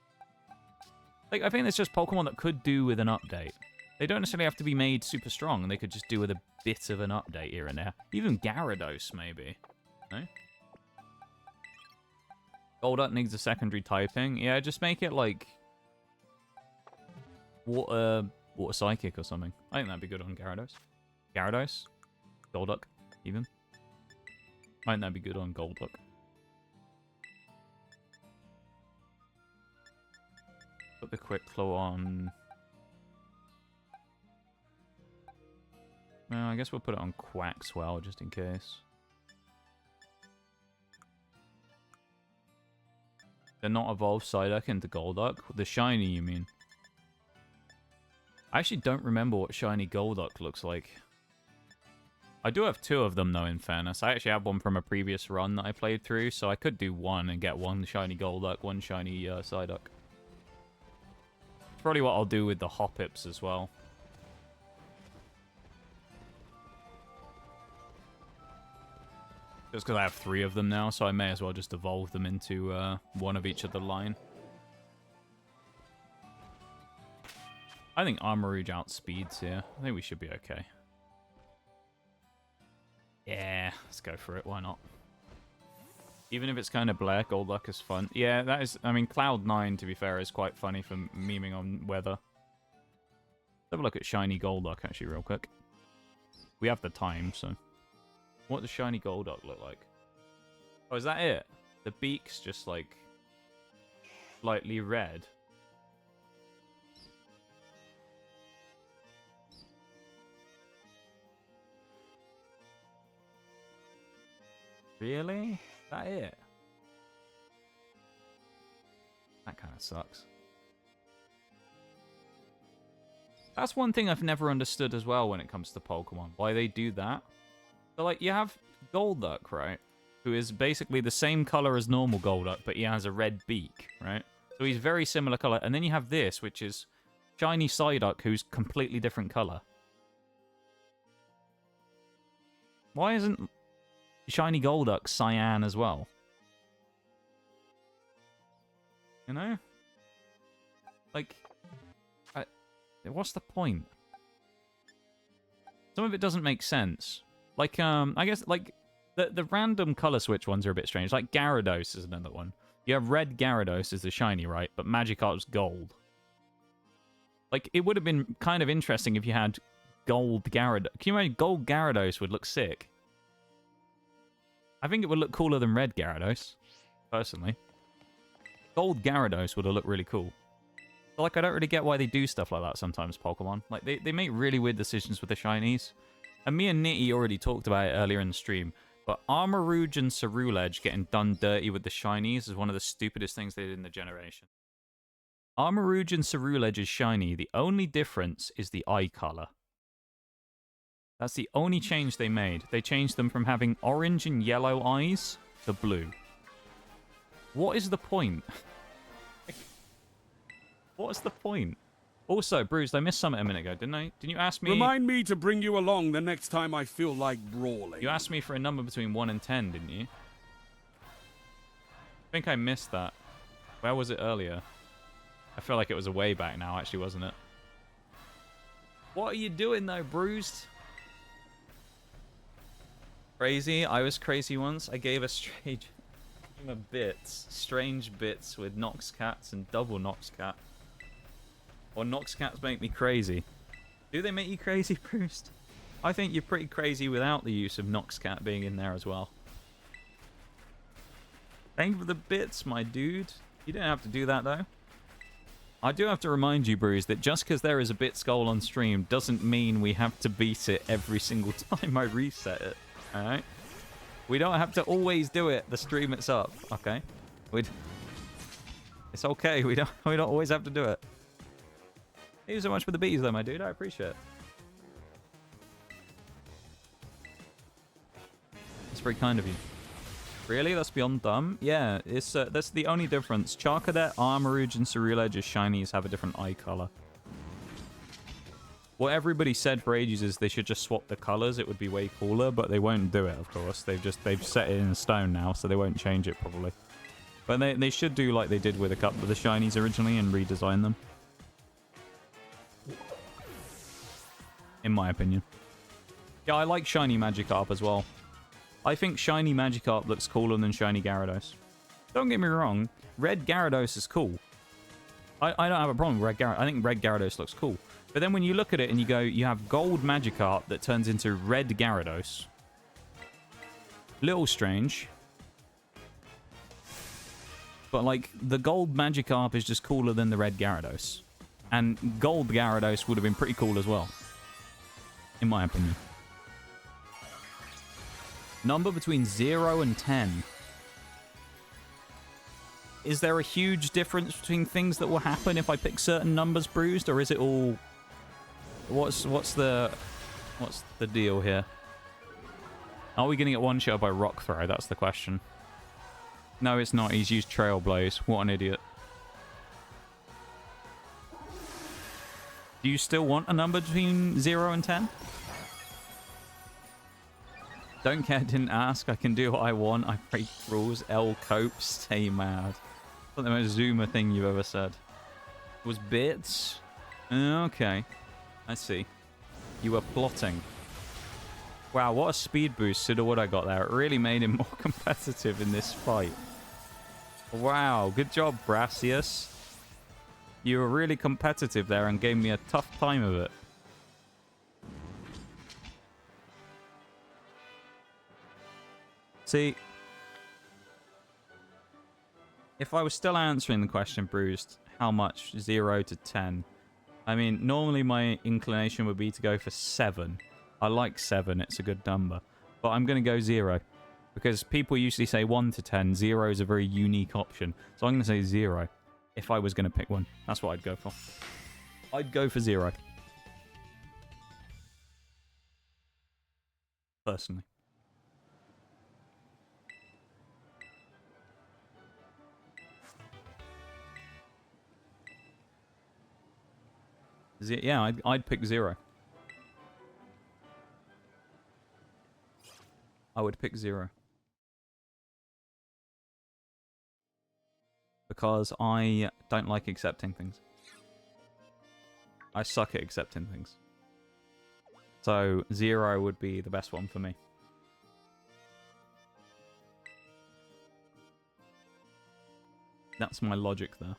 Like, I think there's just Pokemon that could do with an update. They don't necessarily have to be made super strong. They could just do with a bit of an update here and there. Even Gyarados, maybe. No? Golduck needs a secondary typing. Yeah, just make it like... Water Psychic or something. I think that'd be good on Gyarados. Gyarados? Golduck, even. I think that'd be good on Golduck. Put the Quick Claw on... Well, I guess we'll put it on Quaxwell, just in case. They're not evolved Psyduck into Golduck. The shiny, you mean? I actually don't remember what shiny Golduck looks like. I do have 2 of them, though, in fairness. I actually have one from a previous run that I played through, so I could do one and get one shiny Golduck, one shiny Psyduck. Probably what I'll do with the Hoppips as well. Just because I have 3 of them now, so I may as well just evolve them into one of each of the line. I think Armarouge outspeeds here. I think we should be okay. Yeah, let's go for it. Why not? Even if it's kind of Blair, Golduck is fun. Yeah, that is... I mean, Cloud9, to be fair, is quite funny for memeing on weather. Let's have a look at shiny Golduck, actually, real quick. We have the time, so... What does shiny Golduck look like? Oh, is that it? The beak's just, like, slightly red. Really? Is that it? That kind of sucks. That's one thing I've never understood as well when it comes to Pokemon. Why they do that. So, like, you have Golduck, right? Who is basically the same color as normal Golduck, but he has a red beak, right? So he's very similar color. And then you have this, which is shiny Psyduck, who's completely different color. Why isn't shiny Golduck cyan as well? You know? Like, what's the point? Some of it doesn't make sense. Like, I guess, like, the random color switch ones are a bit strange. Like, Gyarados is another one. You have red Gyarados as the shiny, right? But Magikarp's gold. Like, it would have been kind of interesting if you had gold Gyarados. Can you imagine gold Gyarados would look sick? I think it would look cooler than red Gyarados, personally. Gold Gyarados would have looked really cool. But, like, I don't really get why they do stuff like that sometimes, Pokemon. Like, they make really weird decisions with the shinies. And me and Nitty already talked about it earlier in the stream, but Armarouge and Ceruledge getting done dirty with the shinies is one of the stupidest things they did in the generation. Armarouge and Ceruledge is shiny. The only difference is the eye color. That's the only change they made. They changed them from having orange and yellow eyes to blue. What is the point? What's the point? Also, Bruce, I missed something a minute ago, didn't I? Didn't you ask me... Remind me to bring you along the next time I feel like brawling. You asked me for a number between 1 and 10, didn't you? I think I missed that. Where was it earlier? I feel like it was a way back now, actually, wasn't it? What are you doing, though, Bruce? Crazy? I was crazy once. I gave a strange... strange bits with Nox Cats and double Nox Cat. Or Nox Cats make me crazy. Do they make you crazy, Bruce? I think you're pretty crazy without the use of Nox Cat being in there as well. Thank you for the bits, my dude. You don't have to do that, though. I do have to remind you, Bruce, that just because there is a bit skull on stream doesn't mean we have to beat it every single time I reset it. Alright? We don't have to always do it the stream it's up, okay? It's okay. We don't always have to do it. Thank you so much for the bees, though, my dude. I appreciate it. That's very kind of you. Really? That's beyond dumb? Yeah, it's that's the only difference. Charcadet, Armorouge, and Ceruledge as shinies have a different eye color. What everybody said for ages is they should just swap the colors. It would be way cooler, but they won't do it, of course. They've set it in stone now, so they won't change it probably. But they should do like they did with a couple of the shinies originally and redesign them. In my opinion. Yeah, I like shiny Magikarp as well. I think shiny Magikarp looks cooler than shiny Gyarados. Don't get me wrong, red Gyarados is cool. I don't have a problem with red Gyarados. I think red Gyarados looks cool. But then when you look at it and you go, you have gold Magikarp that turns into red Gyarados. Little strange. But, like, the gold Magikarp is just cooler than the red Gyarados. And gold Gyarados would have been pretty cool as well. In my opinion. Number between 0 and 10. Is there a huge difference between things that will happen if I pick certain numbers, Bruised? Or is it all... What's the deal here? Are we going to get one shot by Rock Throw? That's the question. No, it's not. He's used Trail Blaze. What an idiot. Do you still want a number between 0 and 10? Don't care, didn't ask. I can do what I want. I break rules. L cope, stay mad. Not the most Zoomer thing you've ever said. It was bits? Okay. I see. You were plotting. Wow, what a speed boost Sudowoodo got there. It really made him more competitive in this fight. Wow, good job, Brassius. You were really competitive there and gave me a tough time of it. See, if I was still answering the question, Bruised, how much? 0 to 10. I mean, normally my inclination would be to go for 7. I like 7, it's a good number. But I'm going to go 0. Because people usually say 1 to 10. 0 is a very unique option. So I'm going to say 0 if I was going to pick one. That's what I'd go for. I'd go for 0. Personally. Yeah, I'd pick 0. I would pick 0. Because I don't like accepting things. I suck at accepting things. So 0 would be the best one for me. That's my logic there.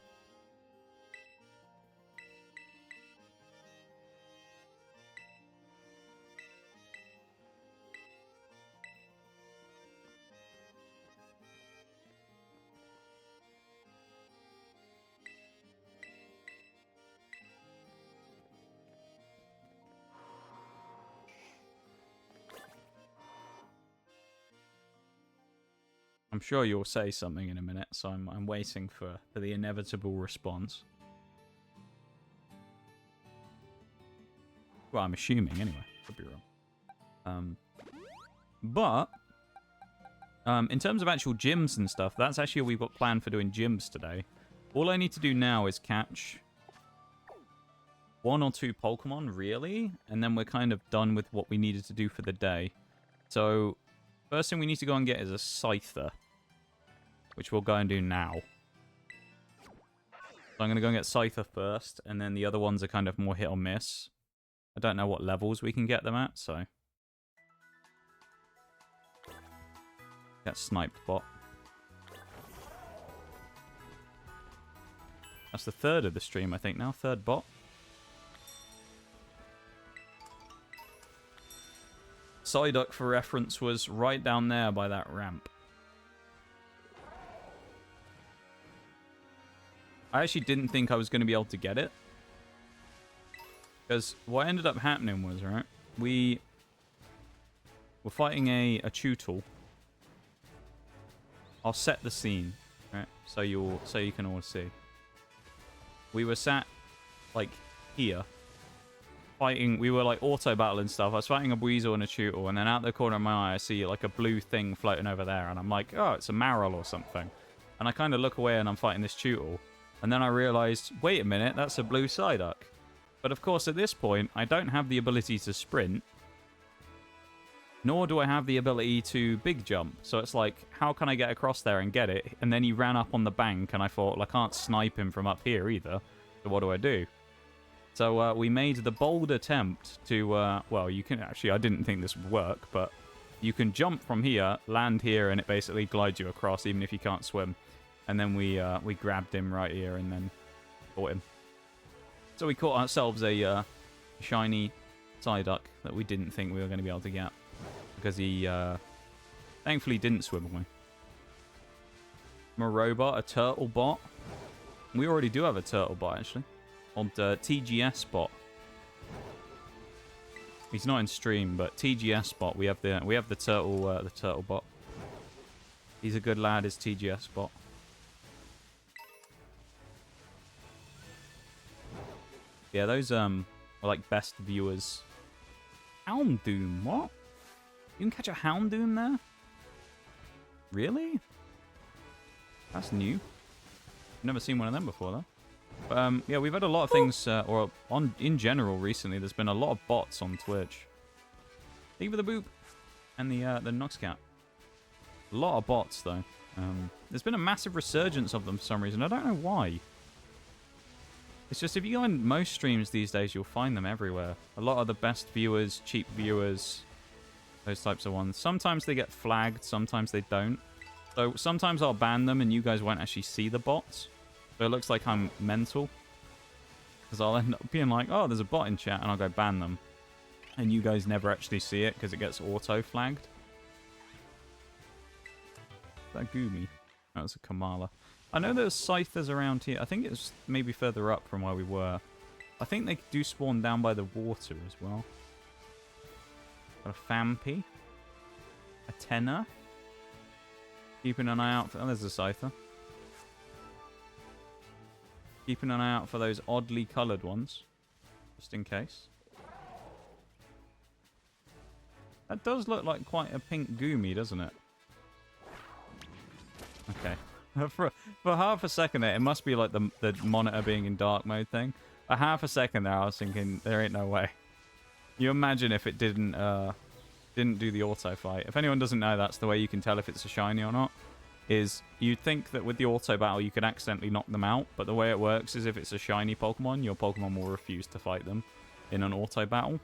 I'm sure you'll say something in a minute, so I'm waiting for the inevitable response. Well, I'm assuming anyway. Could be wrong. In terms of actual gyms and stuff, that's actually what we've got planned for doing gyms today. All I need to do now is catch 1 or 2 Pokemon, really, and then we're kind of done with what we needed to do for the day. So, first thing we need to go and get is a Scyther, which we'll go and do now. So I'm going to go and get Scyther first, and then the other ones are kind of more hit or miss. I don't know what levels we can get them at, so... Get sniped bot. That's the 3rd of the stream, I think now. 3rd bot. Psyduck, for reference, was right down there by that ramp. I actually didn't think I was going to be able to get it. Because what ended up happening was, right, we were fighting a Chewtle. I'll set the scene, right? So you can all see. We were sat like here, fighting. We were like auto battling stuff. I was fighting a weasel and a Tootle, and then out the corner of my eye, I see like a blue thing floating over there, and I'm like, oh, it's a Maril or something. And I kind of look away, and I'm fighting this Tootle, and then I realized, wait a minute, that's a blue Psyduck. But of course, at this point, I don't have the ability to sprint, nor do I have the ability to big jump. So it's like, how can I get across there and get it? And then he ran up on the bank, and I thought, well, I can't snipe him from up here either. So what do? So we made the bold attempt to, well, you can actually, I didn't think this would work, but you can jump from here, land here, and it basically glides you across, even if you can't swim. And then we grabbed him right here and then caught him. So we caught ourselves a shiny Psyduck that we didn't think we were going to be able to get, because he thankfully didn't swim away. Marobot, a turtle bot. We already do have a turtle bot, actually. On TGS bot. He's not in stream, but TGS bot. We have the turtle bot. He's a good lad. Is TGS bot. Yeah, those are like best viewers. Houndoom, what? You can catch a Houndoom there? Really? That's new. Never seen one of them before, though. But, yeah, we've had a lot of things, in general recently, there's been a lot of bots on Twitch. Leave the boop. And the Noxcat. A lot of bots, though. There's been a massive resurgence of them for some reason. I don't know why. It's just, if you go on most streams these days, you'll find them everywhere. A lot of the best viewers, cheap viewers, those types of ones. Sometimes they get flagged, sometimes they don't. So sometimes I'll ban them and you guys won't actually see the bots. So it looks like I'm mental. Because I'll end up being like, oh, there's a bot in chat, and I'll go ban them. And you guys never actually see it because it gets auto-flagged. Is that Goomy? That was a Kamala. I know there's Scythers around here. I think it's maybe further up from where we were. I think they do spawn down by the water as well. Got a Fampi. A Tenor. Keeping an eye out for... Oh, there's a Scyther. Keeping an eye out for those oddly coloured ones. Just in case. That does look like quite a pink Goomy, doesn't it? Okay. For half a second there, it must be like the monitor being in dark mode thing. For half a second there, I was thinking, there ain't no way. You imagine if it didn't do the auto fight. If anyone doesn't know, that's the way you can tell if it's a shiny or not. Is you'd think that with the auto battle you could accidentally knock them out, but the way it works is if it's a shiny Pokemon, your Pokemon will refuse to fight them in an auto battle.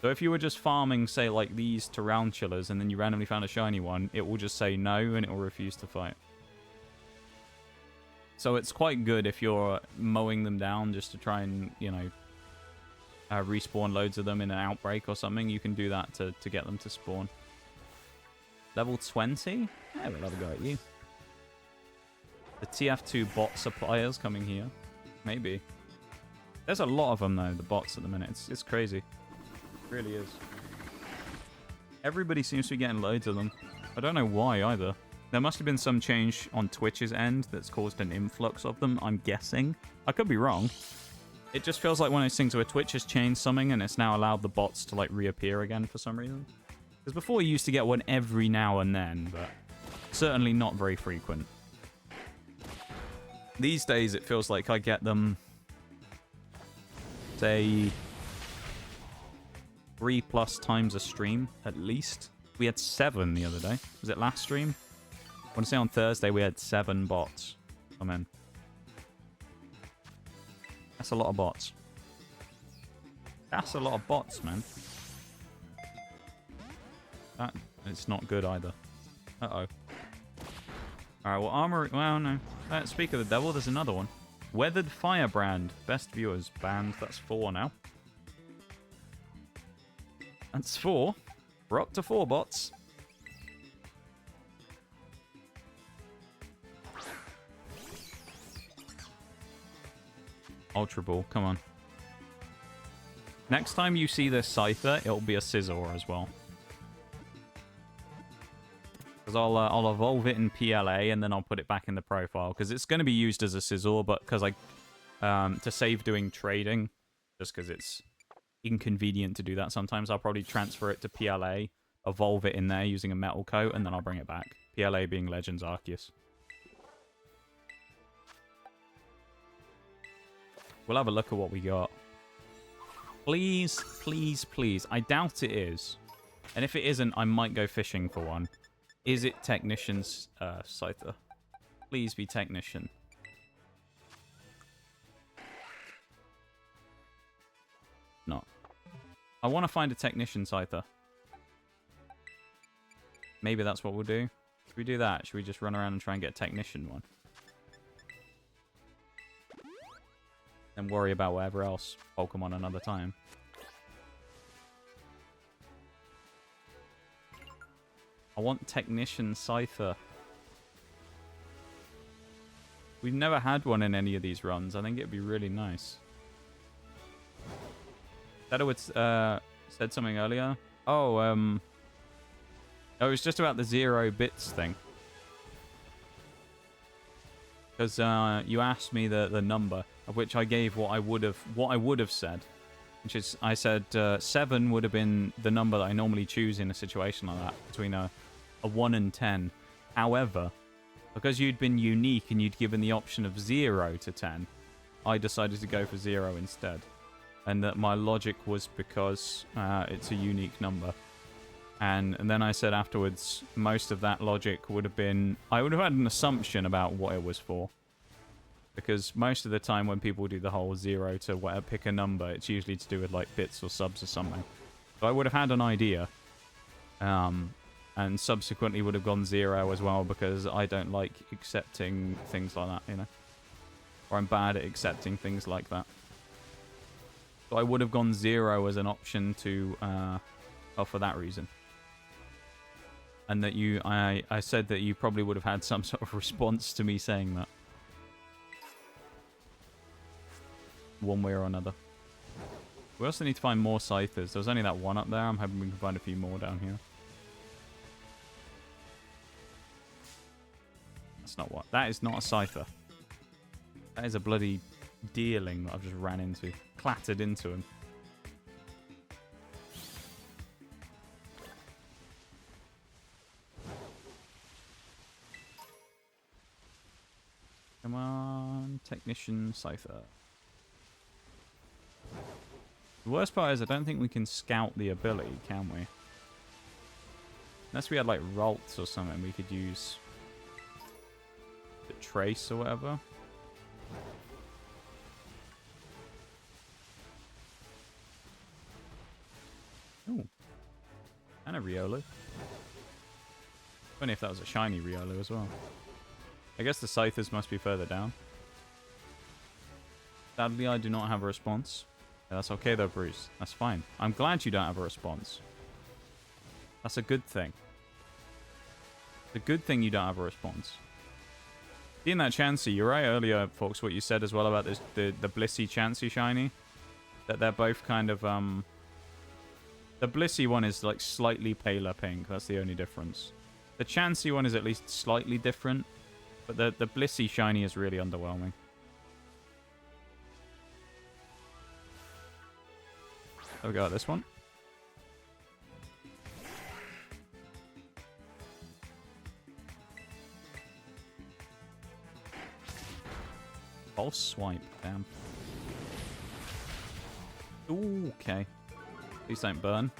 So if you were just farming, say, like these Tarantulas, and then you randomly found a shiny one, it will just say no, and it will refuse to fight. So it's quite good if you're mowing them down just to try and, you know, respawn loads of them in an outbreak or something. You can do that to get them to spawn. Level 20? Yeah, we'll have a go at you. The TF2 bot suppliers coming here. Maybe. There's a lot of them, though, the bots at the minute. It's crazy. It really is. Everybody seems to be getting loads of them. I don't know why, either. There must have been some change on Twitch's end that's caused an influx of them, I'm guessing. I could be wrong. It just feels like one of those things where Twitch has changed something and it's now allowed the bots to, like, reappear again for some reason. Because before you used to get one every now and then, but certainly not very frequent. These days it feels like I get them, say, 3+ times a stream, at least. We had 7 the other day. Was it last stream? I want to say on Thursday we had 7 bots come in. That's a lot of bots. That's a lot of bots, man. That it's not good either. Uh-oh. Alright, well, armor... Well, no. Speak of the devil, there's another one. Weathered Firebrand. Best viewers banned. That's 4 now. That's 4. We're up to 4 bots. Ultra Ball, come on. Next time you see this Scyther, it'll be a Scizor as well. Because I'll evolve it in PLA and then I'll put it back in the profile. Because it's going to be used as a scissor, but because to save doing trading, just because it's inconvenient to do that sometimes, I'll probably transfer it to PLA, evolve it in there using a metal coat, and then I'll bring it back. PLA being Legends Arceus. We'll have a look at what we got. Please, please, please. I doubt it is. And if it isn't, I might go fishing for one. Is it Technician's Scyther? Please be Technician. No. I want to find a Technician Scyther. Maybe that's what we'll do. Should we do that? Should we just run around and try and get a Technician one? And worry about whatever else Pokemon another time. I want Technician Scyther. We've never had one in any of these runs. I think it'd be really nice. Shadowwood said something earlier. Oh, it was just about the 0 bits thing. Because you asked me the number, of which I gave what I would have said, which is I said 7 would have been the number that I normally choose in a situation like that, between a 1 and 10. However, because you'd been unique and you'd given the option of 0 to 10, I decided to go for 0 instead. And that my logic was because it's a unique number. And then I said afterwards, most of that logic would have been... I would have had an assumption about what it was for. Because most of the time when people do the whole 0 to whatever, pick a number, it's usually to do with like bits or subs or something. So I would have had an idea. And subsequently would have gone 0 as well, because I don't like accepting things like that, you know. Or I'm bad at accepting things like that. So I would have gone 0 as an option to... well, for that reason. And that I said that you probably would have had some sort of response to me saying that. One way or another. We also need to find more Scythers. There's only that one up there. I'm hoping we can find a few more down here. That's not what. That is not a Scyther. That is a bloody deerling that I've just ran into. Clattered into him. Come on, Technician Scyther. The worst part is I don't think we can scout the ability, can we? Unless we had like Ralts or something we could use the trace or whatever. Ooh. And a Riolu. Funny if that was a shiny Riolu as well. I guess the Scythers must be further down. Sadly, I do not have a response. Yeah, that's okay though, Bruce. That's fine. I'm glad you don't have a response. That's a good thing. It's a good thing you don't have a response. Seeing that Chansey, you're right earlier, folks, what you said as well about this, the Blissey Chansey shiny. That they're both kind of, the Blissey one is like slightly paler pink. That's the only difference. The Chansey one is at least slightly different. But the Blissey shiny is really underwhelming. There we go, this one. False swipe, damn. Ooh, okay. Please don't burn.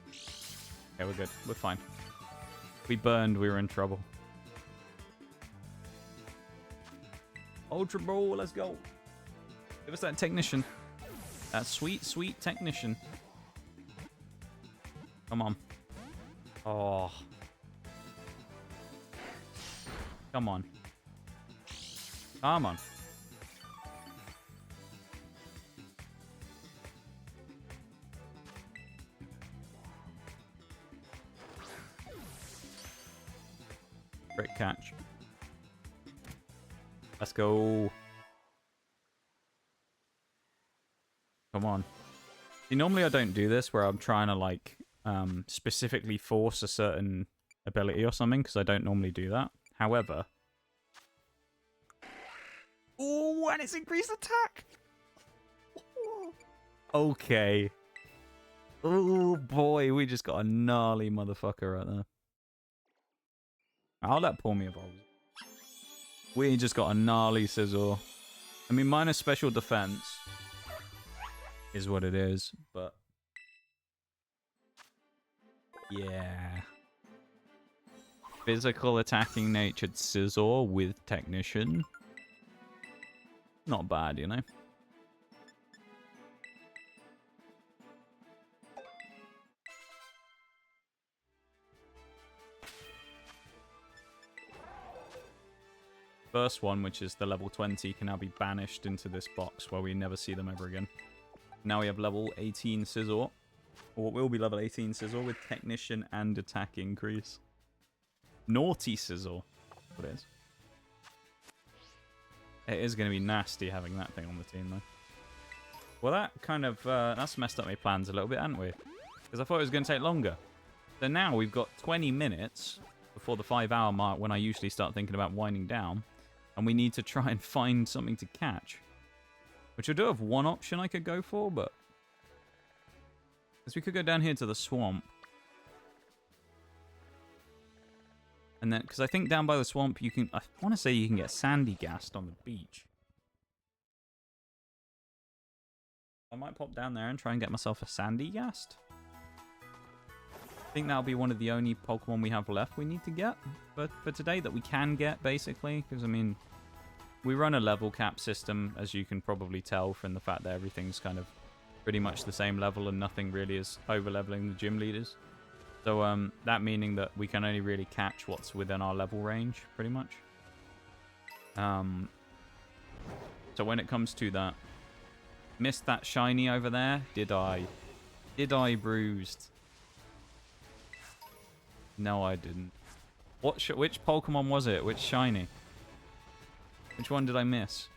Okay, we're good. We're fine. If we burned, we were in trouble. Ultra Ball, let's go. Give us that Technician. That sweet, sweet Technician. Come on. Oh. Come on. Come on. Great catch. Let's go. Come on. See, normally I don't do this where I'm trying to like specifically force a certain ability or something, because I don't normally do that. However... Ooh, and it's increased attack! Okay. Oh boy, we just got a gnarly motherfucker right there. I'll let Paul me evolve. We just got a gnarly scissor. I mean, minus special defense is what it is, but yeah. Physical attacking natured scissor with technician. Not bad, you know. First one, which is the level 20, can now be banished into this box where we never see them ever again. Now we have level 18 Scizor, or what will be level 18 Scizor with Technician and attack increase. Naughty Scizor, what it is. It is going to be nasty having that thing on the team, though. Well, that kind of, that's messed up my plans a little bit, hasn't we? Because I thought it was going to take longer. So now we've got 20 minutes before the 5-hour mark when I usually start thinking about winding down. And we need to try and find something to catch. Which I do have one option I could go for, but... Because we could go down here to the swamp. And then, because I think down by the swamp you can... I want to say you can get sandy gassed on the beach. I might pop down there and try and get myself a sandy gassed. I think that'll be one of the only Pokemon we have left we need to get. But for today that we can get, basically. Because, I mean, we run a level cap system, as you can probably tell from the fact that everything's kind of pretty much the same level and nothing really is over-leveling the gym leaders. So, that meaning that we can only really catch what's within our level range, pretty much. So when it comes to that, missed that shiny over there, did I? Did I, bruised? No, I didn't. Which Pokemon was it? Which shiny? Which one did I miss?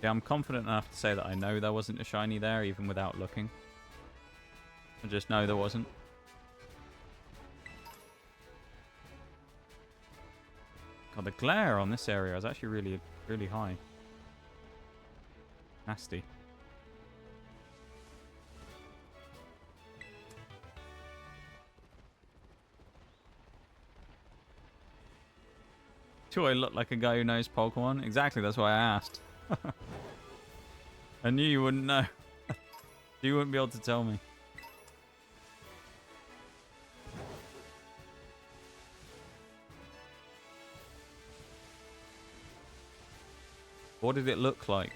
Yeah, I'm confident enough to say that I know there wasn't a shiny there, even without looking. I just know there wasn't. God, the glare on this area is actually really, really high. Nasty. Do I look like a guy who knows Pokemon? Exactly, that's why I asked. I knew you wouldn't know. You wouldn't be able to tell me. What did it look like?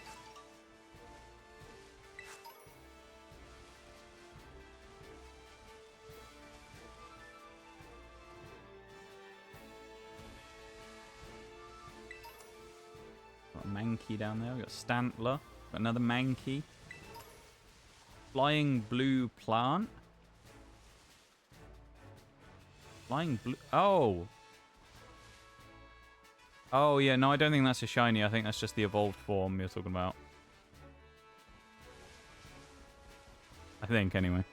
Got a Mankey down there. We got Stantler. Got another Mankey. Flying blue plant. Flying blue. Oh. Oh, yeah. No, I don't think that's a shiny. I think that's just the evolved form you're talking about. I think, anyway.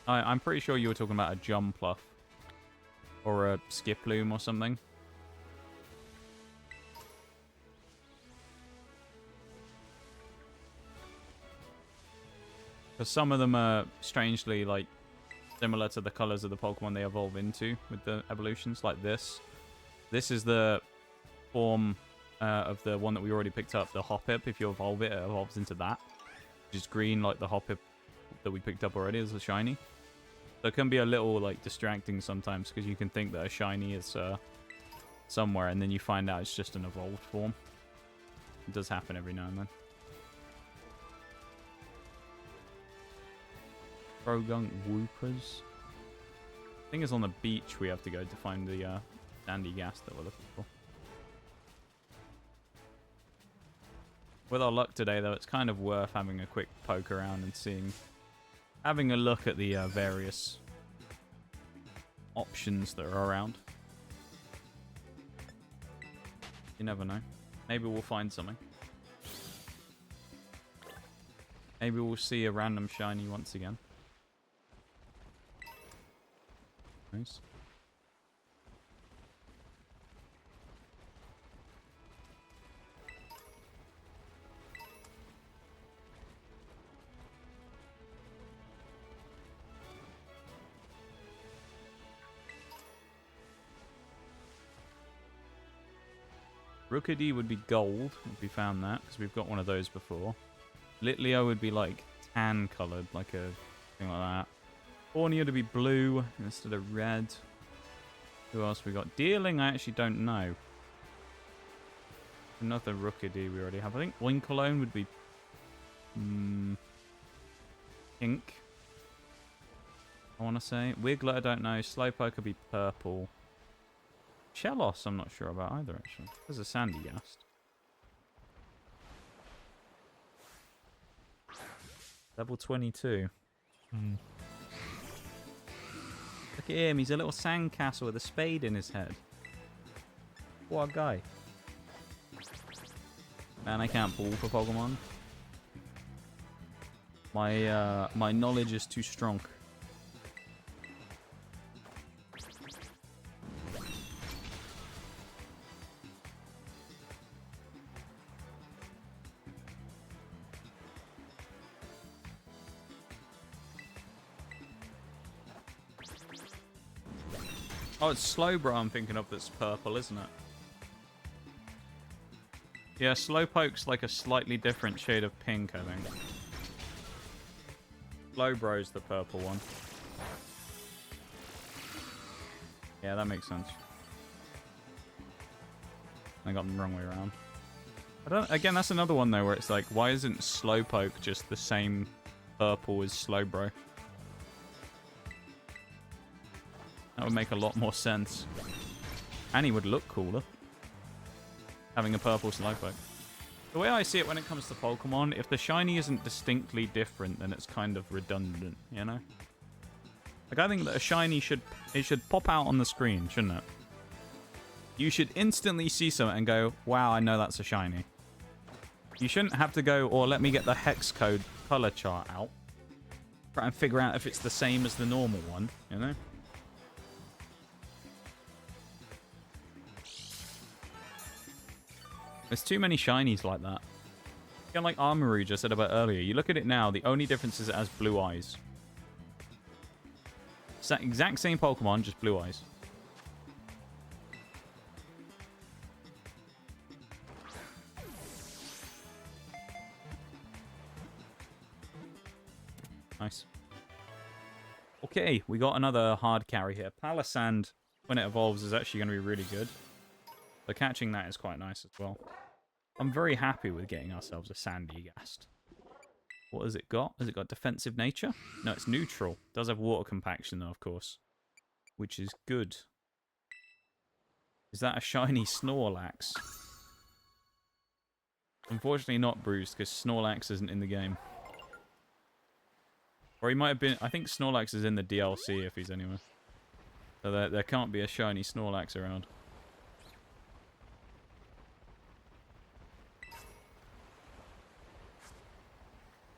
I'm pretty sure you were talking about a Jumpluff. Or a Skiploom or something. Because some of them are strangely, like, similar to the colors of the Pokemon they evolve into with the evolutions, like this. This is the form of the one that we already picked up, the Hoppip. If you evolve it, it evolves into that. Which is green, like the Hoppip that we picked up already as a shiny. So it can be a little, like, distracting sometimes, because you can think that a shiny is somewhere, and then you find out it's just an evolved form. It does happen every now and then. Progunk Whoopers. I think it's on the beach we have to go to find the sandy gas that we're looking for. With our luck today, though, it's kind of worth having a quick poke around and seeing having a look at the various options that are around. You never know. Maybe we'll find something. Maybe we'll see a random shiny once again. Nice. Rookidee would be gold if we found that, because we've got one of those before. Litleo would be like tan coloured, like a thing like that. Borneo to be blue instead of red. Who else we got? Deerling, I actually don't know. Another Rookidee we already have. I think Winkleone would be pink. I want to say. Wiglet, I don't know. Slowpoke could be purple. Shellos, I'm not sure about either, actually. There's a Sandy Gast. Level 22. Look at him, he's a little sandcastle with a spade in his head. What a guy. Man, I can't pull for Pokemon. My knowledge is too strong. Oh, it's Slowbro I'm thinking of that's purple, isn't it? Yeah, Slowpoke's like a slightly different shade of pink, I think. Slowbro's the purple one. Yeah, that makes sense. I got them the wrong way around. Again, that's another one though where it's like, why isn't Slowpoke just the same purple as Slowbro? That would make a lot more sense. And he would look cooler. Having a purple Slowpoke. The way I see it when it comes to Pokemon, if the shiny isn't distinctly different, then it's kind of redundant, you know? Like, I think that a shiny should pop out on the screen, shouldn't it? You should instantly see something and go, wow, I know that's a shiny. You shouldn't have to go, or let me get the hex code color chart out. Try and figure out if it's the same as the normal one, you know? There's too many shinies like that. Again, like Armarouge I said about earlier. You look at it now, the only difference is it has blue eyes. Exact same Pokemon, just blue eyes. Nice. Okay, we got another hard carry here. Palisand, when it evolves, is actually going to be really good. So catching that is quite nice as well. I'm very happy with getting ourselves a Sandy Gast. What has it got? Has it got defensive nature? No, it's neutral. It does have water compaction though, of course. Which is good. Is that a shiny Snorlax? Unfortunately not bruised, because Snorlax isn't in the game. Or he might have been... I think Snorlax is in the DLC if he's anywhere. So there can't be a shiny Snorlax around.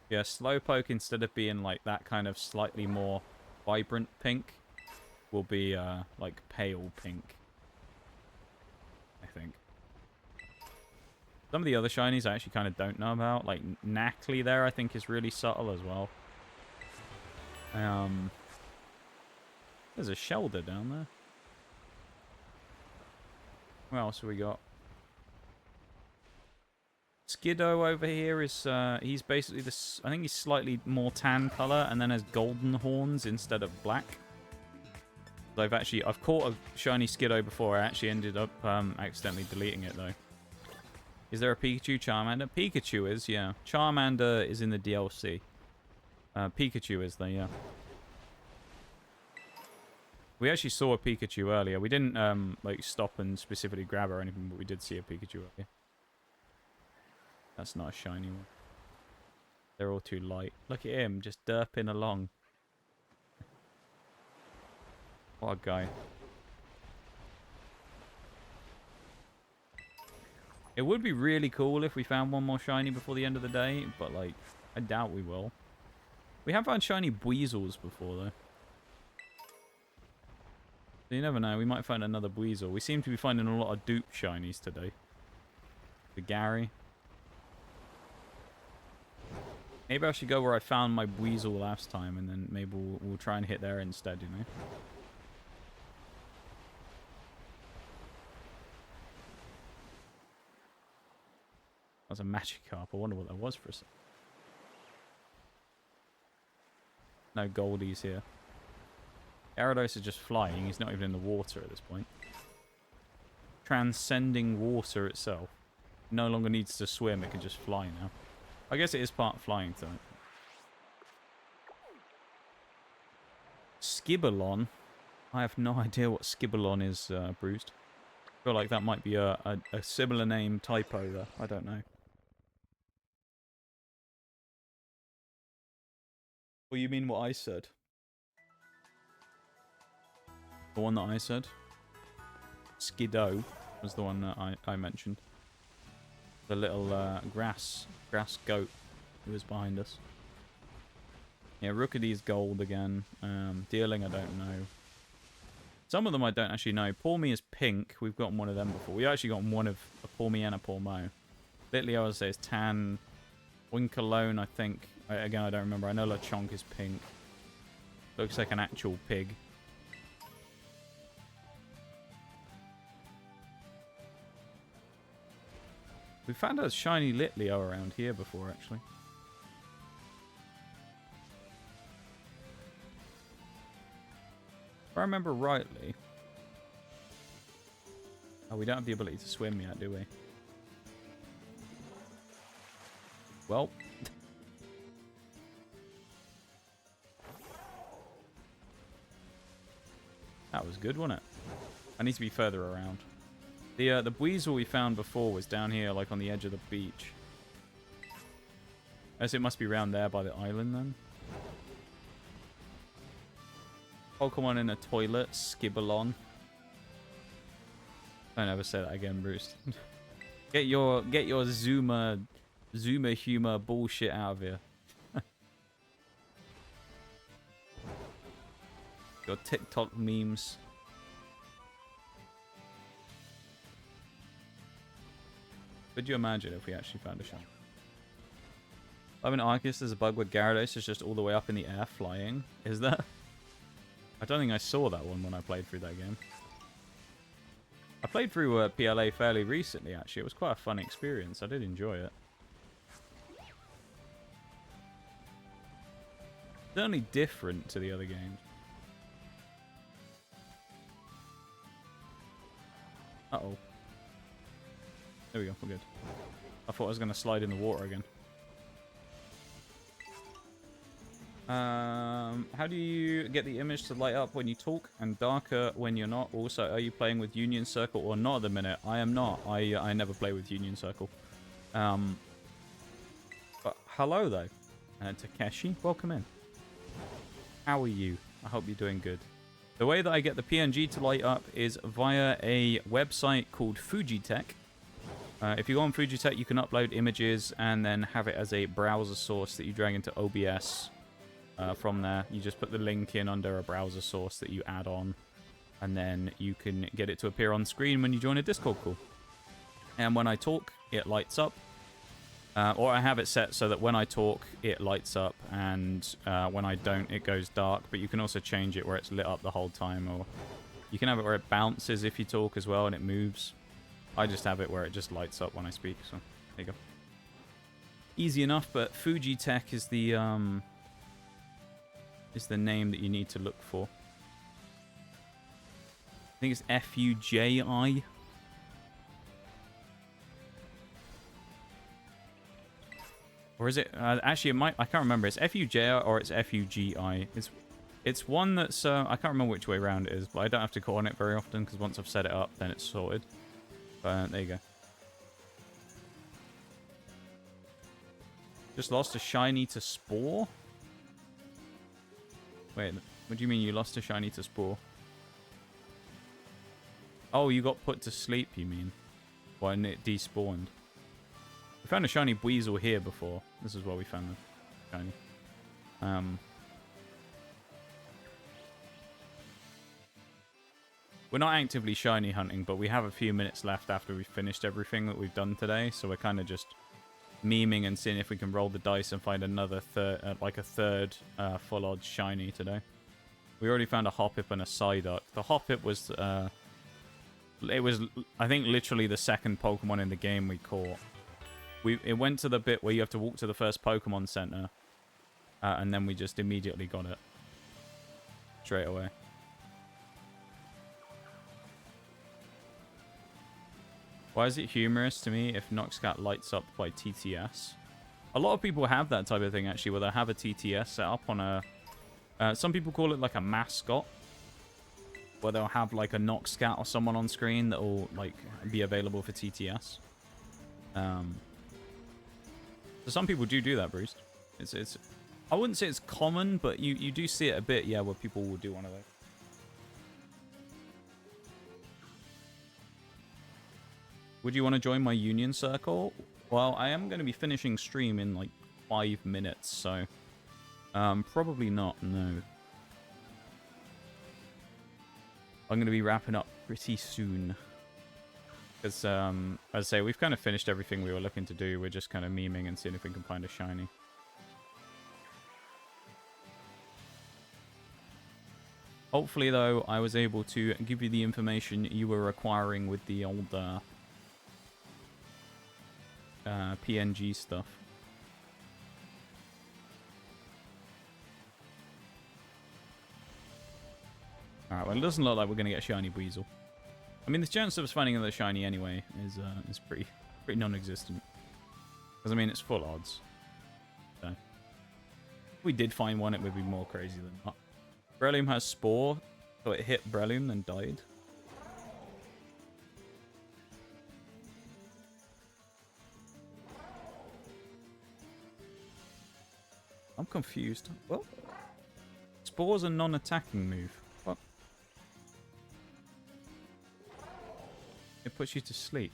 Yeah, Slowpoke, instead of being like that kind of slightly more vibrant pink, will be like pale pink. I think. Some of the other shinies I actually kind of don't know about. Like Knackley there, I think is really subtle as well. There's a Shelder down there. What else have we got? Skiddo over here is, he's basically this, I think he's slightly more tan color and then has golden horns instead of black. I've caught a shiny Skiddo before. I actually ended up accidentally deleting it though. Is there a Pikachu? Charmander? Pikachu is, yeah. Charmander is in the DLC. Pikachu is there, yeah. We actually saw a Pikachu earlier. We didn't like stop and specifically grab her or anything, but we did see a Pikachu earlier. That's not a shiny one. They're all too light. Look at him, just derping along. What a guy. It would be really cool if we found one more shiny before the end of the day, but, like, I doubt we will. We have found shiny Buizels before, though. So you never know, we might find another Buizel. We seem to be finding a lot of dupe shinies today. The Gary. Maybe I should go where I found my Buizel last time, and then maybe we'll try and hit there instead, you know? That was a Magikarp. I wonder what that was for a second. No Goldies here. Gyarados is just flying. He's not even in the water at this point. Transcending water itself. No longer needs to swim. It can just fly now. I guess it is part flying type. Skibberlon. I have no idea what Skibberlon is, Bruised. I feel like that might be a similar name typo there. I don't know. Or you mean what I said? The one that I said? Skiddo was the one that I mentioned. The little grass goat who was behind us. Yeah, Rookidy's gold again. Dealing, I don't know. Some of them I don't actually know. Pawmi is pink. We've gotten one of them before. We actually got one of a Pawmi and a Pawmo. Litley, I would say, is tan. Winkalone, I think. Again, I don't remember. I know Lechonk is pink. Looks like an actual pig. We found a shiny Litleo around here before, actually. If I remember rightly... Oh, we don't have the ability to swim yet, do we? Well... That was good, wasn't it? I need to be further around. The Buizel we found before was down here, like on the edge of the beach. I guess it must be around there by the island, then. Pokemon in a toilet, Skibberlon. Don't ever say that again, Bruce. Get your Zuma humor bullshit out of here. Your TikTok memes. Could you imagine if we actually found a shiny? I mean, Arceus, there's a bug where Gyarados is just all the way up in the air flying. Is that? I don't think I saw that one when I played through that game. I played through PLA fairly recently, actually. It was quite a fun experience. I did enjoy it. Certainly different to the other games. Uh-oh. There we go, we're good. I thought I was going to slide in the water again. How do you get the image to light up when you talk and darker when you're not? Also, are you playing with Union Circle or not at the minute? I am not. I never play with Union Circle. But hello, though. Takeshi, welcome in. How are you? I hope you're doing good. The way that I get the PNG to light up is via a website called Fujitech. If you go on Fujitech, you can upload images and then have it as a browser source that you drag into OBS. From there, you just put the link in under a browser source that you add on, and then you can get it to appear on screen when you join a Discord call. And when I talk, it lights up. Or I have it set so that when I talk, it lights up, and when I don't, it goes dark. But you can also change it where it's lit up the whole time, or you can have it where it bounces if you talk as well, and it moves. I just have it where it just lights up when I speak, so there you go. Easy enough, but Fujitech is the name that you need to look for. I think it's F-U-J-I. Or is it... actually, it might... I can't remember. It's F-U-J-I or it's F-U-G-I. It's one that's... I can't remember which way around it is, but I don't have to call on it very often, because once I've set it up, then it's sorted. But there you go. Just lost a shiny to Spore? Wait, what do you mean you lost a shiny to Spore? Oh, you got put to sleep, you mean? When it despawned. We found a shiny Weasel here before. This is where we found the shiny. We're not actively shiny hunting, but we have a few minutes left after we've finished everything that we've done today, so we're kind of just memeing and seeing if we can roll the dice and find another third full odds shiny today. We already found a Hoppip and a Psyduck. The Hoppip was it was, I think, literally the second Pokemon in the game we caught. It went to the bit where you have to walk to the first Pokemon Center, and then we just immediately got it straight away. Why is it humorous to me if Noxcat lights up by TTS? A lot of people have that type of thing, actually, where they have a TTS set up on a... some people call it like a mascot, where they'll have like a Noxcat or someone on screen that will like be available for TTS. So some people do that, Bruce. It's I wouldn't say it's common, but you do see it a bit, yeah, where people will do one of those. Would you want to join my union circle? Well, I am going to be finishing stream in like 5 minutes, so probably not, no. I'm going to be wrapping up pretty soon. Because, as I say, we've kind of finished everything we were looking to do. We're just kind of memeing and seeing if we can find a shiny. Hopefully, though, I was able to give you the information you were acquiring with the old PNG stuff. Alright, well, it doesn't look like we're going to get a shiny Weasel. I mean, the chance of us finding another shiny anyway is pretty non-existent. Because, I mean, it's full odds. So, if we did find one, it would be more crazy than not. Breloom has Spore, so it hit Breloom, then died. I'm confused. Well, Spore's a non-attacking move. What? It puts you to sleep.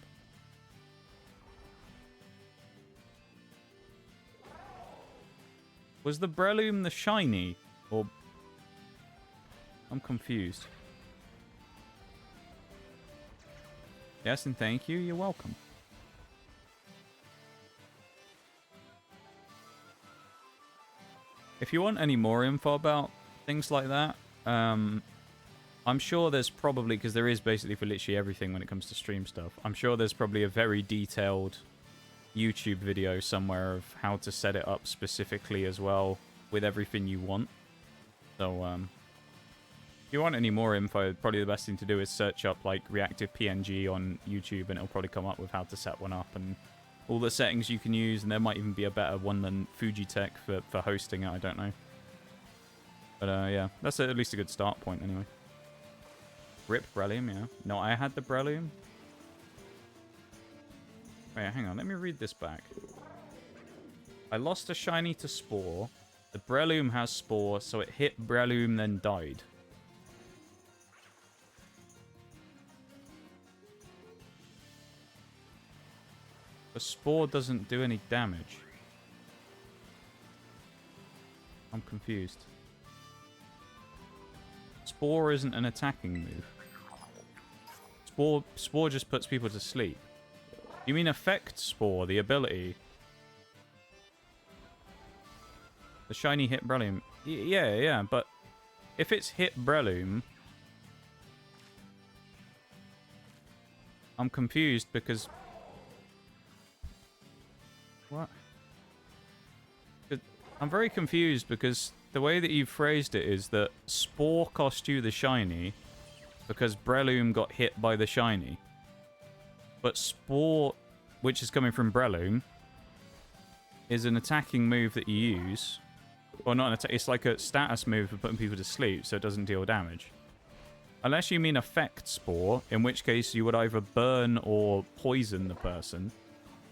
Was the Breloom the shiny? Or... I'm confused. Yes, and thank you. You're welcome. If you want any more info about things like that, I'm sure there's probably, because there is basically for literally everything when it comes to stream stuff, I'm sure there's probably a very detailed YouTube video somewhere of how to set it up specifically as well with everything you want. So, if you want any more info, probably the best thing to do is search up like reactive PNG on YouTube, and it'll probably come up with how to set one up and all the settings you can use, and there might even be a better one than Fujitech for hosting it, I don't know. But yeah, that's at least a good start point anyway. Rip Breloom, yeah. No, I had the Breloom. Wait, hang on, let me read this back. I lost a shiny to Spore. The Breloom has Spore, so it hit Breloom, then died. The Spore doesn't do any damage. I'm confused. Spore isn't an attacking move. Spore just puts people to sleep. You mean Effect Spore, the ability? The shiny hit Breloom. Yeah, but if it's hit Breloom, I'm confused because... What? I'm very confused because the way that you phrased it is that Spore cost you the shiny because Breloom got hit by the shiny. But Spore, which is coming from Breloom, is an attacking move that you use. Well, not an attack, it's like a status move for putting people to sleep so it doesn't deal damage. Unless you mean Effect Spore, in which case you would either burn or poison the person,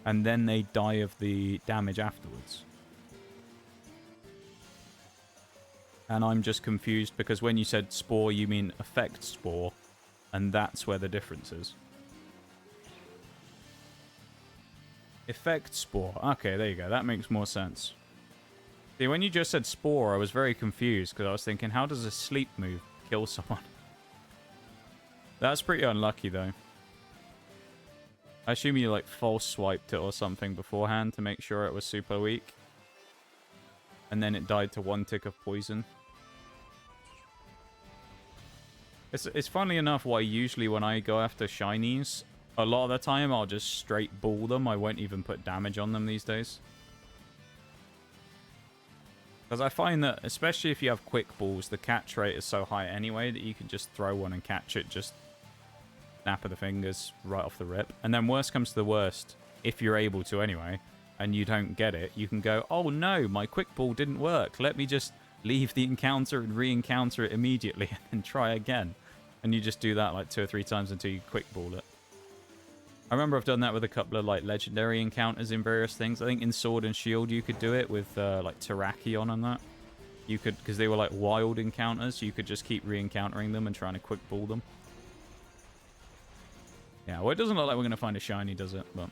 and then they die of the damage afterwards. And I'm just confused because when you said spore, you mean effect spore. And that's where the difference is. Effect spore. Okay, there you go. That makes more sense. See, when you just said spore, I was very confused because I was thinking, how does a sleep move kill someone? That's pretty unlucky, though. I assume you, like, false swiped it or something beforehand to make sure it was super weak. And then it died to 1 tick of poison. It's funny enough why usually when I go after shinies, a lot of the time I'll just straight ball them. I won't even put damage on them these days. Because I find that, especially if you have quick balls, the catch rate is so high anyway that you can just throw one and catch it just snap of the fingers right off the rip. And then worst comes to the worst, if you're able to anyway, and you don't get it, you can go, oh no, my quick ball didn't work. Let me just leave the encounter and re-encounter it immediately and then try again. And you just do that like 2 or 3 times until you quick ball it. I remember I've done that with a couple of like legendary encounters in various things. I think in Sword and Shield you could do it with like Terrakion and that. You could, because they were like wild encounters, you could just keep re-encountering them and trying to quick ball them. Yeah, well, it doesn't look like we're going to find a shiny, does it? But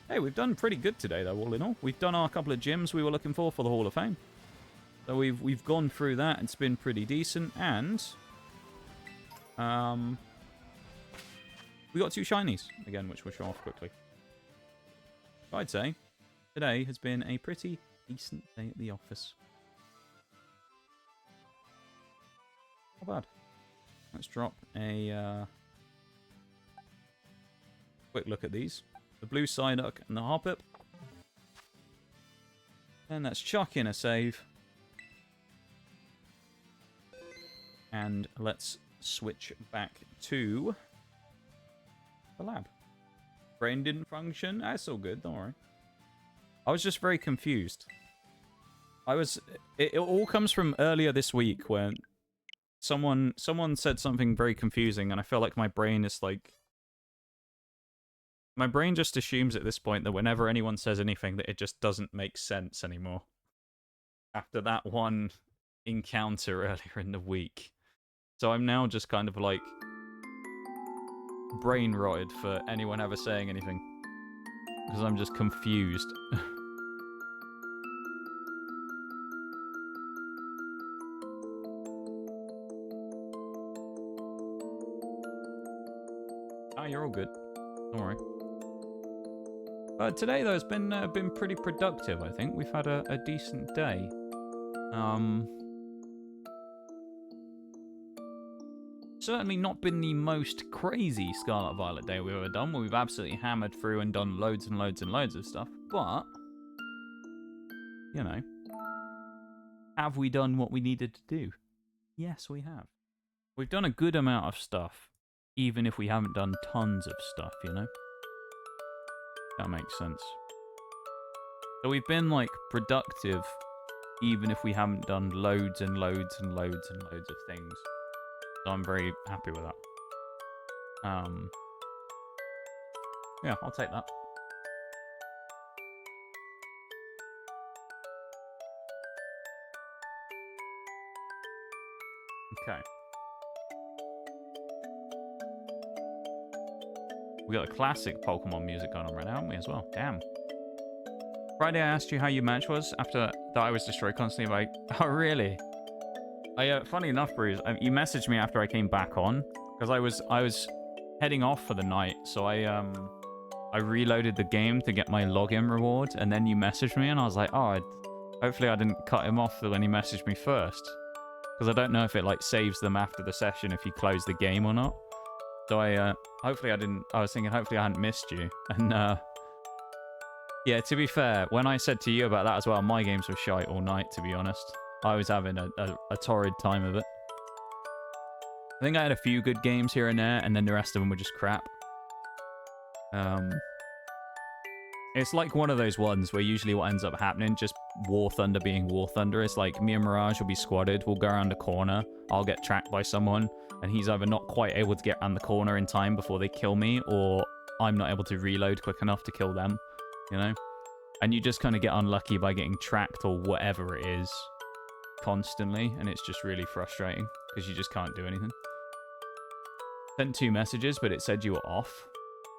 hey, we've done pretty good today, though, all in all. We've done our couple of gyms we were looking for the Hall of Fame. So we've gone through that. It's been pretty decent, and we got 2 shinies again, which we'll show off quickly. I'd say today has been a pretty decent day at the office. Not bad. Let's drop a quick look at these. The blue Psyduck and the Harpip. And let's chuck in a save. And let's switch back to the lab. Brain didn't function. That's all good, don't worry. I was just very confused. It all comes from earlier this week when someone said something very confusing, and I feel like my brain is like, my brain just assumes at this point that whenever anyone says anything that it just doesn't make sense anymore. After that one encounter earlier in the week. So I'm now just kind of like brain rotted for anyone ever saying anything. Because I'm just confused. Ah, you're all good. Don't worry. Today, though, has been pretty productive, I think. We've had a decent day. Certainly not been the most crazy Scarlet Violet day we've ever done, where we've absolutely hammered through and done loads and loads and loads of stuff. But, you know, have we done what we needed to do? Yes, we have. We've done a good amount of stuff, even if we haven't done tons of stuff, you know? That makes sense. So we've been, like, productive, even if we haven't done loads and loads and loads and loads of things. So I'm very happy with that. Yeah, I'll take that. Okay. We got the classic Pokemon music going on right now, haven't we, as well? Damn. Friday I asked you how your match was after that I was destroyed constantly by... Oh, really? Funny enough, Bruce, you messaged me after I came back on, because I was heading off for the night, so I reloaded the game to get my login reward, and then you messaged me, and I was like, oh, hopefully I didn't cut him off when he messaged me first, because I don't know if it, like, saves them after the session if you close the game or not. So hopefully I was thinking hopefully I hadn't missed you, and, yeah, to be fair, when I said to you about that as well, my games were shite all night, to be honest. I was having a torrid time of it. I think I had a few good games here and there, and then the rest of them were just crap. It's like one of those ones where usually what ends up happening, just War Thunder being War Thunder, it's like me and Mirage will be squadded, we'll go around the corner, I'll get tracked by someone, and he's either not quite able to get around the corner in time before they kill me, or I'm not able to reload quick enough to kill them, you know? And you just kind of get unlucky by getting tracked or whatever it is. constantly, and it's just really frustrating because you just can't do anything. Sent 2 messages, but it said you were off.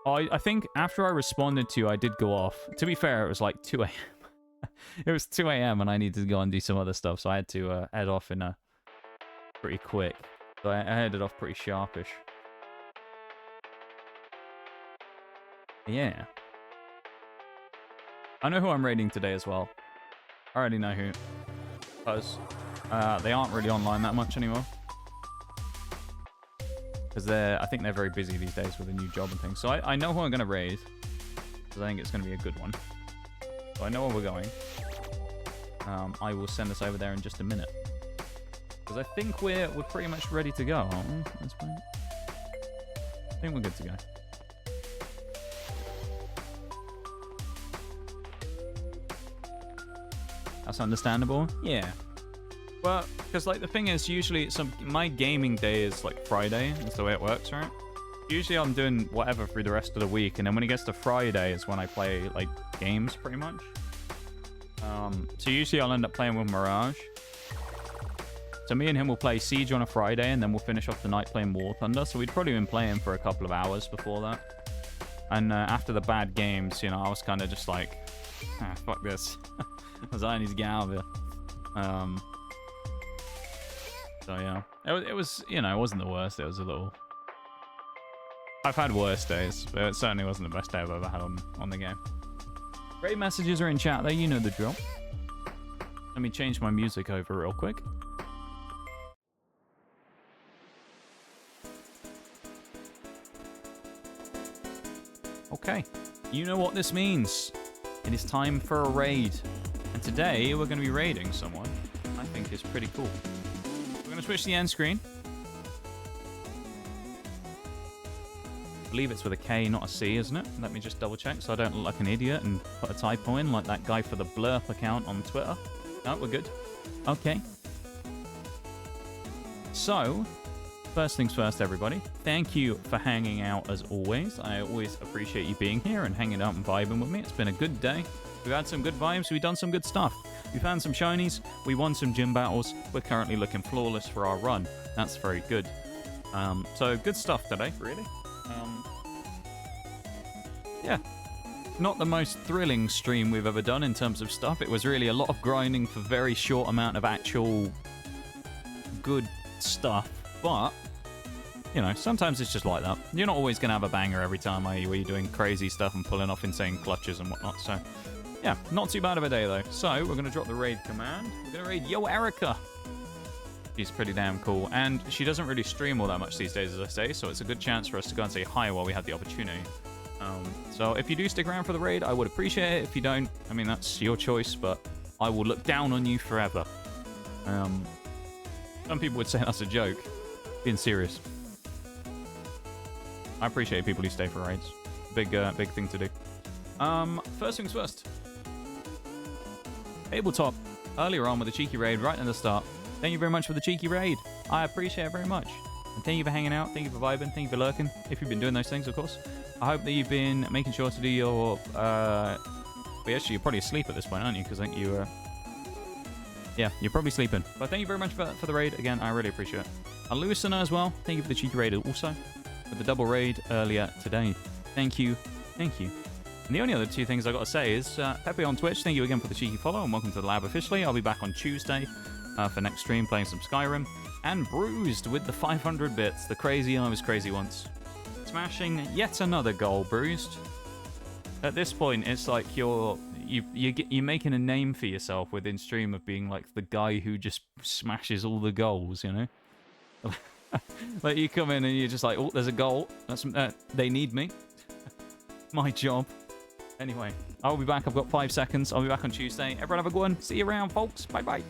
I think after I responded to you, I did go off. To be fair, it was like 2 a.m. It was 2 a.m. and I needed to go and do some other stuff, so I had to head off in a pretty quick. So I headed off pretty sharpish. Yeah. I know who I'm raiding today as well. I already know who. Because they aren't really online that much anymore. Because I think they're very busy these days with a new job and things. So I know who I'm going to raid. Because I think it's going to be a good one. So I know where we're going. I will send us over there in just a minute. Because I think we're pretty much ready to go, aren't we? I think we're good to go. That's understandable. Yeah. Well, because like the thing is, usually my gaming day is like Friday. That's the way it works, right? Usually I'm doing whatever through the rest of the week, and then when it gets to Friday is when I play like games, pretty much. So usually I'll end up playing with Mirage. So me and him will play Siege on a Friday, and then we'll finish off the night playing War Thunder. So we'd probably been playing for a couple of hours before that. And after the bad games, you know, I was kind of just like, fuck this. I need to get out of here. So yeah, it was, you know, it wasn't the worst. It was a little. I've had worse days, but it certainly wasn't the best day I've ever had on the game. Great messages are in chat though, you know the drill. Let me change my music over real quick. Okay, you know what this means. It is time for a raid. And today we're going to be raiding someone I think is pretty cool. We're going to switch the end screen. I believe it's with a K, not a C, isn't it? Let me just double check so I don't look like an idiot and put a typo in like that guy for the Blurp account on Twitter. No, we're good. Okay. So, first things first, everybody. Thank you for hanging out as always. I always appreciate you being here and hanging out and vibing with me. It's been a good day. We've had some good vibes. We've done some good stuff. We found some shinies. We won some gym battles. We're currently looking flawless for our run. That's very good. So good stuff today, really. Yeah. Not the most thrilling stream we've ever done in terms of stuff. It was really a lot of grinding for very short amount of actual good stuff. But, you know, sometimes it's just like that. You're not always going to have a banger every time, are you? Where you're doing crazy stuff and pulling off insane clutches and whatnot. So, yeah, not too bad of a day, though. So, we're going to drop the raid command. We're going to raid Yo Erica. She's pretty damn cool. And she doesn't really stream all that much these days, as I say. So, it's a good chance for us to go and say hi while we have the opportunity. So, if you do stick around for the raid, I would appreciate it. If you don't, I mean, that's your choice. But I will look down on you forever. Some people would say that's a joke. Being serious. I appreciate people who stay for raids. Big thing to do. First things first. Tabletop. Earlier on with the cheeky raid right in the start. Thank you very much for the cheeky raid. I appreciate it very much. And thank you for hanging out. Thank you for vibing. Thank you for lurking. If you've been doing those things, of course. I hope that you've been making sure to do your... Well, actually, you're probably asleep at this point, aren't you? Because I think you... Yeah, you're probably sleeping. But thank you very much for the raid. Again, I really appreciate it. A listener as well. Thank you for the cheeky raid also. For the double raid earlier today. Thank you. Thank you. And the only other two things I got to say is Pepe on Twitch. Thank you again for the cheeky follow and welcome to the lab officially. I'll be back on Tuesday for next stream playing some Skyrim. And Bruised with the 500 bits. The crazy I was crazy once. Smashing yet another goal, Bruised. At this point, it's like you're making a name for yourself within stream of being like the guy who just smashes all the goals, you know? Like you come in and you're just like, oh, there's a goal. That's they need me. My job. Anyway, I'll be back. I've got 5 seconds. I'll be back on Tuesday. Everyone have a good one. See you around, folks. Bye-bye.